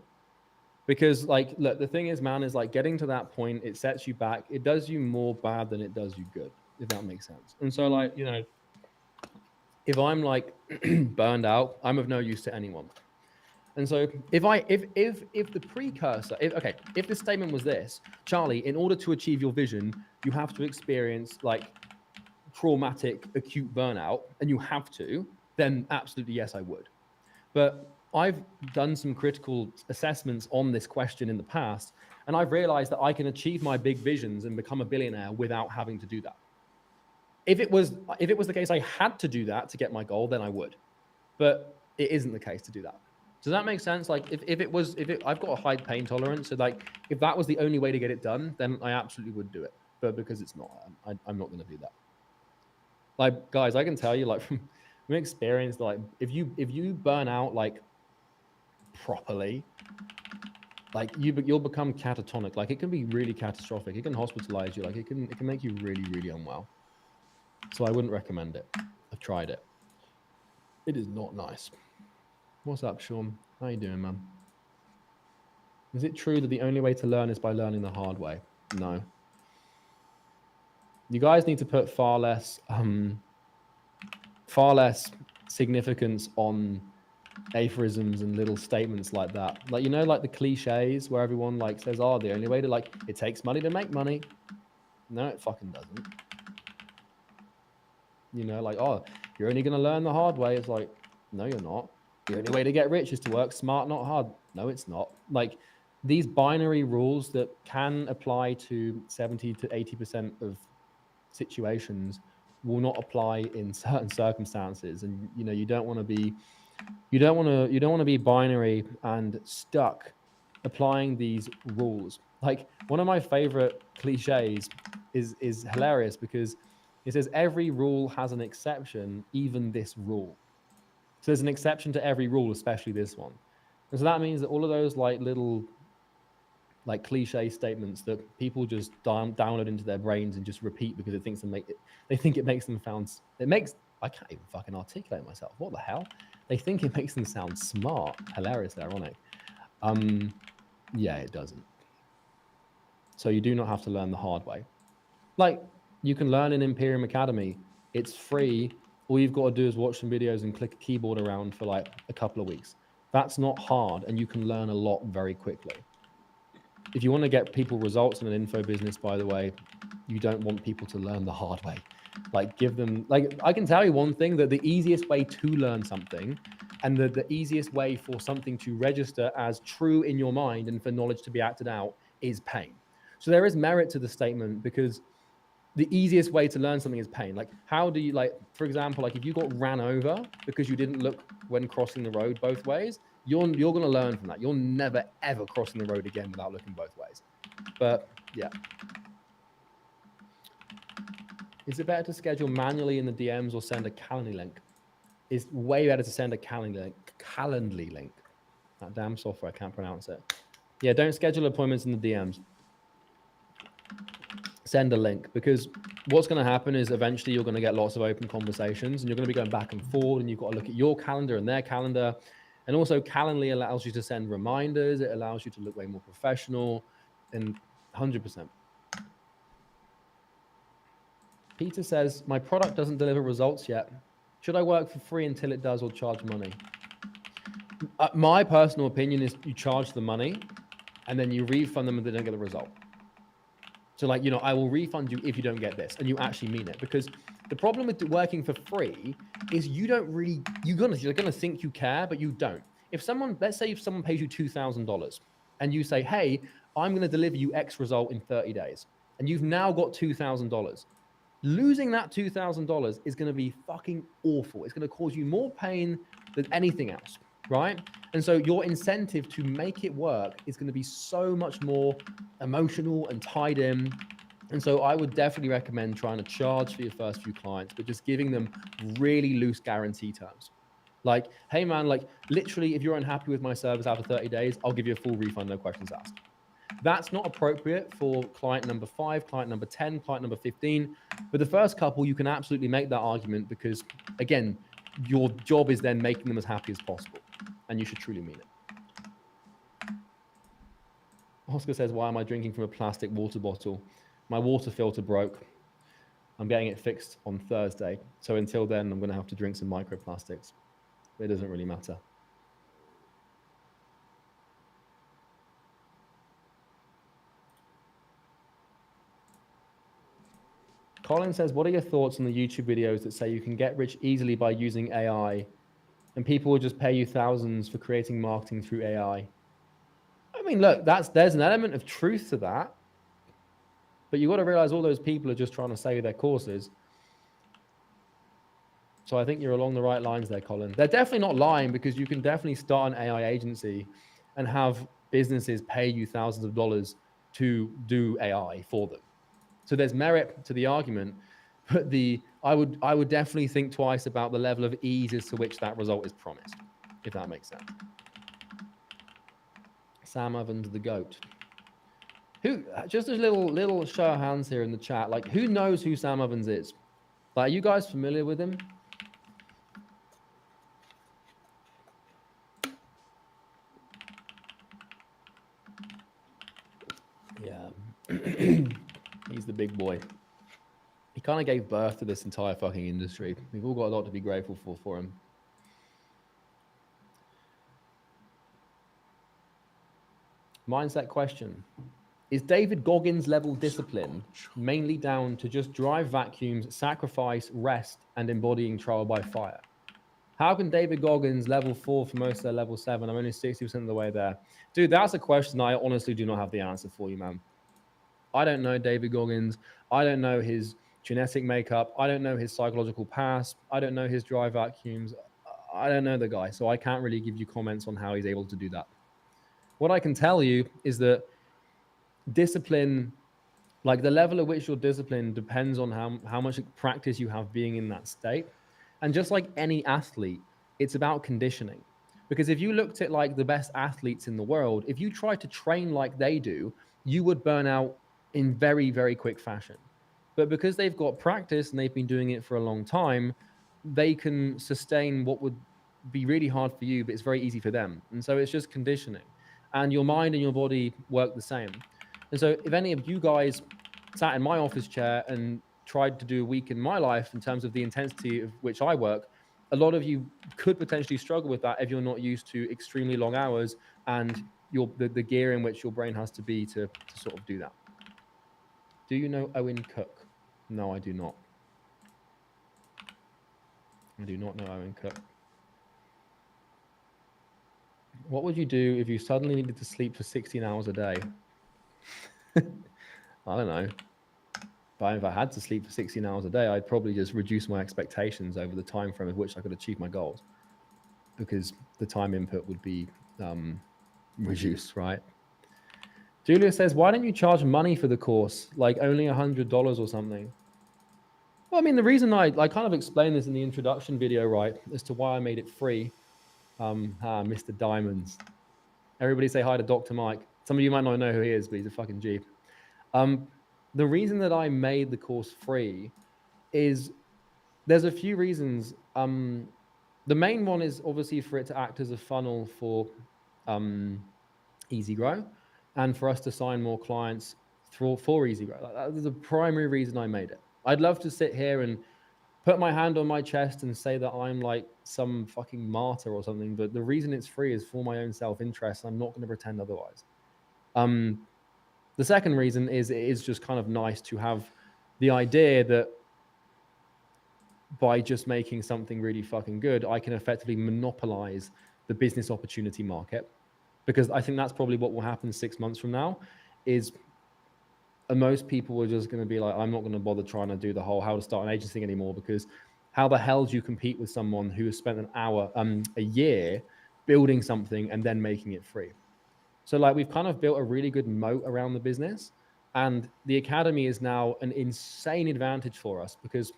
Because like, look, the thing is, man, is like getting to that point, it sets you back. It does you more bad than it does you good, if that makes sense. And so like, if I'm like burned out, I'm of no use to anyone. And so if the precursor, if the statement was this, Charlie, in order to achieve your vision, you have to experience like traumatic acute burnout and you have to, then absolutely yes, I would. But I've done some critical assessments on this question in the past, and I've realized that I can achieve my big visions and become a billionaire without having to do that. If it was the case I had to do that to get my goal, then I would. But it isn't the case to do that. Does that make sense? Like I've got a high pain tolerance. So like if that was the only way to get it done, then I absolutely would do it. But because it's not, I'm not going to do that. Like guys, I can tell you like from experience, like if you burn out like properly, like you'll become catatonic. Like it can be really catastrophic. It can hospitalize you. Like it can make you really, really unwell. So I wouldn't recommend it. I've tried it. It is not nice. What's up, Sean? How you doing, man? Is it true that the only way to learn is by learning the hard way? No. You guys need to put far less significance on aphorisms and little statements like that. Like, like the cliches where everyone like says, oh, the only way to like, it takes money to make money. No, it fucking doesn't. Like, oh, you're only going to learn the hard way. It's like, no, you're not. The only way to get rich is to work smart, not hard. No, it's not. Like these binary rules that can apply to 70 to 80% of situations will not apply in certain circumstances. And, you don't want to be binary and stuck applying these rules. Like, one of my favorite cliches is hilarious because it says every rule has an exception, even this rule. So there's an exception to every rule, especially this one. And so that means that all of those like little like cliche statements that people just download into their brains and just repeat because it thinks they think it makes them sound, I can't even fucking articulate myself. What the hell? They think it makes them sound smart. Hilariously ironic. Yeah, it doesn't. So you do not have to learn the hard way. Like, you can learn in Imperium Academy. It's free. All you've got to do is watch some videos and click a keyboard around for like a couple of weeks. That's not hard, and you can learn a lot very quickly. If you want to get people results in an info business, by the way, you don't want people to learn the hard way. Like, give them, like, I can tell you one thing, that the easiest way to learn something and the easiest way for something to register as true in your mind and for knowledge to be acted out is pain. So there is merit to the statement, because the easiest way to learn something is pain. Like, how do you, like, for example, like if you got ran over because you didn't look when crossing the road both ways, you're going to learn from that. You're never ever crossing the road again without looking both ways. But yeah. Is it better to schedule manually in the DMs or send a Calendly link? It's way better to send a Calendly link. That damn software, I can't pronounce it. Yeah, don't schedule appointments in the DMs. Send a link, because what's going to happen is eventually you're going to get lots of open conversations and you're going to be going back and forth, and you've got to look at your calendar and their calendar. And also Calendly allows you to send reminders. It allows you to look way more professional, and 100%. Peter says, my product doesn't deliver results yet. Should I work for free until it does, or charge money? My personal opinion is you charge the money and then you refund them if they don't get the result. So like, you know, I will refund you if you don't get this, and you actually mean it. Because the problem with working for free is you don't really, you're gonna think you care, but you don't. If someone, let's say if someone pays you $2,000 and you say, hey, I'm gonna deliver you X result in 30 days, and you've now got $2,000, losing that $2,000 is gonna be fucking awful. It's gonna cause you more pain than anything else, right? And so your incentive to make it work is going to be so much more emotional and tied in. And so I would definitely recommend trying to charge for your first few clients, but just giving them really loose guarantee terms. Like, hey man, like literally, if you're unhappy with my service after 30 days, I'll give you a full refund, no questions asked. That's not appropriate for client number 5, client number 10, client number 15. But the first couple, you can absolutely make that argument, because again, your job is then making them as happy as possible, and you should truly mean it. Oscar says, why am I drinking from a plastic water bottle? My water filter broke. I'm getting it fixed on Thursday. So until then, I'm going to have to drink some microplastics. It doesn't really matter. Colin says, what are your thoughts on the YouTube videos that say you can get rich easily by using AI, and people will just pay you thousands for creating marketing through AI? I mean, look, there's an element of truth to that, but you got to realize all those people are just trying to sell their courses. So I think you're along the right lines there, Colin. They're definitely not lying, because you can definitely start an AI agency and have businesses pay you thousands of dollars to do AI for them. So there's merit to the argument, but I would definitely think twice about the level of ease as to which that result is promised, if that makes sense. Sam Evans, the GOAT. Who? Just a little show of hands here in the chat. Like, who knows who Sam Evans is? Like, are you guys familiar with him? Yeah. He's the big boy. He kind of gave birth to this entire fucking industry. We've all got a lot to be grateful for him. Mindset question. Is David Goggins' level discipline mainly down to just drive vacuums, sacrifice, rest, and embodying trial by fire? How can David Goggins level 4 for most of their level 7? I'm only 60% of the way there. Dude, that's a question I honestly do not have the answer for you, man. I don't know David Goggins. I don't know his genetic makeup. I don't know his psychological past. I don't know his dry vacuums. I don't know the guy, so I can't really give you comments on how he's able to do that. What I can tell you is that discipline, like the level at which you're disciplined depends on how much practice you have being in that state. And just like any athlete, it's about conditioning. Because if you looked at like the best athletes in the world, if you tried to train like they do, you would burn out in very, very quick fashion. But because they've got practice and they've been doing it for a long time, they can sustain what would be really hard for you, but it's very easy for them. And so it's just conditioning. And your mind and your body work the same. And so if any of you guys sat in my office chair and tried to do a week in my life in terms of the intensity of which I work, a lot of you could potentially struggle with that if you're not used to extremely long hours and the gear in which your brain has to be to sort of do that. Do you know Owen Cook? No, I do not. I do not know Owen Cook. What would you do if you suddenly needed to sleep for 16 hours a day? I don't know. But if I had to sleep for 16 hours a day, I'd probably just reduce my expectations over the time frame of which I could achieve my goals, because the time input would be reduced, right? Julia says, why don't you charge money for the course? Like only $100 or something? Well, I mean, the reason I kind of explained this in the introduction video, right, as to why I made it free. Mr. Diamonds. Everybody say hi to Dr. Mike. Some of you might not know who he is, but he's a fucking G. The reason that I made the course free is there's a few reasons. The main one is obviously for it to act as a funnel for Easy Grow and for us to sign more clients for Easy Grow. That was the primary reason I made it. I'd love to sit here and put my hand on my chest and say that I'm like some fucking martyr or something, but the reason it's free is for my own self-interest. I'm not going to pretend otherwise. The second reason is it is just kind of nice to have the idea that by just making something really fucking good, I can effectively monopolize the business opportunity market. Because I think that's probably what will happen 6 months from now is most people are just going to be like, I'm not going to bother trying to do the whole how to start an agency thing anymore, because how the hell do you compete with someone who has spent a year building something and then making it free? So like we've kind of built a really good moat around the business, and the academy is now an insane advantage for us, because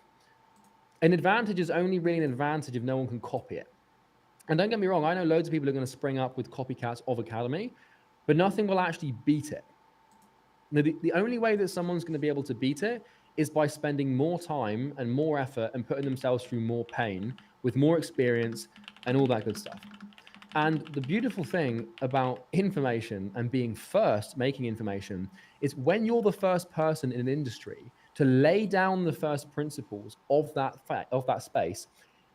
an advantage is only really an advantage if no one can copy it. And don't get me wrong, I know loads of people are going to spring up with copycats of academy, but nothing will actually beat it. Now, the only way that someone's going to be able to beat it is by spending more time and more effort and putting themselves through more pain with more experience and all that good stuff. And the beautiful thing about information and being first making information is when you're the first person in an industry to lay down the first principles of that space,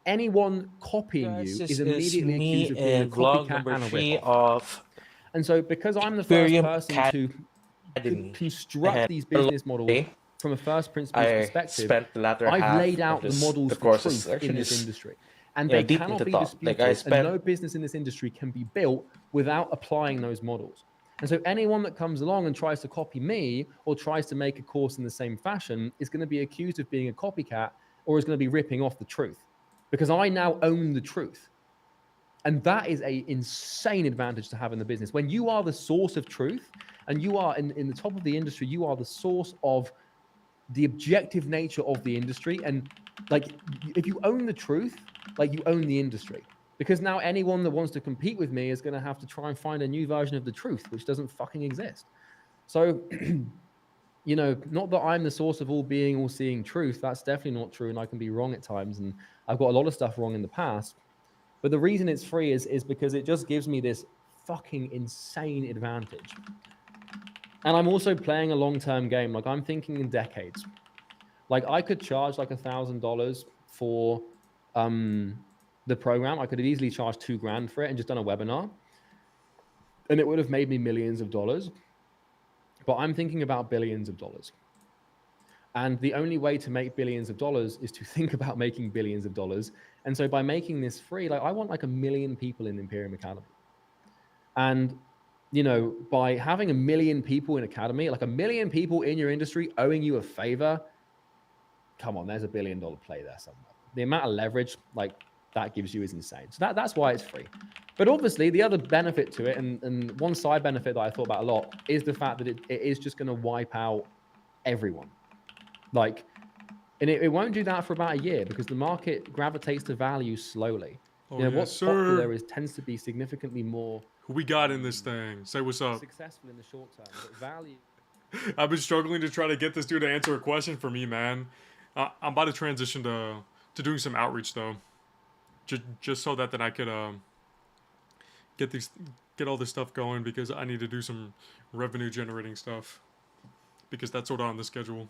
anyone copying you is immediately accused of being a copycat and a rip-off. And so because I'm the first person to construct these business models from a first principles perspective, I've laid out the models for truth in this industry. And they cannot be disputed, and no business in this industry can be built without applying those models. And so anyone that comes along and tries to copy me or tries to make a course in the same fashion is going to be accused of being a copycat or is going to be ripping off the truth, because I now own the truth. And that is an insane advantage to have in the business. When you are the source of truth and you are in the top of the industry, you are the source of the objective nature of the industry. And like, if you own the truth, like you own the industry, because now anyone that wants to compete with me is going to have to try and find a new version of the truth, which doesn't fucking exist. So, you know, not that I'm the source of all being, all seeing truth. That's definitely not true. And I can be wrong at times. And I've got a lot of stuff wrong in the past, but the reason it's free is because it just gives me this fucking insane advantage. And I'm also playing a long-term game. Like I'm thinking in decades. Like I could charge like $1,000 for the program. I could have easily charged $2,000 for it and just done a webinar, and it would have made me millions of dollars. But I'm thinking about billions of dollars. And the only way to make billions of dollars is to think about making billions of dollars. And so by making this free, like I want like 1 million people in Imperium Academy. And, you know, by having 1 million people in Academy, like 1 million people in your industry owing you a favor, come on, there's $1 billion play there somewhere. The amount of leverage, like that gives you is insane. So that's why it's free. But obviously, the other benefit to it, and one side benefit that I thought about a lot, is the fact that it is just going to wipe out everyone. Like, and it won't do that for about a year because the market gravitates to value slowly. Oh, You know, yes, what's sir. popular tends to be significantly more Who we got in this thing? Say what's up. successful in the short term, but value. I've been struggling to try to get this dude to answer a question for me, man. I'm about to transition to doing some outreach though, just so that I could get all this stuff going because I need to do some revenue generating stuff because that's sort of on the schedule.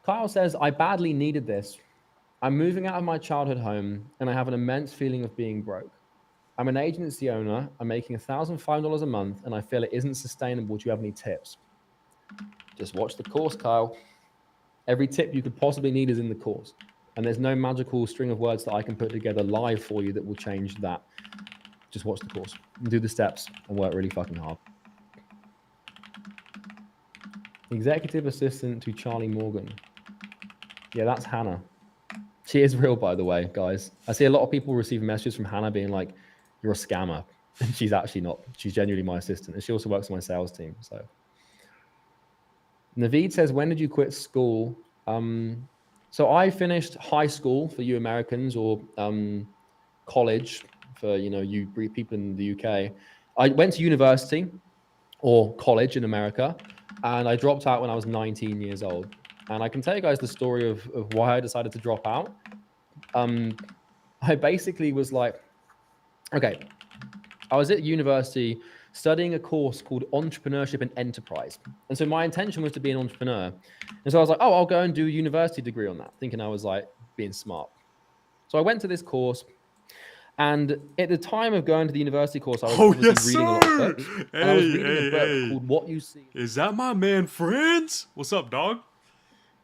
Kyle says, I badly needed this. I'm moving out of my childhood home and I have an immense feeling of being broke. I'm an agency owner. I'm making $1,005 a month and I feel it isn't sustainable. Do you have any tips? Just watch the course, Kyle. Every tip you could possibly need is in the course. And there's no magical string of words that I can put together live for you that will change that. Just watch the course and do the steps and work really fucking hard. Executive assistant to Charlie Morgan. Yeah, that's Hannah. She is real, by the way, guys. I see a lot of people receive messages from Hannah being like, you're a scammer. And she's actually not. She's genuinely my assistant. And she also works on my sales team. So Naveed says, when did you quit school? So I finished high school for you Americans, or college for, you know, you people in the UK. I went to university or college in America, and I dropped out when I was 19 years old. And I can tell you guys the story of why I decided to drop out. I basically was like, okay, I was at university studying a course called Entrepreneurship and Enterprise. And so my intention was to be an entrepreneur. And so I was like, oh, I'll go and do a university degree on that, thinking I was like being smart. So I went to this course. And at the time of going to the university course, I was reading a lot of books. Hey, and I was reading a book called What You See. Is that my man Friends? What's up, dog?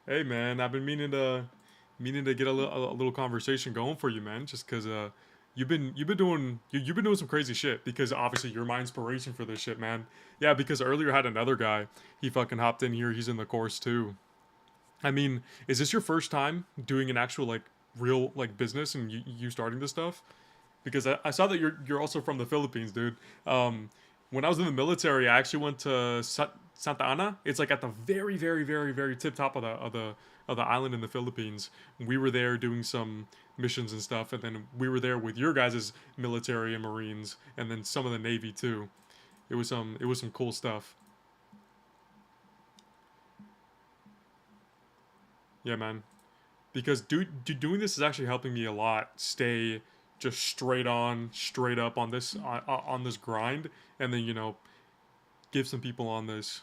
Hey, man, I've been meaning to get a little conversation going for you, man. Just because you've been doing some crazy shit. Because obviously you're my inspiration for this shit, man. Yeah, because earlier I had another guy. He fucking hopped in here. He's in the course too. I mean, is this your first time doing an actual like real like business and you starting this stuff? Because I saw that you're also from the Philippines, dude. When I was in the military, I actually went to Santa Ana. It's like at the very, very, very, very tip top of the island in the Philippines. We were there doing some missions and stuff, and then we were there with your guys' military and Marines, and then some of the Navy too. It was some cool stuff. Yeah, man. Because doing this is actually helping me a lot. Stay just straight up on this grind, and then, you know, give some people on this.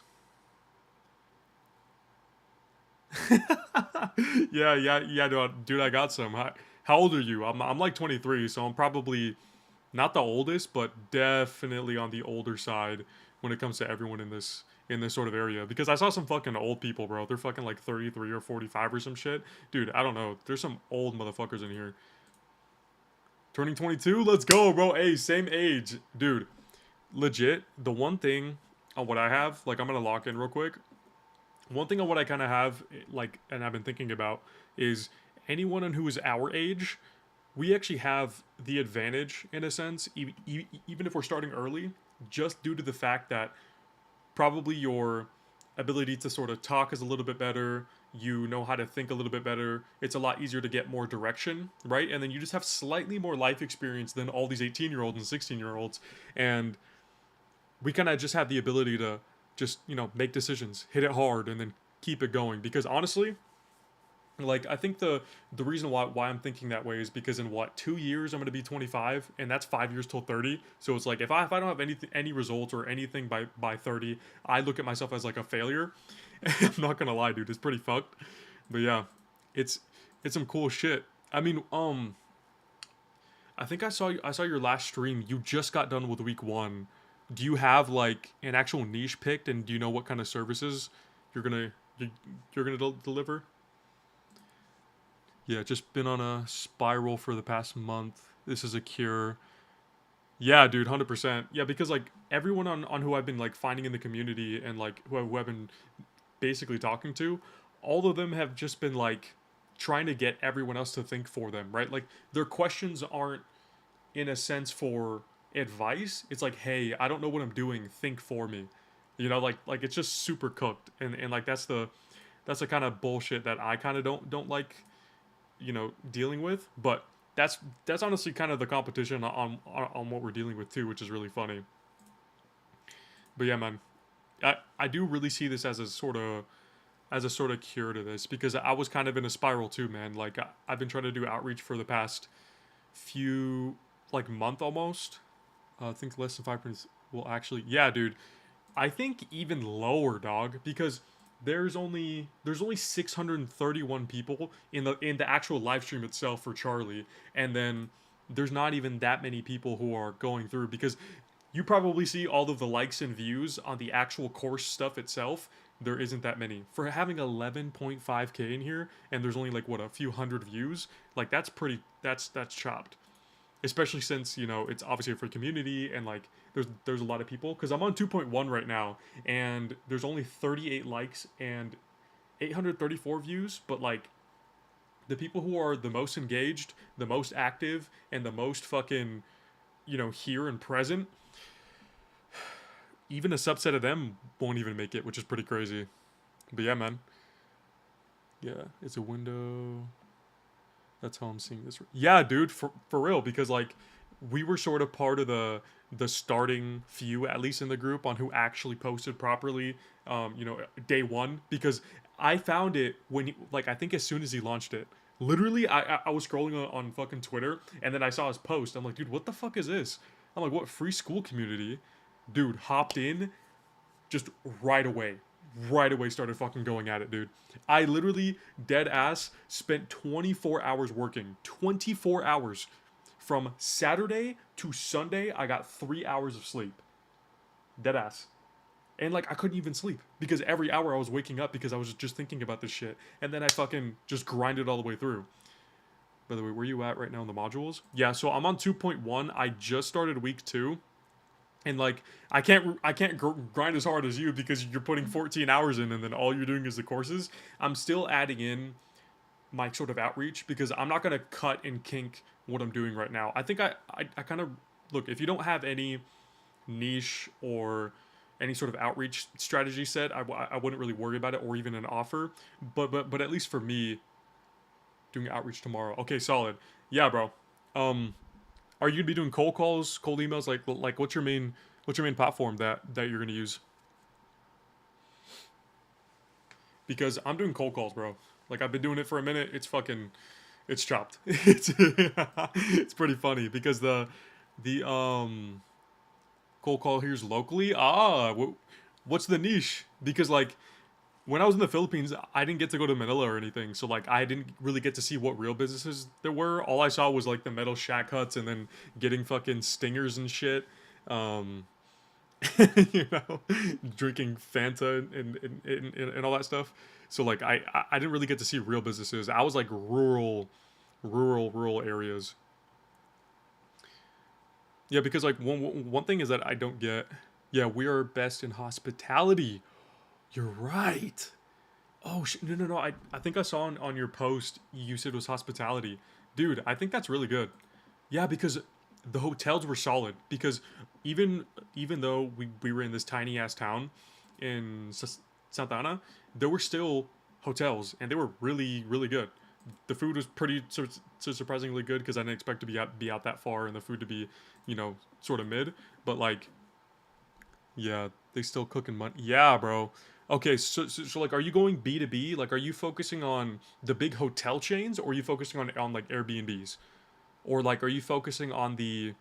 yeah, dude, I got some. How old are you? I'm like 23, so I'm probably not the oldest, but definitely on the older side when it comes to everyone in this sort of area. Because I saw some fucking old people, bro. They're fucking like 33 or 45 or some shit. Dude, I don't know. There's some old motherfuckers in here. Turning 22, let's go, bro. Hey, same age, dude. Legit, the one thing on what I have, like, I'm gonna lock in real quick. One thing on what I kind of have, like, and I've been thinking about, is anyone who is our age, we actually have the advantage in a sense, even if we're starting early, just due to the fact that probably your ability to sort of talk is a little bit better. You know how to think a little bit better. It's a lot easier to get more direction, right? And then you just have slightly more life experience than all these 18-year-olds and 16-year-olds. And we kind of just have the ability to just, you know, make decisions, hit it hard, and then keep it going. Because honestly, like, I think the reason why I'm thinking that way is because in what, 2 years I'm gonna be 25, and that's 5 years till 30. So it's like if I don't have any results or anything by 30, I look at myself as like a failure. I'm not gonna lie, dude, it's pretty fucked. But yeah, it's some cool shit. I mean, I think I saw your last stream. You just got done with week 1. Do you have like an actual niche picked, and do you know what kind of services you're gonna deliver? Yeah, just been on a spiral for the past month. This is a cure. Yeah, dude, 100%. Yeah, because like everyone on who I've been like finding in the community and like who I've been basically talking to, all of them have just been like trying to get everyone else to think for them, right? Like their questions aren't in a sense for advice. It's like, hey, I don't know what I'm doing. Think for me. You know, like it's just super cooked, and like that's the kind of bullshit that I kind of don't like, you know, dealing with. But that's honestly kind of the competition on what we're dealing with too, which is really funny. But yeah, man, I do really see this as a sort of cure to this, because I was kind of in a spiral too, man. Like I've been trying to do outreach for the past few like month almost. I think less than 5% will actually. Yeah, dude. I think even lower, dog, because there's only 631 people in the actual live stream itself for Charlie, and then there's not even that many people who are going through, because you probably see all of the likes and views on the actual course stuff itself. There isn't that many. For having 11.5k in here, and there's only like what, a few hundred views, like that's chopped. Especially since, you know, it's obviously for community, and like there's a lot of people, because I'm on 2.1 right now, and there's only 38 likes and 834 views. But like the people who are the most engaged, the most active, and the most fucking, you know, here and present, even a subset of them won't even make it, which is pretty crazy. But yeah, man. Yeah, it's a window. That's how I'm seeing this. Yeah, dude, for real, because like we were sort of part of the starting few, at least in the group, on who actually posted properly. You know, day one, because I found it when like I think as soon as he launched it. Literally, I was scrolling on fucking Twitter, and then I saw his post. I'm like, dude, what the fuck is this? I'm like, what, free school community? Dude, hopped in just right away started fucking going at it, dude. I literally, dead ass, spent 24 hours working. 24 hours. From Saturday to Sunday, I got 3 hours of sleep. Dead ass. And like, I couldn't even sleep, because every hour I was waking up because I was just thinking about this shit. And then I fucking just grinded all the way through. By the way, where you at right now in the modules? Yeah, so I'm on 2.1. I just started week 2. And like, I can't grind as hard as you, because you're putting 14 hours in, and then all you're doing is the courses. I'm still adding in my sort of outreach, because I'm not gonna cut and kink what I'm doing right now. I think I kind of look, if you don't have any niche or any sort of outreach strategy set, I wouldn't really worry about it, or even an offer. But at least for me, doing outreach tomorrow. Okay, solid. Yeah, bro. Are you gonna be doing cold calls, cold emails? Like what's your main platform that you're gonna use? Because I'm doing cold calls, bro. Like I've been doing it for a minute. It's chopped. It's pretty funny, because the cold call here's locally. What's the niche? Because like when I was in the Philippines, I didn't get to go to Manila or anything. So like I didn't really get to see what real businesses there were. All I saw was like the metal shack huts and then getting fucking stingers and shit. Um, you know, drinking Fanta and all that stuff. So like I didn't really get to see real businesses. I was like rural areas. Yeah, because like one thing is that I don't get. Yeah, we are best in hospitality. You're right. Oh no. I think I saw on your post you said it was hospitality, dude. I think that's really good. Yeah, because the hotels were solid. Because even though we were in this tiny ass town in Santa Ana, there were still hotels and they were really good. The food was pretty surprisingly good because I didn't expect to be out that far and the food to be, sort of mid. But like, yeah, they still cooking money. Yeah, bro. Okay, so like, are you going B2B? Like, are you focusing on the big hotel chains, or are you focusing on like Airbnbs, or like, are you focusing on the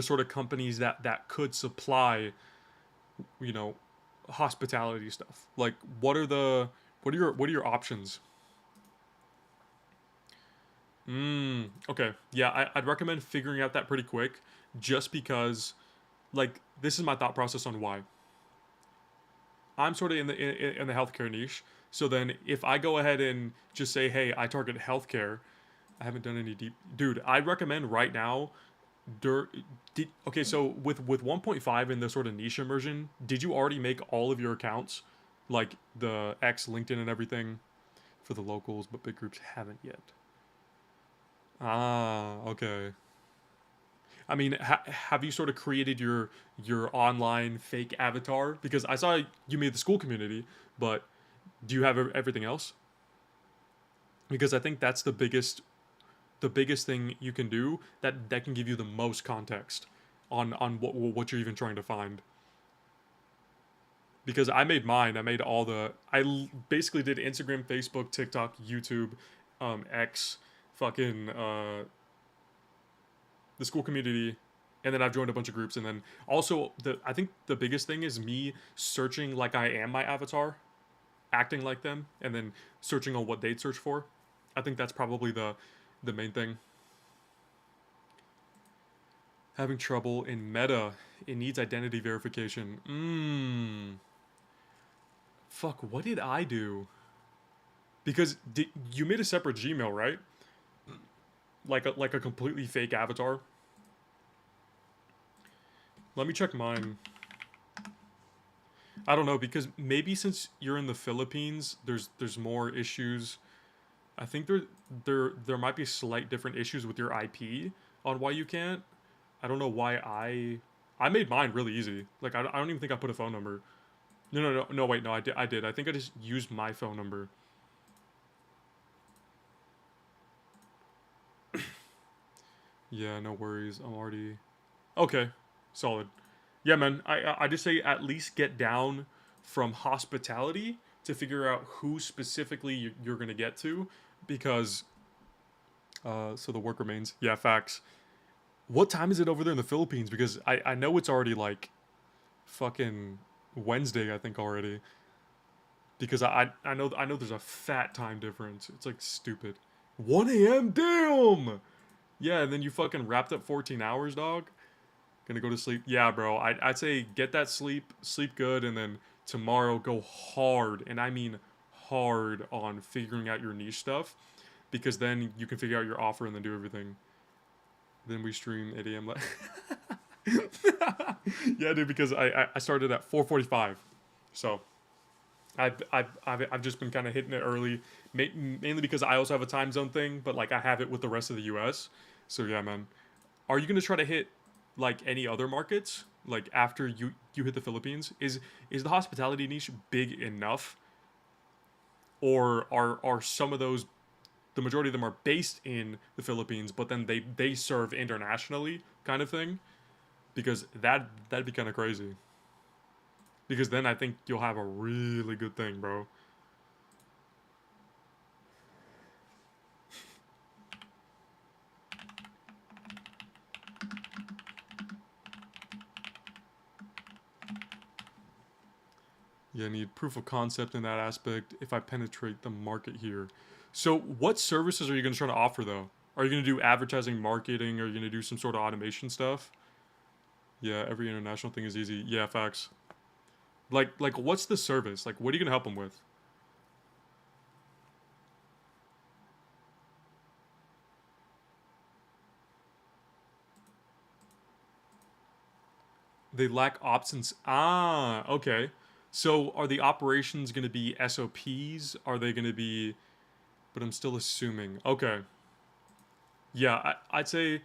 sort of companies that could supply, you know, hospitality stuff? Like, what are your options? Okay. Yeah, I'd recommend figuring out that pretty quick, just because, like, this is my thought process on why. I'm sort of in the healthcare niche. So then, if I go ahead and just say, "Hey, I target healthcare," I haven't done any deep. Dude, I'd recommend right now. Okay, so with 1.5 in the sort of niche immersion, did you already make all of your accounts, like the X, LinkedIn, and everything for the locals, but big groups haven't yet? Ah, okay. I mean, have you sort of created your online fake avatar? Because I saw you made the school community, but do you have everything else? Because I think that's the biggest thing you can do that can give you the most context on what you're even trying to find. Because I made mine. I made all the. Basically did Instagram, Facebook, TikTok, YouTube, X, fucking the school community, and then I've joined a bunch of groups. And then also I think the biggest thing is me searching like I am my avatar, acting like them, and then searching on what they'd search for. I think that's probably the main thing. Having trouble in Meta. It needs identity verification. Fuck. What did I do? Because you made a separate Gmail, right? Like a completely fake avatar. Let me check mine. I don't know, because maybe since you're in the Philippines, there's more issues. I think there might be slight different issues with your IP on why you can't. I don't know why I made mine really easy. Like I don't even think I put a phone number. No, wait, no, I did. I think I just used my phone number. Yeah, no worries. I'm already okay. Solid. Yeah, man. I just say at least get down from hospitality to figure out who specifically you're gonna get to, because so the work remains. Yeah, facts. What time is it over there in the Philippines? Because I know it's already like fucking Wednesday, I think already. Because I know there's a fat time difference. It's like stupid. 1 a.m. Damn. Yeah, and then you fucking wrapped up 14 hours, dog. Gonna go to sleep. Yeah, bro. I'd say get that sleep good, and then tomorrow go hard, and I mean hard, on figuring out your niche stuff, because then you can figure out your offer and then do everything. Then we stream 8 a.m. Yeah, dude. Because I started at 4:45, so I've just been kind of hitting it early, mainly because I also have a time zone thing, but like I have it with the rest of the U.S. So yeah, man. Are you gonna try to hit like any other markets like after you hit the Philippines? Is the hospitality niche big enough, or are some of those, the majority of them are based in the Philippines, but then they serve internationally, kind of thing? Because that'd be kind of crazy. Because then I think you'll have a really good thing, bro. Yeah, I need proof of concept in that aspect if I penetrate the market here. So what services are you going to try to offer, though? Are you going to do advertising, marketing? Are you going to do some sort of automation stuff? Yeah, every international thing is easy. Yeah, facts. Like, what's the service? Like, what are you going to help them with? They lack options. Ah, okay. So are the operations going to be SOPs? Are they going to be... But I'm still assuming. Okay. Yeah, I'd say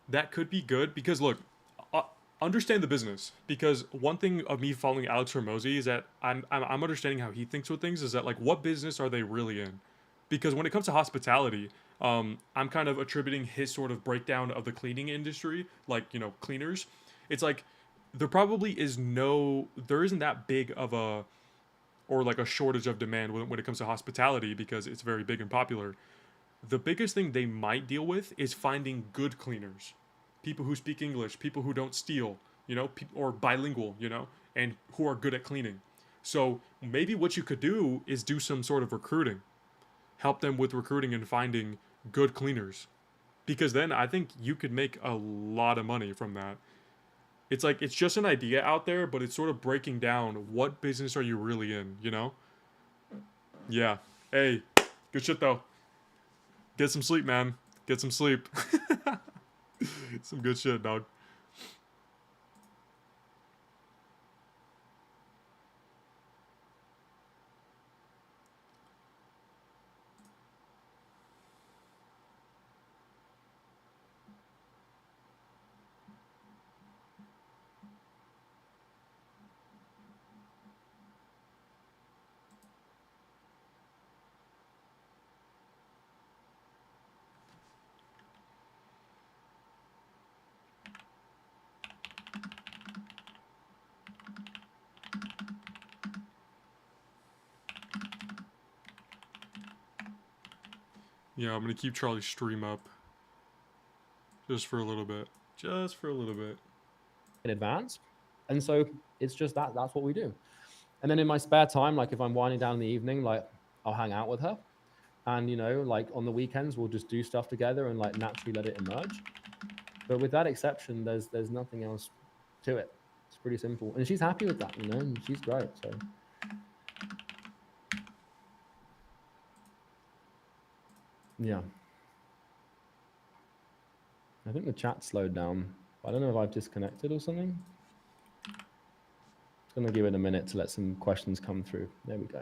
that could be good because look, understand the business. Because one thing of me following Alex Hormozy is that I'm understanding how he thinks with things. Is that like what business are they really in? Because when it comes to hospitality, I'm kind of attributing his sort of breakdown of the cleaning industry, like cleaners. It's like there isn't that big of a or like a shortage of demand when it comes to hospitality because it's very big and popular. The biggest thing they might deal with is finding good cleaners, people who speak English, people who don't steal, or bilingual, and who are good at cleaning. So maybe what you could do is do some sort of recruiting, help them with recruiting and finding good cleaners, because then I think you could make a lot of money from that. It's like it's just an idea out there, but it's sort of breaking down what business are you really in. Yeah. Hey, good shit though. Get some sleep, man. Get some sleep. Some good shit, dog. Yeah, I'm gonna keep Charlie's stream up. Just for a little bit. Just for a little bit. In advance. And so it's just that's what we do. And then in my spare time, like if I'm winding down in the evening, like I'll hang out with her. And like on the weekends we'll just do stuff together and like naturally let it emerge. But with that exception, there's nothing else to it. It's pretty simple. And she's happy with that, and she's great. So yeah. I think the chat slowed down. I don't know if I've disconnected or something. Just gonna give it a minute to let some questions come through. There we go.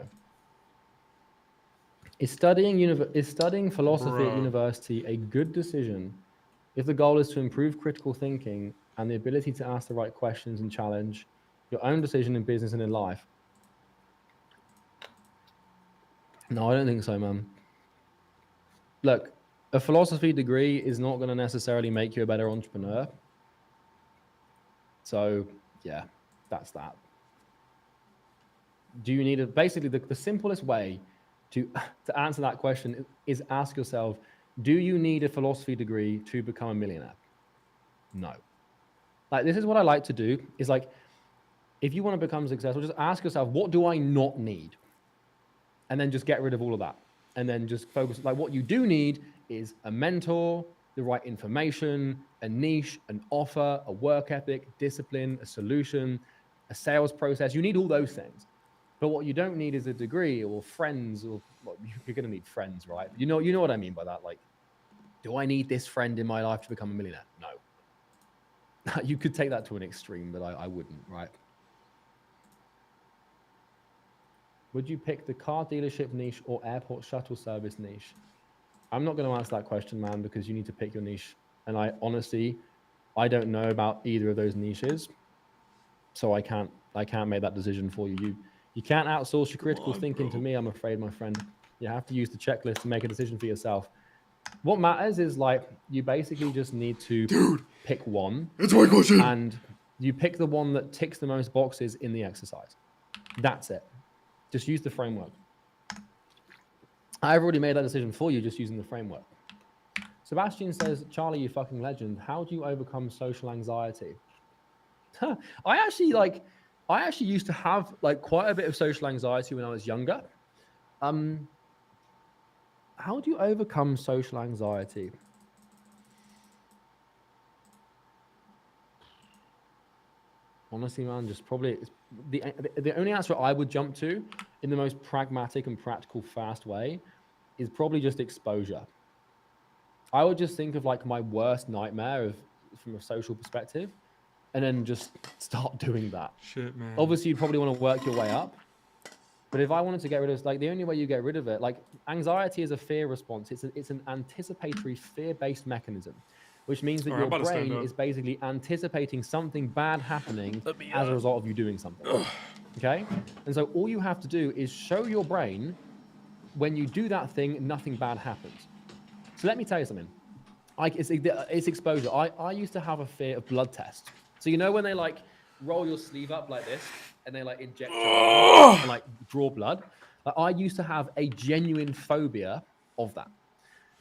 Is studying philosophy at university a good decision if the goal is to improve critical thinking and the ability to ask the right questions and challenge your own decision in business and in life? No, I don't think so, man. Look, a philosophy degree is not going to necessarily make you a better entrepreneur. So yeah, that's that. Do you need basically the simplest way to answer that question is ask yourself, do you need a philosophy degree to become a millionaire? No. Like, this is what I like to do is like, if you want to become successful, just ask yourself, what do I not need? And then just get rid of all of that. And then just focus, like what you do need is a mentor, the right information, a niche, an offer, a work ethic, discipline, a solution, a sales process. You need all those things. But what you don't need is a degree or friends, or well, you're going to need friends, right? You know what I mean by that. Like, do I need this friend in my life to become a millionaire? No. You could take that to an extreme, but I wouldn't, right? Would you pick the car dealership niche or airport shuttle service niche? I'm not going to answer that question, man, because you need to pick your niche. And I honestly don't know about either of those niches. So I can't make that decision for you. You can't outsource your critical thinking to me, I'm afraid, my friend. You have to use the checklist to make a decision for yourself. What matters is like you basically just need to pick one. It's my question. And you pick the one that ticks the most boxes in the exercise. That's it. Just use the framework. I've already made that decision for you just using the framework. Sebastian says, Charlie, you fucking legend. How do you overcome social anxiety? I actually I actually used to have like quite a bit of social anxiety when I was younger. How do you overcome social anxiety? Honestly, man, just probably the only answer I would jump to in the most pragmatic and practical, fast way is probably just exposure. I would just think of like my worst nightmare from a social perspective, and then just start doing that. Shit, man. Obviously, you'd probably want to work your way up. But if I wanted to get rid of, like, the only way you get rid of it, like, anxiety is a fear response. It's an anticipatory fear-based mechanism, which means that your brain is basically anticipating something bad happening as a result of you doing something. Okay? And so all you have to do is show your brain when you do that thing, nothing bad happens. So let me tell you something. It's exposure. I used to have a fear of blood tests. So you know when they like roll your sleeve up like this and they like inject your arm and like draw blood? Like, I used to have a genuine phobia of that.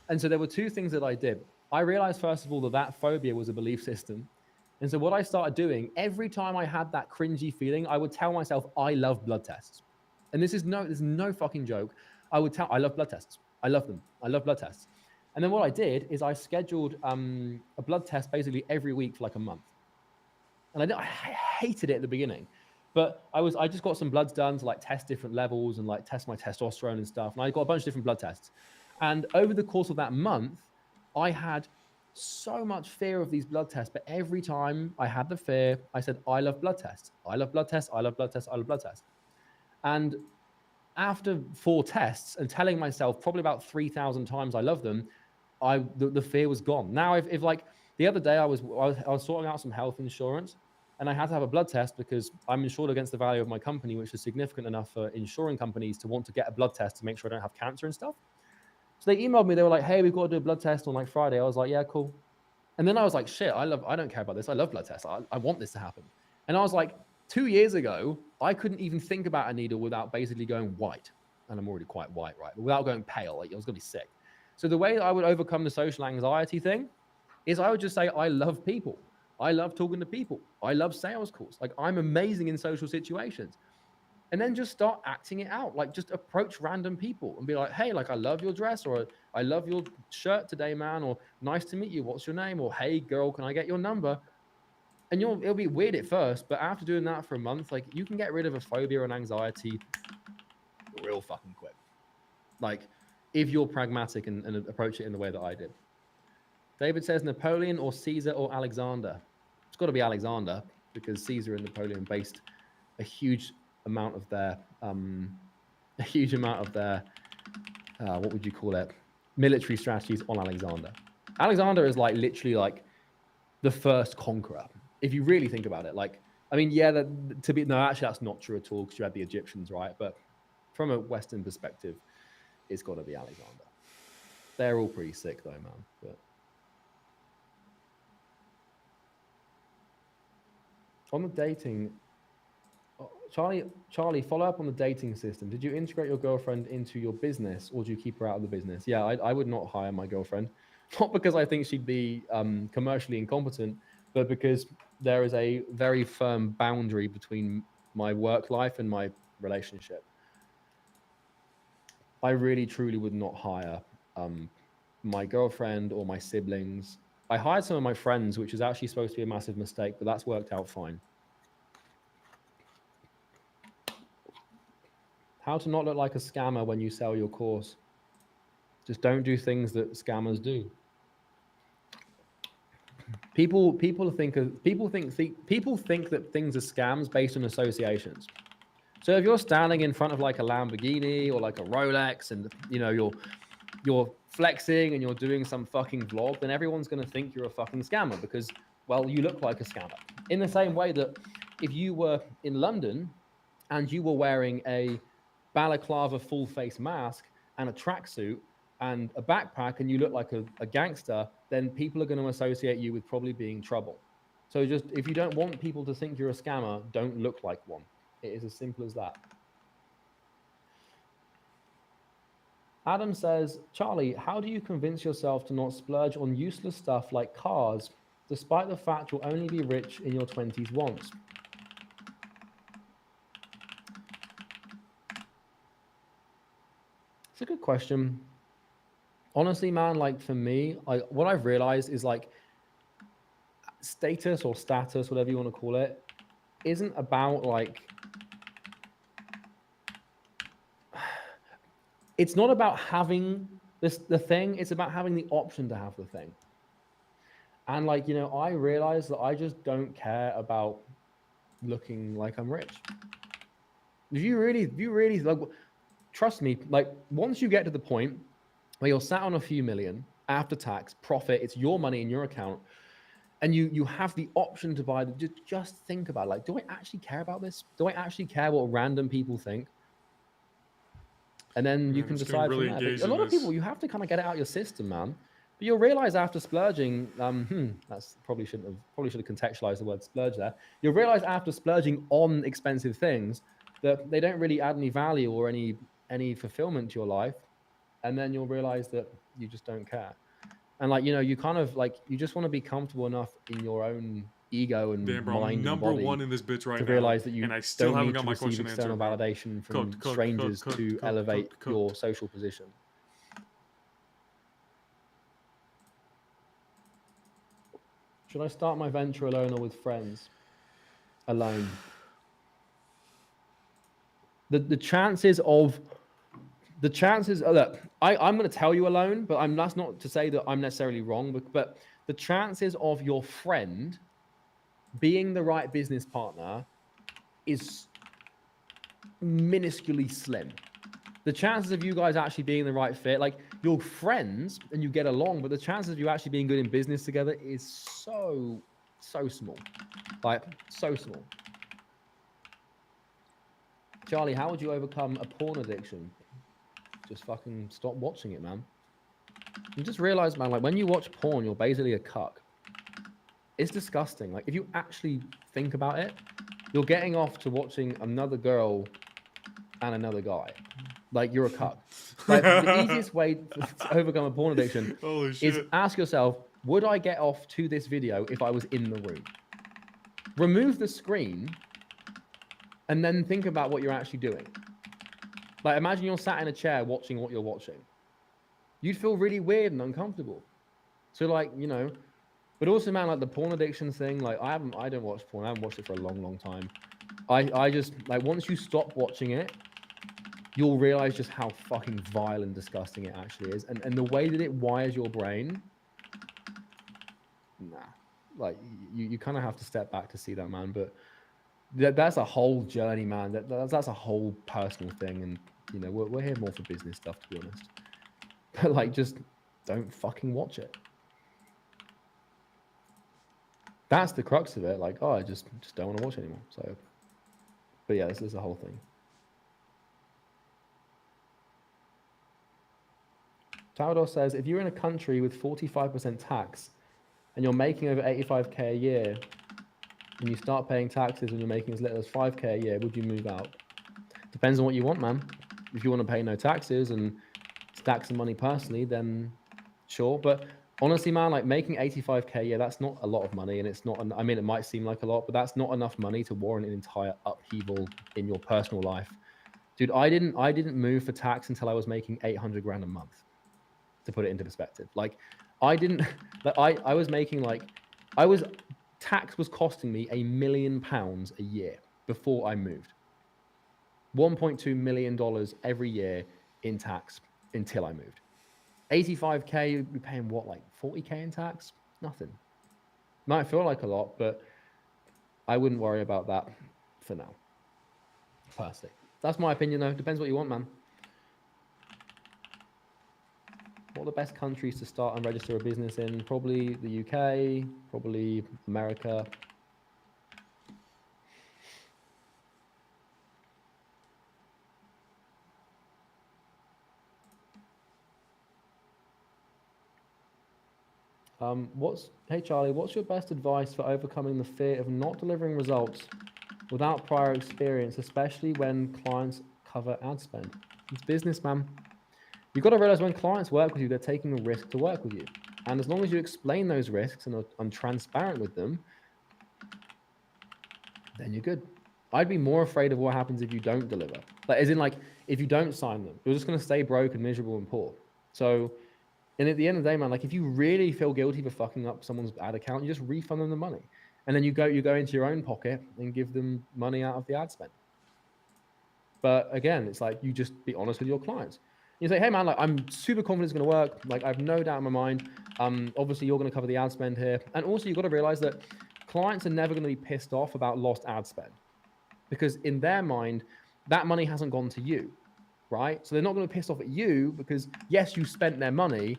And so there were two things that I did. I realized, first of all, that phobia was a belief system. And so what I started doing, every time I had that cringy feeling, I would tell myself, I love blood tests. And this is no fucking joke. I love blood tests. I love them. I love blood tests. And then what I did is I scheduled a blood test basically every week for like a month. And I hated it at the beginning, but I just got some bloods done to like test different levels and like test my testosterone and stuff. And I got a bunch of different blood tests. And over the course of that month, I had so much fear of these blood tests. But every time I had the fear, I said, I love blood tests. I love blood tests. I love blood tests. I love blood tests. And after 4 tests and telling myself probably about 3,000 times I love them, the fear was gone. Now, if like the other day I was sorting out some health insurance and I had to have a blood test because I'm insured against the value of my company, which is significant enough for insuring companies to want to get a blood test to make sure I don't have cancer and stuff. So they emailed me. They were like, hey, we've got to do a blood test on like Friday. I was like, yeah, cool. And then I was like, shit, I don't care about this. I love blood tests. I want this to happen. And I was like, 2 years ago, I couldn't even think about a needle without basically going white. And I'm already quite white, right? But without going pale, like I was going to be sick. So the way that I would overcome the social anxiety thing is I would just say, I love people. I love talking to people. I love sales calls. Like, I'm amazing in social situations. And then just start acting it out. Like, just approach random people and be like, hey, like, I love your dress, or I love your shirt today, man, or nice to meet you. What's your name? Or, hey, girl, can I get your number? And it'll be weird at first, but after doing that for a month, like, you can get rid of a phobia and anxiety real fucking quick. Like, if you're pragmatic and approach it in the way that I did. David says Napoleon or Caesar or Alexander. It's got to be Alexander, because Caesar and Napoleon based a huge amount of their what would you call it, military strategies on Alexander. Alexander is like literally like the first conqueror, if you really think about it. Like, I mean, yeah, actually that's not true at all, because you had the Egyptians, right? But from a Western perspective, it's got to be Alexander. They're all pretty sick though, man. But on the dating, Charlie, follow up on the dating system. Did you integrate your girlfriend into your business, or do you keep her out of the business? Yeah, I would not hire my girlfriend, not because I think she'd be commercially incompetent, but because there is a very firm boundary between my work life and my relationship. I really, truly would not hire my girlfriend or my siblings. I hired some of my friends, which is actually supposed to be a massive mistake, but that's worked out fine. How to not look like a scammer when you sell your course. Just don't do things that scammers do. People think that things are scams based on associations. So if you're standing in front of like a Lamborghini or like a Rolex, and you know you're flexing and you're doing some fucking vlog, then everyone's going to think you're a fucking scammer, because, well, you look like a scammer. In the same way that if you were in London and you were wearing a balaclava full face mask and a tracksuit and a backpack and you look like a gangster, then people are going to associate you with probably being trouble. So just, if you don't want people to think you're a scammer, don't look like one. It is as simple as that. Adam says, Charlie, how do you convince yourself to not splurge on useless stuff like cars, despite the fact you'll only be rich in your 20s once? It's a good question. Honestly, man, like for me, what I've realized is like status or status, whatever you want to call it, isn't about like, it's not about having the thing, it's about having the option to have the thing. And like, I realized that I just don't care about looking like I'm rich. If you really like, trust me, like once you get to the point where you're sat on a few million after tax profit, it's your money in your account, and you have the option to buy them, just think about it. Like, do I actually care about this? Do I actually care what random people think? And then you can decide really from there. engaged But a lot in of people, you have to kind of get it out of your system, man. But you'll realize after splurging, that's probably should have contextualized the word splurge there. You'll realize after splurging on expensive things that they don't really add any value or any fulfillment to your life. And then you'll realize that you just don't care. And like, you kind of like, you just want to be comfortable enough in your own ego and Damn, bro, I'm mind and number body one in this bitch right to now, realize that you and I still don't haven't need got to my receive question external answered, bro. validation from strangers to elevate your social position. Should I start my venture alone or with friends? Alone. The chances of look, I'm going to tell you alone, but that's not to say that I'm necessarily wrong, but the chances of your friend being the right business partner is minusculely slim. The chances of you guys actually being the right fit, like you're friends and you get along, but the chances of you actually being good in business together is so small. Like, so small. Charlie, how would you overcome a porn addiction? Just fucking stop watching it, man. You just realize, man, like when you watch porn, you're basically a cuck. It's disgusting. Like if you actually think about it, you're getting off to watching another girl and another guy. Like you're a cuck. Like the easiest way to overcome a porn addiction is ask yourself, would I get off to this video if I was in the room? Remove the screen and then think about what you're actually doing. Like imagine you're sat in a chair watching what you're watching. You'd feel really weird and uncomfortable. So like, but also, man, like the porn addiction thing, like I don't watch porn. I haven't watched it for a long, long time. I just, like, once you stop watching it, you'll realize just how fucking vile and disgusting it actually is. And the way that it wires your brain, nah. Like, you kind of have to step back to see that, man. But that's a whole journey, man. That's a whole personal thing. And, we're here more for business stuff, to be honest. But, like, just don't fucking watch it. That's the crux of it. Like, I just don't want to watch anymore. So, but yeah, this is the whole thing. Taudor says, if you're in a country with 45% tax and you're making over 85K a year and you start paying taxes when you're making as little as 5K a year, would you move out? Depends on what you want, man. If you want to pay no taxes and stack some money personally, then sure. But honestly, man, like making 85K a year, that's not a lot of money. And it's not, I mean, it might seem like a lot, but that's not enough money to warrant an entire upheaval in your personal life. Dude, I didn't move for tax until I was making 800 grand a month, to put it into perspective. Like I didn't, like I was making tax was costing me £1 million a year before I moved. $1.2 million every year in tax until I moved. 85K, you'd be paying what, like 40K in tax? Nothing. Might feel like a lot, but I wouldn't worry about that for now. Personally. That's my opinion though. Depends what you want, man. What are the best countries to start and register a business in? Probably the UK, probably America. Hey Charlie, what's your best advice for overcoming the fear of not delivering results without prior experience, especially when clients cover ad spend? It's business, man. You've got to realize when clients work with you, they're taking a risk to work with you. And as long as you explain those risks and are transparent with them, then you're good. I'd be more afraid of what happens if you don't deliver. Like, as in, like, if you don't sign them, you're just going to stay broke and miserable and poor. So, and at the end of the day, man, like, if you really feel guilty for fucking up someone's ad account, you just refund them the money. And then you go into your own pocket and give them money out of the ad spend. But again, it's like, you just be honest with your clients. You say, hey man, like, I'm super confident it's going to work. Like, I have no doubt in my mind. Obviously you're going to cover the ad spend here. And also you've got to realize that clients are never going to be pissed off about lost ad spend, because in their mind, that money hasn't gone to you, right? So they're not going to be pissed off at you because yes, you spent their money,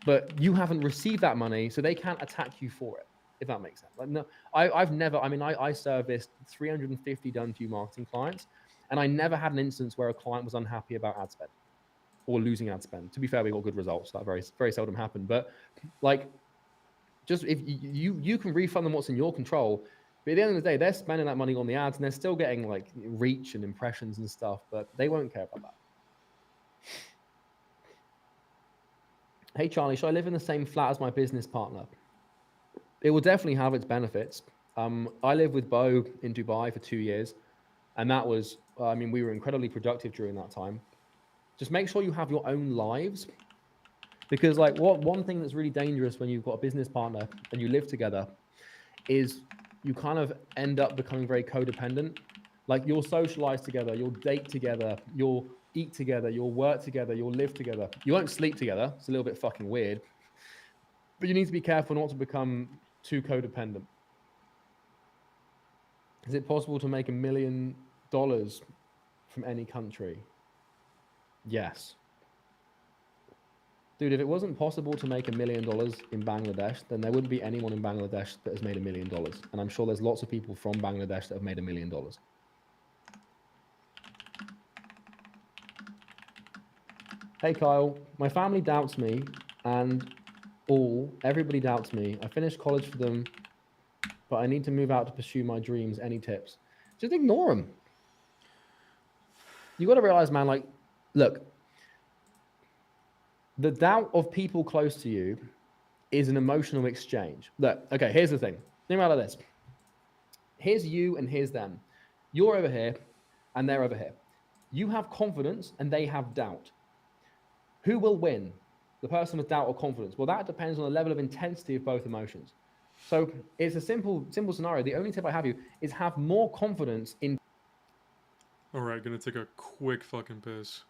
but you haven't received that money, so they can't attack you for it, if that makes sense. Like, no, I've never, I mean, I serviced 350 done to you marketing clients, and I never had an instance where a client was unhappy about ad spend or losing ad spend. To be fair, we got good results. That very, very seldom happened. But like, just if you can refund them what's in your control, but at the end of the day, they're spending that money on the ads and they're still getting like reach and impressions and stuff, but they won't care about that. Hey Charlie, should I live in the same flat as my business partner? It will definitely have its benefits. I lived with Bo in Dubai for 2 years, and that was, I mean, we were incredibly productive during that time. Just make sure you have your own lives, because like one thing that's really dangerous when you've got a business partner and you live together is you kind of end up becoming very codependent. Like, you'll socialize together, you'll date together, you'll eat together, you'll work together, you'll live together. You won't sleep together. It's a little bit fucking weird, but you need to be careful not to become too codependent. Is it possible to make $1 million from any country? Yes. Dude, if it wasn't possible to make $1 million in Bangladesh, then there wouldn't be anyone in Bangladesh that has made $1 million. And I'm sure there's lots of people from Bangladesh that have made $1 million. Hey Kyle, my family doubts me, and everybody doubts me. I finished college for them, but I need to move out to pursue my dreams. Any tips? Just ignore them. You got to realize, man, like, look, the doubt of people close to you is an emotional exchange. Look, okay, here's the thing. Think about it like this. Here's you and here's them. You're over here and they're over here. You have confidence and they have doubt. Who will win? The person with doubt or confidence? Well, that depends on the level of intensity of both emotions. So it's a simple scenario. The only tip I have you is have more confidence in. All right, gonna take a quick fucking piss.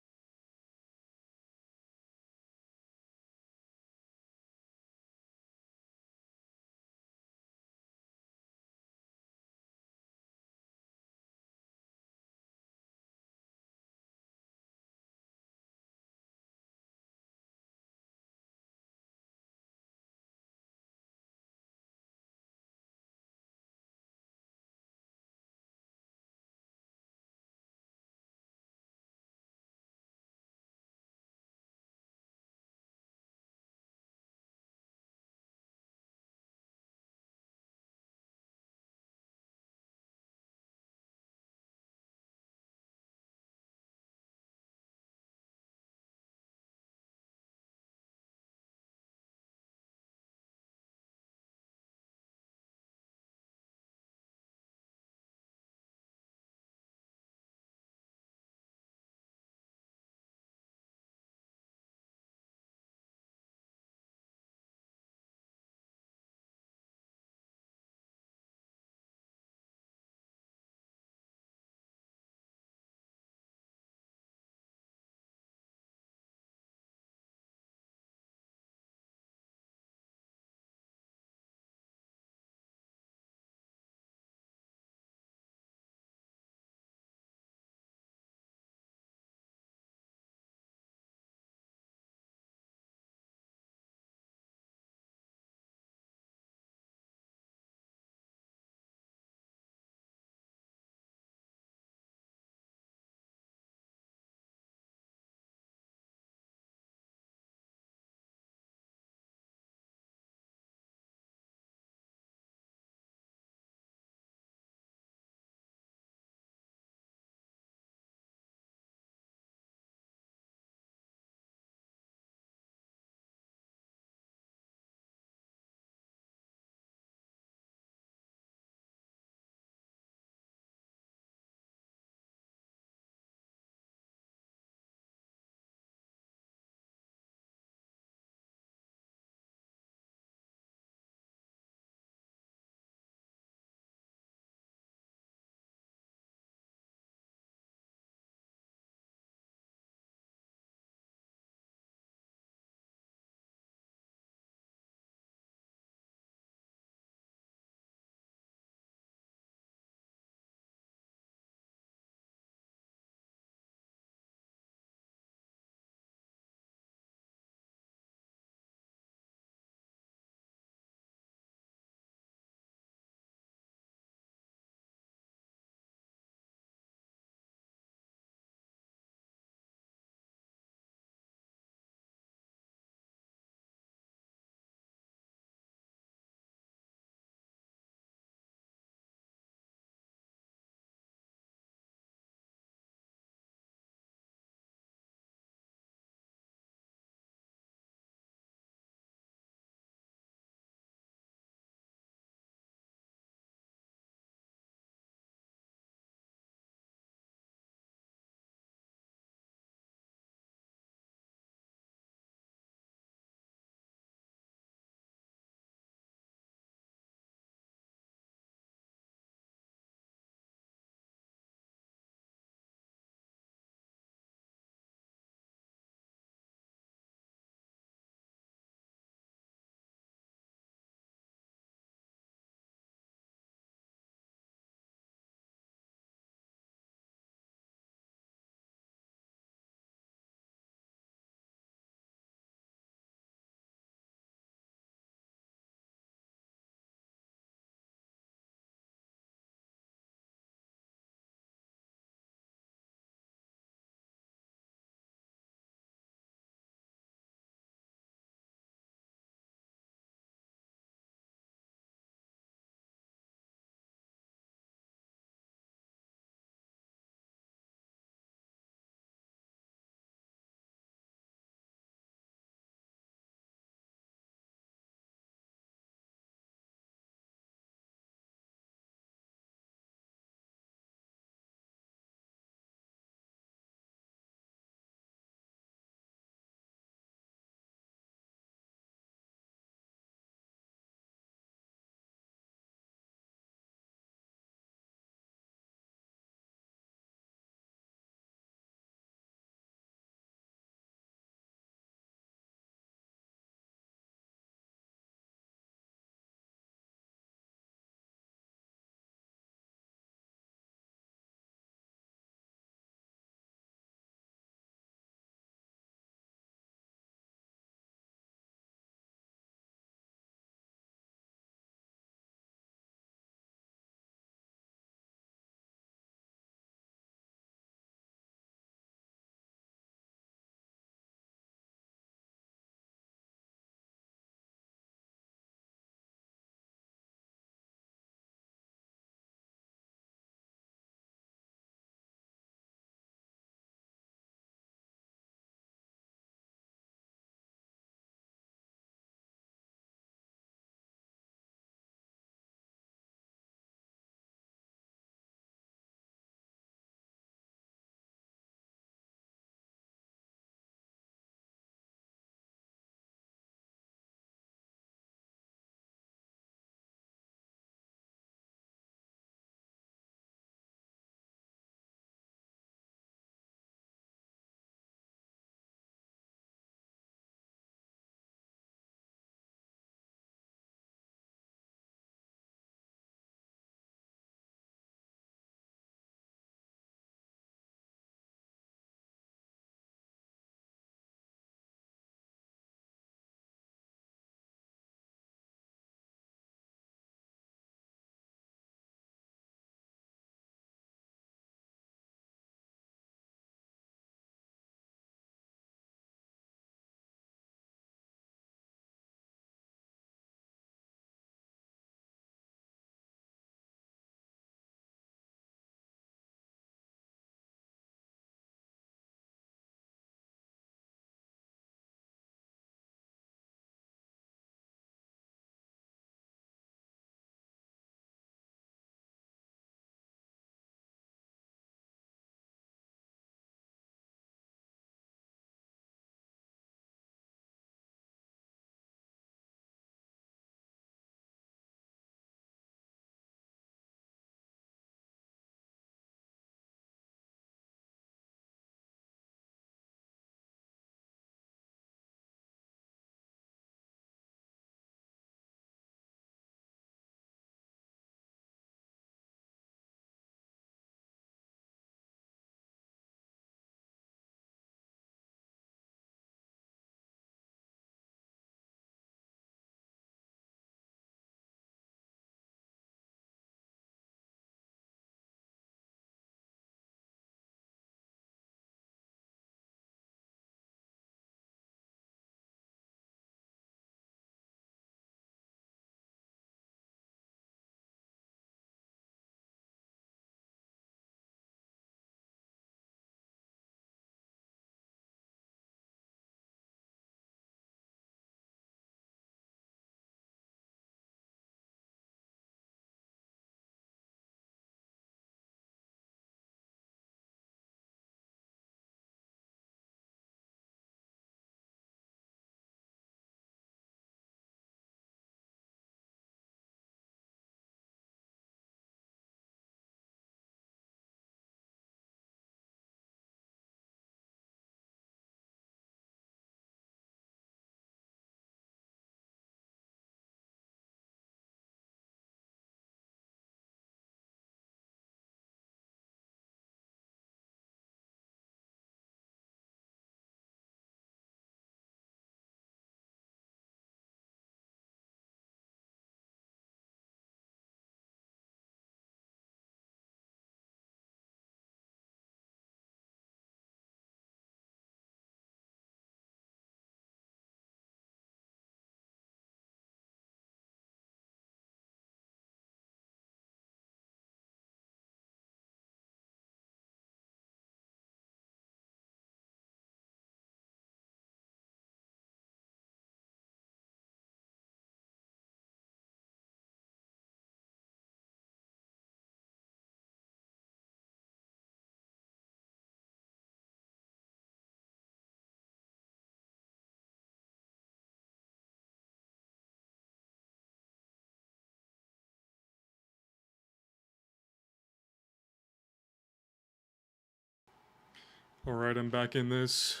Alright, I'm back in this.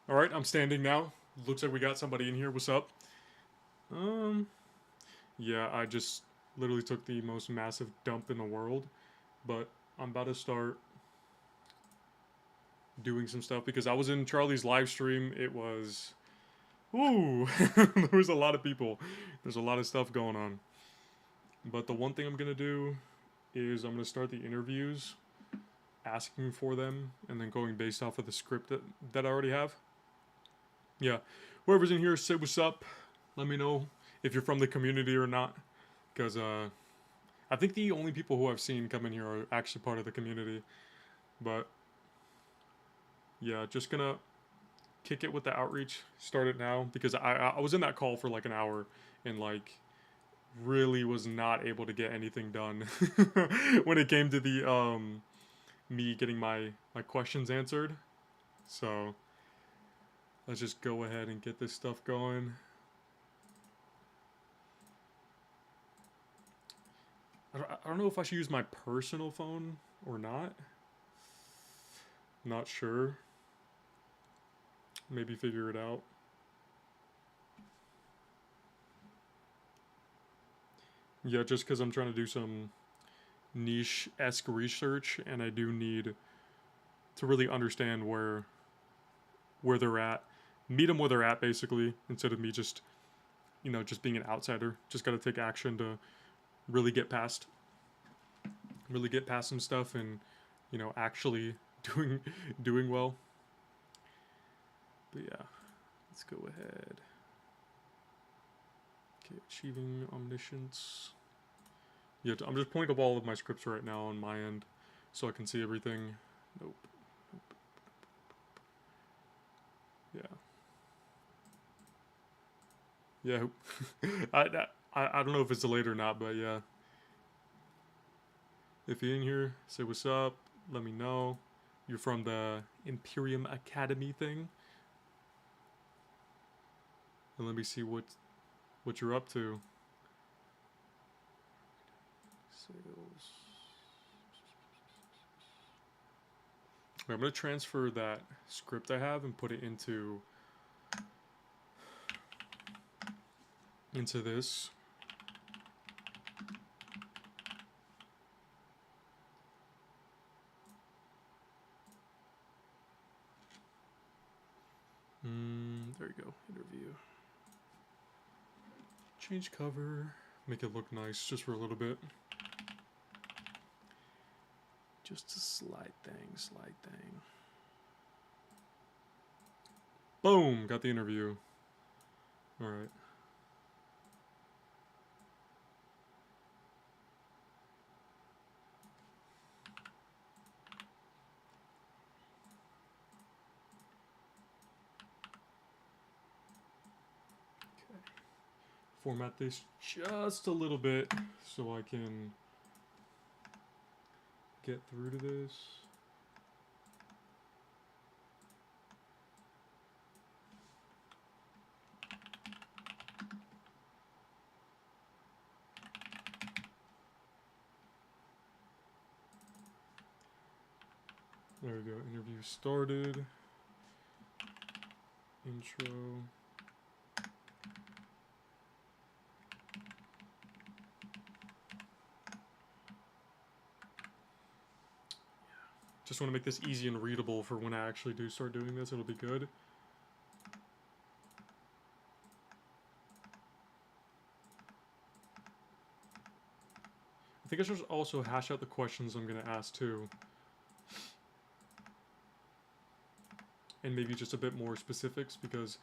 Alright, I'm standing now. Looks like we got somebody in here. What's up? Yeah, I just literally took the most massive dump in the world. But I'm about to start doing some stuff because I was in Charlie's live stream. It was... Ooh! There was a lot of people. There's a lot of stuff going on. But the one thing I'm going to do is I'm going to start the interviews, asking for them, and then going based off of the script that I already have. Yeah. Whoever's in here, say what's up. Let me know if you're from the community or not. Because I think the only people who I've seen come in here are actually part of the community. But yeah, just gonna kick it with the outreach. Start it now because I was in that call for like an hour and like really was not able to get anything done when it came to the me getting my questions answered. So let's just go ahead and get this stuff going. I don't know if I should use my personal phone or not. Not sure. Maybe figure it out. Yeah, just because I'm trying to do some niche-esque research, and I do need to really understand where they're at. Meet them where they're at, basically, instead of me just, you know, just being an outsider. Just got to take action to really get past some stuff and, you know, actually doing well. But yeah, let's go ahead. Okay, achieving omniscience. Yeah, I'm just pulling up all of my scripts right now on my end so I can see everything. Nope. Yeah. Yeah. I don't know if it's delayed or not, but yeah. If you're in here, say what's up. Let me know. You're from the Imperium Academy thing. And let me see what you're up to. Sales. I'm going to transfer that script I have and put it into this. There you go. Interview. Change cover. Make it look nice just for a little bit. Just a slide thing. Boom! Got the interview. Alright. Okay. Format this just a little bit so I can get through to this. There we go. Interview started. Intro. Just want to make this easy and readable for when I actually do start doing this. It'll be good. I think I should also hash out the questions I'm going to ask too. And maybe just a bit more specifics because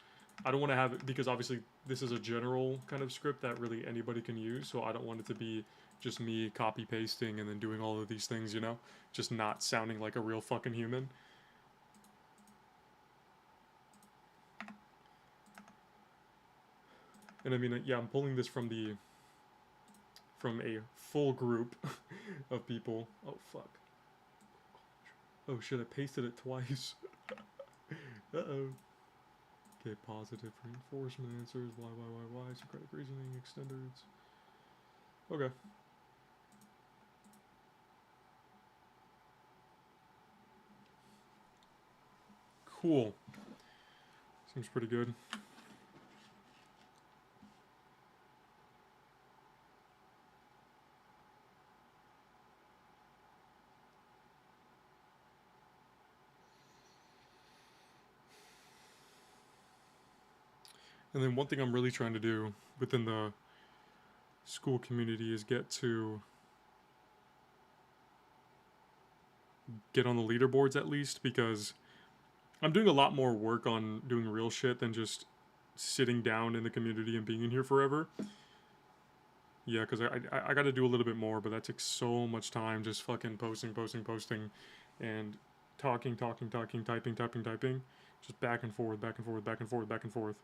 I don't want to have it, because obviously this is a general kind of script that really anybody can use, so I don't want it to be just me copy pasting and then doing all of these things, you know? Just not sounding like a real fucking human. And I mean, yeah, I'm pulling this from a full group of people. Oh, fuck. Oh shit, I pasted it twice. Uh-oh. Okay, positive reinforcement answers, why, Socratic reasoning, extenders. Okay. Cool. Seems pretty good. And then one thing I'm really trying to do within the school community is get on the leaderboards at least, because I'm doing a lot more work on doing real shit than just sitting down in the community and being in here forever. Yeah, because I got to do a little bit more, but that takes so much time, just fucking posting, and talking, typing, just back and forth.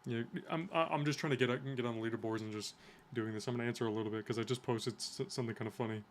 Yeah, I'm just trying to get on the leaderboards and just doing this. I'm gonna answer a little bit because I just posted something kind of funny.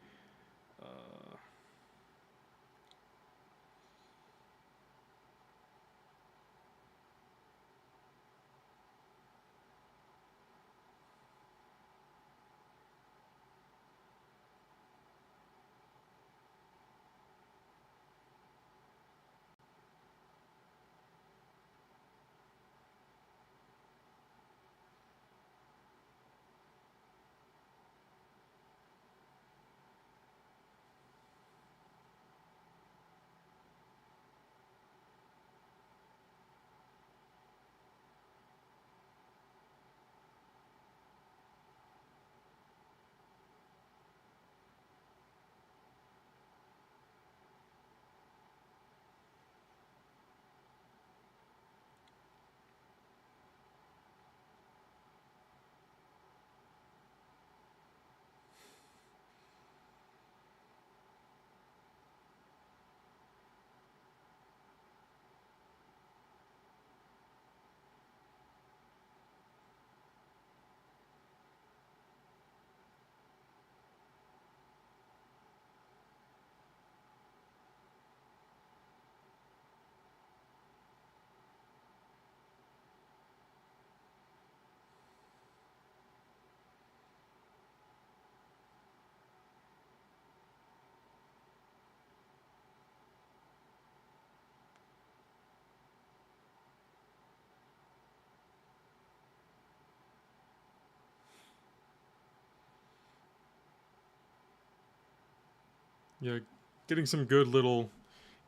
Yeah, getting some good little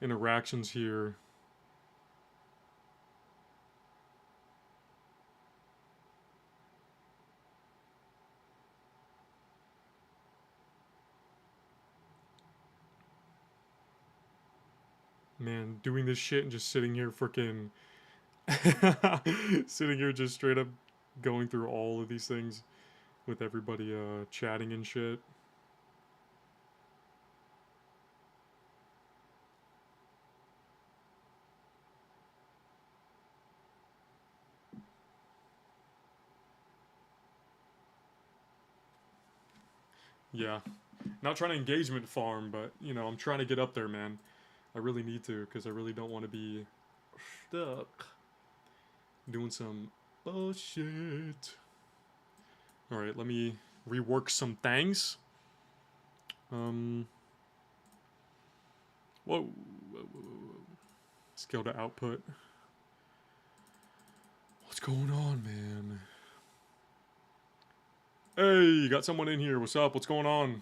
interactions here. Man, doing this shit and just sitting here freaking sitting here just straight up going through all of these things with everybody chatting and shit. Yeah. Not trying to engagement farm, but, you know, I'm trying to get up there, man. I really need to, because I really don't want to be stuck doing some bullshit. Alright, let me rework some things. Whoa. Scale to output. What's going on, man? Hey, got someone in here. What's up? What's going on?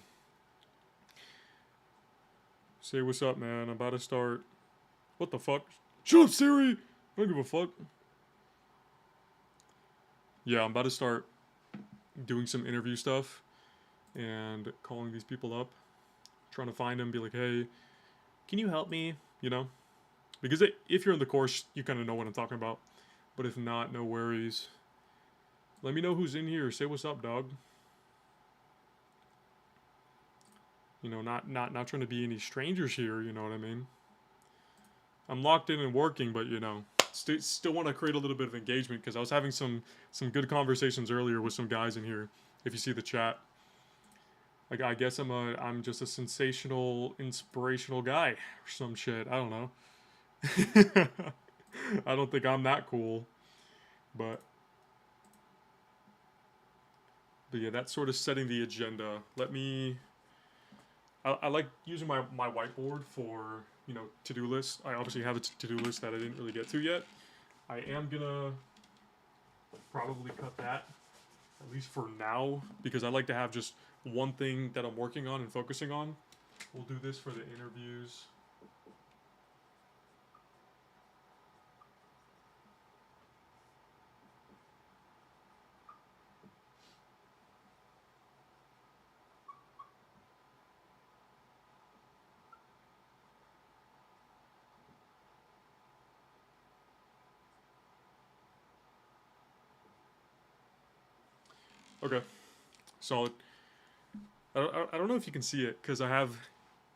Say what's up, man. I'm about to start. What the fuck? Shut up, Siri! I don't give a fuck. Yeah, I'm about to start doing some interview stuff and calling these people up. Trying to find them, be like, hey, can you help me? You know? Because if you're in the course, you kind of know what I'm talking about. But if not, no worries. Let me know who's in here. Say what's up, dog. You know, not trying to be any strangers here, you know what I mean? I'm locked in and working, but, you know, still want to create a little bit of engagement because I was having some good conversations earlier with some guys in here, if you see the chat. Like, I guess I'm just a sensational, inspirational guy or some shit. I don't know. I don't think I'm that cool, but yeah, that's sort of setting the agenda. Let me. I like using my whiteboard for to-do lists. I obviously have a to-do list that I didn't really get to yet. I am gonna probably cut that at least for now because I like to have just one thing that I'm working on and focusing on. We'll do this for the interviews. Okay, solid. I don't know if you can see it because I have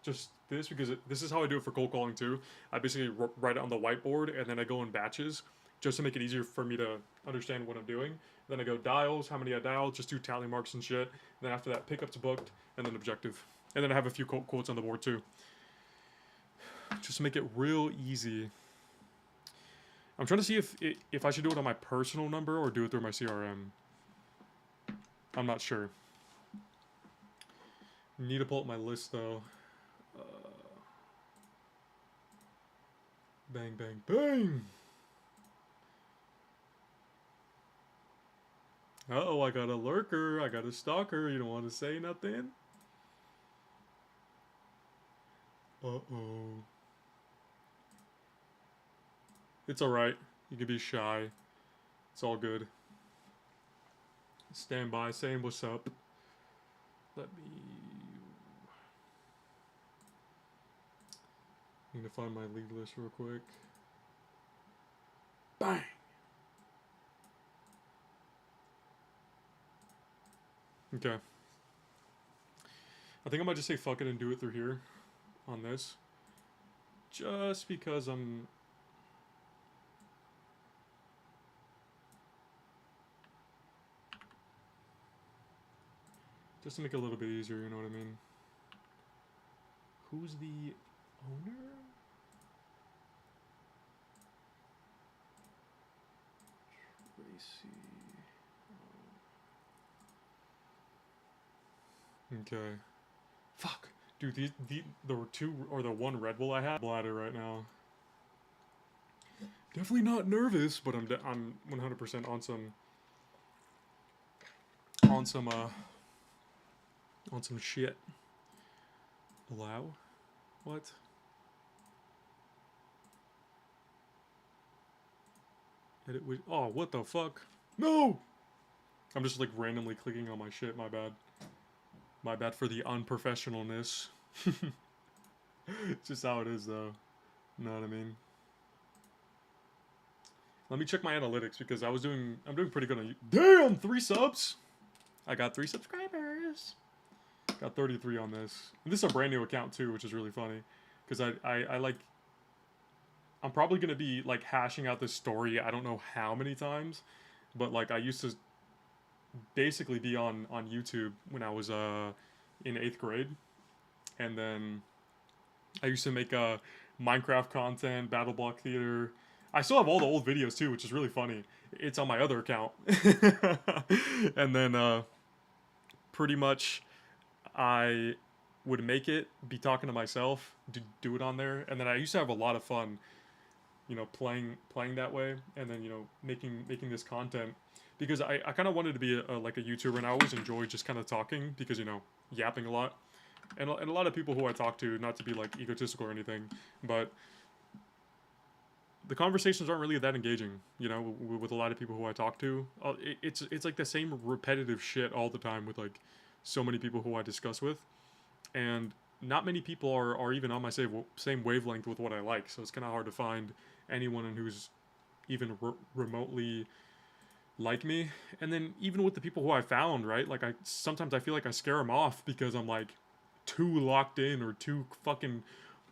just this because this is how I do it for cold calling too. I basically write it on the whiteboard and then I go in batches just to make it easier for me to understand what I'm doing. Then I go dials, how many I dialed, just do tally marks and shit. Then after that, pickups booked, and then objective. And then I have a few quotes on the board too. Just to make it real easy. I'm trying to see if I should do it on my personal number or do it through my CRM. I'm not sure. Need to pull up my list though. Bang, bang, bang! Uh-oh, I got a lurker. I got a stalker. You don't want to say nothing? Uh-oh. It's alright. You can be shy. It's all good. Stand by saying what's up. Let me... I need to find my lead list real quick. Bang! Okay. I think I might just say fuck it and do it through here on this. Just because I'm... Just to make it a little bit easier, you know what I mean? Who's the owner? Tracy. Okay. Fuck. Dude, the two or the one Red Bull I had bladder right now. Definitely not nervous, but I'm 100% on some shit. Allow? What? Edit with... Oh, what the fuck? No! I'm just like randomly clicking on my shit, my bad. My bad for the unprofessionalness. It's just how it is though. You know what I mean? Let me check my analytics because I'm doing pretty good on you. Damn, 3 subs! I got 3 subscribers. Got 33 on this. And this is a brand new account too, which is really funny. Because I like... I'm probably going to be like hashing out this story I don't know how many times. But like I used to basically be on YouTube when I was in 8th grade. And then I used to make Minecraft content, Battle Block Theater. I still have all the old videos too, which is really funny. It's on my other account. And then pretty much I would make it, be talking to myself, do it on there. And then I used to have a lot of fun, you know, playing that way. And then, you know, making this content. Because I kind of wanted to be like a YouTuber, and I always enjoy just kind of talking because, you know, yapping a lot. And a lot of people who I talk to, not to be like egotistical or anything, but the conversations aren't really that engaging, you know, with a lot of people who I talk to. It's like the same repetitive shit all the time with like so many people who I discuss with. And not many people are even on my same wavelength with what I like. So it's kind of hard to find anyone who's even remotely like me. And then even with the people who I found, right, like sometimes I feel like I scare them off because I'm like too locked in or too fucking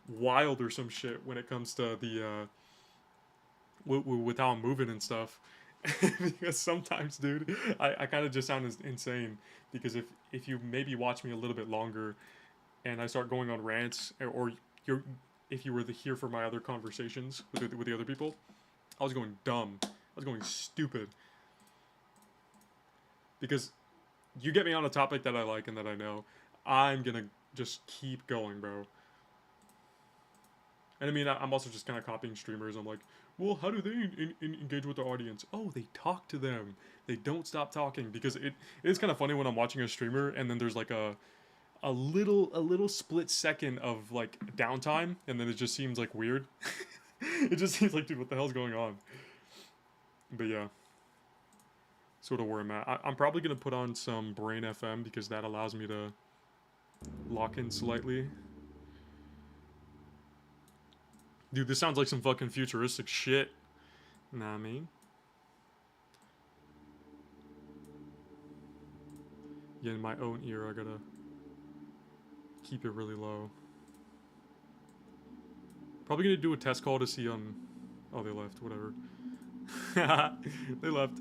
wild or some shit when it comes to the with how I'm moving and stuff. Because sometimes, dude, I kind of just sound insane. Because if you maybe watch me a little bit longer, and I start going on rants, or you're if you were here for my other conversations with the other people, I was going dumb. I was going stupid. Because you get me on a topic that I like and that I know, I'm gonna just keep going, bro. And I mean, I'm also just kind of copying streamers. I'm like, well, how do they engage with their audience? Oh, they talk to them. They don't stop talking, because it is kind of funny when I'm watching a streamer and then there's like a little split second of like downtime, and then it just seems like weird. It just seems like, dude, what the hell's going on? But yeah, sort of where I'm at. I'm probably gonna put on some Brain FM, because that allows me to lock in slightly. Dude, this sounds like some fucking futuristic shit. Nah, I mean. Yeah, in my own ear, I gotta keep it really low. Probably gonna do a test call to see on... Oh, they left. Whatever. They left.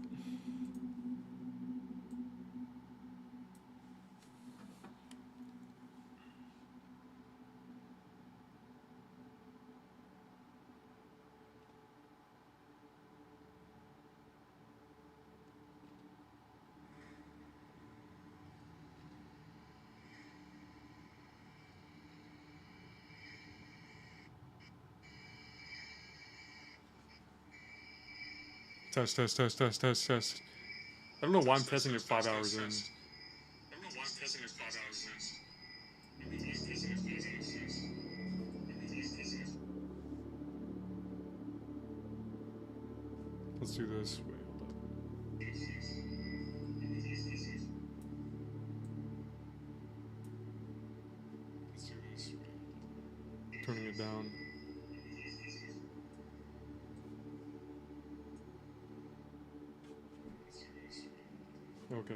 Test. I don't know why I'm testing it 5 hours in. Let's do this. Wait, hold up. Let's do this. Turning it down. Okay.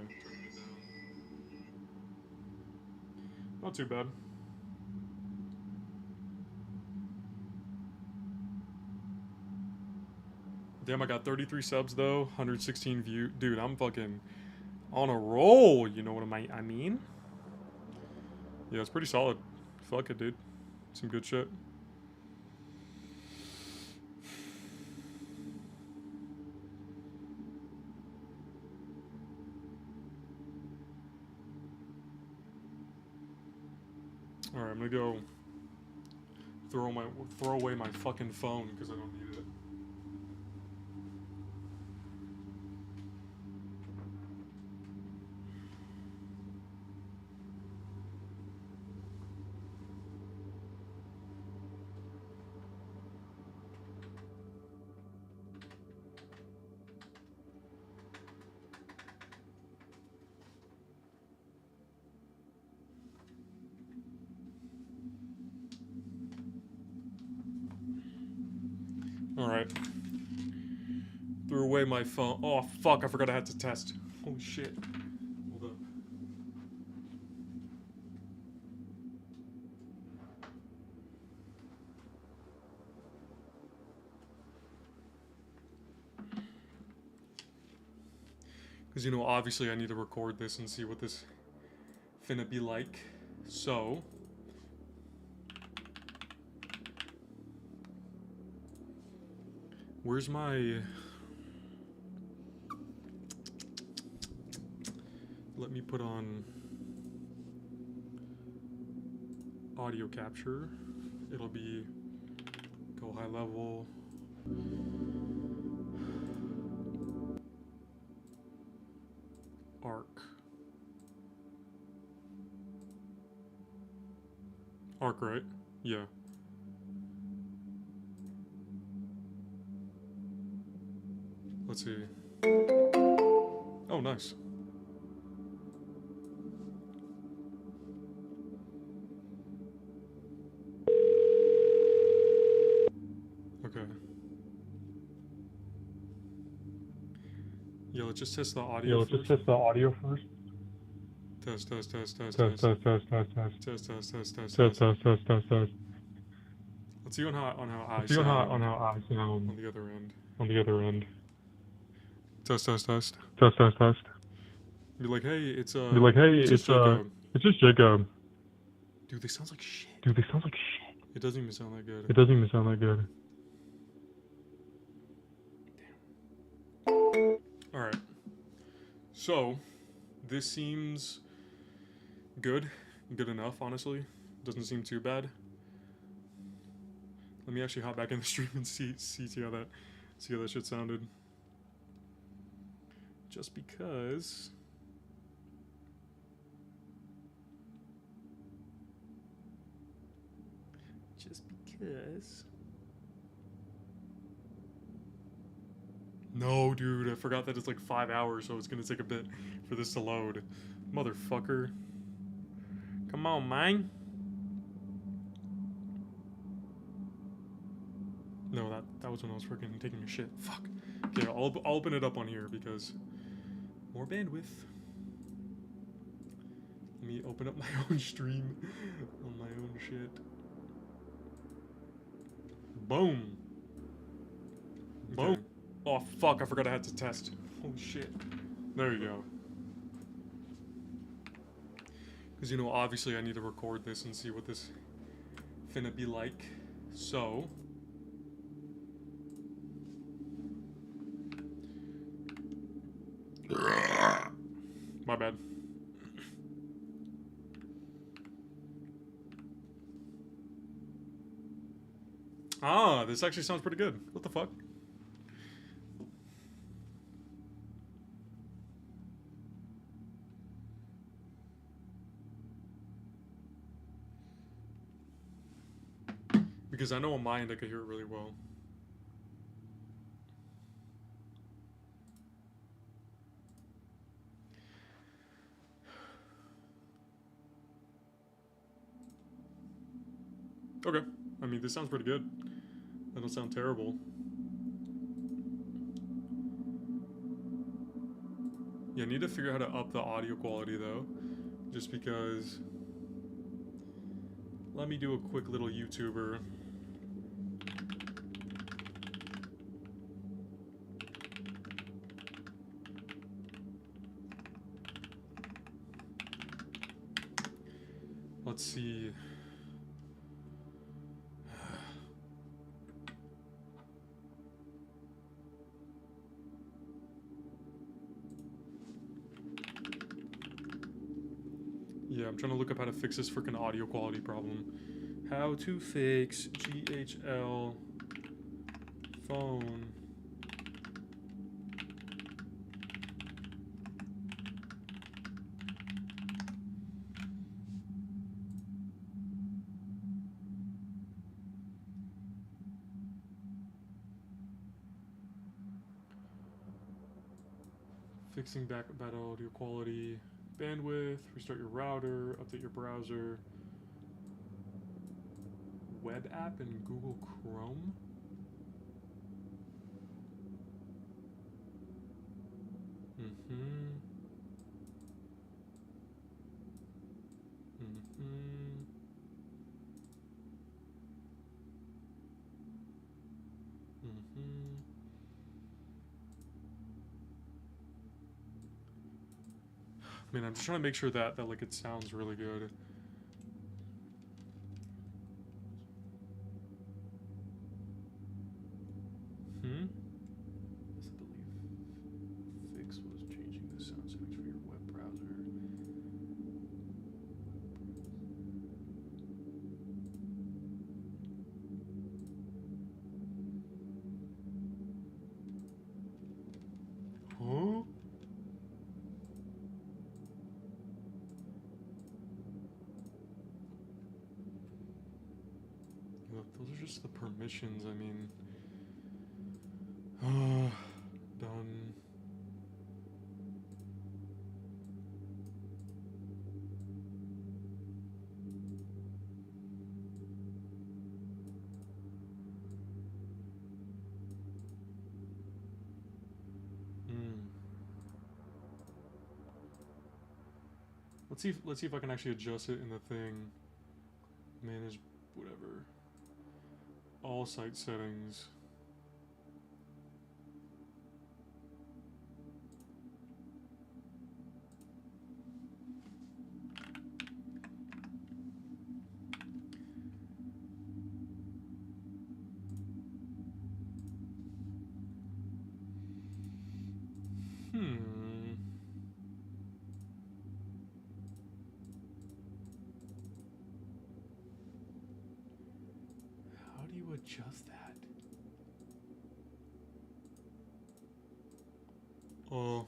Not too bad. Damn, I got 33 subs though, 116 views. Dude, I'm fucking on a roll, you know what I mean? Yeah, it's pretty solid. Fuck it, dude. Some good shit. Alright, I'm gonna go throw away my fucking phone because I don't need it. Alright. Threw away my phone. Oh, fuck, I forgot I had to test. Holy shit. Hold up. Because, you know, obviously I need to record this and see what this finna be like. So... Where's my... Let me put on audio capture. It'll be go high level. Arc. Arc, right? Yeah. Let's see. Oh, nice. Okay. Yeah, let's just test the audio first. Test. Let's see on how I sound. On the other end. Test, test, test. Test, test, test. Be like, hey, it's You're like, hey, it's just Jacob. it's just Jacob. Dude, this sounds like shit. Dude, they sound like shit. It doesn't even sound that good. It doesn't even sound that good. All right. So, this seems good enough, honestly. Doesn't seem too bad. Let me actually hop back in the stream and see how that shit sounded. Just because. No, dude, I forgot that it's like 5 hours, so it's gonna take a bit for this to load. Motherfucker. Come on, man. No, that was when I was freaking taking a shit. Fuck. Okay, I'll open it up on here because more bandwidth. Let me open up my own stream on my own shit. Boom. Boom. Okay. Oh fuck, I forgot I had to test. Holy shit. There you go. Because, you know, obviously I need to record this and see what this finna be like. So. My bad. Ah, this actually sounds pretty good. What the fuck? Because I know on my end I could hear it really well. Okay. I mean, this sounds pretty good. That don't sound terrible. Yeah, I need to figure out how to up the audio quality though. Just because... Let me do a quick little YouTuber. Let's see. Yeah, I'm trying to look up how to fix this freaking audio quality problem. How to fix GHL phone. Fixing bad audio quality, bandwidth, restart your router, update your browser, web app in Google Chrome. I mean, I'm just trying to make sure that like it sounds really good. Yes, I believe fix was changing the sound settings for your web browser. Huh? Those are just the permissions, I mean. Done. Let's see if I can actually adjust it in the thing. Manage whatever. All site settings. Hmm. How do you adjust that? Oh.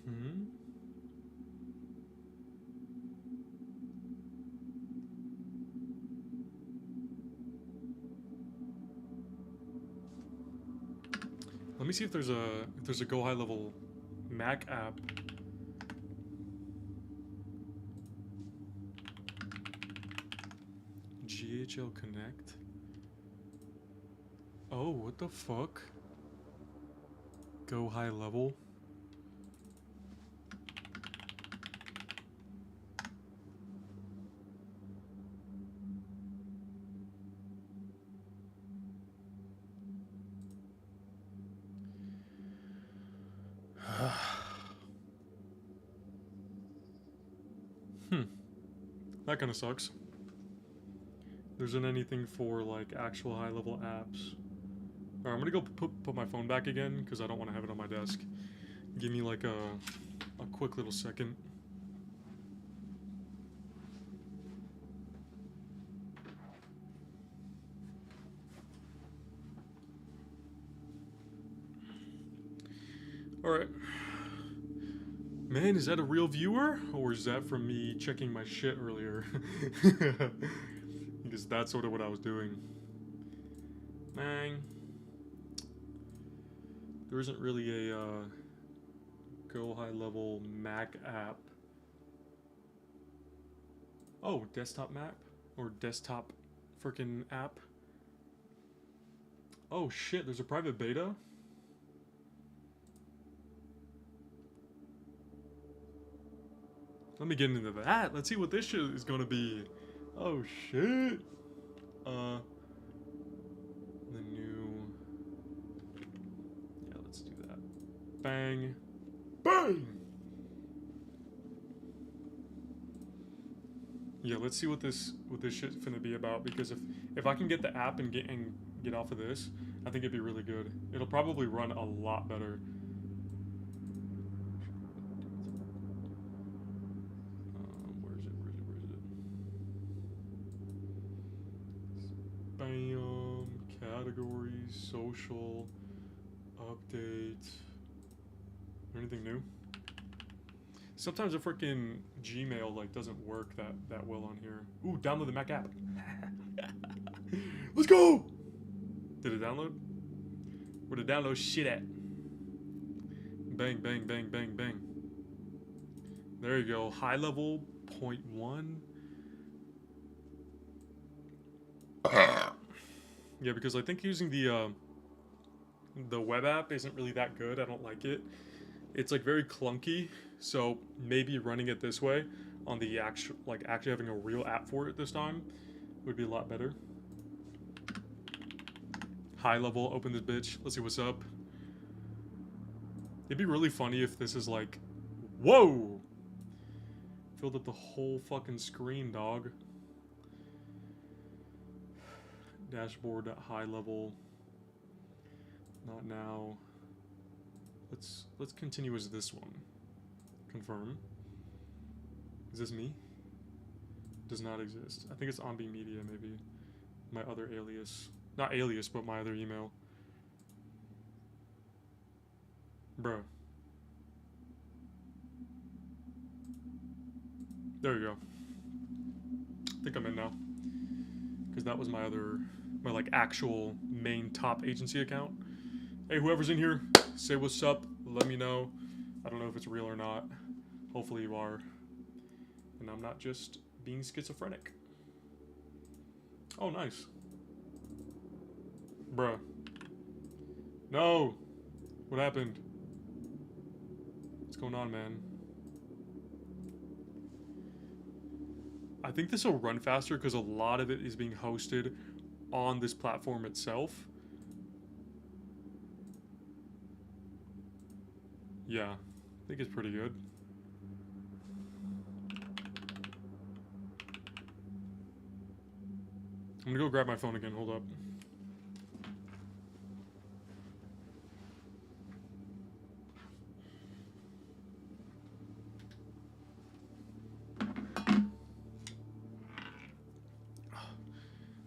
Hmm. Let me see if there's a Go High Level Mac app. GHL Connect. Oh, what the fuck? Go High Level. That kind of sucks. There isn't anything for like actual high level apps. Alright, I'm gonna go put my phone back again because I don't want to have it on my desk. Give me like a quick little second. Alright. Man, is that a real viewer? Or is that from me checking my shit earlier? Because that's sort of what I was doing. Man. There isn't really a Go High Level Mac app. Oh, desktop map? Or desktop freaking app? Oh shit, there's a private beta? Let me get into that. Let's see what this shit is gonna be. Oh shit. The new. Yeah, let's do that. Bang. Bang! Yeah, let's see what this shit's finna be about, because if I can get the app and get off of this, I think it'd be really good. It'll probably run a lot better. Where is it? Bam, categories, social, update. Anything new? Sometimes a freaking Gmail like doesn't work that well on here. Ooh, download the Mac app. Let's go! Did it download? Where the download shit at? Bang, bang, bang, bang, bang. There you go. High level 0.1. Yeah, because I think using the web app isn't really that good. I don't like it. It's like very clunky. So maybe running it this way on the actual, like actually having a real app for it this time would be a lot better. High level, open this bitch. Let's see what's up. It'd be really funny if this is like, whoa! Filled up the whole fucking screen, dog. Dashboard at high level. Not now. Let's continue as this one. Confirm. Is this me? Does not exist. I think it's OnB Media, maybe. My other alias. Not alias, but my other email. Bro. There you go. I think I'm in now. Because that was my like actual main top agency account. Hey, whoever's in here, say what's up. Let me know. I don't know if it's real or not. Hopefully you are. And I'm not just being schizophrenic. Oh, nice. Bruh. No! What happened? What's going on, man? I think this will run faster because a lot of it is being hosted on this platform itself. Yeah, I think it's pretty good. I'm gonna go grab my phone again, hold up.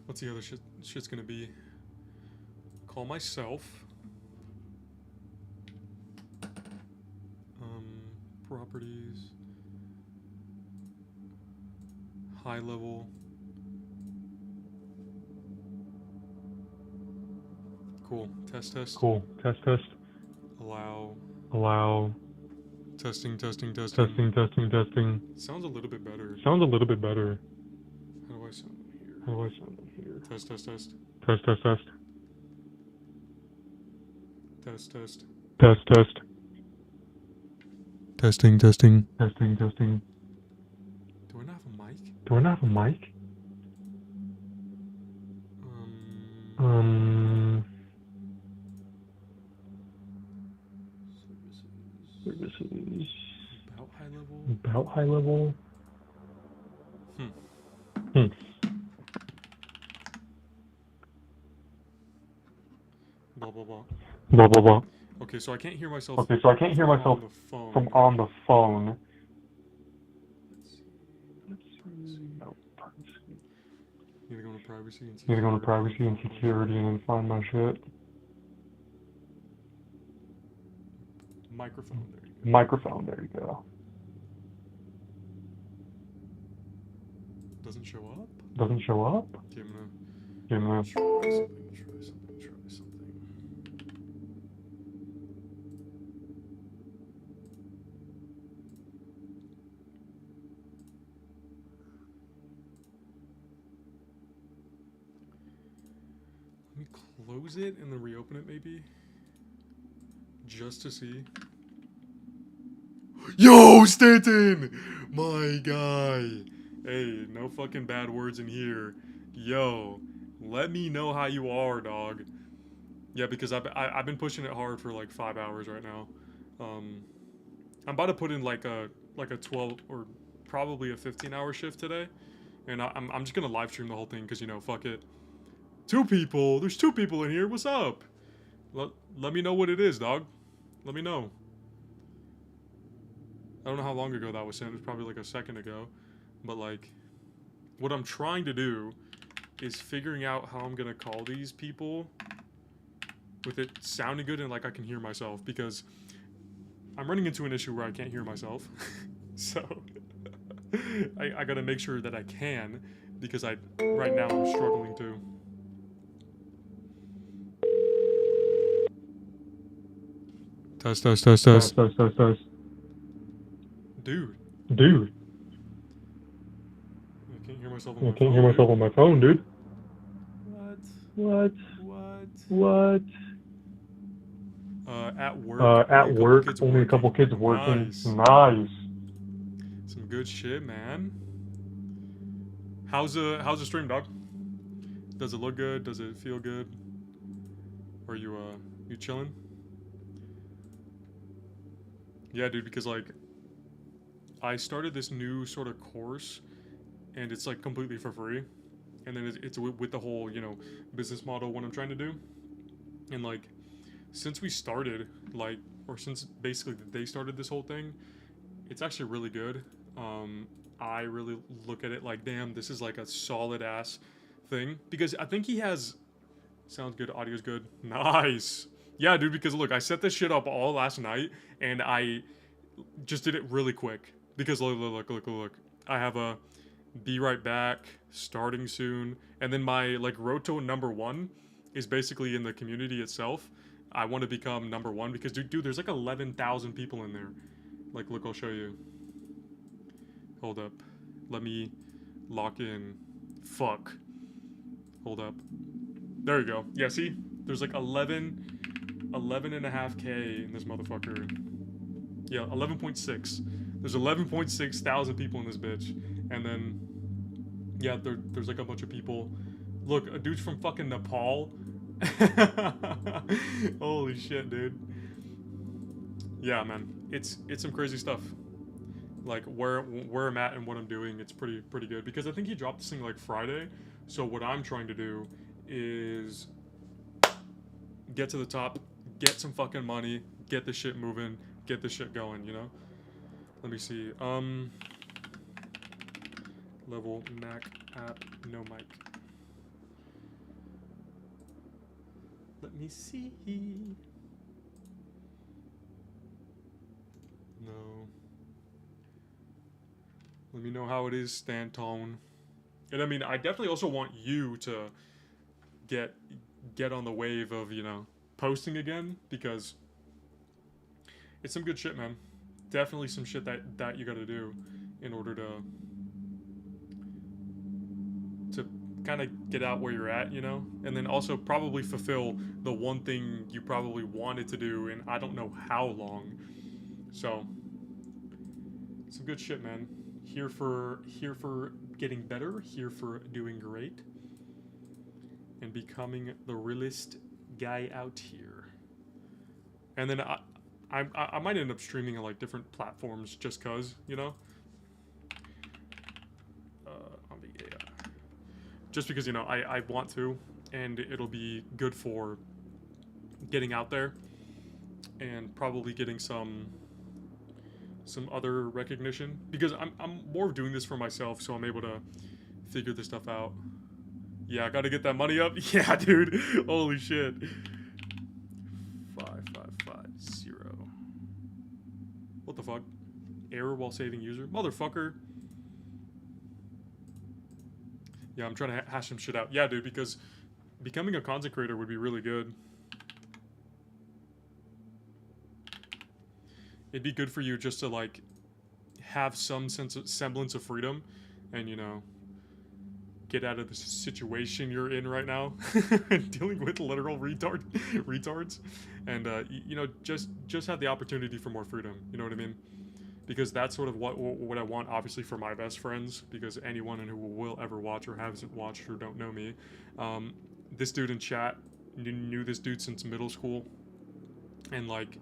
Let's see how this shit's gonna be. Call myself. Properties. High level. Cool. Test. Cool. Test. Allow. Testing. Testing. Sounds a little bit better. Sounds a little bit better. How do I sound here? How do I sound here? Test. Test. Testing. Testing. Do I not have a mic? Do I not have a mic? Services. About high level. Blah. Blah. Okay, so I can't hear myself. Okay, so I can't hear myself from on the phone. Let's see. No, privacy. Need to go to privacy and security. Need to go to privacy and security and then find my shit. Microphone, there you go. Microphone, there you go. Doesn't show up? Doesn't show up? Okay, I'm gonna try something. Let me close it and then reopen it maybe. Just to see. Yo, Stanton! My guy! Hey, no fucking bad words in here. Yo, let me know how you are, dog. Yeah, because I've been pushing it hard for like 5 hours right now. I'm about to put in like a 12 or probably a 15-hour shift today, and I'm just gonna live stream the whole thing because, you know, fuck it. 2 people. There's 2 people in here. What's up? Let me know what it is, dog. Let me know. I don't know how long ago that was sent. It was probably like a second ago. But like, what I'm trying to do is figuring out how I'm gonna call these people with it sounding good and like I can hear myself, because I'm running into an issue where I can't hear myself. So I gotta make sure that I can, because right now I'm struggling too. Test. Dude. I can't hear myself on my phone. I can't hear myself on my phone, dude. What? At work. Only a couple kids working. Nice. Some good shit, man. How's the stream, dog? Does it look good? Does it feel good? Are you chilling? Yeah, dude, because like I started this new sort of course, and it's like completely for free, and then it's with the whole, you know, business model, what I'm trying to do. And like, since we started, like, or since basically they started this whole thing, it's actually really good. I really look at it like, damn, this is like a solid ass thing, because I think he has, sounds good, audio's good, nice. Yeah, dude, because look, I set this shit up all last night, and I just did it really quick, because look, I have a be right back, starting soon, and then my like roto number 1 is basically in the community itself. I want to become number 1 because dude, there's like 11,000 people in there. Like, look, I'll show you. Hold up, let me lock in. Fuck. Hold up. There you go. Yeah, see, there's like 11 11.5K in this motherfucker. Yeah, 11.6. There's 11.6 thousand people in this bitch. And then, yeah, there's like a bunch of people. Look, a dude's from fucking Nepal. Holy shit, dude. Yeah, man. It's some crazy stuff. Like where I'm at and what I'm doing, it's pretty good. Because I think he dropped this thing like Friday. So what I'm trying to do is get to the top, get some fucking money, get this shit moving, get this shit going, you know? Let me see. Level Mac app, no mic. Let me see. No. Let me know how it is, Stantone. And I mean, I definitely also want you to get on the wave of, you know, posting again, because it's some good shit, man. Definitely some shit that you gotta do in order to kind of get out where you're at, you know? And then also probably fulfill the one thing you probably wanted to do in I don't know how long. So, some good shit, man. Here for getting better, here for doing great, and becoming the realest guy out here. And then I might end up streaming on like different platforms just cause, you know. Just because, you know, I want to, and it'll be good for getting out there, and probably getting some other recognition, because I'm more doing this for myself, so I'm able to figure this stuff out. Yeah, I gotta get that money up. Yeah, dude. Holy shit. 5550. What the fuck? Error while saving user? Motherfucker. Yeah, I'm trying to hash some shit out. Yeah, dude, because becoming a content creator would be really good. It'd be good for you just to, like, have some semblance of freedom and, you know, get out of the situation you're in right now. Dealing with literal retards. And, you know, just have the opportunity for more freedom. You know what I mean? Because that's sort of what I want, obviously, for my best friends. Because anyone who will ever watch or hasn't watched or don't know me, this dude in chat knew this dude since middle school, and like,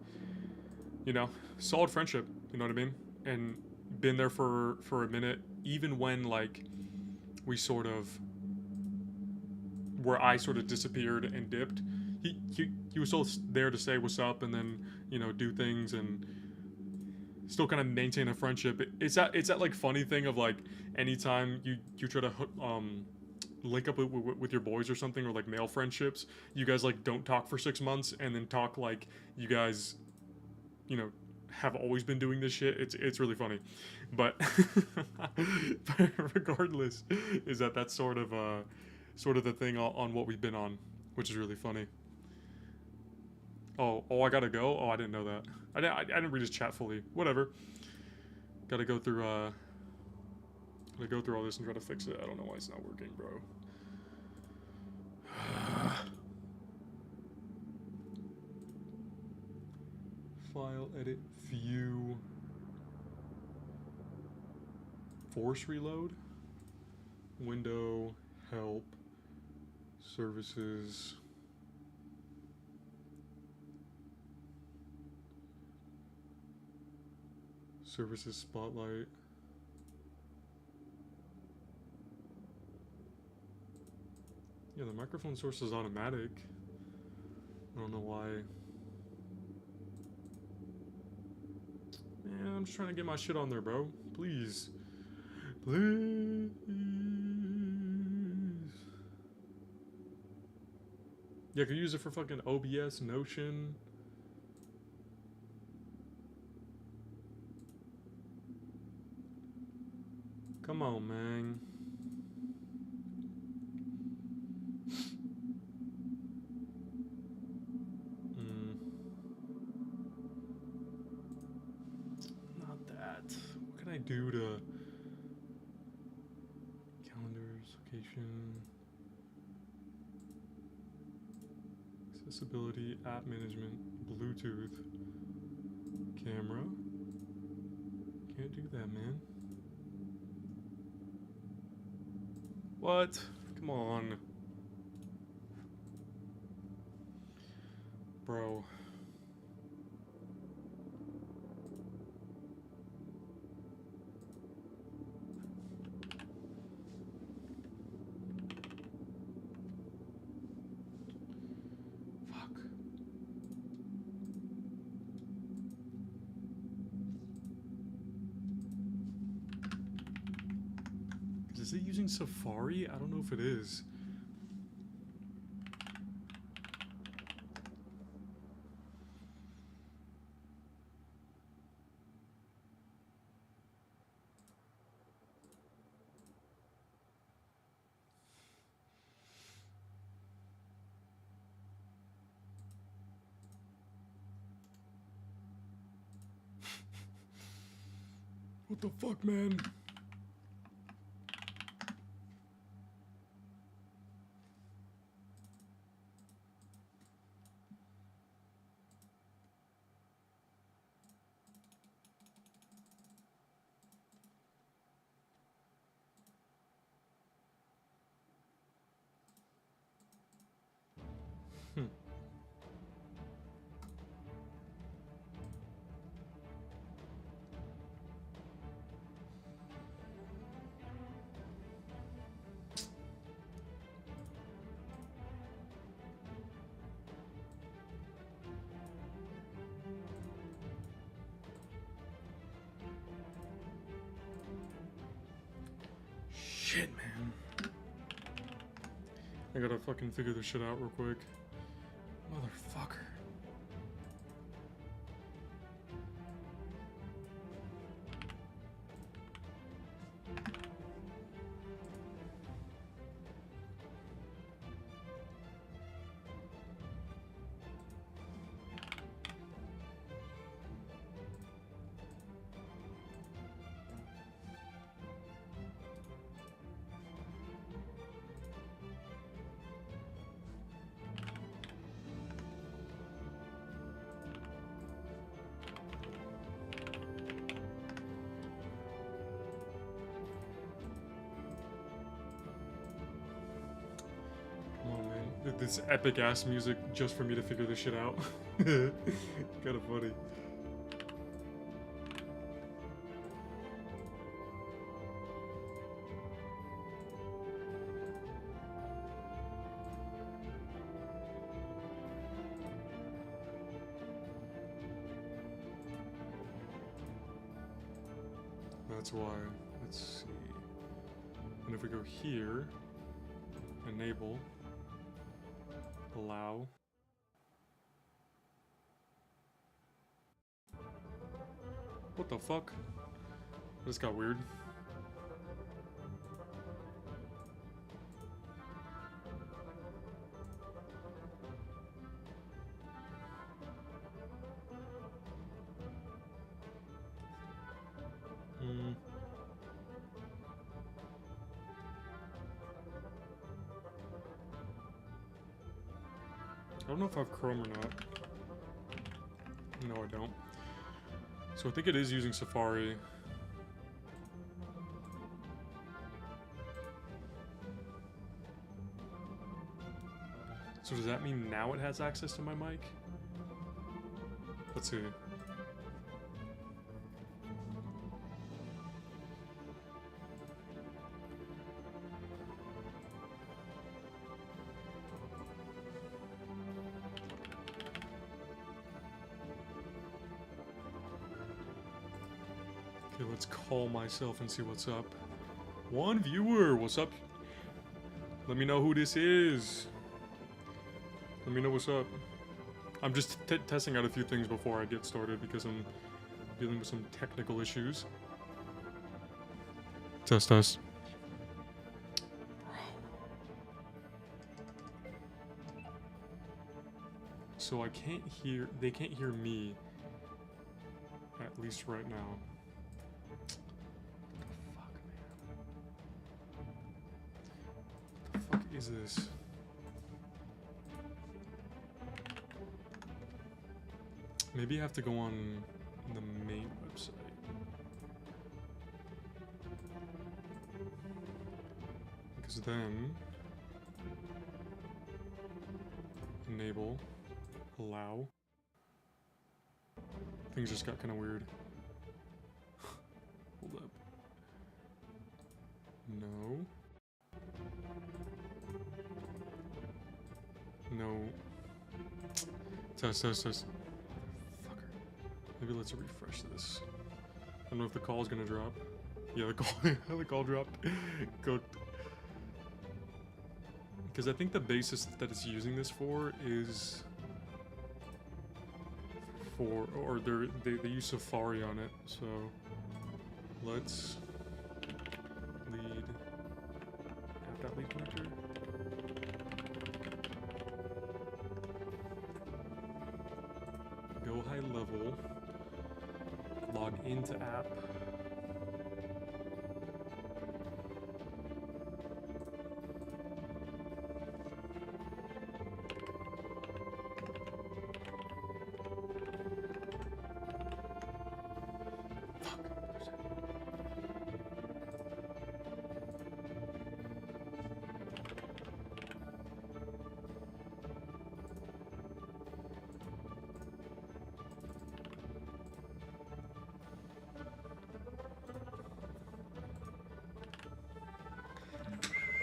you know, solid friendship. You know what I mean? And been there for a minute, even when like we sort of, where I sort of disappeared and dipped. He was still there to say what's up, and then, you know, do things and still kind of maintain a friendship. It's that like funny thing of like anytime you try to link up with your boys or something, or like male friendships, you guys like don't talk for 6 months and then talk like you guys, you know, have always been doing this shit. It's really funny, but regardless, is that's sort of the thing on what we've been on, which is really funny. Oh, I gotta go. Oh, I didn't know that. I didn't read his chat fully. Whatever. Gotta go through all this and try to fix it. I don't know why it's not working, bro. File, edit, view. Force reload. Window, help, services. Services spotlight. Yeah, the microphone source is automatic. I don't know why. Man, I'm just trying to get my shit on there, bro. Please. Please. Yeah, I could use it for fucking OBS, Notion. Come on, man. Not that. What can I do to... Calendars, location... Accessibility, app management, Bluetooth, camera. Can't do that, man. What? Come on. Bro. Fuck. Is it using Safari? I don't know if it is. What the fuck, man? Shit, man. I gotta fucking figure this shit out real quick. Motherfucker. This epic ass music just for me to figure this shit out. Kinda funny. That's why. Let's see. And if we go here, enable. Allow. What the fuck? This got weird. I don't know if I have Chrome or not. No, I don't. So I think it is using Safari. So does that mean now it has access to my mic? Let's see. Okay, let's call myself and see what's up. One viewer, what's up? Let me know who this is. Let me know what's up. I'm just testing out a few things before I get started because I'm dealing with some technical issues. Test, test. So I can't hear, they can't hear me, at least right now. What the fuck is this? Maybe I have to go on the main website. Because then enable, allow. Things just got kind of weird. Hold up. No. No. Test. Fucker. Maybe let's refresh this. I don't know if the call is gonna drop. Yeah, the call dropped. Good. Because I think the basis that it's using this for is or they use Safari on it. So let's lead app.lead connector. Go high level. Log into app.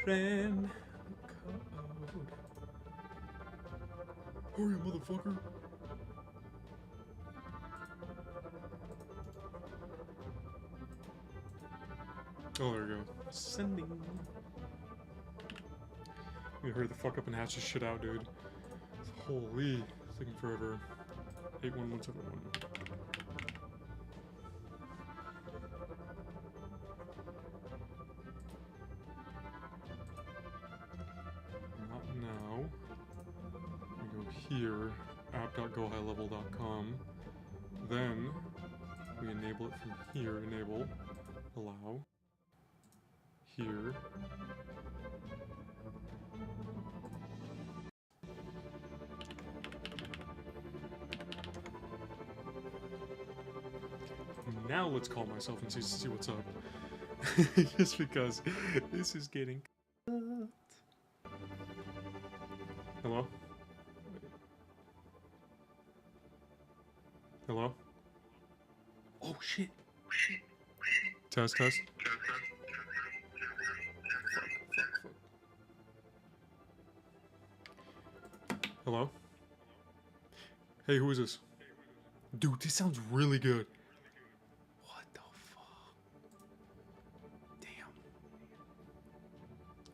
Friend code. Hurry up, motherfucker. Oh, there we go. Sending. You hurry the fuck up and hatch this shit out, dude. Holy. It's taking forever. 81171. Here, app.gohighlevel.com. Then we enable it from here. Enable, allow. Here. Now let's call myself and see what's up. Just because this is getting. Hello? Hello? Oh shit. Test. Fuck. Hello? Hey, who is this? Dude, this sounds really good. What the fuck? Damn.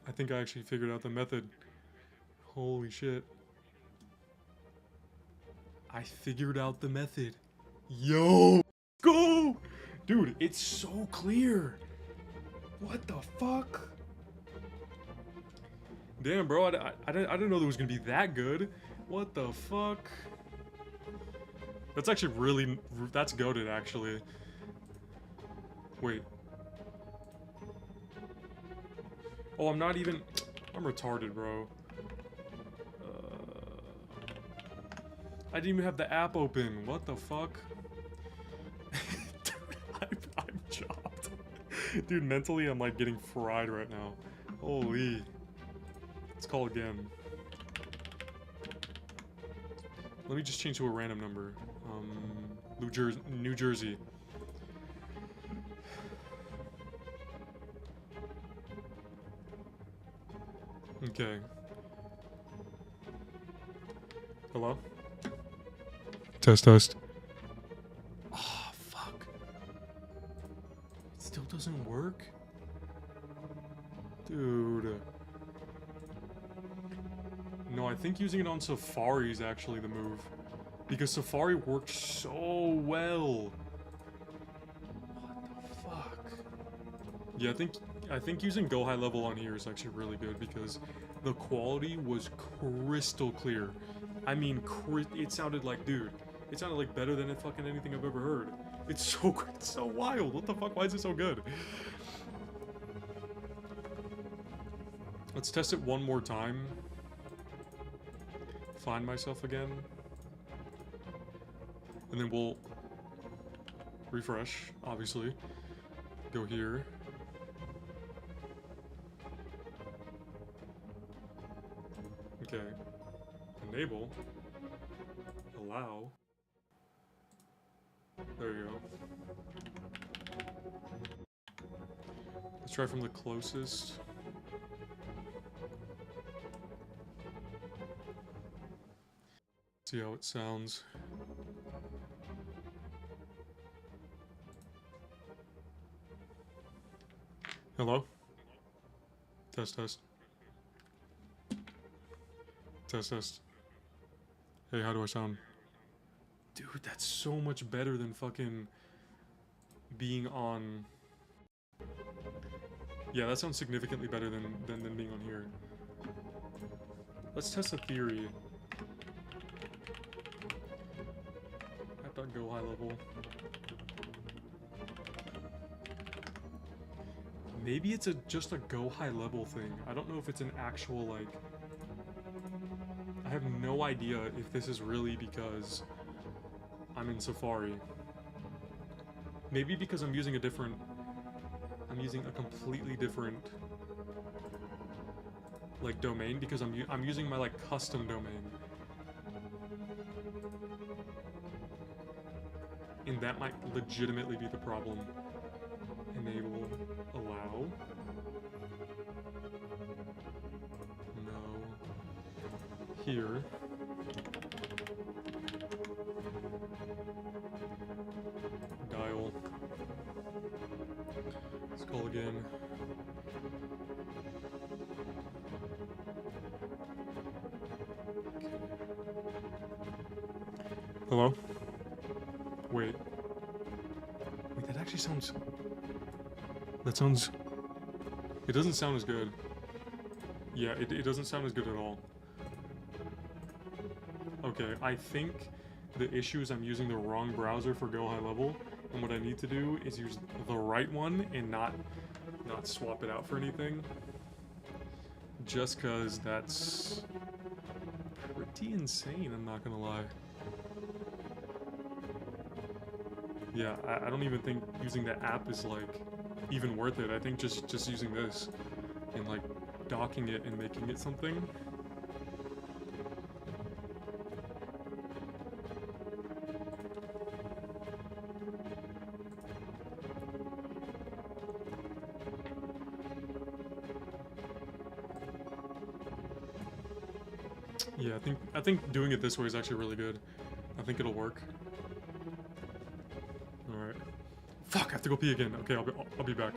I think I actually figured out the method. Holy shit. I figured out the method. Yo! Go! Dude, it's so clear. What the fuck? Damn, bro, I didn't know that was gonna be that good. What the fuck? That's actually really, that's goated, actually. Wait. Oh, I'm retarded, bro. I didn't even have the app open. What the fuck? Dude, I'm chopped. Dude, mentally, I'm like getting fried right now. Holy. Let's call again. Let me just change to a random number. New Jersey. Okay. Hello? Test. Oh, fuck. It still doesn't work? Dude. No, I think using it on Safari is actually the move. Because Safari worked so well. What the fuck? Yeah, I think using Go High Level on here is actually really good because the quality was crystal clear. I mean, it sounded like, dude, it sounded like better than fucking anything I've ever heard. It's so wild. What the fuck? Why is it so good? Let's test it one more time. Find myself again. And then we'll refresh, obviously. Go here. Okay. Enable. Allow. There you go. Let's try from the closest. See how it sounds. Hello? Test, test. Test, test. Hey, how do I sound? Dude, that's so much better than fucking being on... Yeah, that sounds significantly better than being on here. Let's test a theory. App.go high level. Maybe it's just a go high level thing. I don't know if it's an actual, like... I have no idea if this is really because I'm in Safari. Maybe because I'm using a different... I'm using a completely different... like, domain, because I'm using my, like, custom domain. And that might legitimately be the problem. Enable, allow. No. Here. Dial. Let's call again. Hello? Wait. Wait, that actually sounds... That sounds... It doesn't sound as good. Yeah, it doesn't sound as good at all. Okay, I think the issue is I'm using the wrong browser for Go High Level, and what I need to do is use the right one and not swap it out for anything. Just cause that's pretty insane, I'm not gonna lie. Yeah, I don't even think using the app is like even worth it. I think just using this and like docking it and making it something. Yeah, I think doing it this way is actually really good. I think it'll work. All right. Fuck, I have to go pee again. Okay, I'll be back.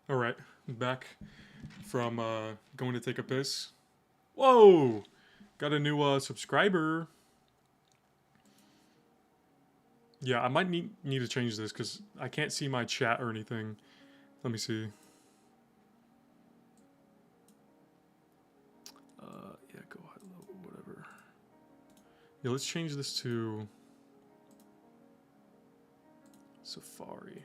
All right, back from going to take a piss. Whoa, got a new subscriber. Yeah, I might need to change this because I can't see my chat or anything. Let me see. Yeah, go hello, whatever. Yeah, let's change this to Safari.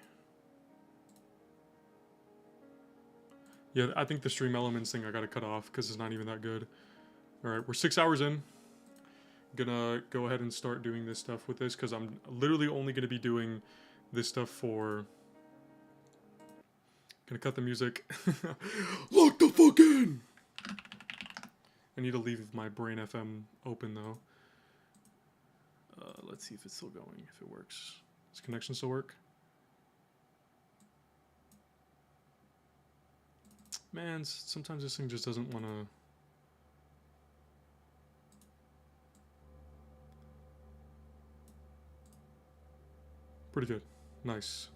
Yeah, I think the stream elements thing I gotta cut off because it's not even that good. Alright, we're 6 hours in. Gonna go ahead and start doing this stuff with this because I'm literally only gonna be doing this stuff for... Gonna cut the music. Lock the fuck in! I need to leave my Brain FM open though. Let's see if it's still going, if it works. Does connection still work? Man, sometimes this thing just doesn't want to... Pretty good. Nice.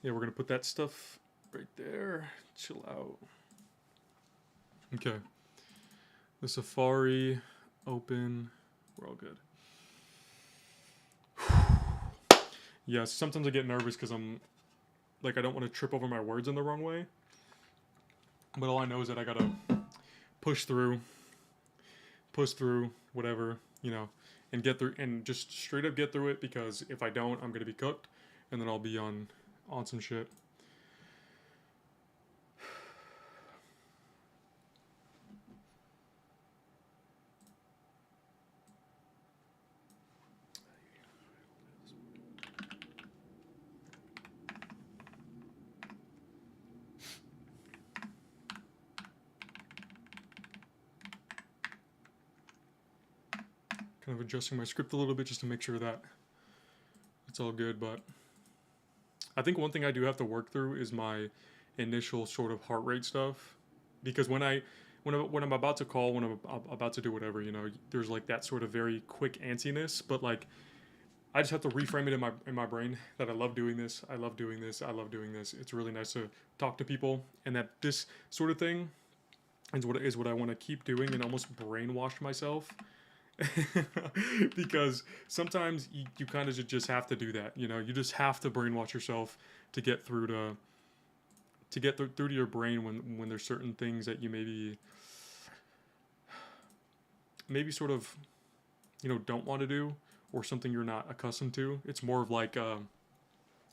Yeah, we're going to put that stuff right there. Chill out. Okay. The Safari, open. We're all good. Yeah, sometimes I get nervous because I'm... Like, I don't want to trip over my words in the wrong way. But all I know is that I got to push through, whatever, you know, and get through, and just straight up get through it, because if I don't, I'm going to be cooked, and then I'll be on some shit. Kind of adjusting my script a little bit just to make sure that it's all good, but I think one thing I do have to work through is my initial sort of heart rate stuff, because when I'm about to call, when I'm about to do whatever, you know, there's like that sort of very quick antsiness, but like I just have to reframe it in my brain that I love doing this, I love doing this, I love doing this. It's really nice to talk to people, and that this sort of thing is what I want to keep doing and almost brainwash myself. Because sometimes you kind of just have to do that, you know. You just have to brainwash yourself to get through to your brain when there's certain things that you maybe sort of, you know, don't want to do, or something you're not accustomed to. It's more of like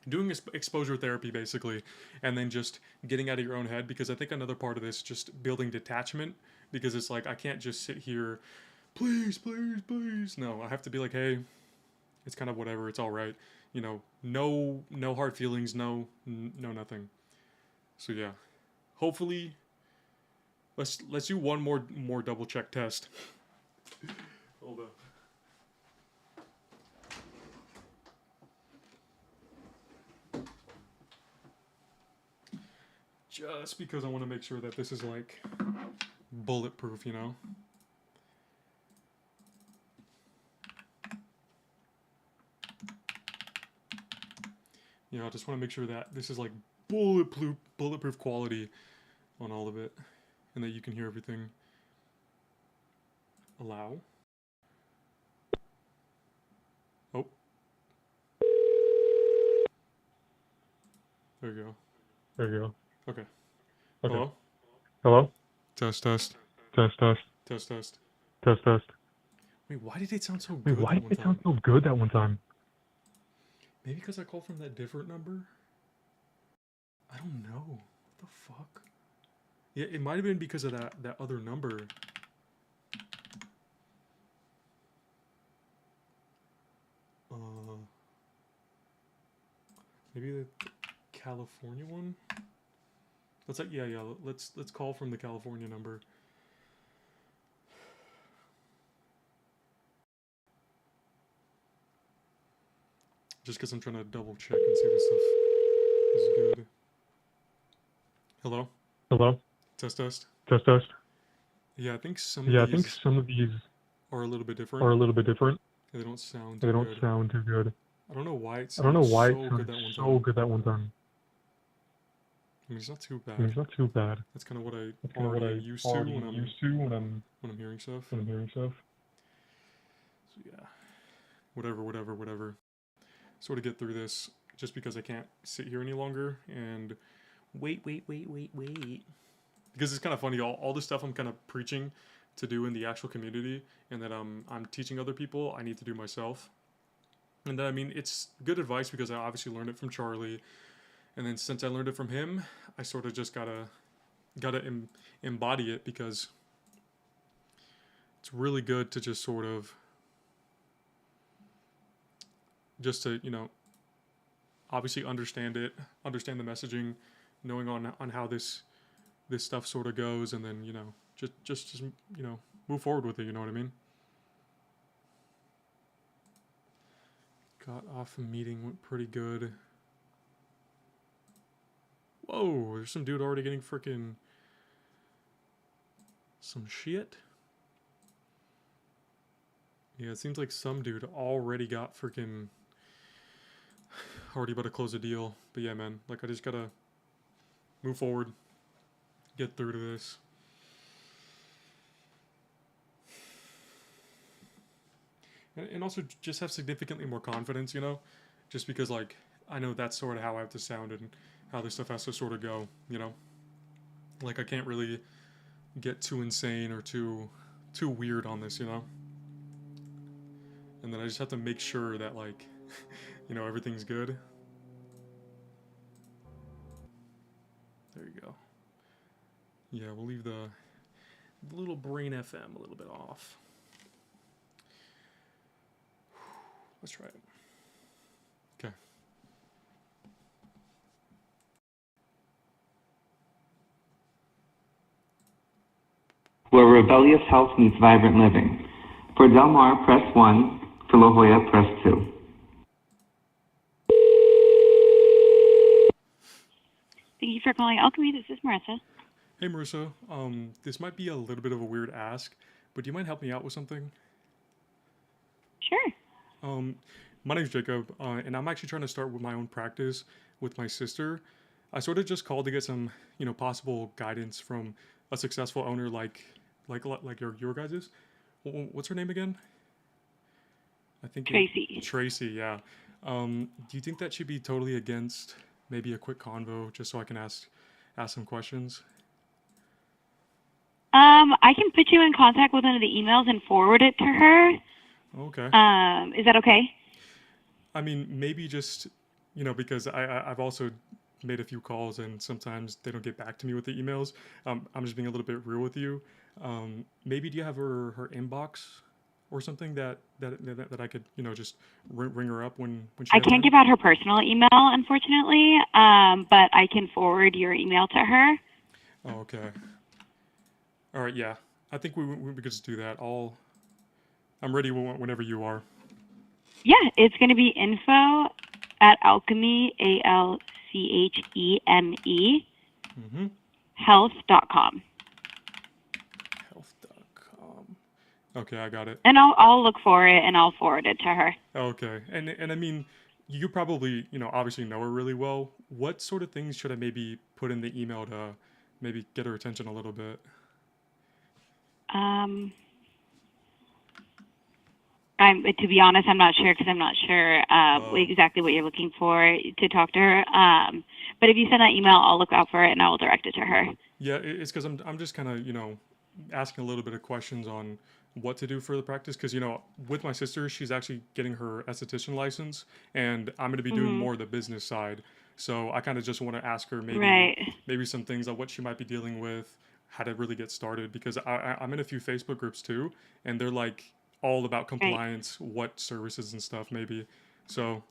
doing exposure therapy basically, and then just getting out of your own head, because I think another part of this is just building detachment, because it's like I can't just sit here, please, please, please. No, I have to be like, hey, it's kind of whatever, it's all right. You know, no hard feelings, no nothing. So yeah, hopefully, let's do one more double check test. Hold up. Just because I want to make sure that this is like bulletproof, you know. You know, I just want to make sure that this is like bulletproof quality on all of it, and that you can hear everything. Allow. Oh. There you go. There you go. Okay. Okay. Hello? Hello? Test. Test. Wait, why did it sound so Wait, good why that did one it sound time? so good that one time? Maybe because I called from that different number? I don't know. What the fuck? Yeah, it might have been because of that other number. Maybe the California one? Let's like, yeah, let's call from the California number. Just because I'm trying to double check and see this stuff is good. Hello? Hello? Test. Yeah, I think some of these are are a little bit different. They don't sound They too don't good. sound too good. I don't know why it I don't know sounded why it so good sounded that one so time. good that one time. I mean, it's not too I mean, bad. it's not too bad. That's kind of what I That's kind of what already am I used to already when am I'm used to when I'm hearing stuff. stuff. So yeah, whatever. Sort of get through this just because I can't sit here any longer and wait. Because it's kind of funny, all the stuff I'm kind of preaching to do in the actual community and that I'm teaching other people, I need to do myself. And then, I mean, it's good advice because I obviously learned it from Charlie. And then since I learned it from him, I sort of just gotta embody it because it's really good to just sort of just to, obviously understand it, understand the messaging, knowing on how this stuff sort of goes, and then just move forward with it. You know what I mean? Got off a meeting, went pretty good. Whoa, there's some dude already getting freaking some shit. Yeah, it seems like some dude already got freaking already about to close a deal. But yeah, man, like I just gotta move forward, get through to this. And also just have significantly more confidence, just because like I know that's sort of how I have to sound and how this stuff has to sort of go, like I can't really get too insane or too weird on this, and then I just have to make sure that like everything's good. There you go. Yeah, we'll leave the little brain FM a little bit off. Let's try it. Okay. Where rebellious health meets vibrant living. For Del Mar, press 1. For La Jolla, press 2. Thank you for calling Alchemy. This is Marissa. Hey Marissa, this might be a little bit of a weird ask, but do you mind helping me out with something? Sure. My name's Jacob, and I'm actually trying to start with my own practice with my sister. I sort of just called to get some, possible guidance from a successful owner like your guys's. What's her name again? I think Tracy. Tracy, yeah. Do you think that she'd be totally against maybe a quick convo just so I can ask some questions? I can put you in contact with one of the emails and forward it to her. Okay. Is that okay? I mean, maybe just, because I've also made a few calls and sometimes they don't get back to me with the emails. I'm just being a little bit real with you. Maybe do you have her inbox or something that I could, just ring her up when she I has can't time? give out her personal email, unfortunately, but I can forward your email to her. Oh, okay. All right, yeah. I think we could just do that. I'm ready whenever you are. Yeah, it's going to be info at alchemy, ALCHEME, health.com. Health.com. Okay, I got it. And I'll look for it and I'll forward it to her. Okay, and I mean, you probably obviously know her really well. What sort of things should I maybe put in the email to maybe get her attention a little bit? To be honest, I'm not sure because I'm not sure exactly what you're looking for to talk to her. But if you send that email, I'll look out for it and I will direct it to her. Yeah, it's because I'm just kind of asking a little bit of questions on what to do for the practice because with my sister she's actually getting her esthetician license and I'm going to be doing more of the business side, so I kind of just want to ask her maybe some things on what she might be dealing with, how to really get started, because I'm in a few Facebook groups too and they're like all about compliance, what services and stuff maybe. So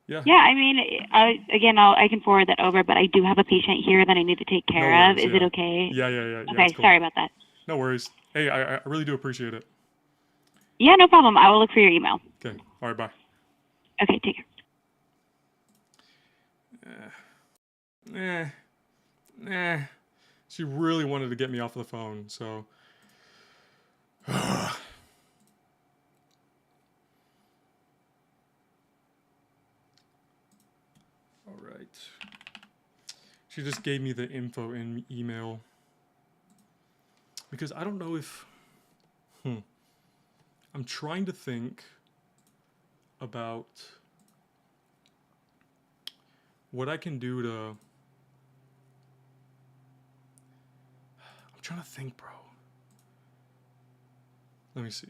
yeah. Yeah, I mean, I can forward that over, but I do have a patient here that I need to take care of. Is it okay? Yeah. Okay, Cool. sorry about that. No worries. Hey, I really do appreciate it. Yeah, no problem. I will look for your email. Okay. All right, bye. Okay, take care. She really wanted to get me off the phone, so She just gave me the info in email. Because I don't know if... I'm trying to think about what I can do to... I'm trying to think, bro. Let me see.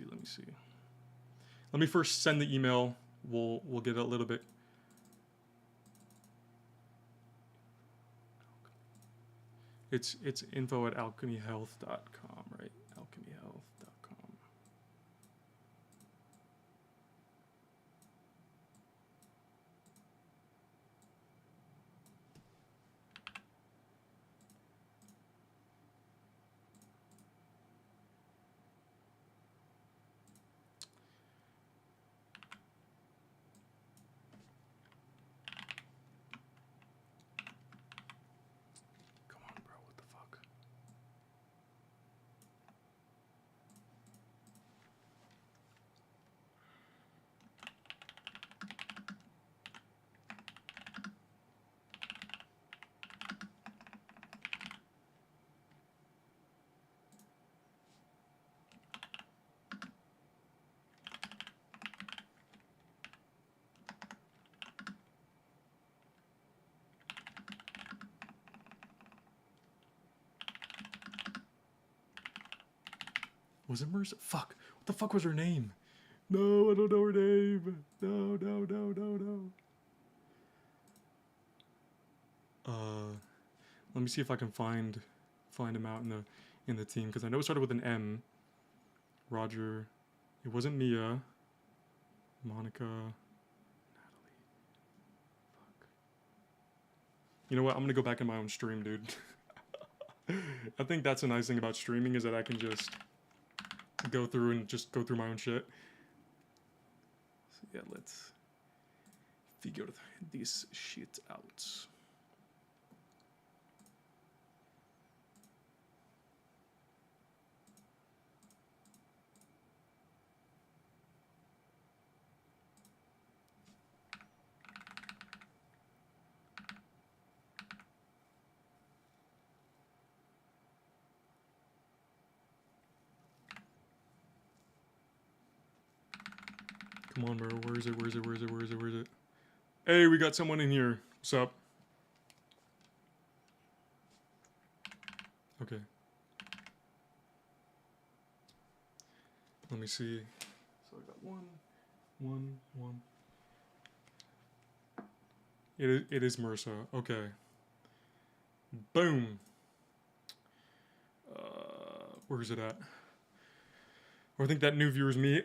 Let me first send the email. We'll get a little bit... It's info@alchemyhealth.com, right? Alchemyhealth.com. Come on, bro. What the fuck? Was it Mercer? Fuck. What the fuck was her name? No, I don't know her name. No. Let me see if I can find him out in the team, because I know it started with an M. Roger. It wasn't Mia. Monica. Natalie. Fuck. You know what? I'm gonna go back in my own stream, dude. I think that's a nice thing about streaming, is that I can just go through my own shit. So yeah, let's figure this shit out. Come on, bro. Where is it? Hey, we got someone in here. What's up? Okay. Let me see. So I got one. It is MRSA. Okay. Boom. Where is it at? Or I think that new viewer's me.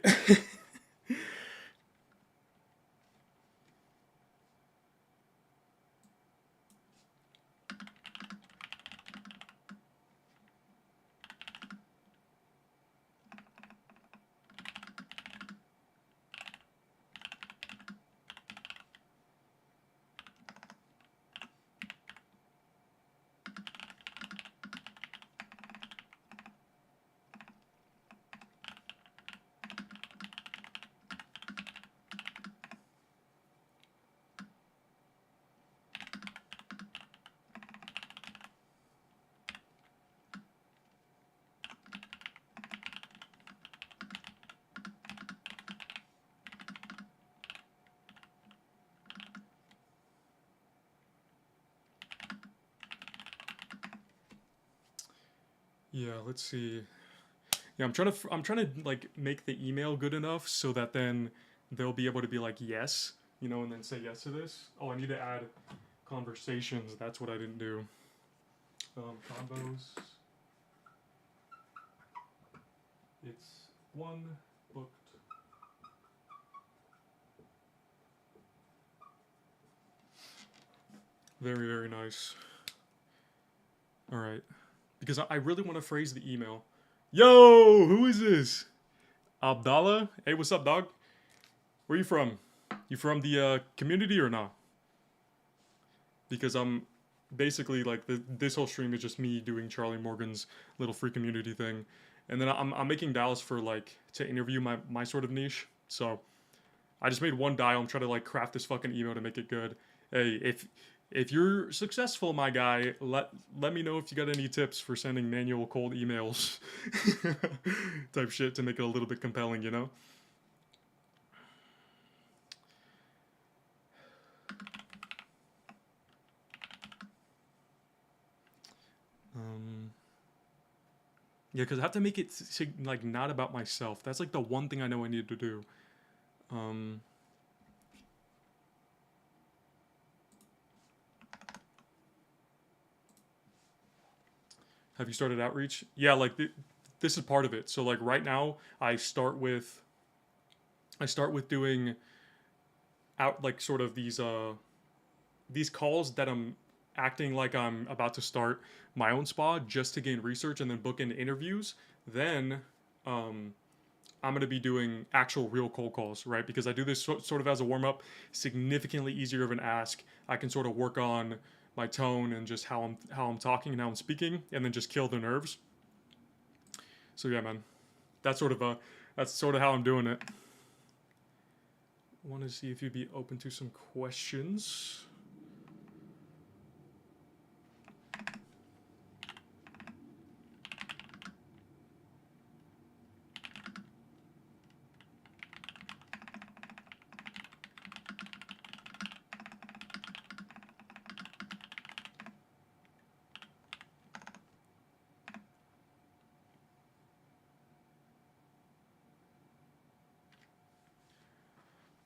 Yeah, let's see. Yeah, I'm trying to like make the email good enough so that then they'll be able to be like yes, you know, and then say yes to this. Oh, I need to add conversations. That's what I didn't do. Combos. It's one booked. Very, very nice. All right. Because I really want to phrase the email. Yo, who is this? Abdallah? Hey, what's up, dog? Where you from? You from the community or not? Because I'm basically like this whole stream is just me doing Charlie Morgan's little free community thing, and then I'm making dials for like to interview my sort of niche. So I just made one dial. I'm trying to like craft this fucking email to make it good. Hey, if you're successful, my guy, let me know if you got any tips for sending manual cold emails type shit to make it a little bit compelling, you know? Yeah, because I have to make it like not about myself. That's like the one thing I know I need to do. Have you started outreach? Yeah, like this is part of it. So like right now, I start with doing out like sort of these calls that I'm acting like I'm about to start my own spa just to gain research and then book in interviews. Then I'm going to be doing actual real cold calls, right? Because I do this sort of as a warm up, significantly easier of an ask. I can sort of work on my tone and just how I'm talking and how I'm speaking, and then just kill the nerves. So yeah, man, that's sort of how I'm doing it. Want to see if you'd be open to some questions.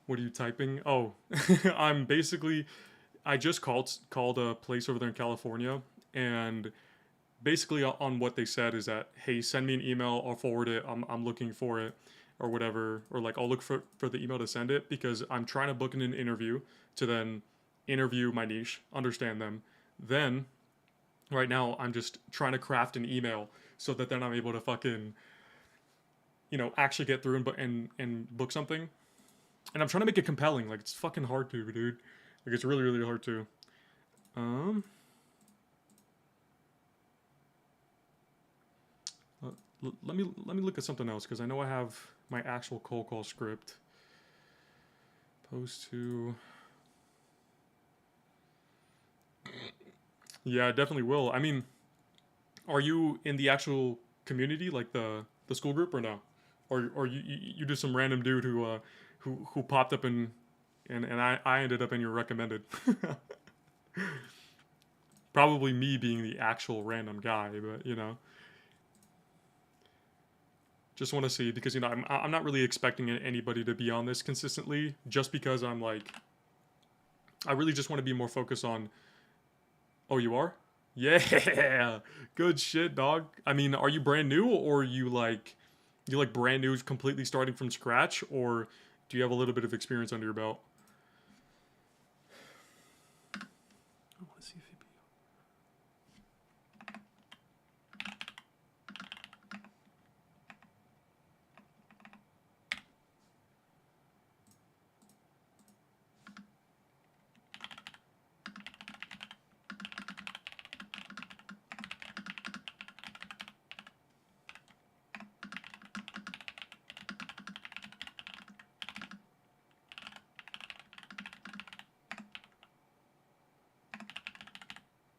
What are you typing? Oh, I just called a place over there in California, and basically on what they said is that, hey, send me an email, I'll forward it, I'm looking for it, or whatever, or like I'll look for the email to send it, because I'm trying to book in an interview to then interview my niche, understand them. Then right now I'm just trying to craft an email so that then I'm able to fucking, actually get through and book something. And I'm trying to make it compelling. Like, it's fucking hard to, dude. Like, it's really, really hard to. Let me look at something else, because I know I have my actual cold call script. Post to. Yeah, I definitely will. I mean, are you in the actual community, like the school group, or no? Or you just some random dude who popped up and I ended up in your recommended. Probably me being the actual random guy, but just want to see, because I'm not really expecting anybody to be on this consistently, just because I'm like, I really just want to be more focused on. Oh, you are? Yeah, good shit, dog. I mean, are you brand new, or you like brand new, completely starting from scratch, or do you have a little bit of experience under your belt? I want to see if he'd be.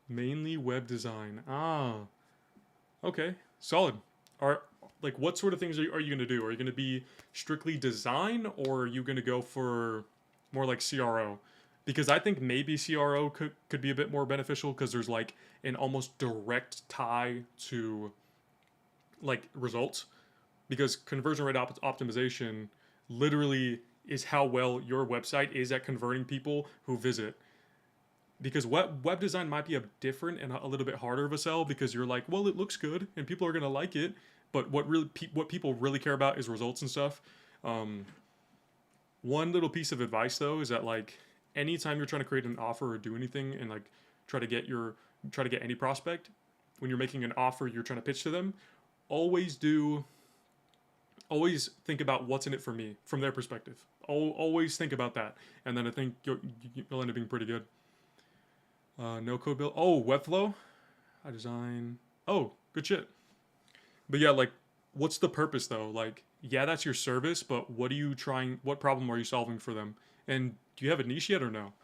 Mainly web design. Ah, okay, solid. Like, what sort of things are you going to do? Are you going to be strictly design, or are you going to go for more like CRO? Because I think maybe CRO could be a bit more beneficial, because there's like an almost direct tie to like results, because conversion rate optimization literally is how well your website is at converting people who visit. Because web design might be a different and a little bit harder of a sell, because you're like, well, it looks good and people are gonna like it, but what people really care about is results and stuff. One little piece of advice though is that, like, anytime you're trying to create an offer or do anything and like try to get any prospect, when you're making an offer, you're trying to pitch to them, always think about what's in it for me from their perspective. Always think about that, and then I think you'll end up being pretty good. No code build. Oh, Webflow. I design. Oh, good shit. But yeah, like, what's the purpose though? Like, yeah, that's your service, but what problem are you solving for them? And do you have a niche yet or no?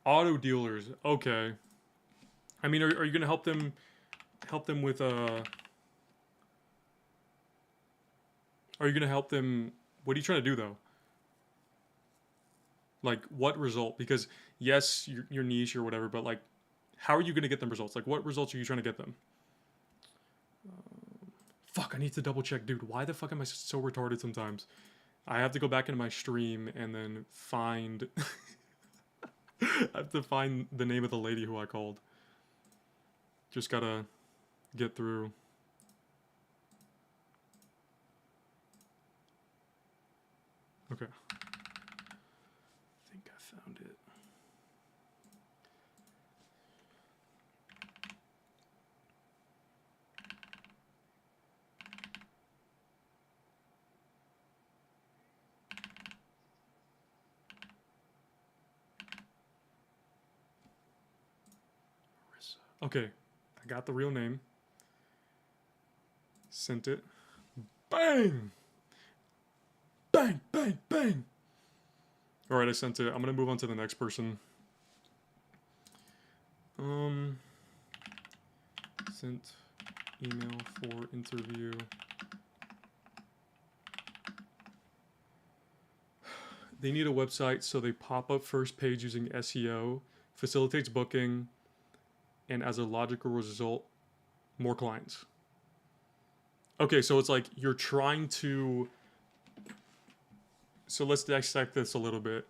Auto dealers. Okay. I mean, are you gonna help them with Are you gonna help them? What are you trying to do though? Like, what result? Because yes, your niche or whatever, but like, how are you gonna get them results? Like, what results are you trying to get them? Fuck, I need to double check, dude. Why the fuck am I so retarded sometimes? I have to go back into my stream and then find. I have to find the name of the lady who I called. Just gotta get through. Okay. I think I found it. Okay, I got the real name. Sent it. Bang! Bang, bang, bang! Alright, I sent it. I'm gonna move on to the next person. Sent email for interview. They need a website, so they pop up first page using SEO, facilitates booking, and as a logical result, more clients. Okay, so it's like you're trying to. So let's dissect this a little bit.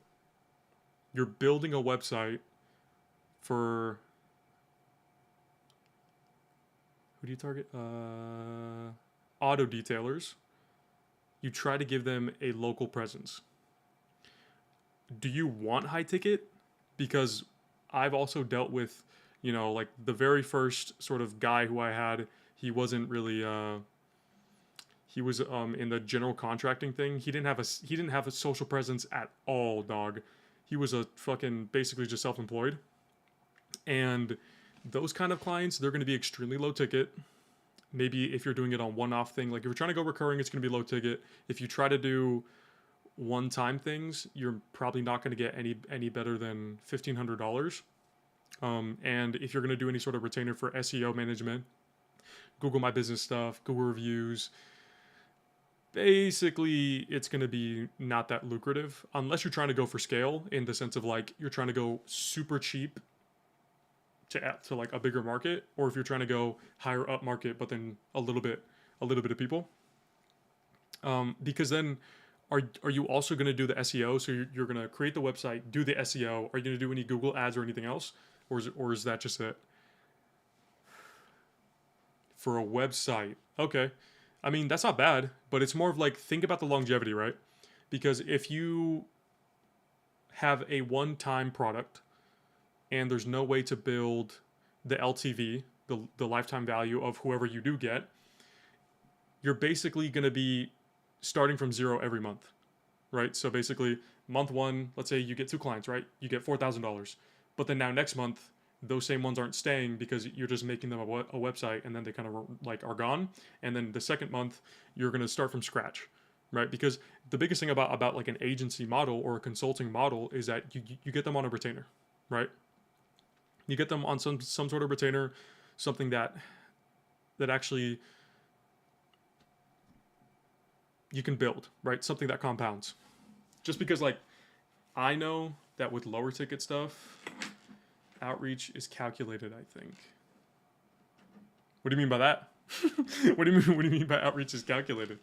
You're building a website for. Who do you target? Auto detailers. You try to give them a local presence. Do you want high ticket? Because I've also dealt with, like the very first sort of guy who I had, he wasn't really he was in the general contracting thing. He didn't have a social presence at all, dog. He was a fucking basically just self-employed. And those kind of clients, they're going to be extremely low ticket. Maybe if you're doing it on one-off thing, like if you're trying to go recurring, it's going to be low ticket. If you try to do one-time things, you're probably not going to get any better than $1,500. And if you're going to do any sort of retainer for SEO management, Google My Business stuff, Google reviews, basically it's going to be not that lucrative unless you're trying to go for scale, in the sense of like you're trying to go super cheap to like a bigger market, or if you're trying to go higher up market but then a little bit of people. Because then are you also going to do the SEO? So you're going to create the website, do the SEO. Are you going to do any Google ads or anything else? Or is that just it? For a website. Okay. I mean, that's not bad, but it's more of like, think about the longevity, right? Because if you have a one-time product and there's no way to build the LTV, the lifetime value of whoever you do get, you're basically going to be starting from zero every month, right? So basically, month one, let's say you get 2 clients, right? You get $4,000. But then now next month, those same ones aren't staying because you're just making them a website, and then they kind of like are gone. And then the second month, you're going to start from scratch, right? Because the biggest thing about like an agency model or a consulting model is that you get them on a retainer, right? You get them on some sort of retainer, something that actually you can build, right? Something that compounds. Just because like I know that with lower ticket stuff, outreach is calculated, I think. What do you mean by that? What do you mean by outreach is calculated?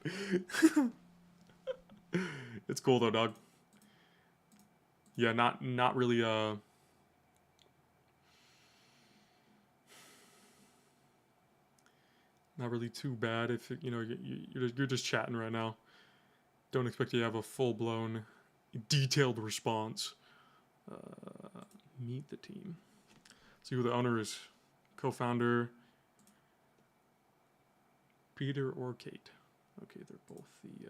It's cool though, dog. Yeah, not really not really too bad if you're just chatting right now. Don't expect you to have a full-blown detailed response. Meet the team. See who the owner is. Co-founder Peter or Kate. Okay, they're both the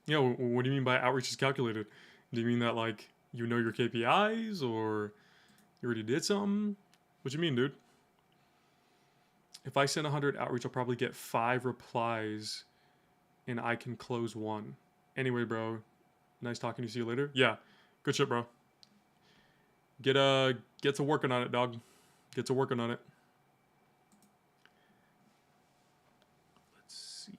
Yeah, what do you mean by outreach is calculated? Do you mean that, like, you know your KPIs, or you already did something? What you mean, dude? If I send 100 outreach, I'll probably get 5 replies, and I can close 1. Anyway, bro, nice talking to you. See you later. Yeah, good shit, bro. Get to working on it, dog. Get to working on it. Let's see.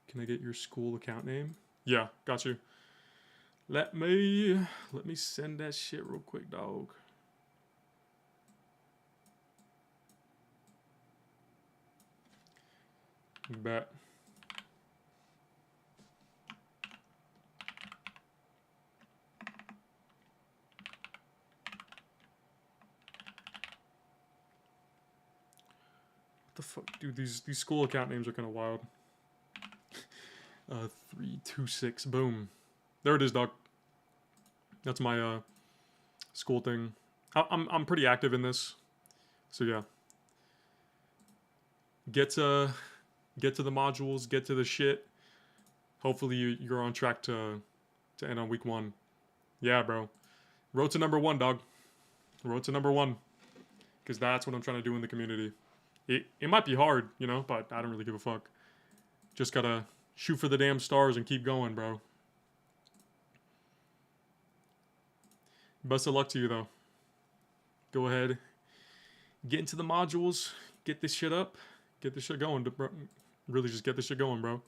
Can I get your school account name? Yeah, got you. Let me send that shit real quick, dog. Bet. What the fuck, dude? These school account names are kind of wild. 326. Boom. There it is, dog. That's my school thing. I'm pretty active in this, so yeah. Get to the modules. Get to the shit. Hopefully you're on track to end on week 1. Yeah, bro. Road to number 1, dog. Road to number 1. Because that's what I'm trying to do in the community. It might be hard, you know, but I don't really give a fuck. Just gotta shoot for the damn stars and keep going, bro. Best of luck to you, though. Go ahead. Get into the modules. Get this shit up. Get this shit going, bro. Really just get this shit going, bro.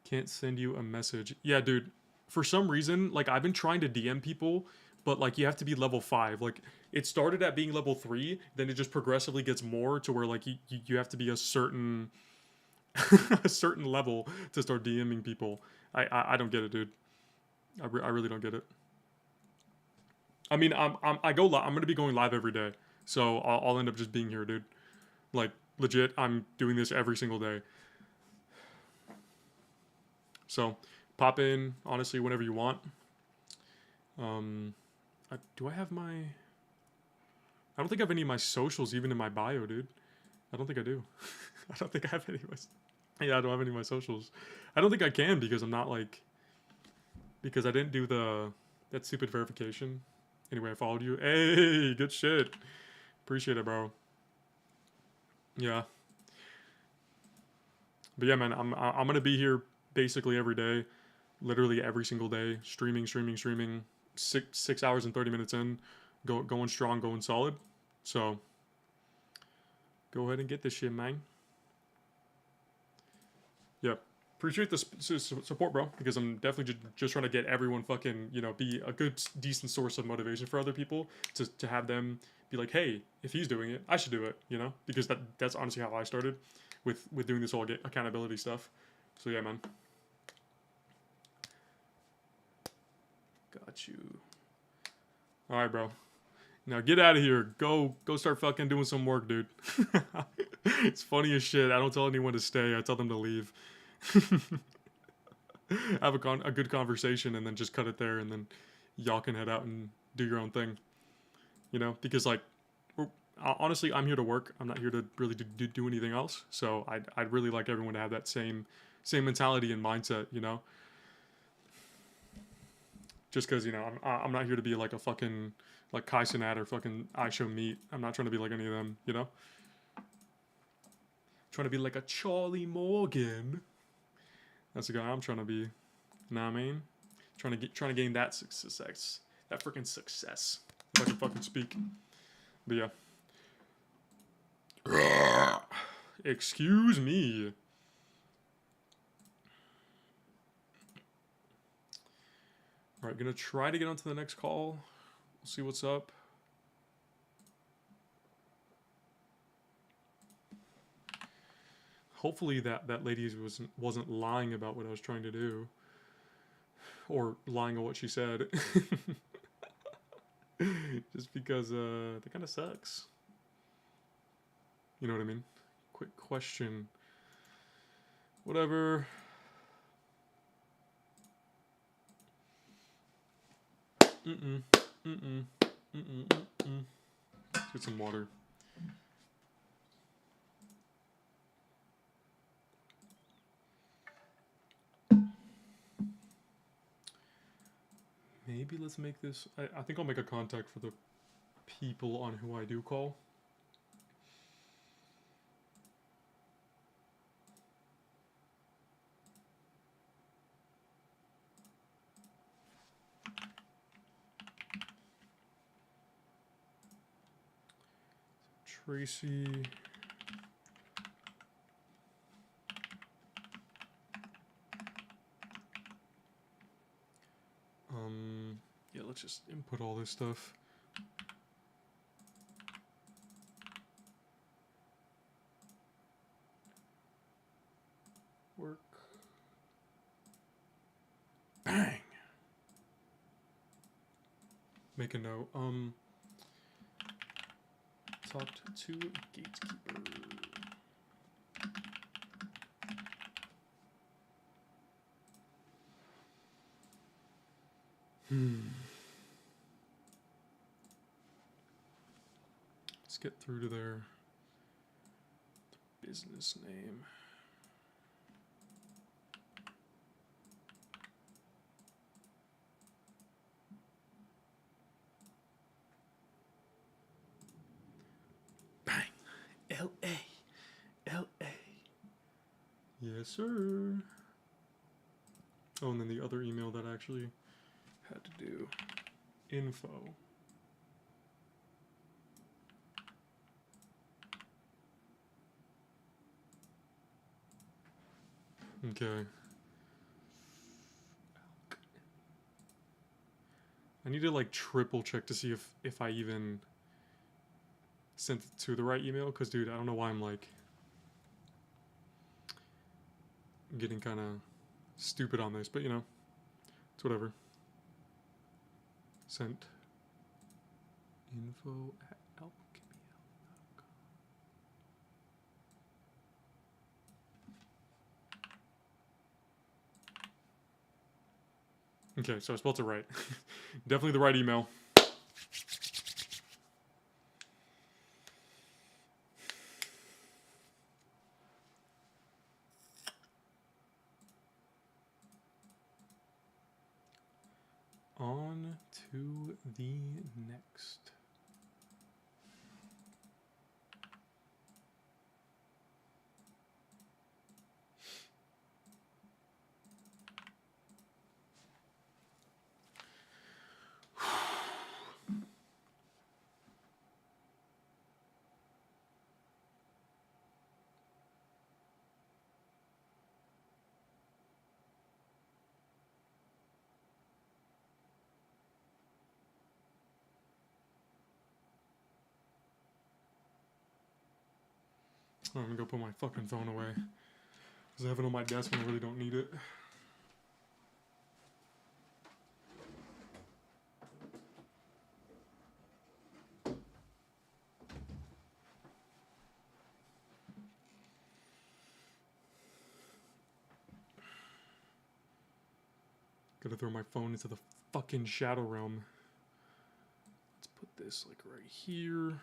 Can't send you a message. Yeah, dude. For some reason, like, I've been trying to DM people, but, like, you have to be level 5. Like, it started at being level 3, then it just progressively gets more to where, like, you have to be a certain a certain level to start DMing people. I don't get it, dude. I really don't get it. I mean, I'm gonna be going live every day, so I'll end up just being here, dude. Like, legit, I'm doing this every single day. So, pop in, honestly, whenever you want. Do I have my... I don't think I have any of my socials even in my bio, dude. I don't think I do. I don't think I have any of my... Yeah, I don't have any of my socials. I don't think I can because I'm not, like... Because I didn't do that stupid verification. Anyway, I followed you. Hey, good shit. Appreciate it, bro. Yeah. But yeah, man, I'm gonna be here basically every day. Literally every single day. Streaming. 6 hours and 30 minutes in. Going strong, going solid. So, go ahead and get this shit, man. Yeah. Appreciate the support, bro, because I'm definitely just trying to get everyone fucking, you know, be a good, decent source of motivation for other people to have them be like, hey, if he's doing it, I should do it, you know, because that's honestly how I started with doing this whole accountability stuff. So yeah, man. Got you. All right, bro. Now get out of here. Go start fucking doing some work, dude. It's funny as shit. I don't tell anyone to stay. I tell them to leave. Have a good conversation and then just cut it there, and then y'all can head out and do your own thing. You know, because like, honestly, I'm here to work. I'm not here to really do anything else. So I'd really like everyone to have that same mentality and mindset. You know, just because, you know, I'm not here to be like a fucking like Kai Cenat or fucking I Show Meat. I'm not trying to be like any of them. You know, trying to be like a Charlie Morgan. That's the guy I'm trying to be. You know what I mean? Trying to gain that success. That freaking success. If I can fucking speak. But yeah. Excuse me. Alright, gonna try to get onto the next call. We'll see what's up. Hopefully that lady wasn't lying about what I was trying to do. Or lying on what she said. Just because that kind of sucks. You know what I mean? Quick question. Whatever. Let's get some water. Maybe let's make this... I think I'll make a contact for the people on who I do call. Tracy... yeah, let's just input all this stuff. Work. Bang! Make a note. Talked to gatekeeper. Let's get through to their business name. Bang! L.A. L.A. Yes, sir. Oh, and then the other email that I actually had to do. Info. Okay. I need to like triple check to see if I even sent it to the right email, because dude, I don't know why I'm like getting kind of stupid on this, but you know, it's whatever. Sent info at alchemy.com. Okay, so I spelled it right. Definitely the right email. On to the next. I'm gonna go put my fucking phone away, because I have it on my desk when I really don't need it. Gotta throw my phone into the fucking shadow realm. Let's put this like right here.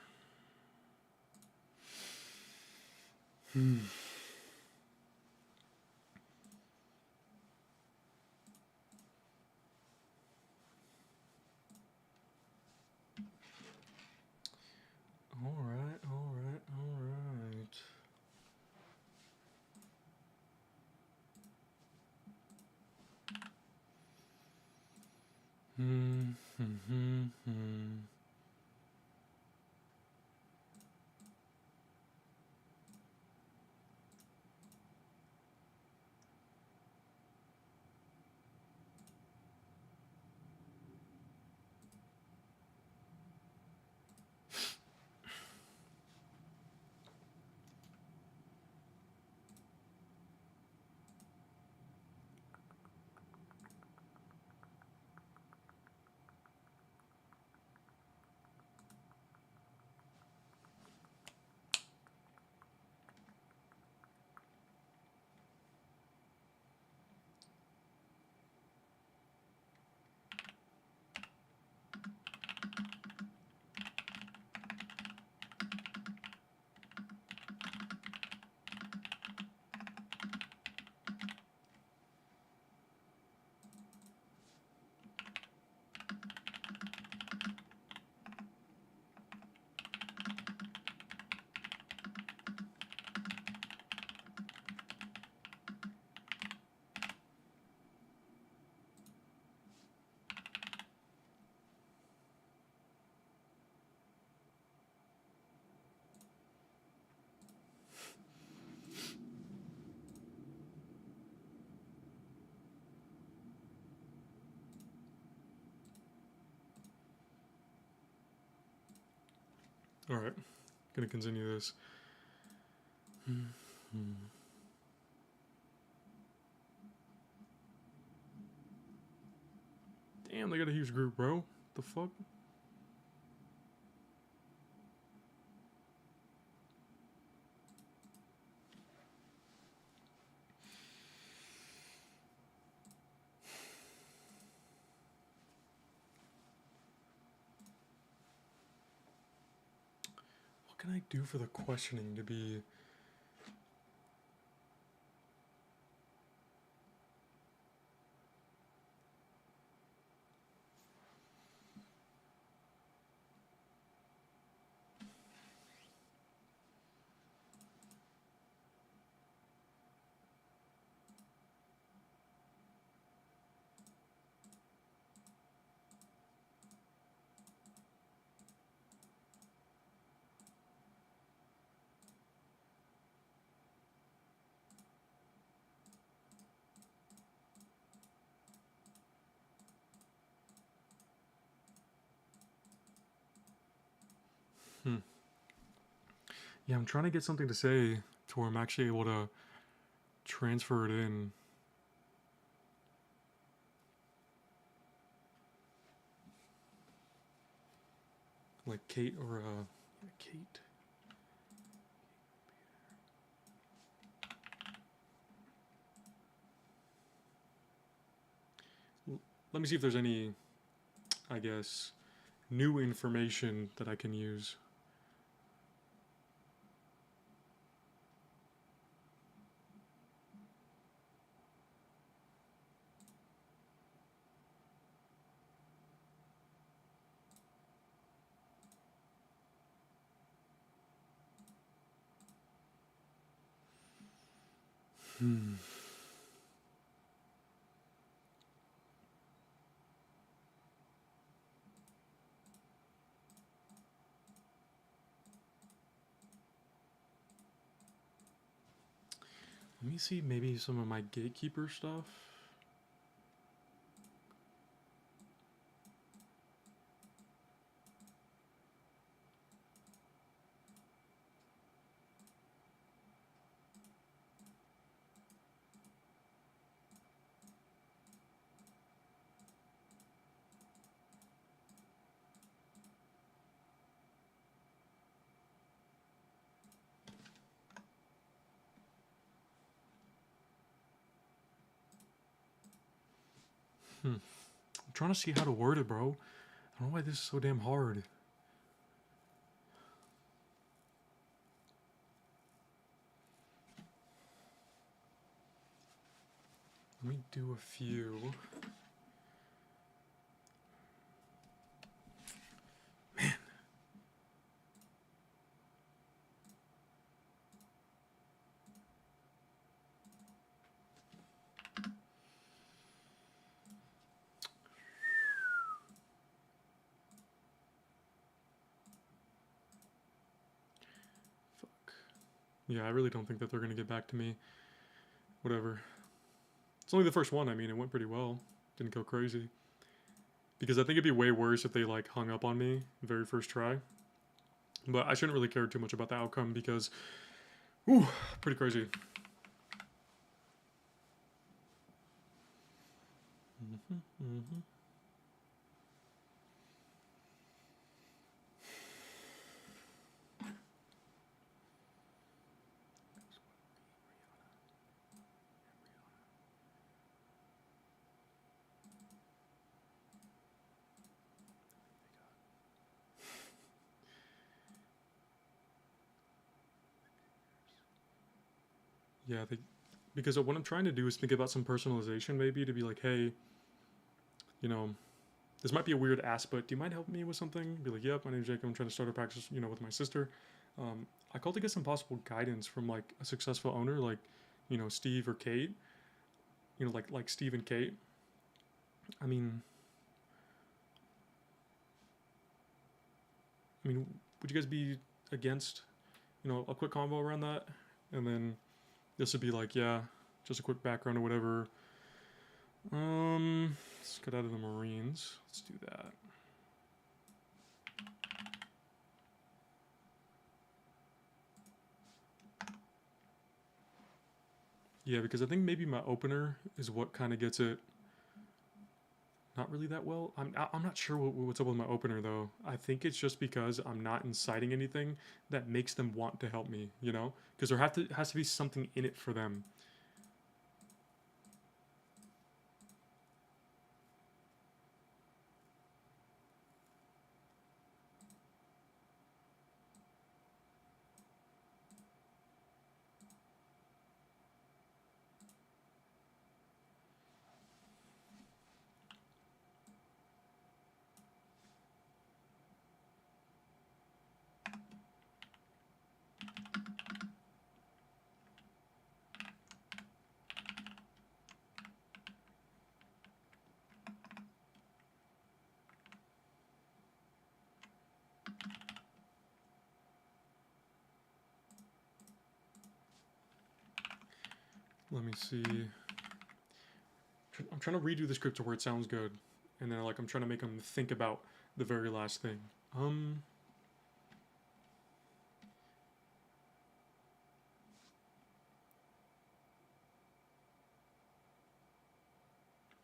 Alright, alright, alright. All right, gonna continue this. Damn, they got a huge group, bro. The fuck? What can I do for the questioning to be... Yeah, I'm trying to get something to say to where I'm actually able to transfer it in. Like Kate or, Kate. Let me see if there's any, I guess, new information that I can use. Let me see maybe some of my gatekeeper stuff. I'm trying to see how to word it, bro. I don't know why this is so damn hard. Let me do a few. Yeah, I really don't think that they're going to get back to me. Whatever. It's only the first one. I mean, it went pretty well. Didn't go crazy. Because I think it'd be way worse if they, like, hung up on me very first try. But I shouldn't really care too much about the outcome because... Ooh, pretty crazy. Yeah, because what I'm trying to do is think about some personalization maybe to be like, hey, you know, this might be a weird ask, but do you mind helping me with something? Be like, yep, my name's Jacob. I'm trying to start a practice, you know, with my sister. I called to get some possible guidance from like a successful owner, like, you know, Steve or Kate. You know, like Steve and Kate. I mean, would you guys be against, you know, a quick convo around that? And then this would be like, yeah, just a quick background or whatever. Let's get out of the Marines. Let's do that. Yeah, because I think maybe my opener is what kind of gets it not really that well. I'm not sure what's up with my opener though. I think it's just because I'm not inciting anything that makes them want to help me, you know? Because there has to be something in it for them. Let me see. I'm trying to redo the script to where it sounds good, and then like I'm trying to make them think about the very last thing.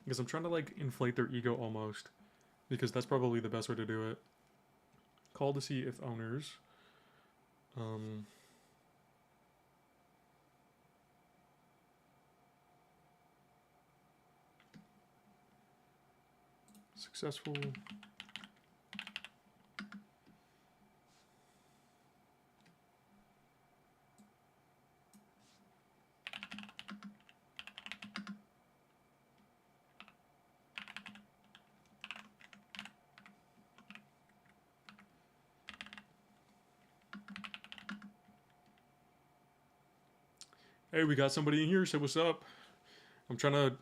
Because I'm trying to like inflate their ego almost, because that's probably the best way to do it. Call to see if owners. Successful. Hey, we got somebody in here. Say what's up. I'm trying to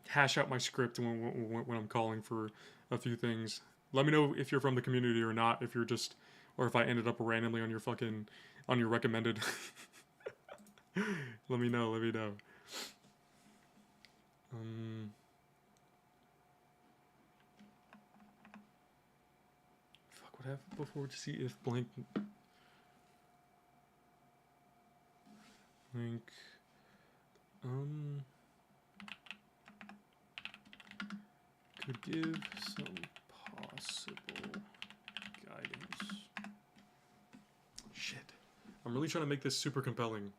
hash out my script when I'm calling for a few things. Let me know if you're from the community or not. If you're just, or if I ended up randomly on your on your recommended. Let me know. Let me know. Fuck. What happened before to see if blank. Could give some possible guidance. Shit. I'm really trying to make this super compelling,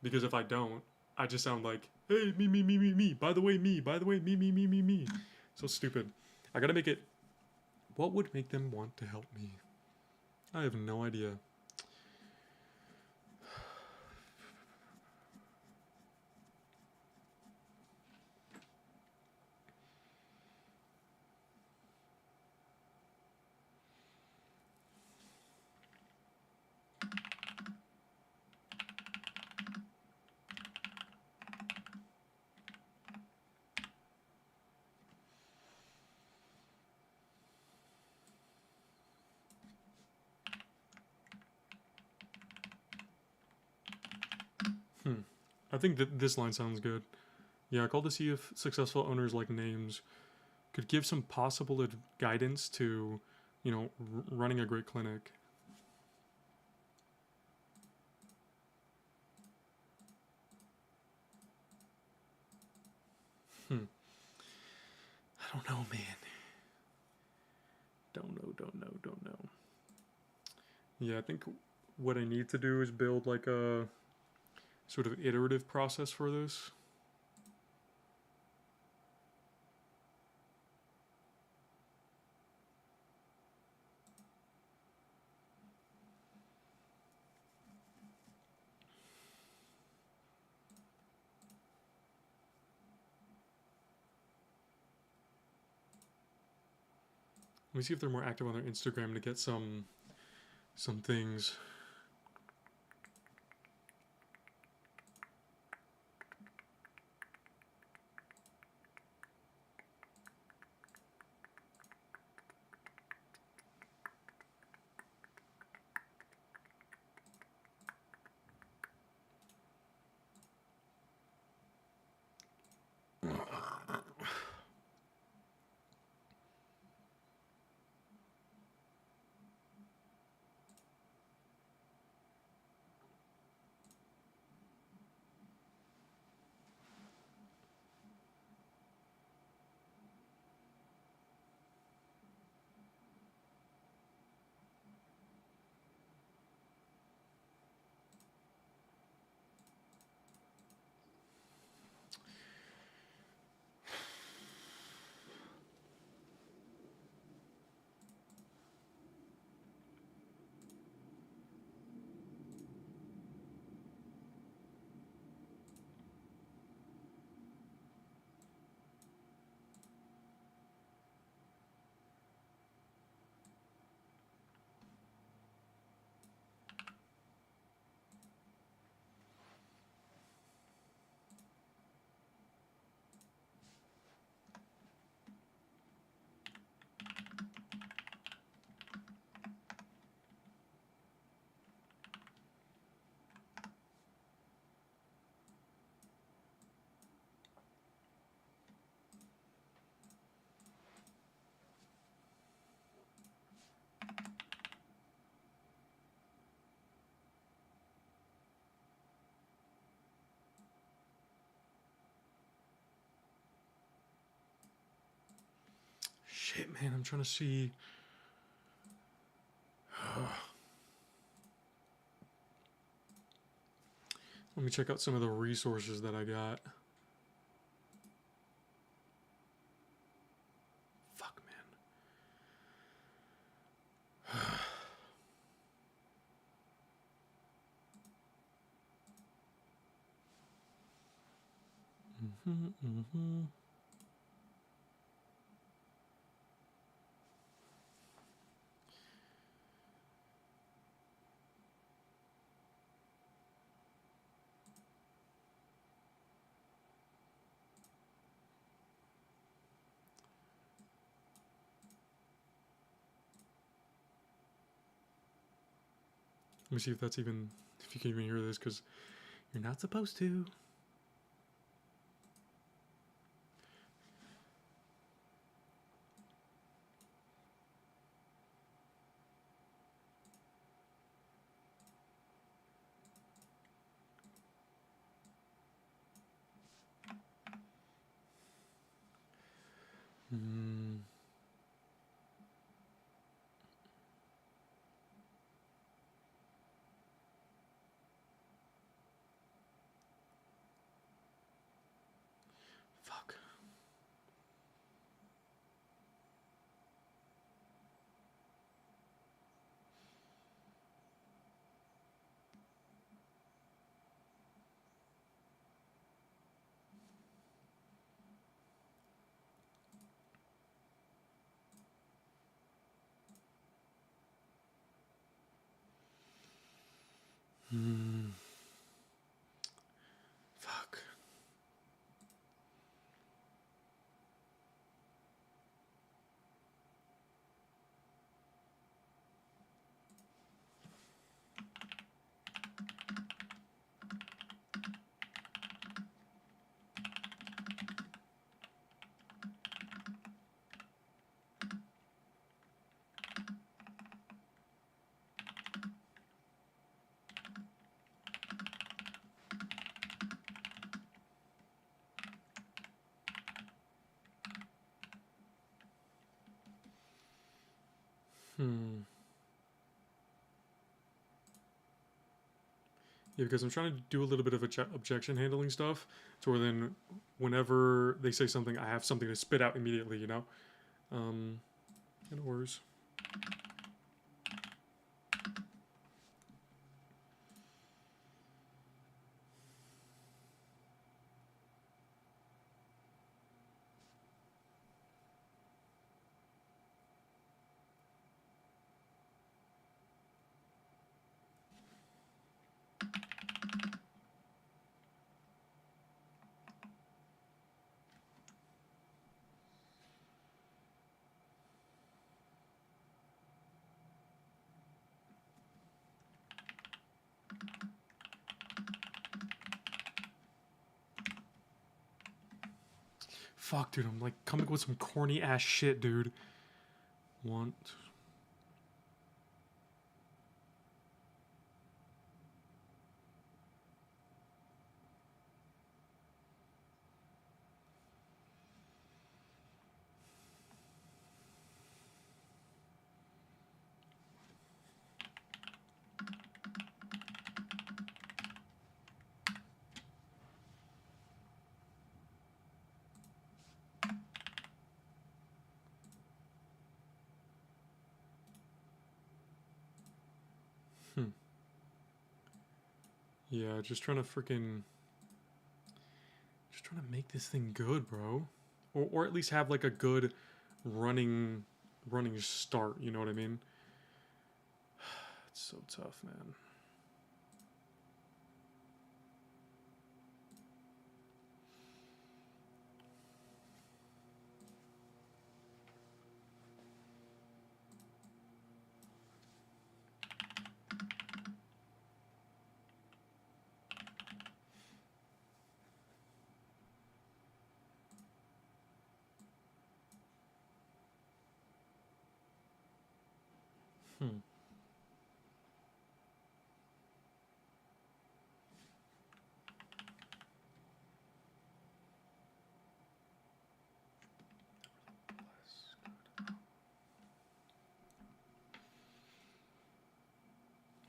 because if I don't, I just sound like, hey, me. By the way, me. So stupid. I gotta make it. What would make them want to help me? I have no idea. I think that this line sounds good. Yeah, I called to see if successful owners like names could give some possible guidance to, you know, running a great clinic. I don't know, man. Don't know. Yeah, I think what I need to do is build like a sort of iterative process for this. Let me see if they're more active on their Instagram to get some things. Man, I'm trying to see. Let me check out some of the resources that I got. Fuck, man. Let me see if that's even, if you can even hear this, because you're not supposed to. Fuck. Fuck. Yeah, because I'm trying to do a little bit of objection handling stuff, to where then whenever they say something, I have something to spit out immediately, you know? It works. Fuck, dude, I'm like coming with some corny ass shit, dude. Want. Yeah, just trying to freaking. Just trying to make this thing good, bro. Or at least have like a good running start, you know what I mean? It's so tough, man.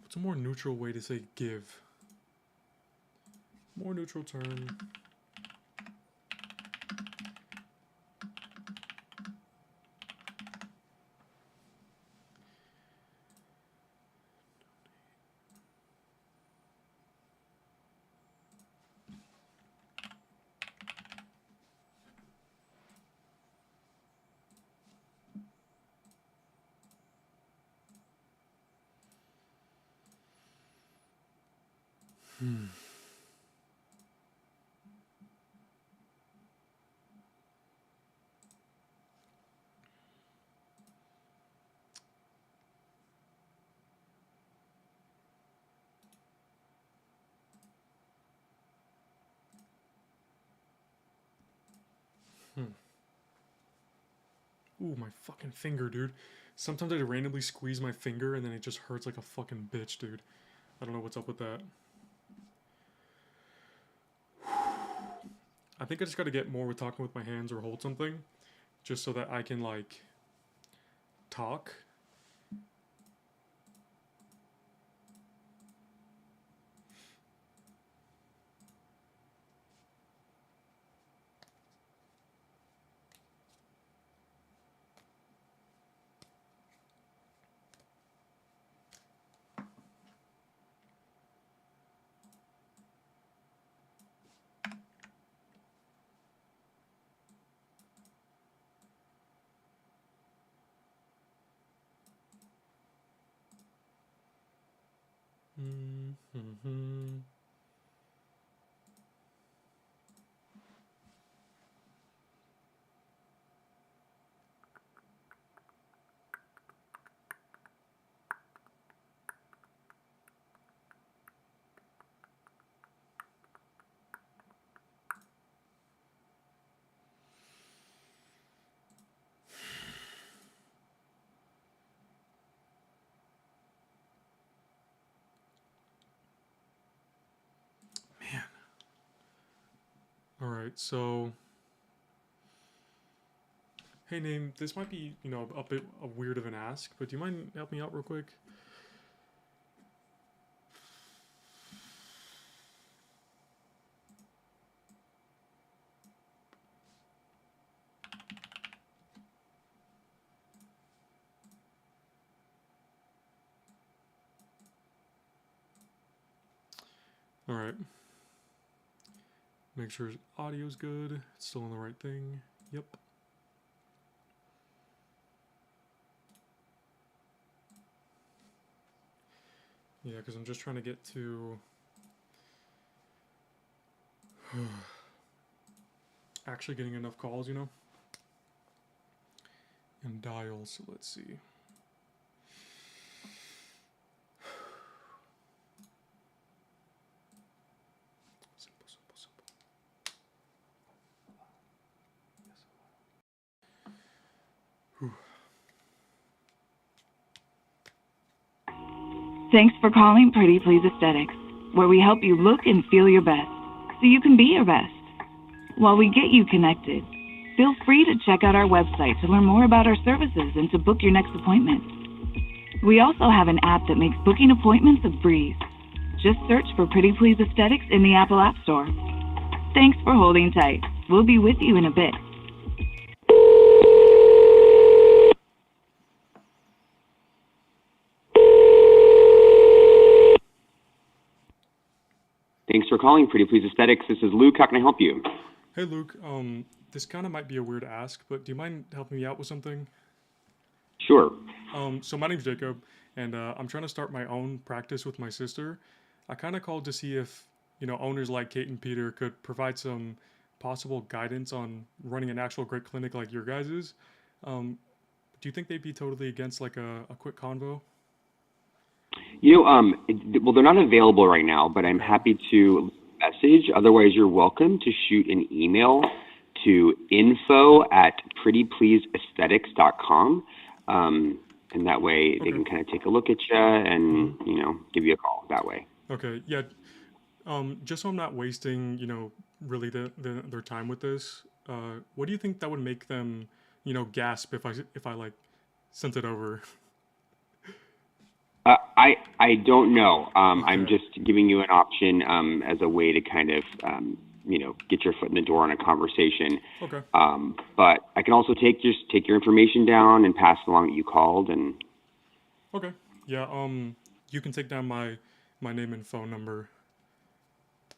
What's a more neutral way to say give? More neutral term. Ooh, my fucking finger, dude. Sometimes I randomly squeeze my finger and then it just hurts like a fucking bitch, dude. I don't know what's up with that. I think I just gotta get more with talking with my hands or hold something. Just so that I can, like, talk. Mm-hmm. Man. Alright, so... Hey, Name, this might be, you know, a bit weird of an ask, but do you mind helping me out real quick? Alright. Make sure audio's good. It's still on the right thing. Yep. Yeah, because I'm just trying to get to... actually getting enough calls, you know? And dials, so let's see. Simple, simple, simple. Whew. Thanks for calling Pretty Please Aesthetics, where we help you look and feel your best, so you can be your best. While we get you connected, feel free to check out our website to learn more about our services and to book your next appointment. We also have an app that makes booking appointments a breeze. Just search for Pretty Please Aesthetics in the Apple App Store. Thanks for holding tight. We'll be with you in a bit. Thanks for calling Pretty Please Aesthetics. This is Luke. How can I help you? Hey, Luke. This kind of might be a weird ask, but do you mind helping me out with something? Sure. So my name's Jacob, and I'm trying to start my own practice with my sister. I kind of called to see if, you know, owners like Kate and Peter could provide some possible guidance on running an actual great clinic like your guys's. Do you think they'd be totally against like a quick convo? You know, well, they're not available right now, but I'm happy to message. Otherwise, you're welcome to shoot an email to info@prettypleaseaesthetics.com. And that way they can kind of take a look at you and, you know, give you a call that way. Okay, yeah. Just so I'm not wasting, you know, really their time with this, what do you think that would make them, you know, gasp if I like sent it over? I don't know. I'm Okay. just giving you an option as a way to kind of get your foot in the door on a conversation. Okay. But I can also take your information down and pass along that you called. And Okay. Yeah. You can take down my name and phone number.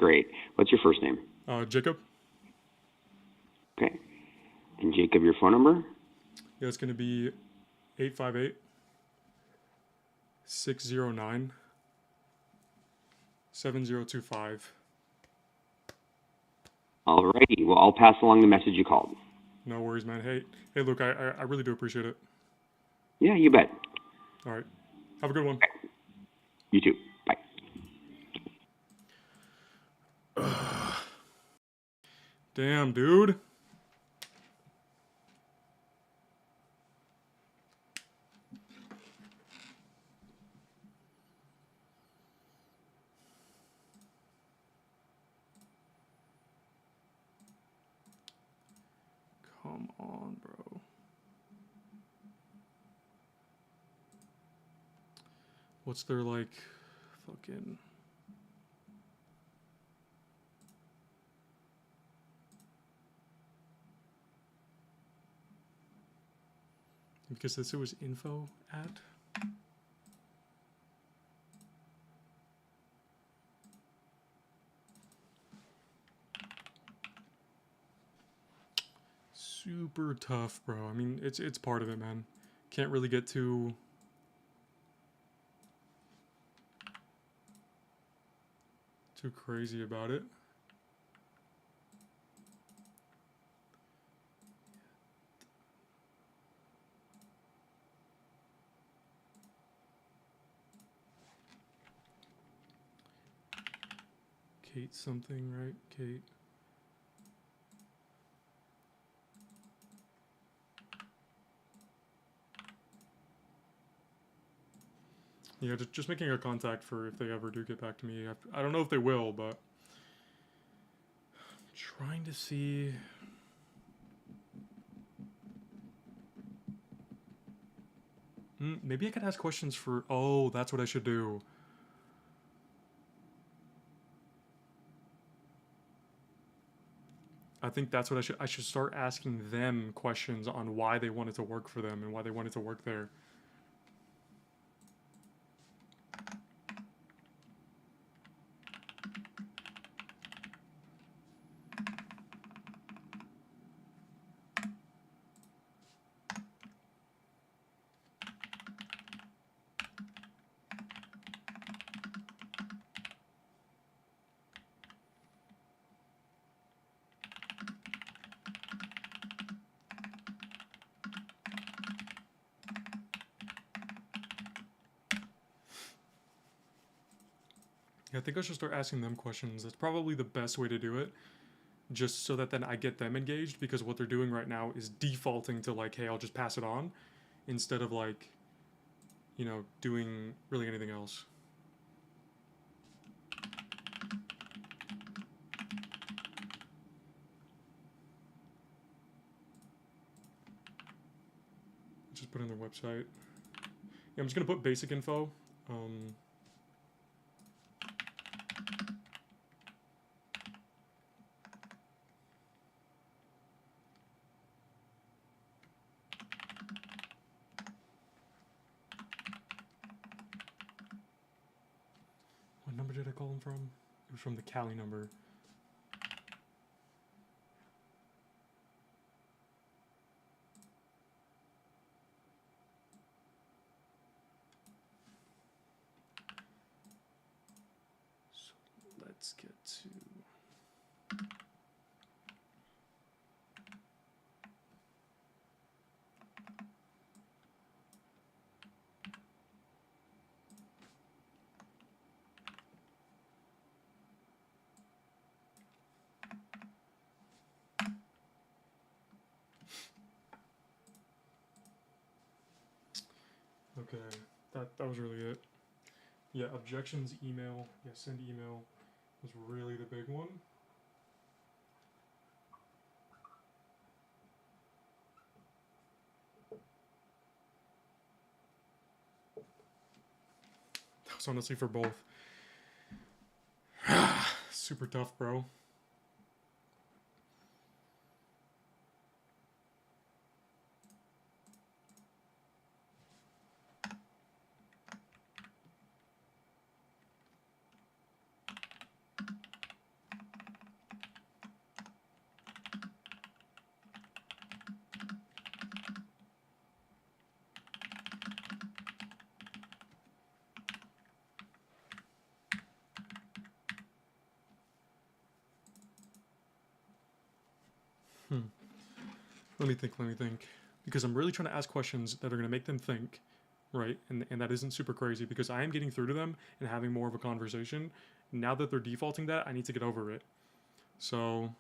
great. What's your first name? Jacob. Okay. And Jacob, your phone number? Yeah, it's gonna be 858-609-7025. Alrighty. Well, I'll pass along the message you called. No worries, man. Hey, Luke, I really do appreciate it. Yeah, you bet. All right. Have a good one. You too. Bye. Damn, dude. Come on, bro. What's their, like, fucking... Because this was info at... Super tough, bro. I mean, it's part of it, man. Can't really get too crazy about it. Kate something, right? Kate. Yeah, just making a contact for if they ever do get back to me. I don't know if they will, but trying to see. Maybe I could ask questions for. Oh, that's what I should do. I think that's what I should start asking them questions on why they wanted to work for them and why they wanted to work there. Yeah, I think I should start asking them questions. That's probably the best way to do it. Just so that then I get them engaged, because what they're doing right now is defaulting to like, hey, I'll just pass it on, instead of like, doing really anything else. Just put in their website. Yeah, I'm just gonna put basic info. What number did I call them from? It was from the Cali number. So let's get to... Okay, that was really it. Yeah, objections, email. Yeah, send email was really the big one. sucks, honestly, for both. Super tough, bro. Let me think. Because I'm really trying to ask questions that are going to make them think, right? And that isn't super crazy because I am getting through to them and having more of a conversation. Now that they're defaulting that, I need to get over it. So...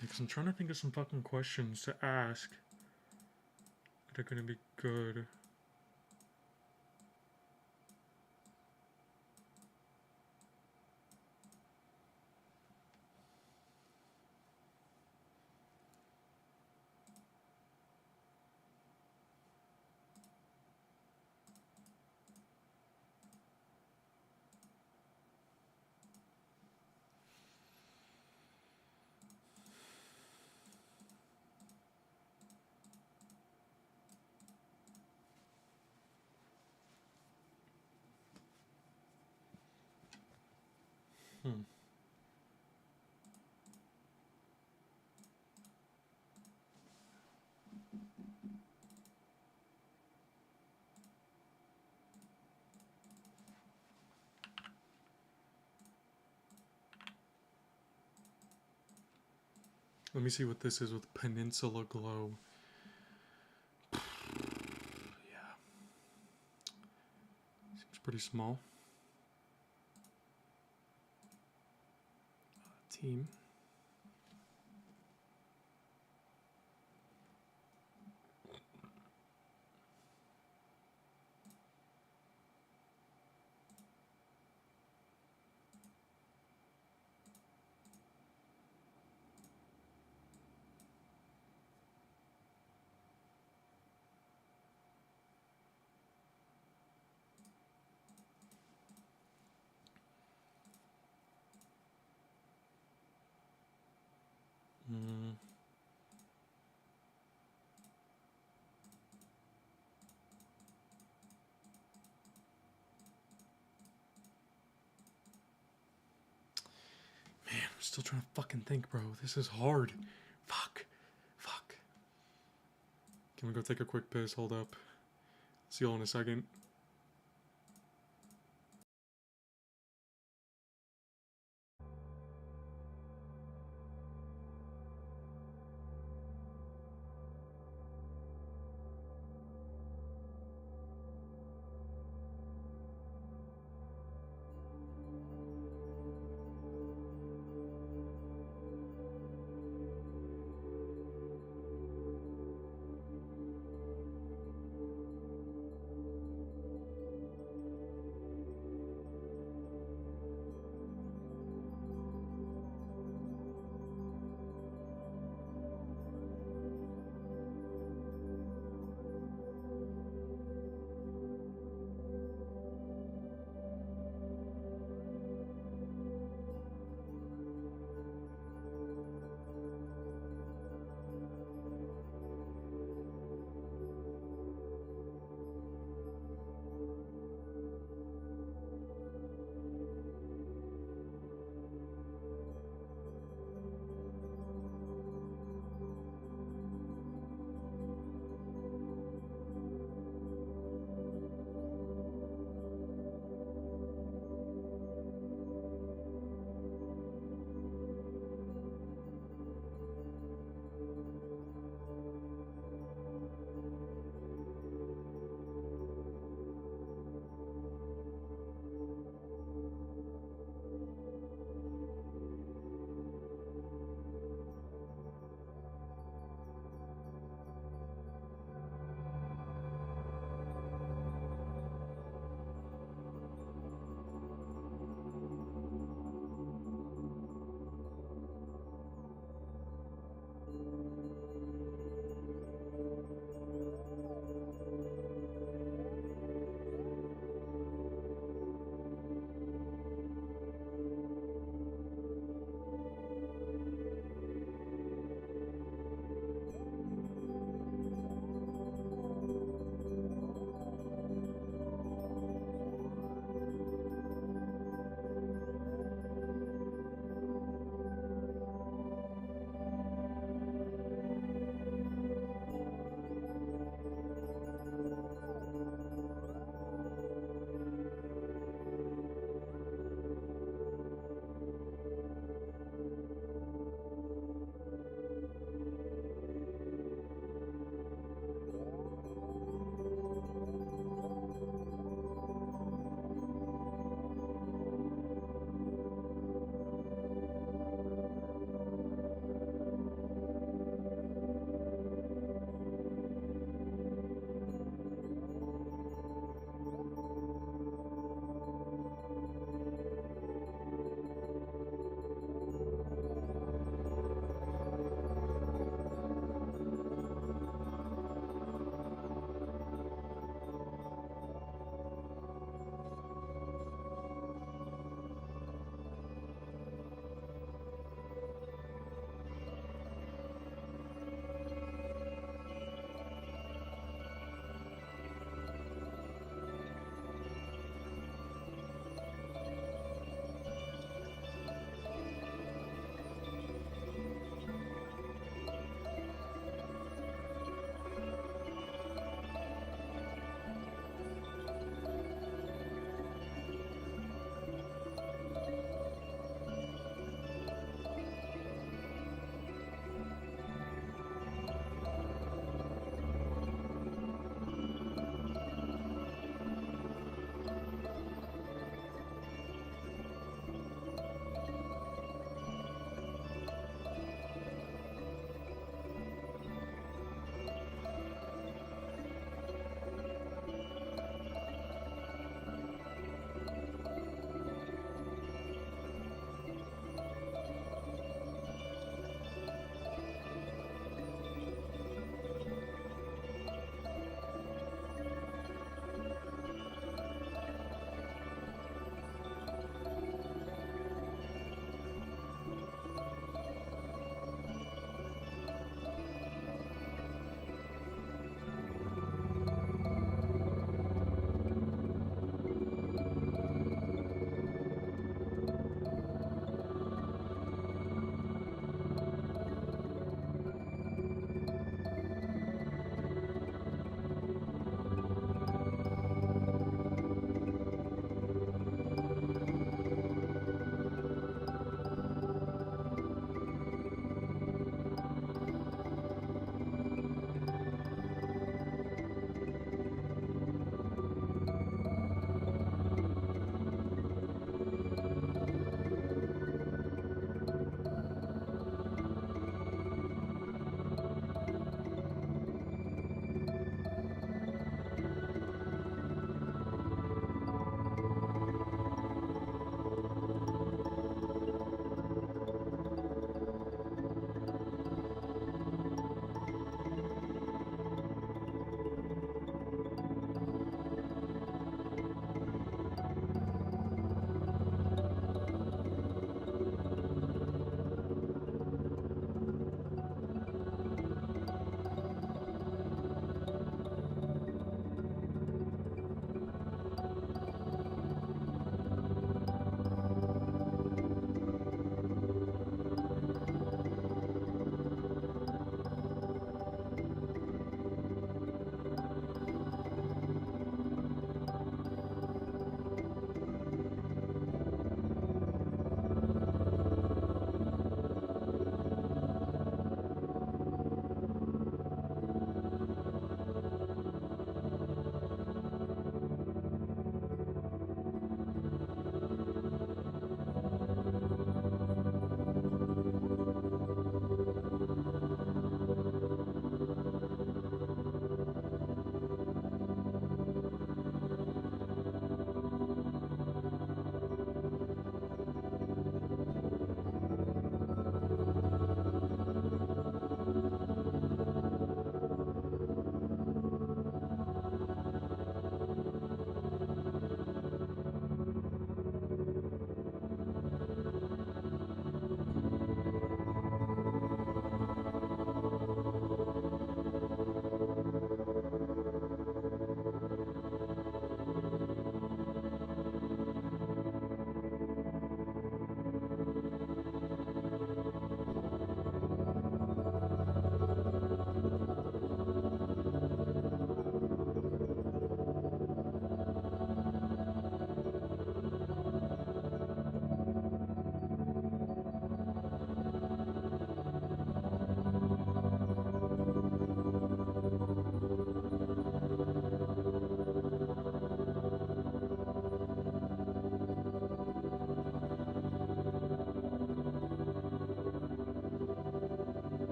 Because I'm trying to think of some fucking questions to ask that are gonna be good. Let me see what this is with Peninsula Glow. Yeah. Seems pretty small. Team. I'm still trying to fucking think, bro. This is hard. Fuck. Can we go take a quick piss? Hold up. See y'all in a second.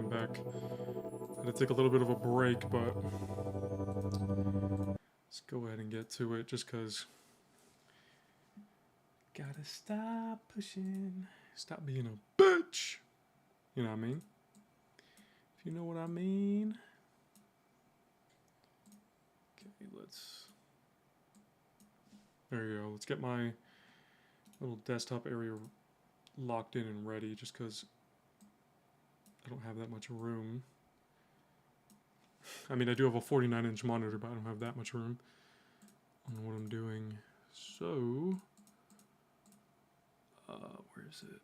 I'm back. I had to take a little bit of a break, but let's go ahead and get to it just because gotta stop pushing, stop being a bitch. You know what I mean? If you know what I mean. Okay, there you go. Let's get my little desktop area locked in and ready just because I don't have that much room. I mean, I do have a 49-inch monitor, but I don't have that much room on what I'm doing. So, where is it?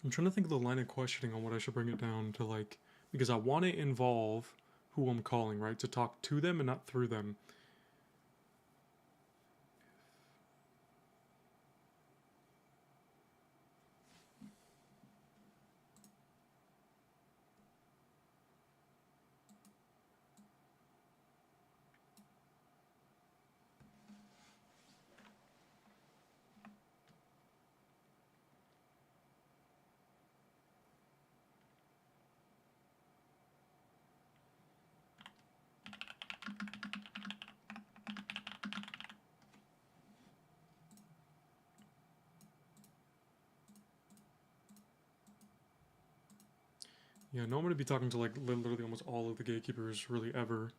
I'm trying to think of the line of questioning on what I should bring it down to, like, because I want to involve who I'm calling, right? To talk to them and not through them. Yeah, no, I'm going to be talking to, like, literally almost all of the gatekeepers really ever.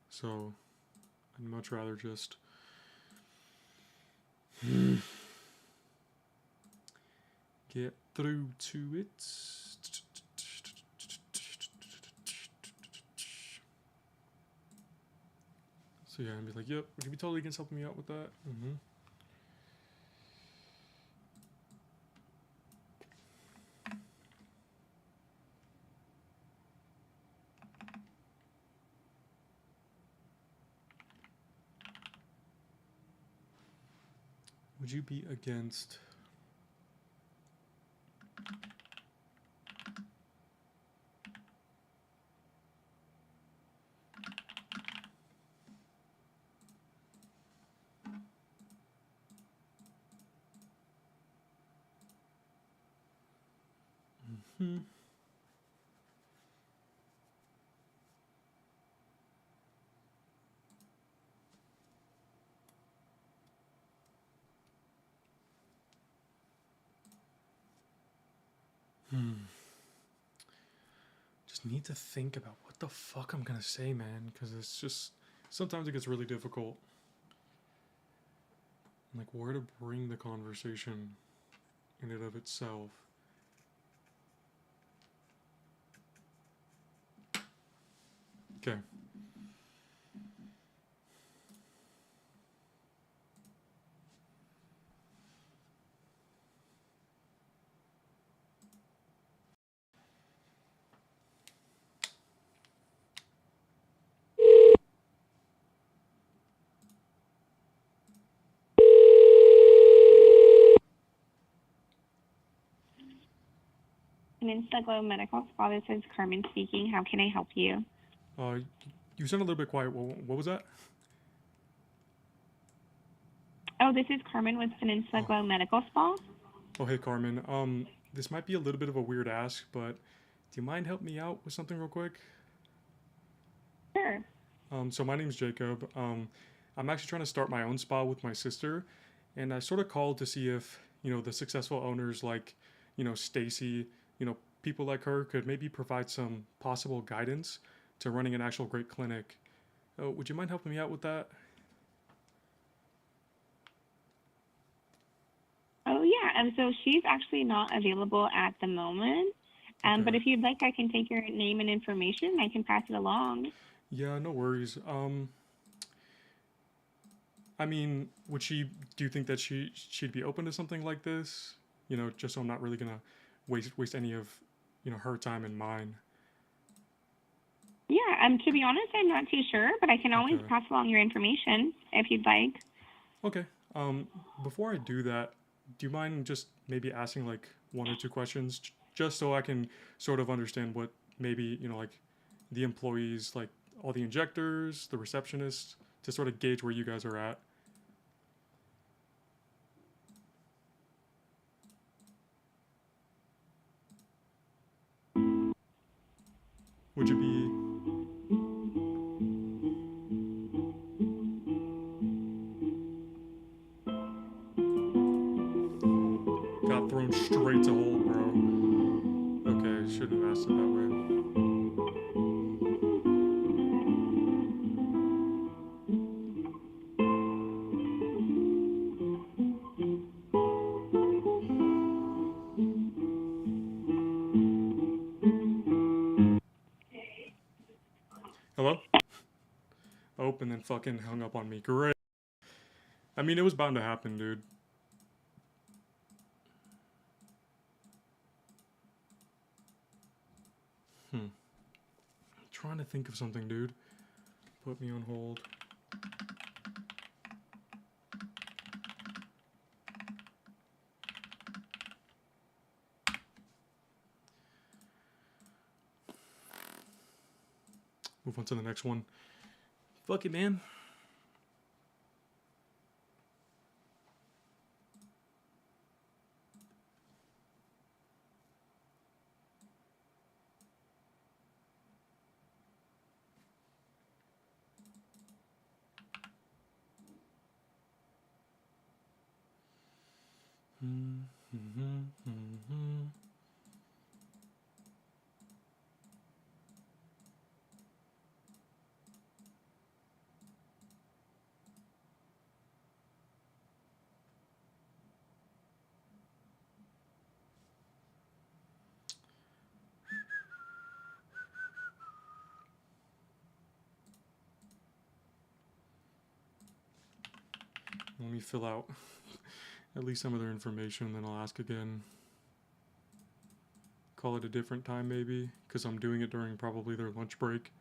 So, I'd much rather just get through to it. So yeah, I'd be like, yep, would you be totally against helping me out with that? Mm-hmm. Would you be against... Mm-hmm. Just need to think about what the fuck I'm gonna say, man, because it's just... Sometimes it gets really difficult. Like, where to bring the conversation in and of itself. Okay. Peninsula Globe Medical Spa, this is Carmen speaking. How can I help you? You sound a little bit quiet. What was that? Oh, this is Carmen with Peninsula Globe Medical Spa. Oh, hey, Carmen. This might be a little bit of a weird ask, but do you mind helping me out with something real quick? Sure. So my name's Jacob. I'm actually trying to start my own spa with my sister, and I sort of called to see if, you know, the successful owners like, you know, Stacy, you know, people like her could maybe provide some possible guidance to running an actual great clinic. Would you mind helping me out with that? Oh, yeah. And so she's actually not available at the moment. Okay. But if you'd like, I can take your name and information. I can pass it along. Yeah, no worries. I mean, would she? Do you think that she'd be open to something like this? You know, just so I'm not really gonna waste any of, you know, her time and mine. Yeah, to be honest, I'm not too sure, but I can always Okay. pass along your information if you'd like. Okay. Before I do that, do you mind just maybe asking like one or two questions, just so I can sort of understand what maybe, you know, like the employees, like all the injectors, the receptionists, to sort of gauge where you guys are at. Would you be got thrown straight to hold, bro? Okay, shouldn't have asked it that way. Hello? Oh, and then fucking hung up on me. Great. I mean, it was bound to happen, dude. Trying to think of something, dude. Put me on hold. Move on to the next one. Fuck it, man. Let me fill out at least some of their information, then I'll ask again. Call it a different time, maybe, because I'm doing it during probably their lunch break.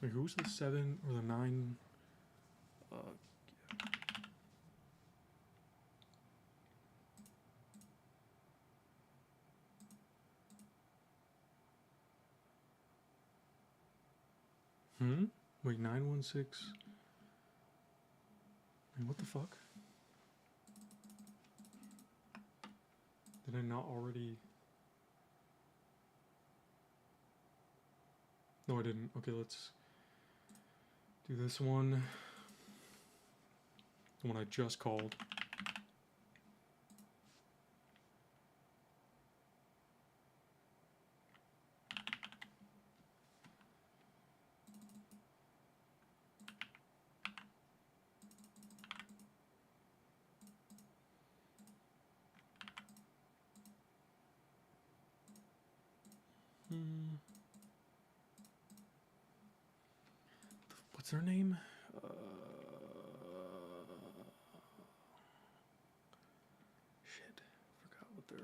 Wait, who's the 7 or the 9? Wait, 916. Wait, what the fuck? Did I not already? No, I didn't. Okay, let's do this one. The one I just called. What's their name? Shit, forgot what their.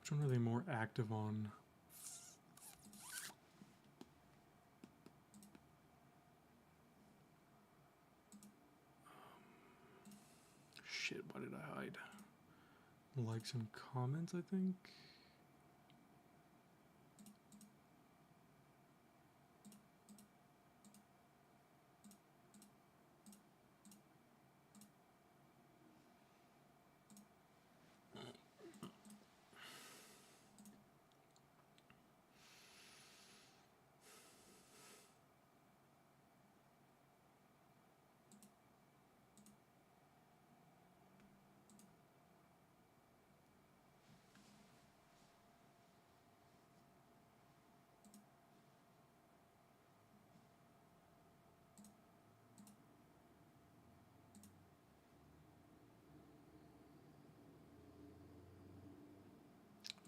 Which one are they more active on? Shit, why did I hide? Likes and comments, I think.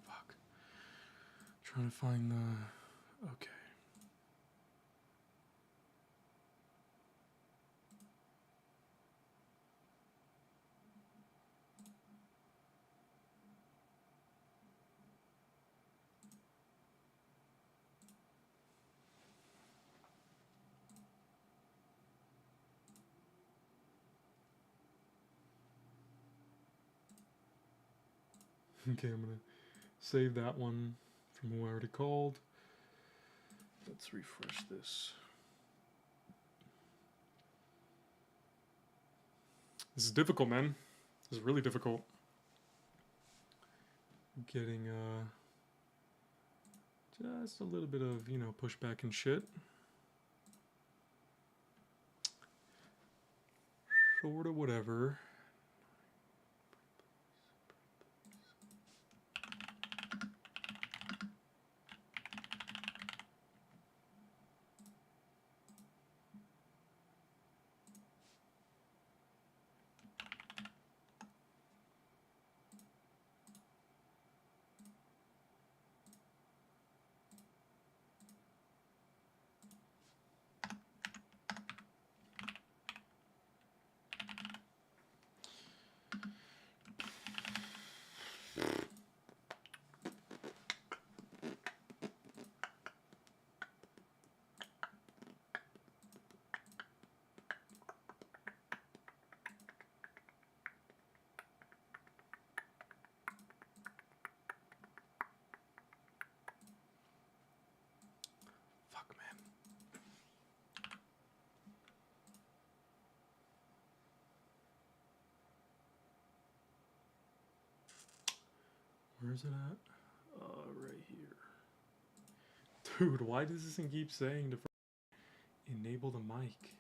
Fuck. Trying to find the... Okay. Okay, I'm gonna save that one from who I already called. Let's refresh this. This is difficult, man. This is really difficult. Getting just a little bit of, you know, pushback and shit. Sort of whatever. Fuck, man. Where is it at? Right here. Dude, why does this thing keep saying to enable the mic?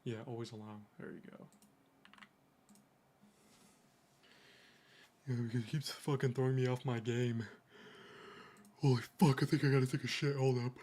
Yeah, always allow. There you go. Yeah, because it keeps fucking throwing me off my game. Holy fuck, I think I gotta take a shit. Hold up.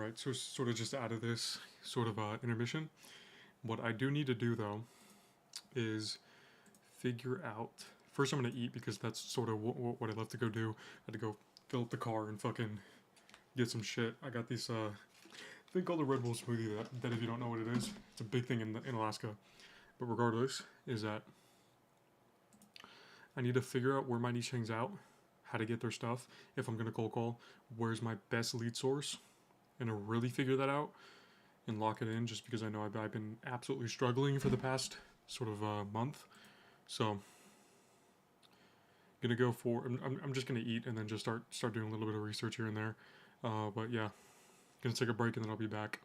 Alright, so sort of just out of this sort of intermission. What I do need to do though is figure out. First, I'm gonna eat because that's sort of what I left to go do. I had to go fill up the car and fucking get some shit. I got these thing called a Red Bull smoothie that if you don't know what it is, it's a big thing in Alaska. But regardless, is that I need to figure out where my niche hangs out, how to get their stuff, if I'm gonna cold call, where's my best lead source, and to really figure that out and lock it in. Just because I know I've been absolutely struggling for the past sort of month, so gonna go for. I'm just gonna eat and then just start doing a little bit of research here and there. But yeah, gonna take a break and then I'll be back.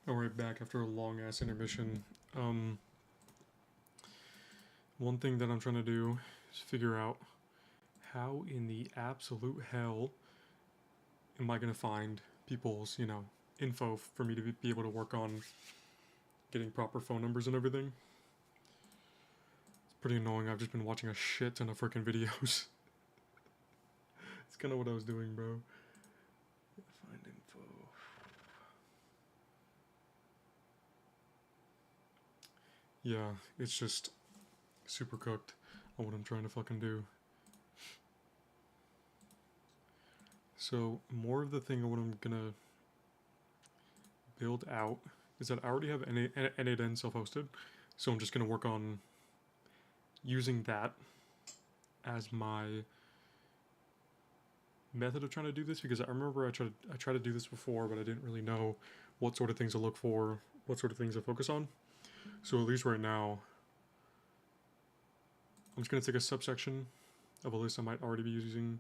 Alright, back after a long ass intermission. One thing that I'm trying to do is figure out how in the absolute hell am I gonna find people's, info for me to be able to work on getting proper phone numbers and everything. It's pretty annoying. I've just been watching a shit ton of freaking videos. It's kind of what I was doing, bro. Find info. Yeah, it's just super cooked on what I'm trying to fucking do. So, more of the thing of what I'm gonna build out is that I already have N8N self-hosted, so I'm just gonna work on using that as my method of trying to do this, because I remember I tried to do this before, but I didn't really know what sort of things to look for, what sort of things to focus on. So at least right now, I'm just gonna take a subsection of a list I might already be using,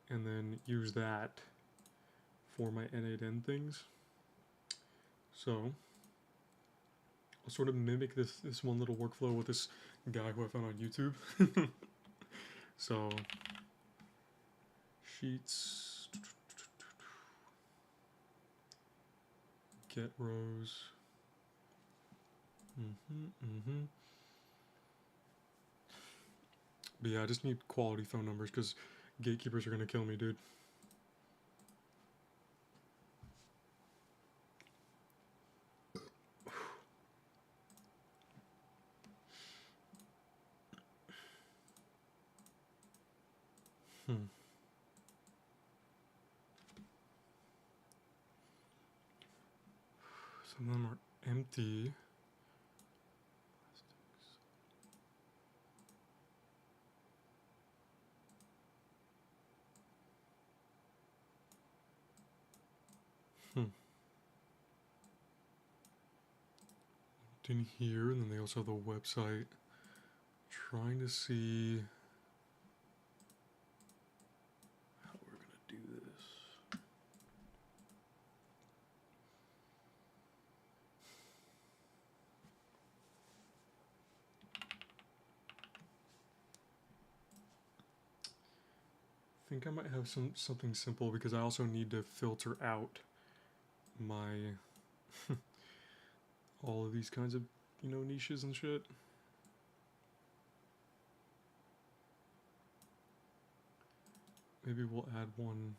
and then use that for my N8N things. So I'll sort of mimic this one little workflow with this guy who I found on YouTube. So sheets, get rows. But yeah, I just need quality phone numbers because gatekeepers are gonna kill me, dude. Some of them are empty. In here, and then they also have the website. Trying to see how we're gonna do this. I think I might have something simple because I also need to filter out my all of these kinds of, niches and shit. Maybe we'll add one,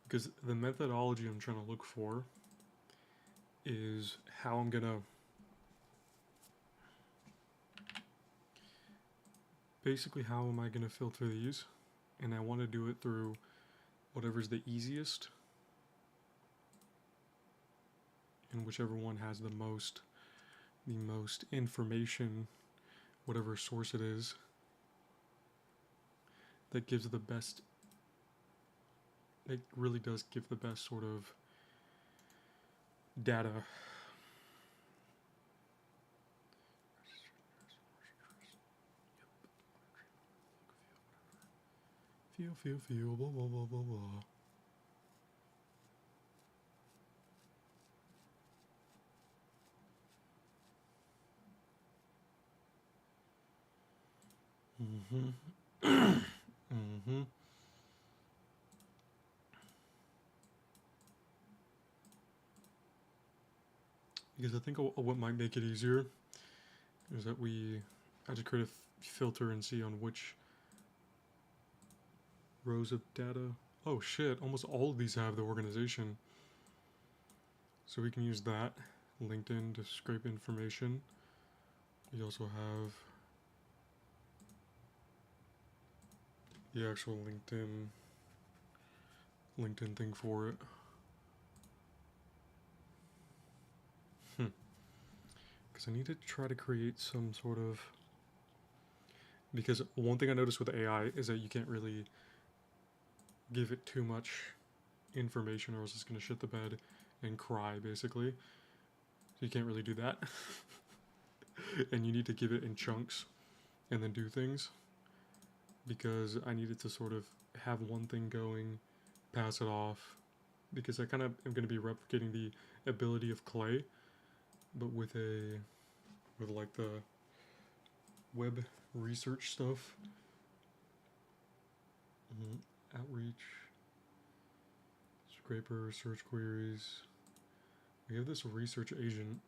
because the methodology I'm trying to look for is how I'm gonna basically how am I gonna filter these, and I want to do it through whatever's the easiest and whichever one has the most information, whatever source it is, that gives the best, it really does give the best sort of data. Feel, blah, blah, blah, blah, blah. Because I think what might make it easier is that I just create a filter and see on which rows of data. Oh shit, almost all of these have the organization. So we can use that, LinkedIn, to scrape information. We also have the actual LinkedIn thing for it. Because I need to try to create some sort of, because one thing I noticed with AI is that you can't really give it too much information or else it's going to shit the bed and cry, basically. So you can't really do that. And you need to give it in chunks and then do things, because I needed to sort of have one thing going, pass it off, because I kind of am going to be replicating the ability of Clay, but with like the web research stuff. Outreach, scraper, search queries. We have this research agent.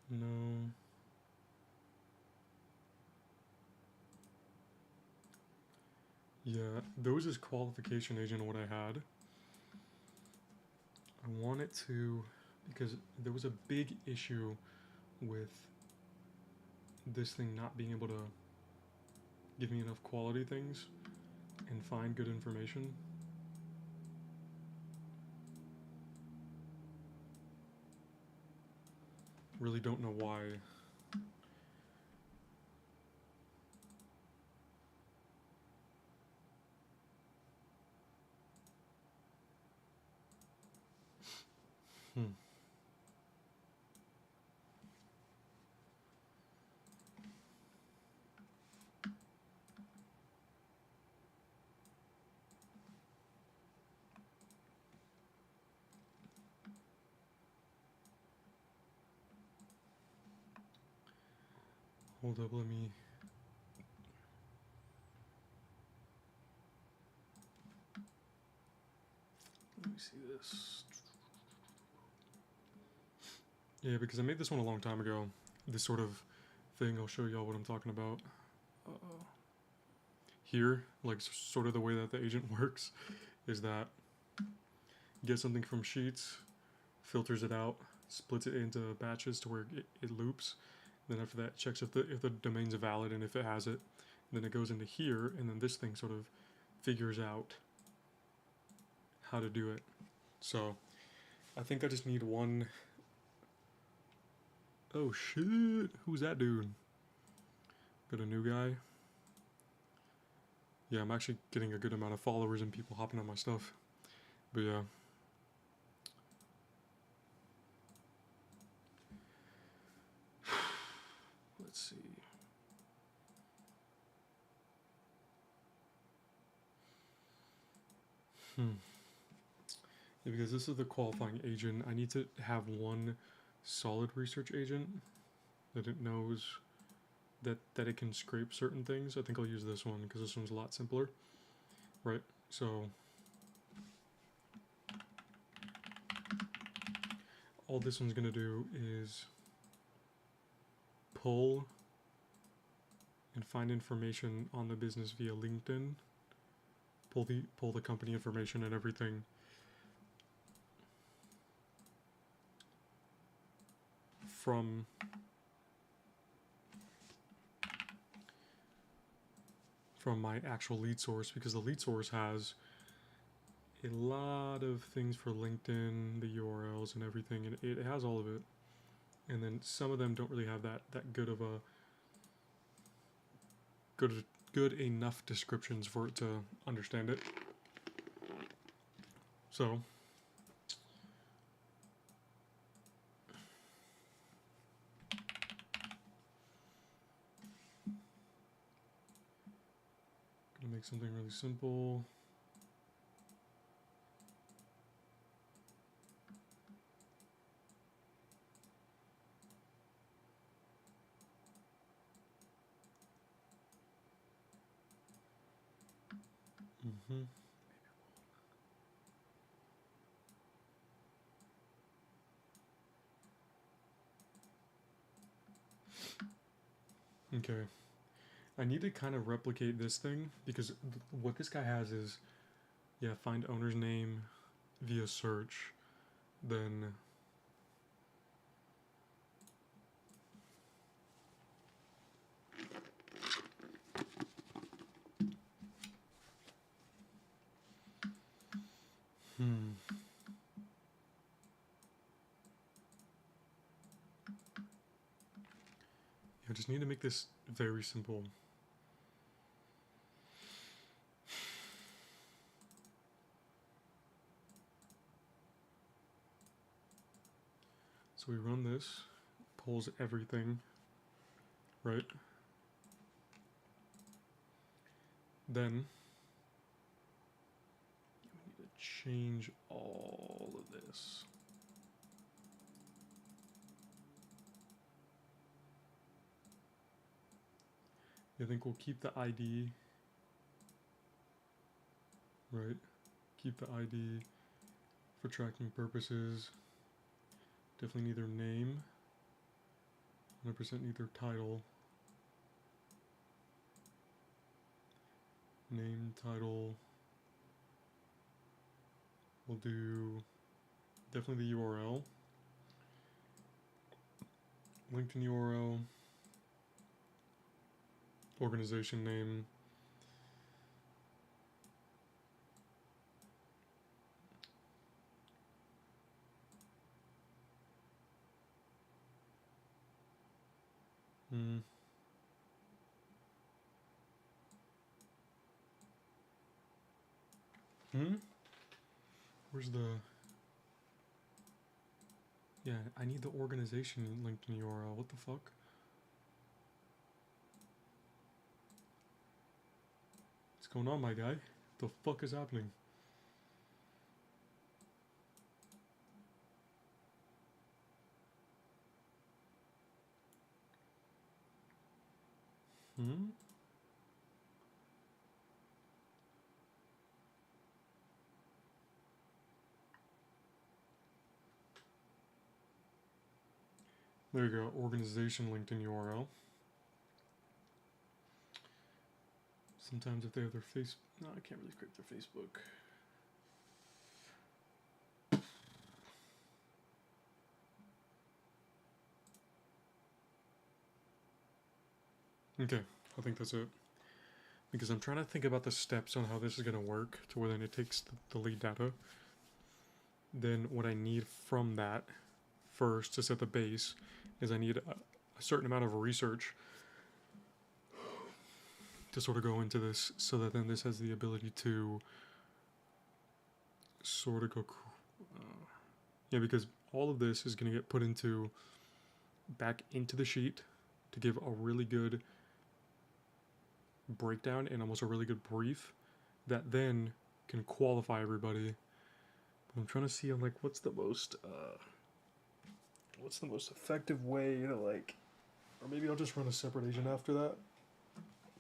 No. Yeah, those is qualification agent what I had. I want it to, because there was a big issue with this thing not being able to give me enough quality things and find good information. Really don't know why. Hold up, let me see this. Yeah, because I made this one a long time ago. This sort of thing, I'll show y'all what I'm talking about. Here, like sort of the way that the agent works is that you get something from Sheets, filters it out, splits it into batches to where it loops. Then after that, checks if the domain's valid and if it has it. And then it goes into here, and then this thing sort of figures out how to do it. So I think I just need one. Oh shit, who's that dude? Got a new guy. Yeah, I'm actually getting a good amount of followers and people hopping on my stuff. But yeah. Let's see. Yeah, because this is the qualifying agent, I need to have one solid research agent that it knows that it can scrape certain things. I think I'll use this one because this one's a lot simpler, right? So all this one's gonna do is pull and find information on the business via LinkedIn, pull the company information and everything from my actual lead source, because the lead source has a lot of things for LinkedIn, the URLs and everything, and it has all of it. And then some of them don't really have that good of a good enough descriptions for it to understand it. So gonna make something really simple. Okay, I need to kind of replicate this thing because what this guy has is, yeah, find owner's name via search, then I just need to make this very simple. So we run this, pulls everything, right? Then we need to change all of this. I think we'll keep the ID, right? Keep the ID for tracking purposes. Definitely need their name. 100% need their title. Name, title. We'll do definitely the URL. LinkedIn URL. Organization name. Where's the... Yeah, I need the organization LinkedIn URL. What the fuck? What's going on, my guy? The fuck is happening? There you go, organization LinkedIn URL. Sometimes if they have their face... No, I can't really scrape their Facebook. Okay, I think that's it. Because I'm trying to think about the steps on how this is going to work to where then it takes the lead data. Then what I need from that first to set the base is I need a certain amount of research to sort of go into this so that then this has the ability to sort of go... yeah, because all of this is going to get put into back into the sheet to give a really good breakdown and almost a really good brief that then can qualify everybody. But I'm trying to see, like, what's the most effective way to, like, or maybe I'll just run a separate agent after that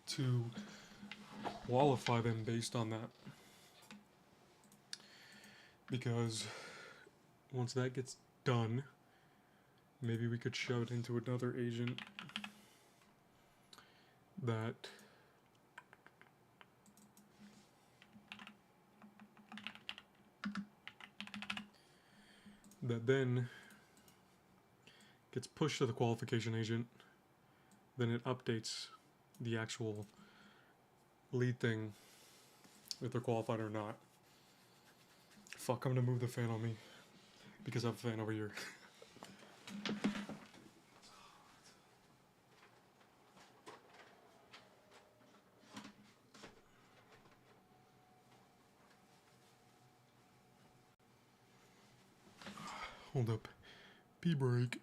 to qualify them based on that. Because once that gets done, maybe we could shove it into another agent that then gets pushed to the qualification agent, then it updates the actual lead thing if they're qualified or not. Fuck, I'm gonna move the fan on me because I have a fan over here. Hold up. Pee break.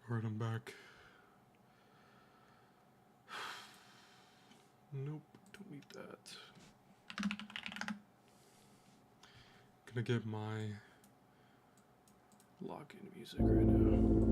Alright, I'm back. Nope, don't need that. Gonna get my login music right now.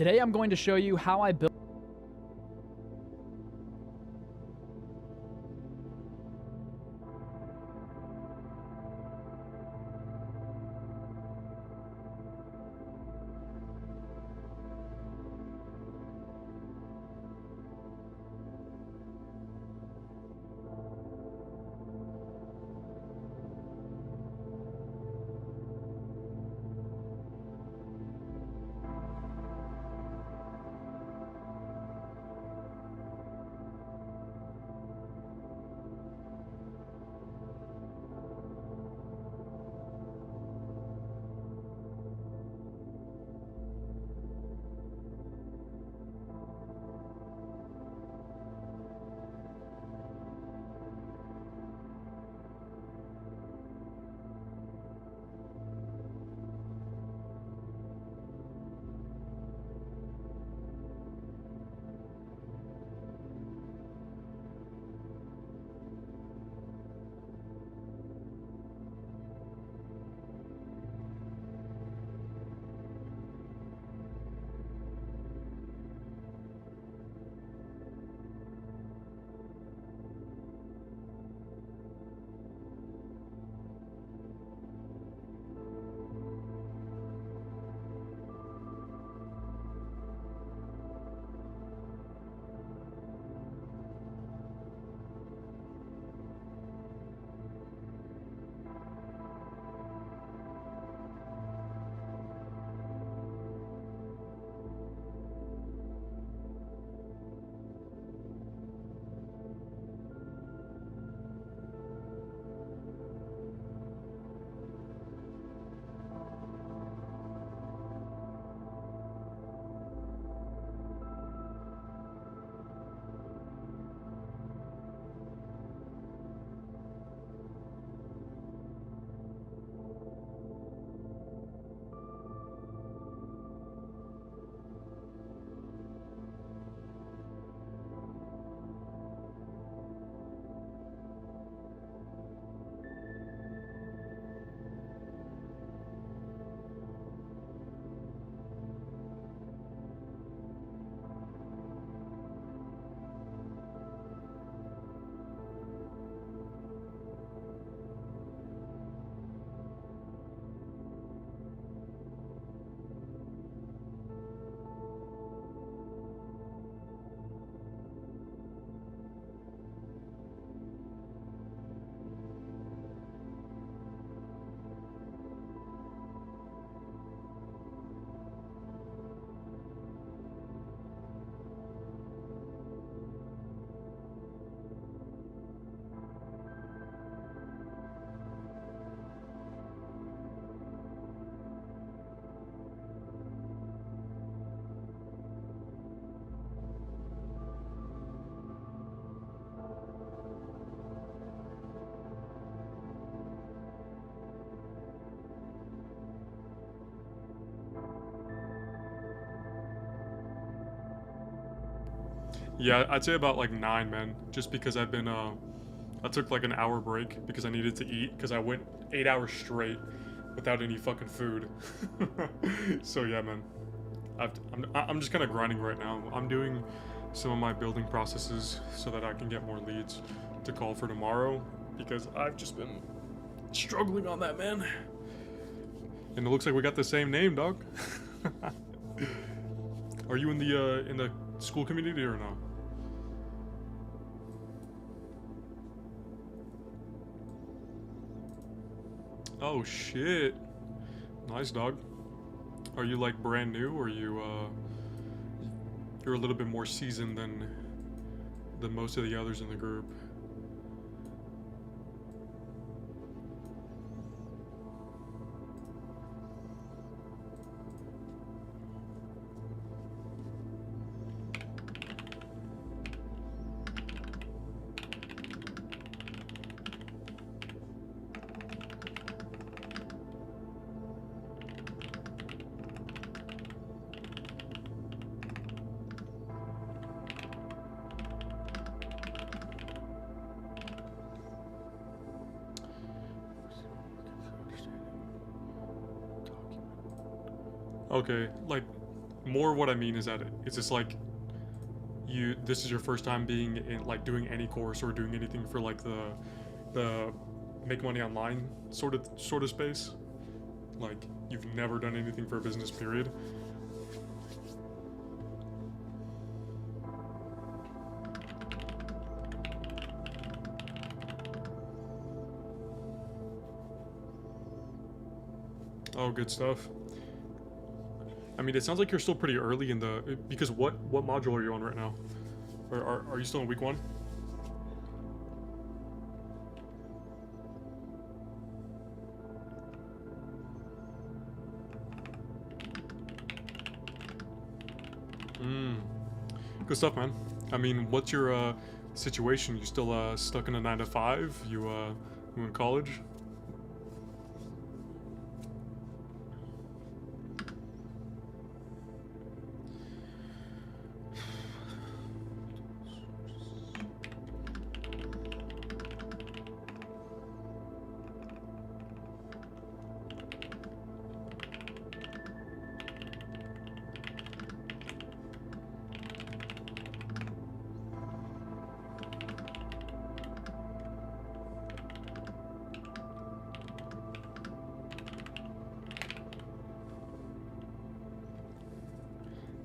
Today I'm going to show you how I built Yeah, I'd say about like 9, man. Just because I've been, I took like an hour break because I needed to eat because I went 8 hours straight without any fucking food. So yeah, man. I'm just kind of grinding right now. I'm doing some of my building processes so that I can get more leads to call for tomorrow because I've just been struggling on that, man. And it looks like we got the same name, dog. Are you in the school community or no? Oh shit. Nice, dog. Are you like brand new or you're a little bit more seasoned than most of the others in the group? Okay, like more what I mean is that it's just like this is your first time being in like doing any course or doing anything for like the make money online sort of space. Like you've never done anything for a business, period. Oh, good stuff. I mean, it sounds like you're still pretty early in the... Because what module are you on right now? Or are you still in week 1? Good stuff, man. I mean, what's your situation? You still stuck in a 9 to 5? You in college?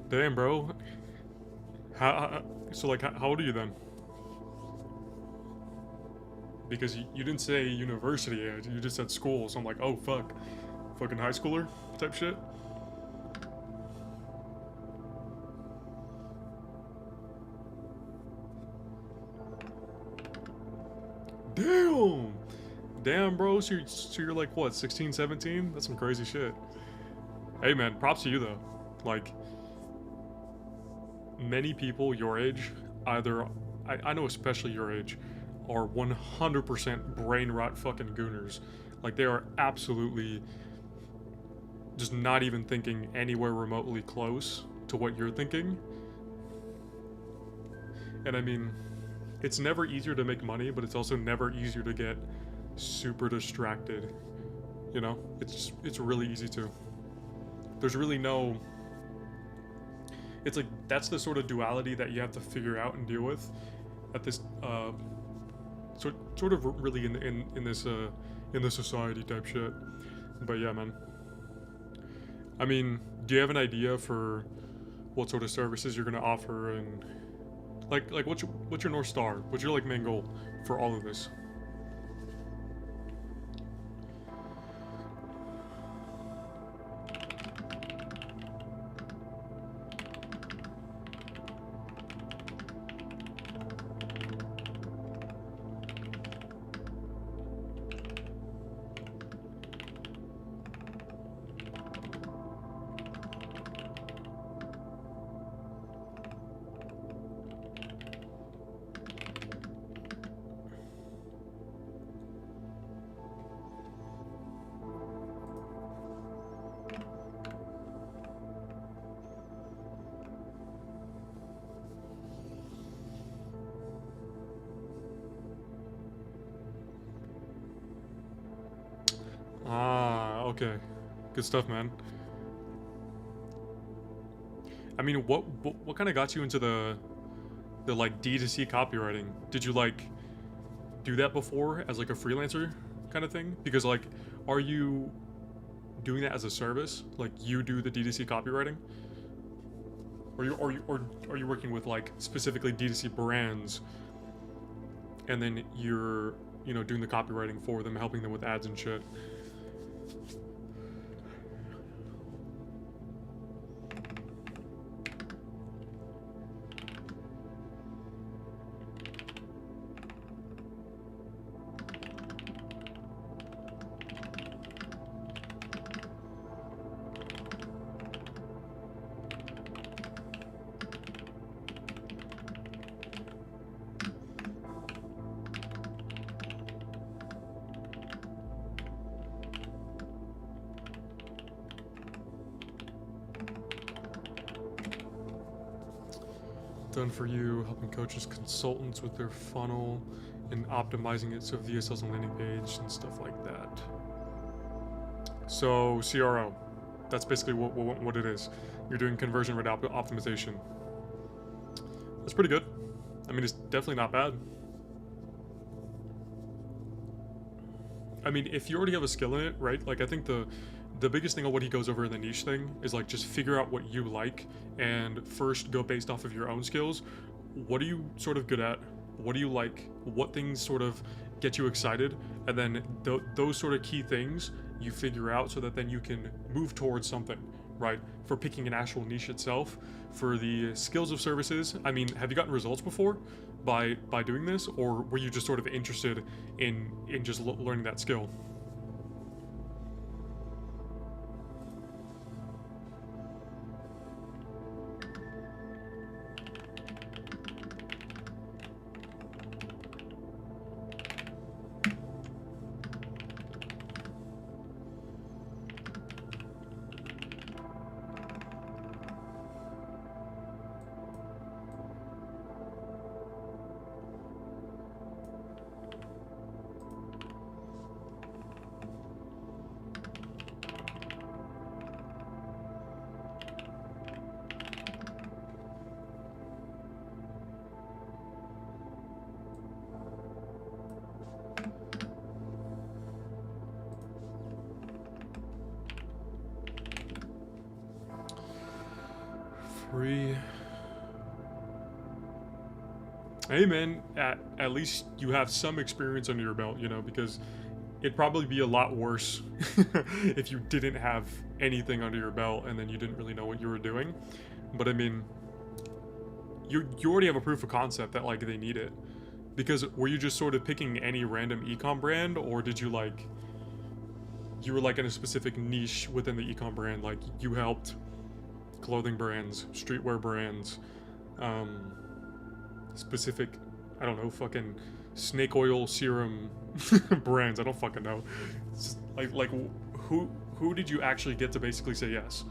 Damn, bro. So like, how old are you then? Because you didn't say university yet, you just said school, so I'm like, oh fuck. Fucking high schooler type shit? Damn! Damn, bro, so you're like, what, 16, 17? That's some crazy shit. Hey man, props to you though. Like, many people your age, either, I know especially your age, are 100% brain rot fucking gooners. Like, they are absolutely just not even thinking anywhere remotely close to what you're thinking. And I mean, it's never easier to make money, but it's also never easier to get super distracted. You know? It's really easy to. There's really no... It's like, that's the sort of duality that you have to figure out and deal with at this, sort of really in this society type shit. But yeah, man. I mean, do you have an idea for what sort of services you're gonna offer, and like what's your North Star? What's your like main goal for all of this? Okay. Good stuff, man. I mean, what kind of got you into the like D2C copywriting? Did you like do that before as like a freelancer kind of thing? Because like, are you doing that as a service? Like, you do the D2C copywriting? Or are you working with like specifically D2C brands, and then you're, you know, doing the copywriting for them, helping them with ads and shit? Done for you, helping coaches, consultants with their funnel and optimizing it so VA sells on landing page and stuff like that. So CRO, that's basically what it is. You're doing conversion rate optimization. That's pretty good. I mean, it's definitely not bad. I mean, if you already have a skill in it, right? Like, I think the biggest thing of what he goes over in the niche thing is like just figure out what you like and first go based off of your own skills. What are you sort of good at? What do you like? What things sort of get you excited? And then those sort of key things you figure out so that then you can move towards something, right? For picking an actual niche itself. For the skills of services, I mean, have you gotten results before by doing this, or were you just sort of interested in just learning that skill? Hey man, at least you have some experience under your belt, you know, because it'd probably be a lot worse if you didn't have anything under your belt and then you didn't really know what you were doing. But I mean, you already have a proof of concept that like they need it. Because were you just sort of picking any random ecom brand, or did you like, you were like in a specific niche within the ecom brand, like you helped clothing brands, streetwear brands, specific, I don't know, fucking snake oil serum brands. I don't fucking know. It's just like who did you actually get to basically say yes?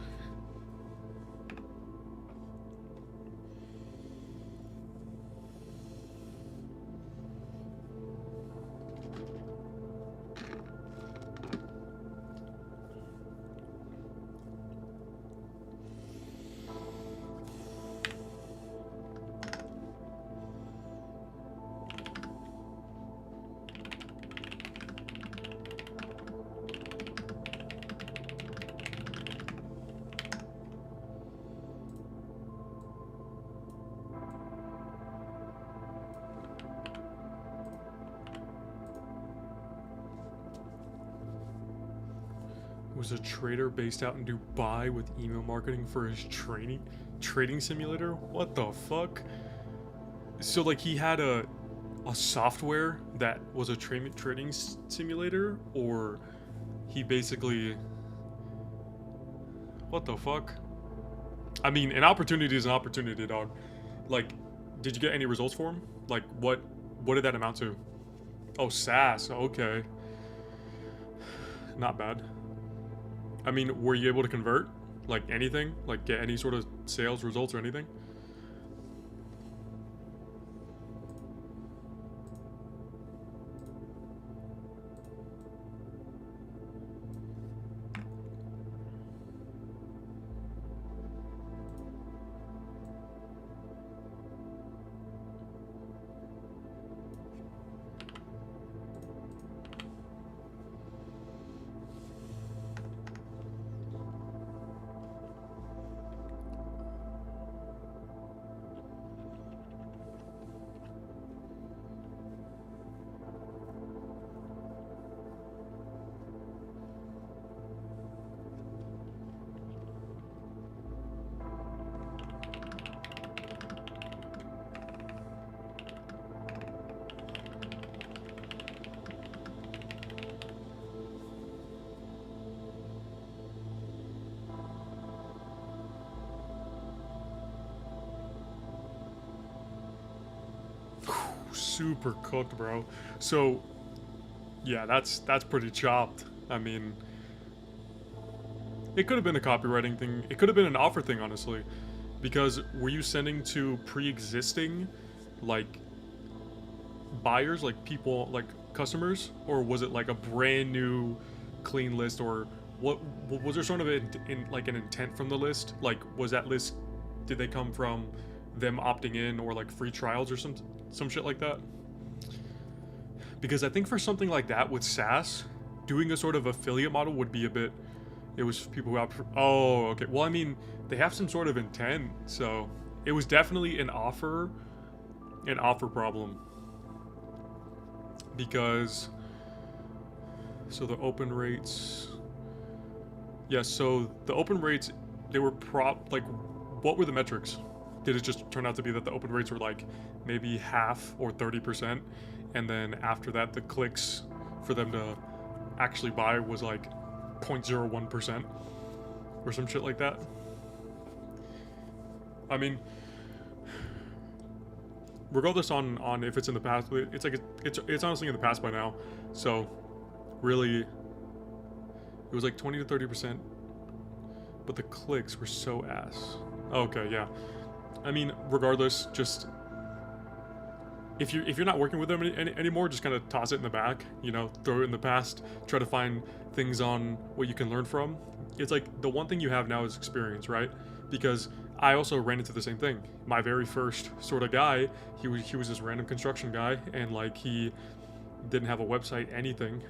Was a trader based out in Dubai with email marketing for his trading simulator? What the fuck? So like he had a software that was a trading simulator, or he basically, what the fuck? I mean, an opportunity is an opportunity, dog. Like, did you get any results for him? Like, what did that amount to? Oh, SaaS. Okay. Not bad. I mean, were you able to convert? Like anything? Like get any sort of sales results or anything? Super cooked, bro. So yeah, that's pretty chopped. I mean, it could have been a copywriting thing. It could have been an offer thing, honestly. Because were you sending to pre-existing like buyers, like people, like customers, or was it like a brand new clean list, or what was there sort of like an intent from the list? Like, was that list, did they come from them opting in or like free trials or some shit like that? Because I think for something like that with SaaS, doing a sort of affiliate model would be a bit, it was people who opt for, oh, okay. Well, I mean, they have some sort of intent, so it was definitely an offer problem. Because, so the open rates, yeah, so the open rates, they were like, what were the metrics? Did it just turn out to be that the open rates were like maybe half or 30%? And then after that, the clicks for them to actually buy was like 0.01% or some shit like that. I mean, regardless on if it's in the past, it's like it's honestly in the past by now. So really, it was like 20 to 30%, but the clicks were so ass. Okay, yeah. I mean, regardless, just if you're not working with them anymore, just kind of toss it in the back, you know, throw it in the past, try to find things on what you can learn from. It's like the one thing you have now is experience, right? Because I also ran into the same thing. My very first sort of guy, he was this random construction guy, and like he didn't have a website, anything.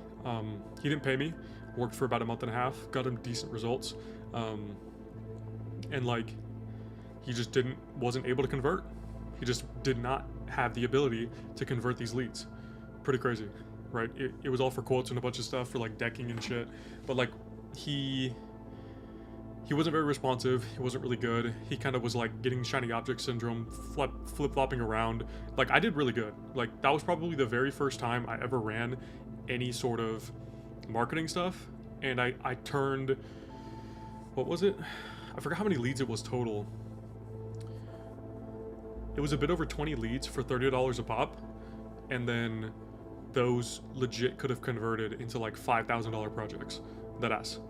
He didn't pay me, worked for about a month and a half, got him decent results, and like he just wasn't able to convert. He just did not have the ability to convert these leads. Pretty crazy, right? It was all for quotes and a bunch of stuff for like decking and shit, but like he wasn't very responsive. He wasn't really good. He kind of was like getting shiny object syndrome, flip-flopping around. Like I did really good. Like that was probably the very first time I ever ran any sort of marketing stuff, and I turned, what was it? I forgot how many leads it was total. It was a bit over 20 leads for $30 a pop, and then those legit could have converted into like $5,000 projects. That ass.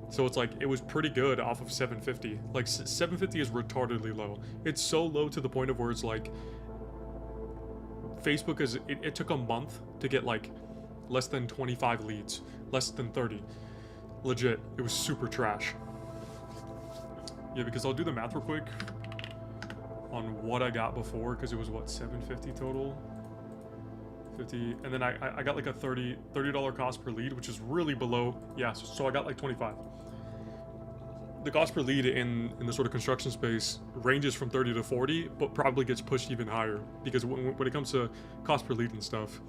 So it's like, it was pretty good off of 750. Like 750 is retardedly low. It's so low to the point of where it's like, Facebook it took a month to get like less than 25 leads, less than 30. Legit, it was super trash. Yeah, because I'll do the math real quick on what I got before, because it was what, 750 total? 50, and then I got like a $30 cost per lead, which is really below, yeah, so I got like 25. The cost per lead in the sort of construction space ranges from 30 to 40, but probably gets pushed even higher, because when it comes to cost per lead and stuff,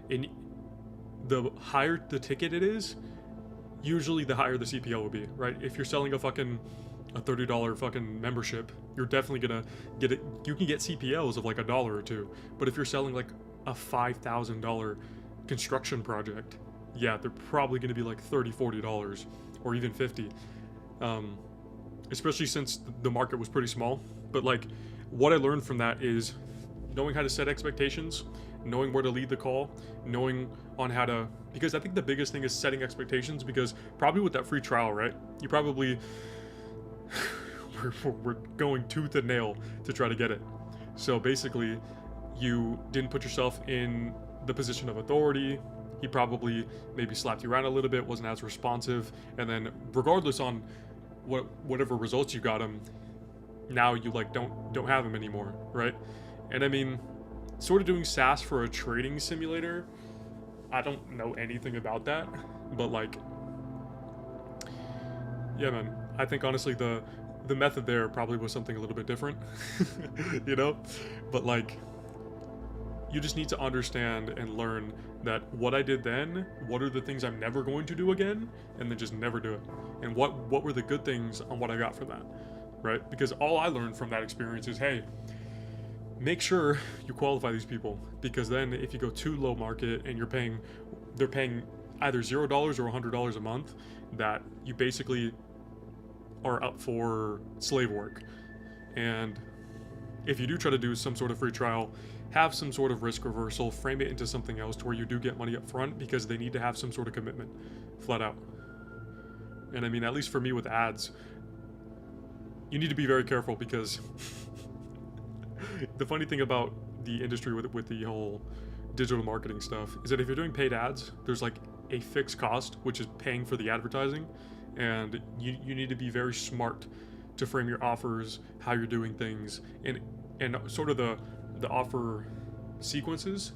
the higher the ticket it is, usually the higher the CPL will be, right? If you're selling a $30 fucking membership, you're definitely gonna get it. You can get CPLs of like $1 or $2, but if you're selling like a $5,000 construction project, yeah, they're probably gonna be like $30, $40 or even $50. Especially since the market was pretty small. But like, what I learned from that is knowing how to set expectations, knowing where to lead the call, knowing on how to, because I think the biggest thing is setting expectations, because probably with that free trial, right, you probably we're going tooth and nail to try to get it. So basically, you didn't put yourself in the position of authority. He probably maybe slapped you around a little bit, wasn't as responsive, and then regardless on whatever results you got him, now you like don't have him anymore, right? And I mean, sort of doing SaaS for a trading simulator, I don't know anything about that, but like, yeah, man, I think honestly the method there probably was something a little bit different, you know? But like, you just need to understand and learn that what I did then, what are the things I'm never going to do again, and then just never do it. And what were the good things on what I got from that, right? Because all I learned from that experience is, hey, make sure you qualify these people, because then if you go too low market and they're paying either $0 or $100 a month, that you basically are up for slave work. And if you do try to do some sort of free trial, have some sort of risk reversal, frame it into something else to where you do get money up front, because they need to have some sort of commitment, flat out. And I mean, at least for me with ads, you need to be very careful, because the funny thing about the industry with the whole digital marketing stuff is that if you're doing paid ads, there's like a fixed cost, which is paying for the advertising, and you need to be very smart to frame your offers, how you're doing things, and sort of the offer sequences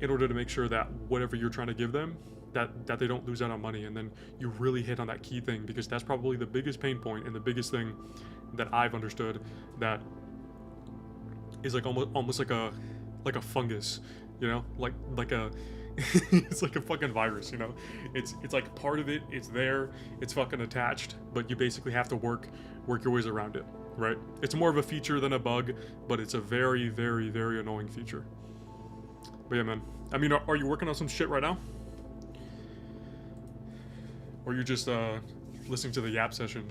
in order to make sure that whatever you're trying to give them, that they don't lose out on money. And then you really hit on that key thing, because that's probably the biggest pain point and the biggest thing that I've understood that is like almost like a fungus, you know, like a it's like a fucking virus, you know. It's like part of it, it's there, it's fucking attached, but you basically have to work your ways around it, right? It's more of a feature than a bug, but it's a very, very, very annoying feature. But yeah, man, I mean, are you working on some shit right now? Or you're just listening to the Yap session?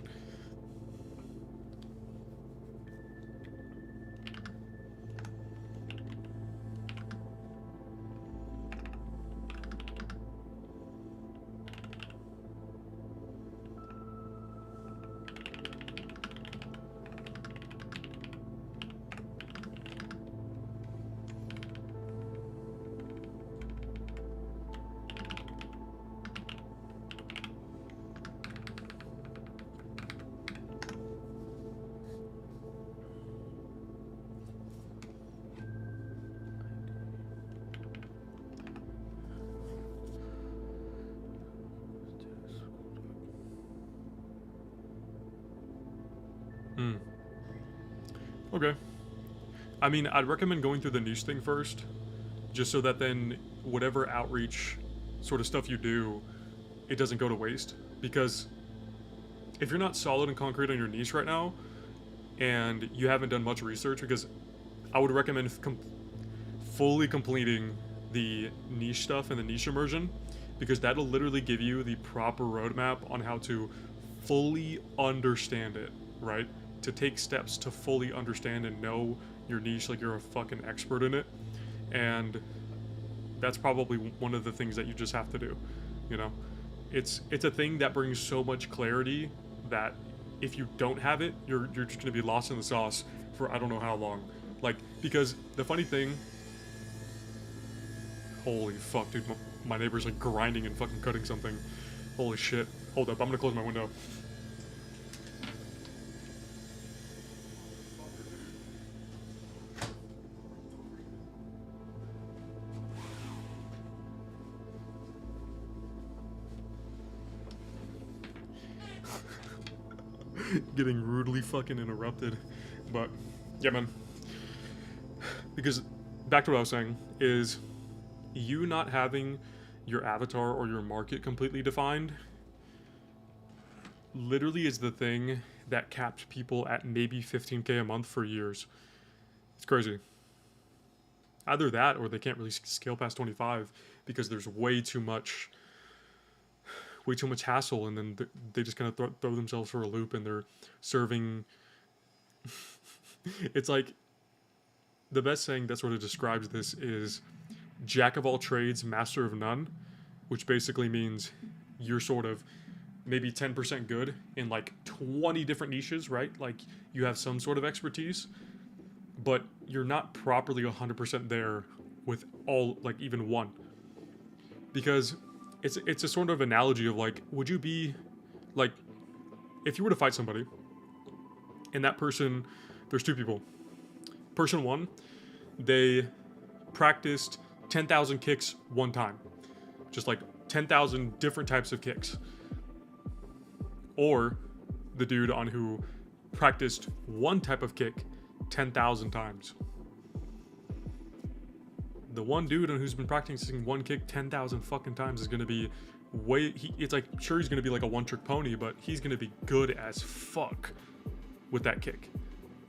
Okay. I mean, I'd recommend going through the niche thing first, just so that then whatever outreach sort of stuff you do, it doesn't go to waste. Because if you're not solid and concrete on your niche right now, and you haven't done much research, because I would recommend fully completing the niche stuff and the niche immersion, because that'll literally give you the proper roadmap on how to fully understand it, right? To take steps to fully understand and know your niche like you're a fucking expert in it. And that's probably one of the things that you just have to do, you know? It's a thing that brings so much clarity that if you don't have it, you're just gonna be lost in the sauce for I don't know how long. Like, because the funny thing, holy fuck, dude, my neighbor's like grinding and fucking cutting something. Holy shit. Hold up, I'm gonna close my window. Getting rudely fucking interrupted. But yeah, man, because back to what I was saying is, you not having your avatar or your market completely defined literally is the thing that capped people at maybe 15K a month for years. It's crazy. Either that or they can't really scale past 25 because there's way too much hassle, and then they just kind of throw themselves for a loop, and they're serving. It's like, the best saying that sort of describes this is jack of all trades, master of none, which basically means you're sort of maybe 10% good in like 20 different niches, right? Like you have some sort of expertise, but you're not properly 100% there with all, like even one. Because it's a sort of analogy of like, would you be like, if you were to fight somebody and that person, there's two people. Person one, they practiced 10,000 kicks one time. Just like 10,000 different types of kicks. Or the dude on who practiced one type of kick 10,000 times. The one dude on who's been practicing one kick 10,000 fucking times is gonna be it's like, sure, he's gonna be like a one-trick pony, but he's gonna be good as fuck with that kick.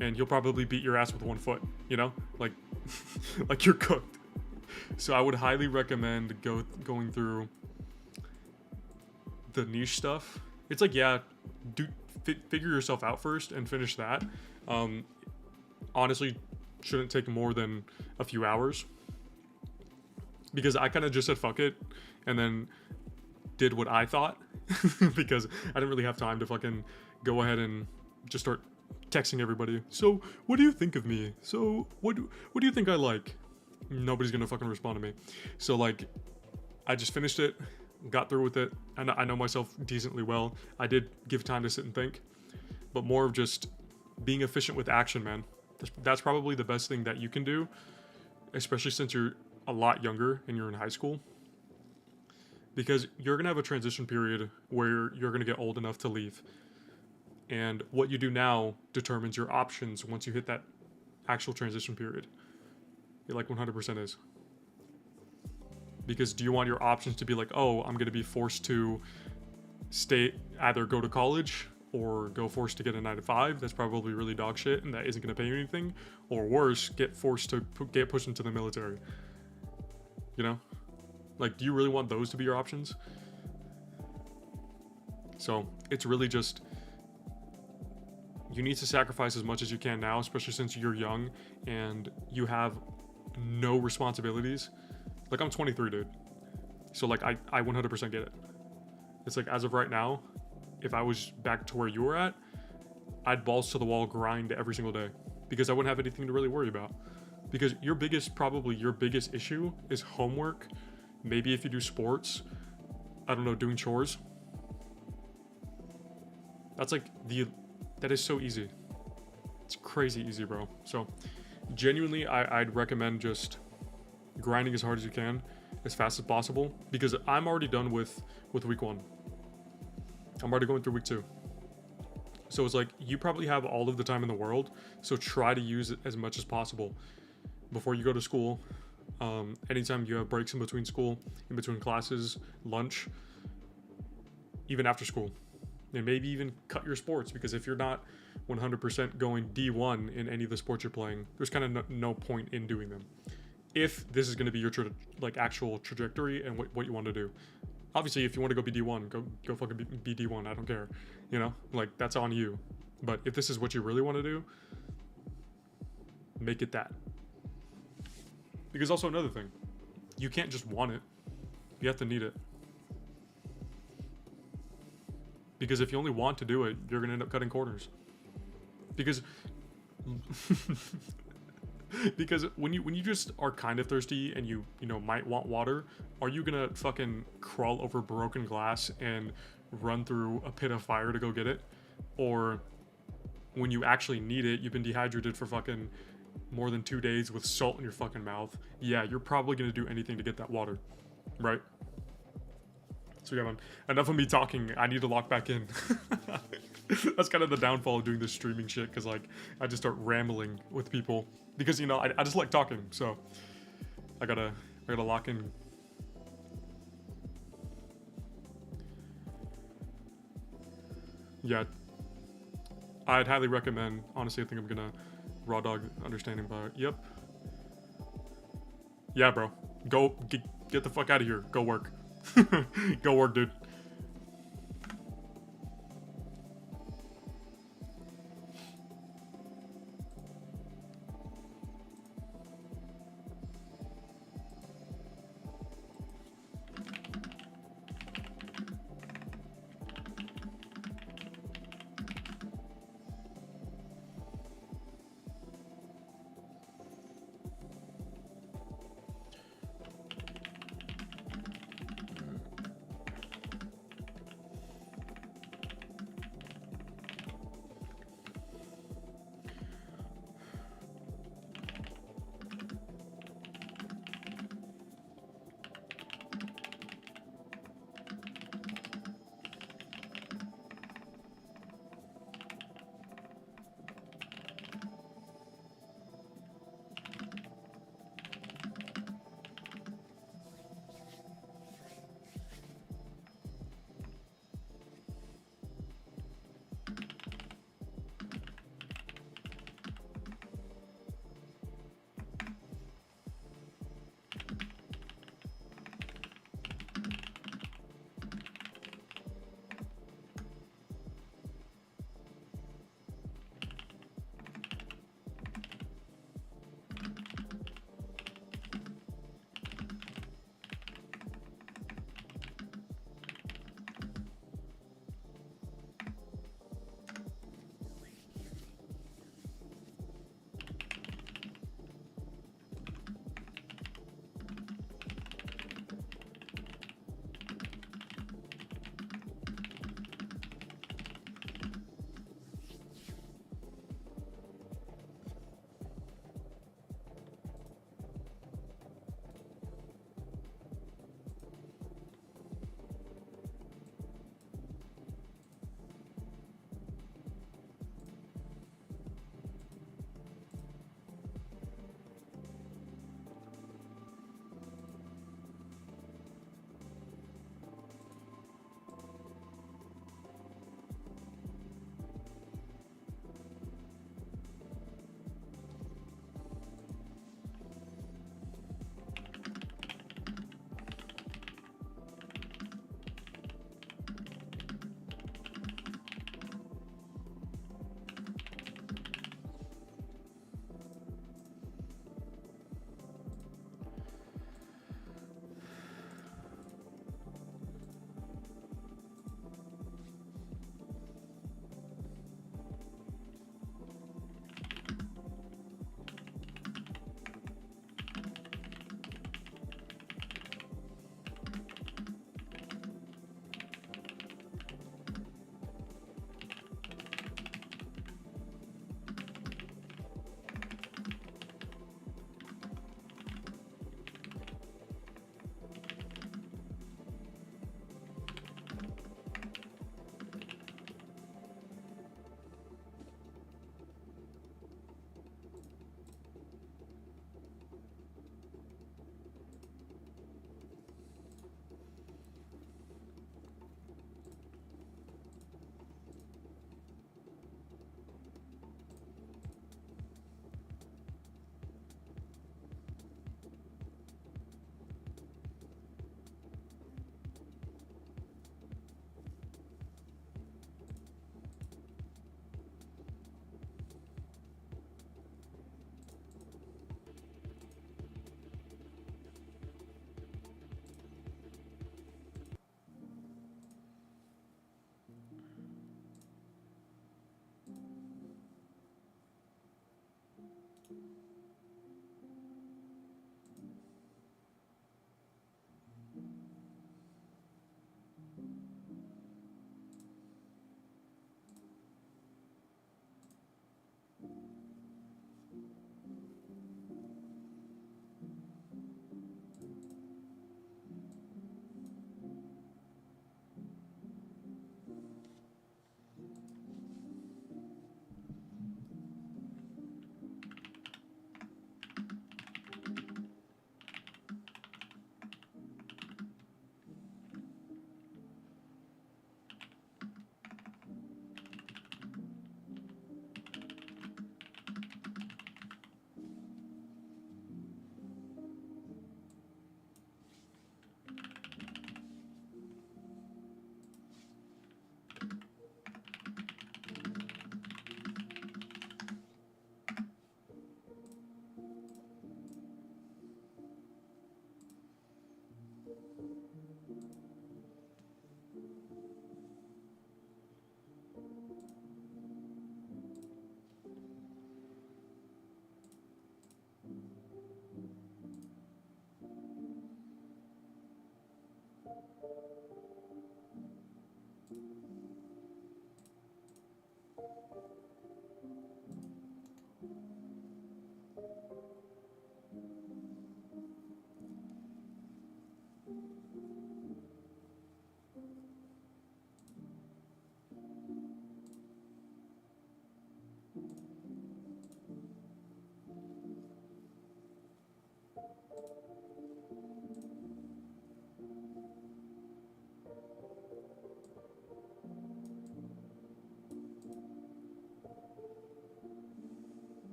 And he'll probably beat your ass with 1 foot, you know? Like, like you're cooked. So I would highly recommend going through the niche stuff. It's like, yeah, figure yourself out first and finish that. Honestly, shouldn't take more than a few hours. Because I kind of just said fuck it and then did what I thought. Because I didn't really have time to fucking go ahead and just start texting everybody. So, what do you think of me? So, what do you think I like? Nobody's gonna fucking respond to me. So, like, I just finished it, got through with it. I know myself decently well. I did give time to sit and think, but more of just being efficient with action, man. That's probably the best thing that you can do, especially since you're a lot younger and you're in high school. Because you're going to have a transition period where you're going to get old enough to leave. And what you do now determines your options once you hit that actual transition period. It like 100% is. Because do you want your options to be like, oh, I'm going to be forced to either go to college or go forced to get a 9-to-5? That's probably really dog shit and that isn't going to pay you anything. Or worse, get forced to get pushed into the military. You know? Like, do you really want those to be your options? So, it's really just, you need to sacrifice as much as you can now, especially since you're young and you have no responsibilities. Like, I'm 23, dude. So, like, I 100% get it. It's like, as of right now, if I was back to where you were at, I'd balls to the wall grind every single day because I wouldn't have anything to really worry about. Because probably your biggest issue is homework. Maybe if you do sports, I don't know, doing chores. That's like that is so easy. It's crazy easy, bro. So genuinely, I'd recommend just grinding as hard as you can, as fast as possible, because I'm already done with week 1. I'm already going through week 2. So it's like, you probably have all of the time in the world, so try to use it as much as possible before you go to school. Anytime you have breaks in between school, in between classes, lunch, even after school, and maybe even cut your sports, because if you're not 100% going D1 in any of the sports you're playing, there's kind of no point in doing them. If this is going to be your actual trajectory and what you want to do. Obviously, if you want to go be D1, go fucking be D1. I don't care, you know, like that's on you. But if this is what you really want to do, make it that. Because also another thing, you can't just want it. You have to need it. Because if you only want to do it, you're going to end up cutting corners. Because because when you just are kind of thirsty and you might want water, are you going to fucking crawl over broken glass and run through a pit of fire to go get it? Or when you actually need it, you've been dehydrated for fucking more than 2 days with salt in your fucking mouth, yeah, you're probably going to do anything to get that water, right? So yeah, man, enough of me talking. I need to lock back in. That's kind of the downfall of doing this streaming shit, because like I just start rambling with people because I just like talking, so I gotta lock in. Yeah, I'd highly recommend. Honestly, I think I'm gonna raw dog understanding by. Yep. Yeah, bro. Go get the fuck out of here. Go work. Go work, dude.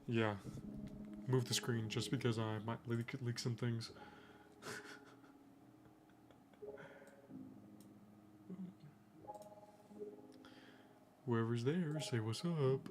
Yeah, move the screen just because I might leak some things. Whoever's there, say what's up.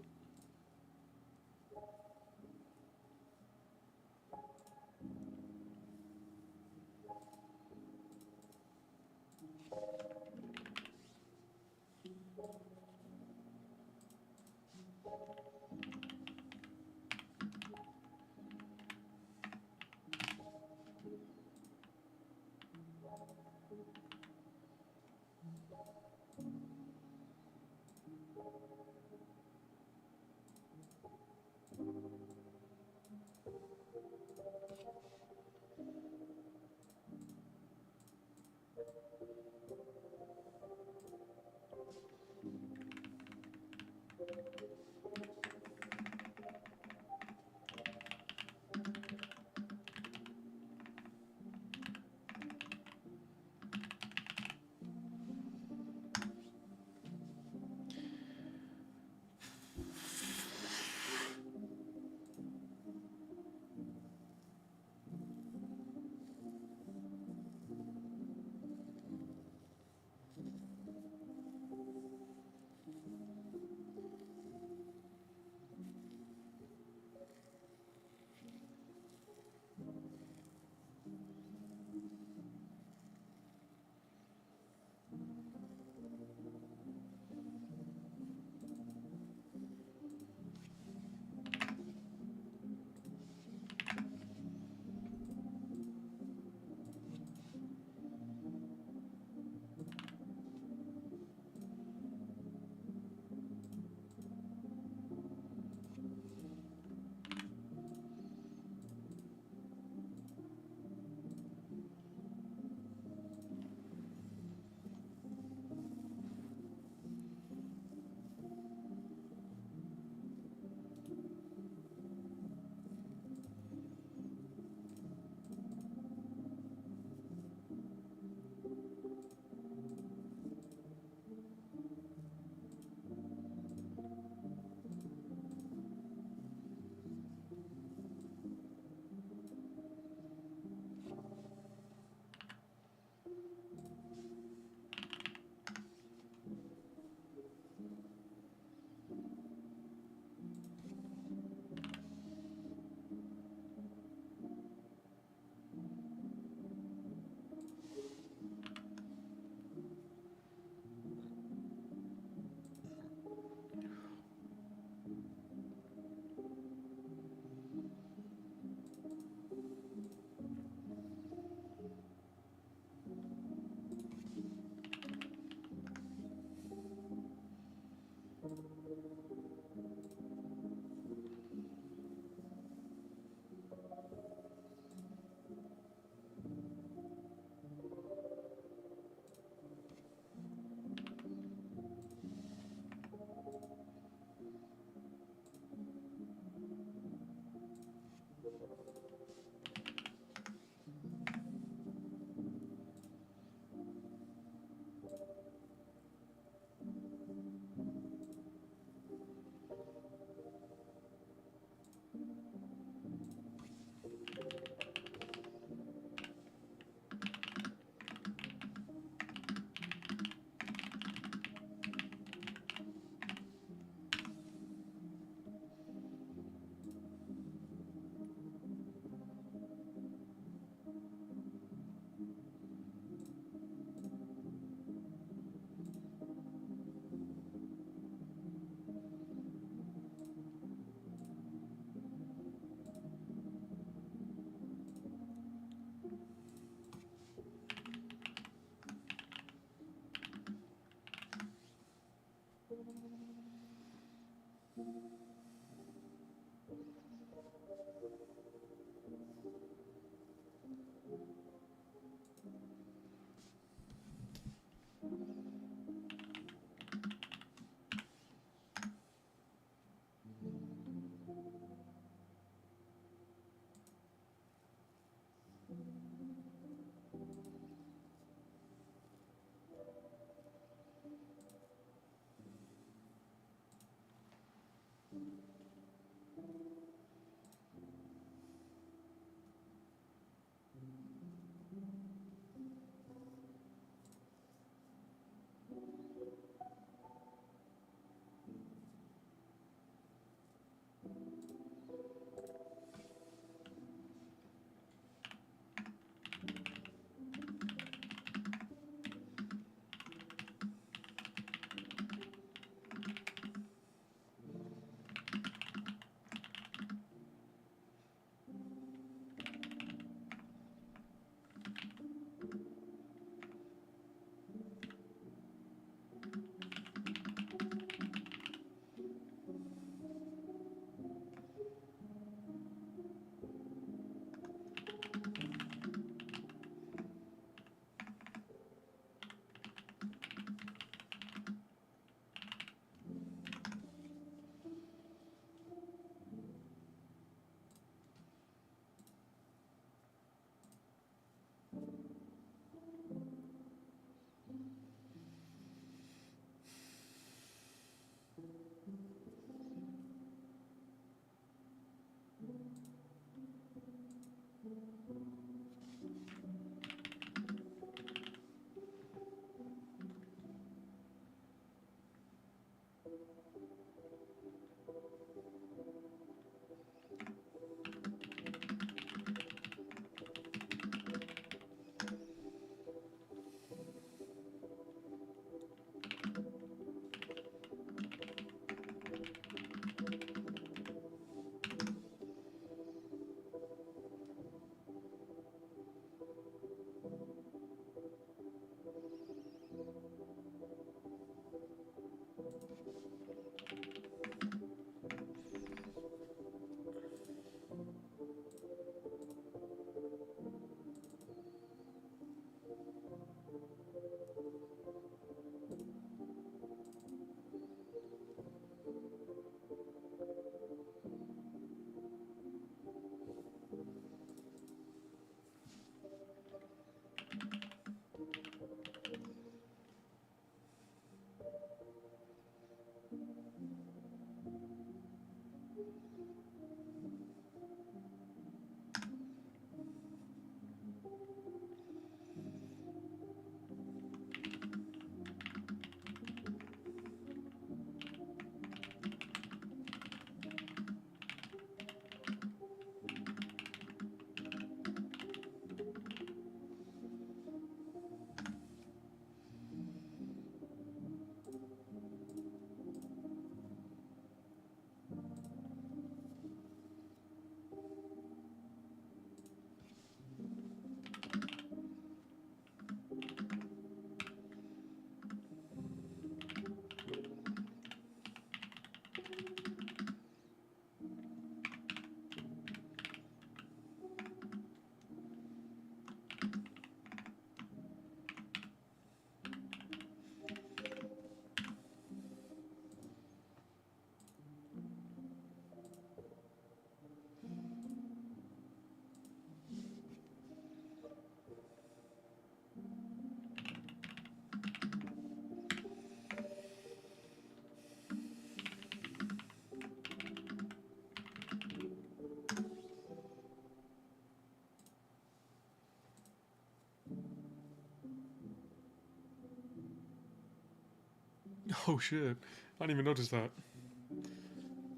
Oh shit. I didn't even notice that.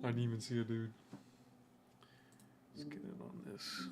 I didn't even see it, dude. Let's get in on this.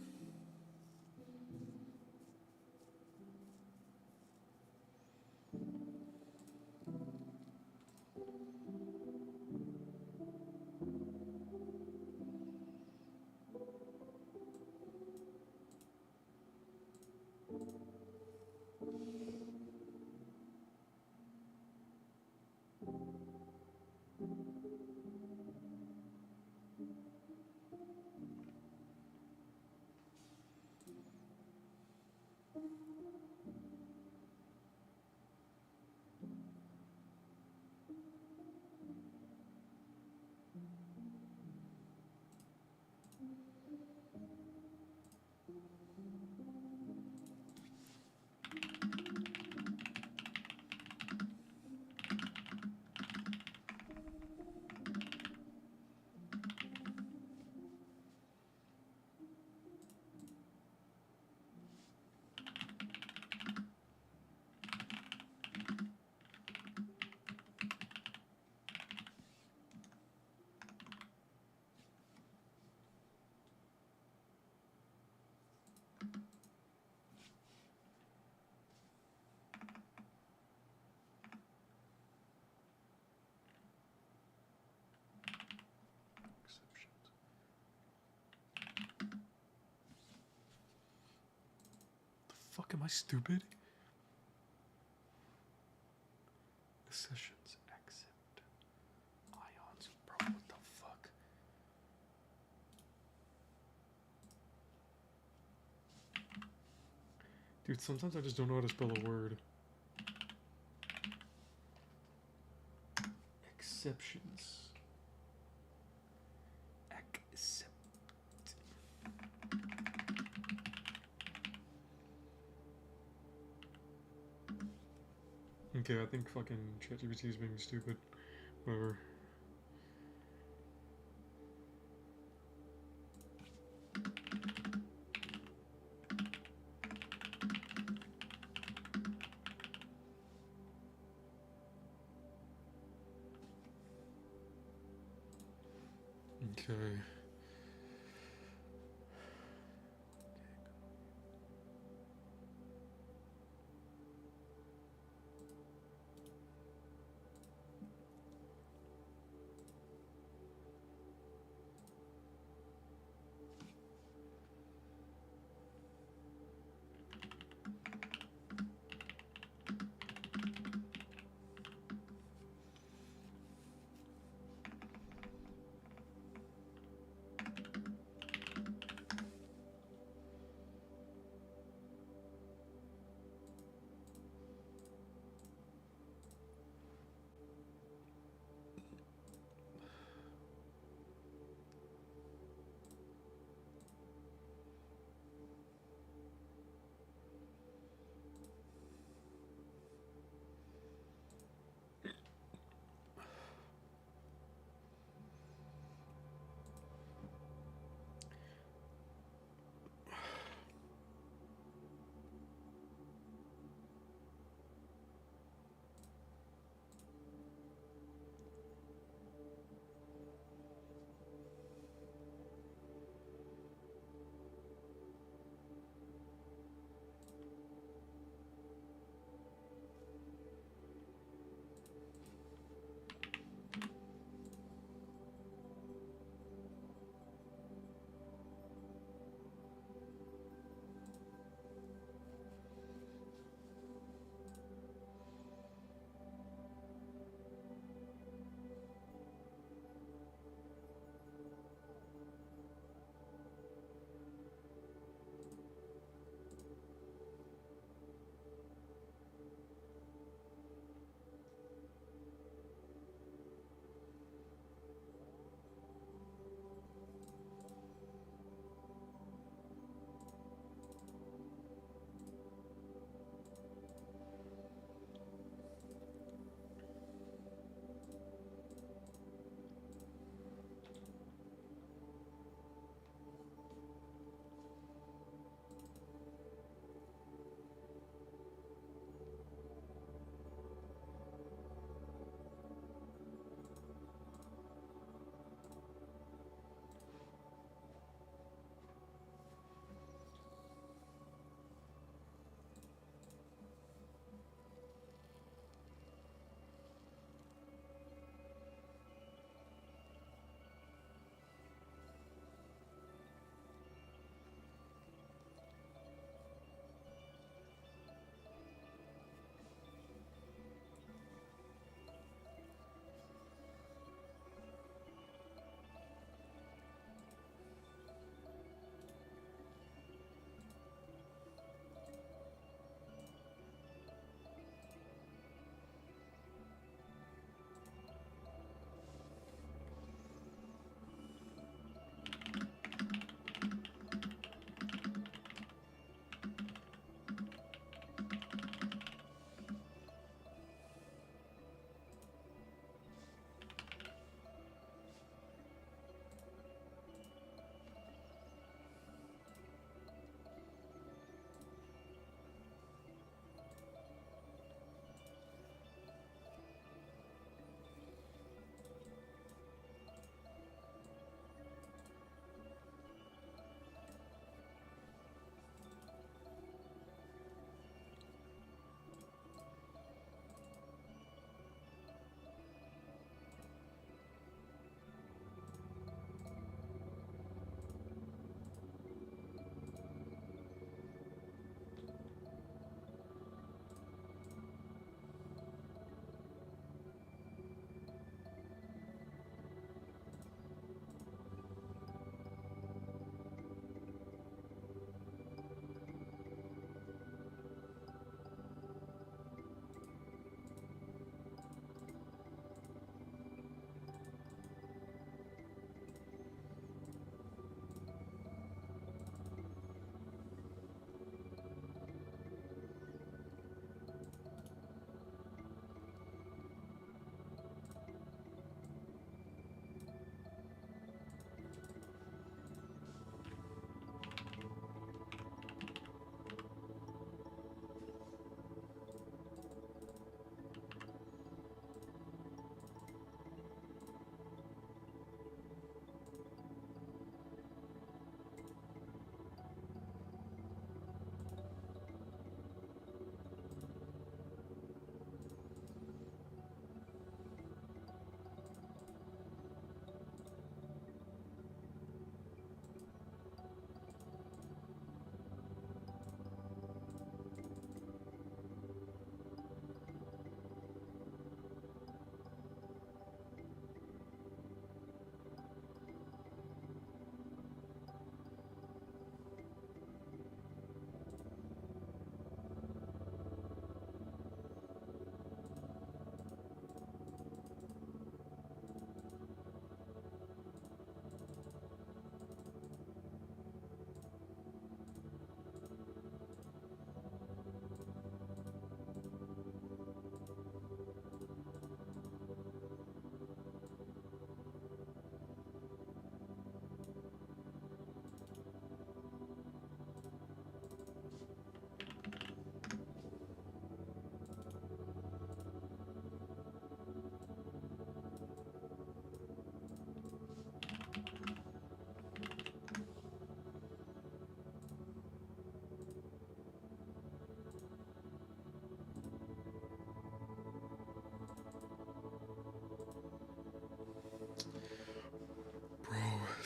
Am I stupid? Sessions accept ions. Bro, what the fuck? Dude, sometimes I just don't know how to spell a word. Exceptions. Accept. Okay, I think fucking ChatGPT is being stupid. Whatever. Okay.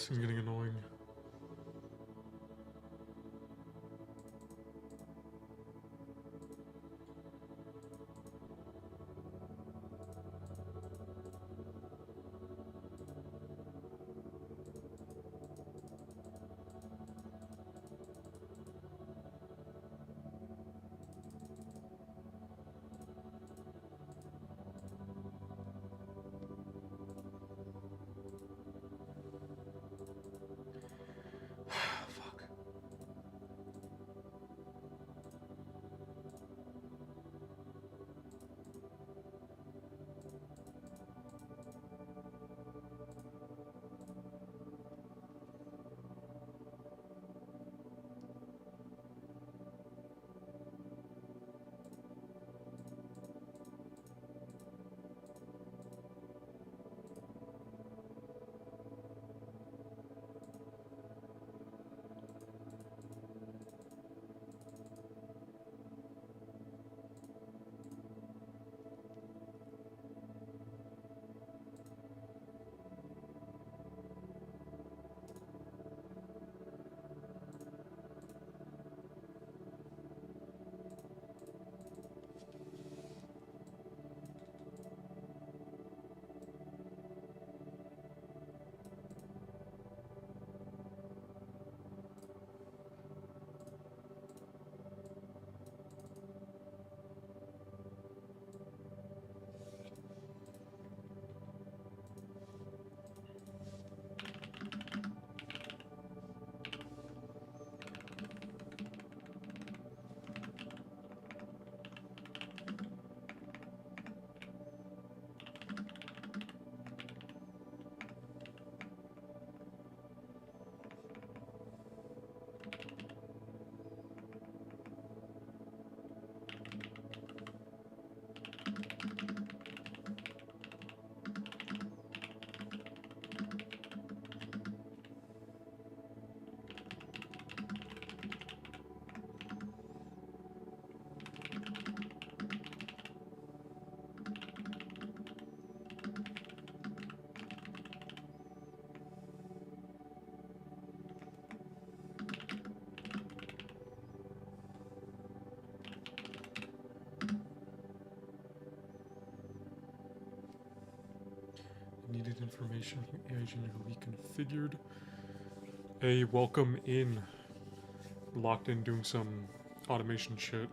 This is getting annoying. Fuck. Needed information from agent who we configured. A welcome in. Locked in doing some automation shit.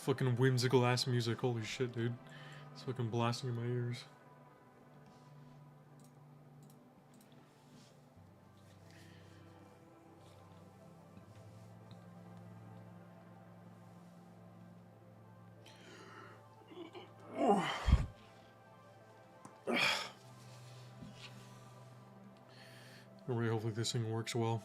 fucking whimsical ass music. Holy shit, dude. It's fucking blasting in my ears. Alright, hopefully this thing works well.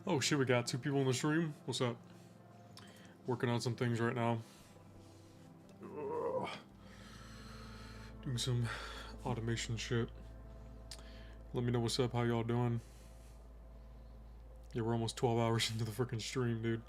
Oh shit, we got 2 people in the stream. What's up? Working on some things right now. Ugh. Doing some automation shit. Let me know what's up, how y'all doing. Yeah, we're almost 12 hours into the freaking stream, dude.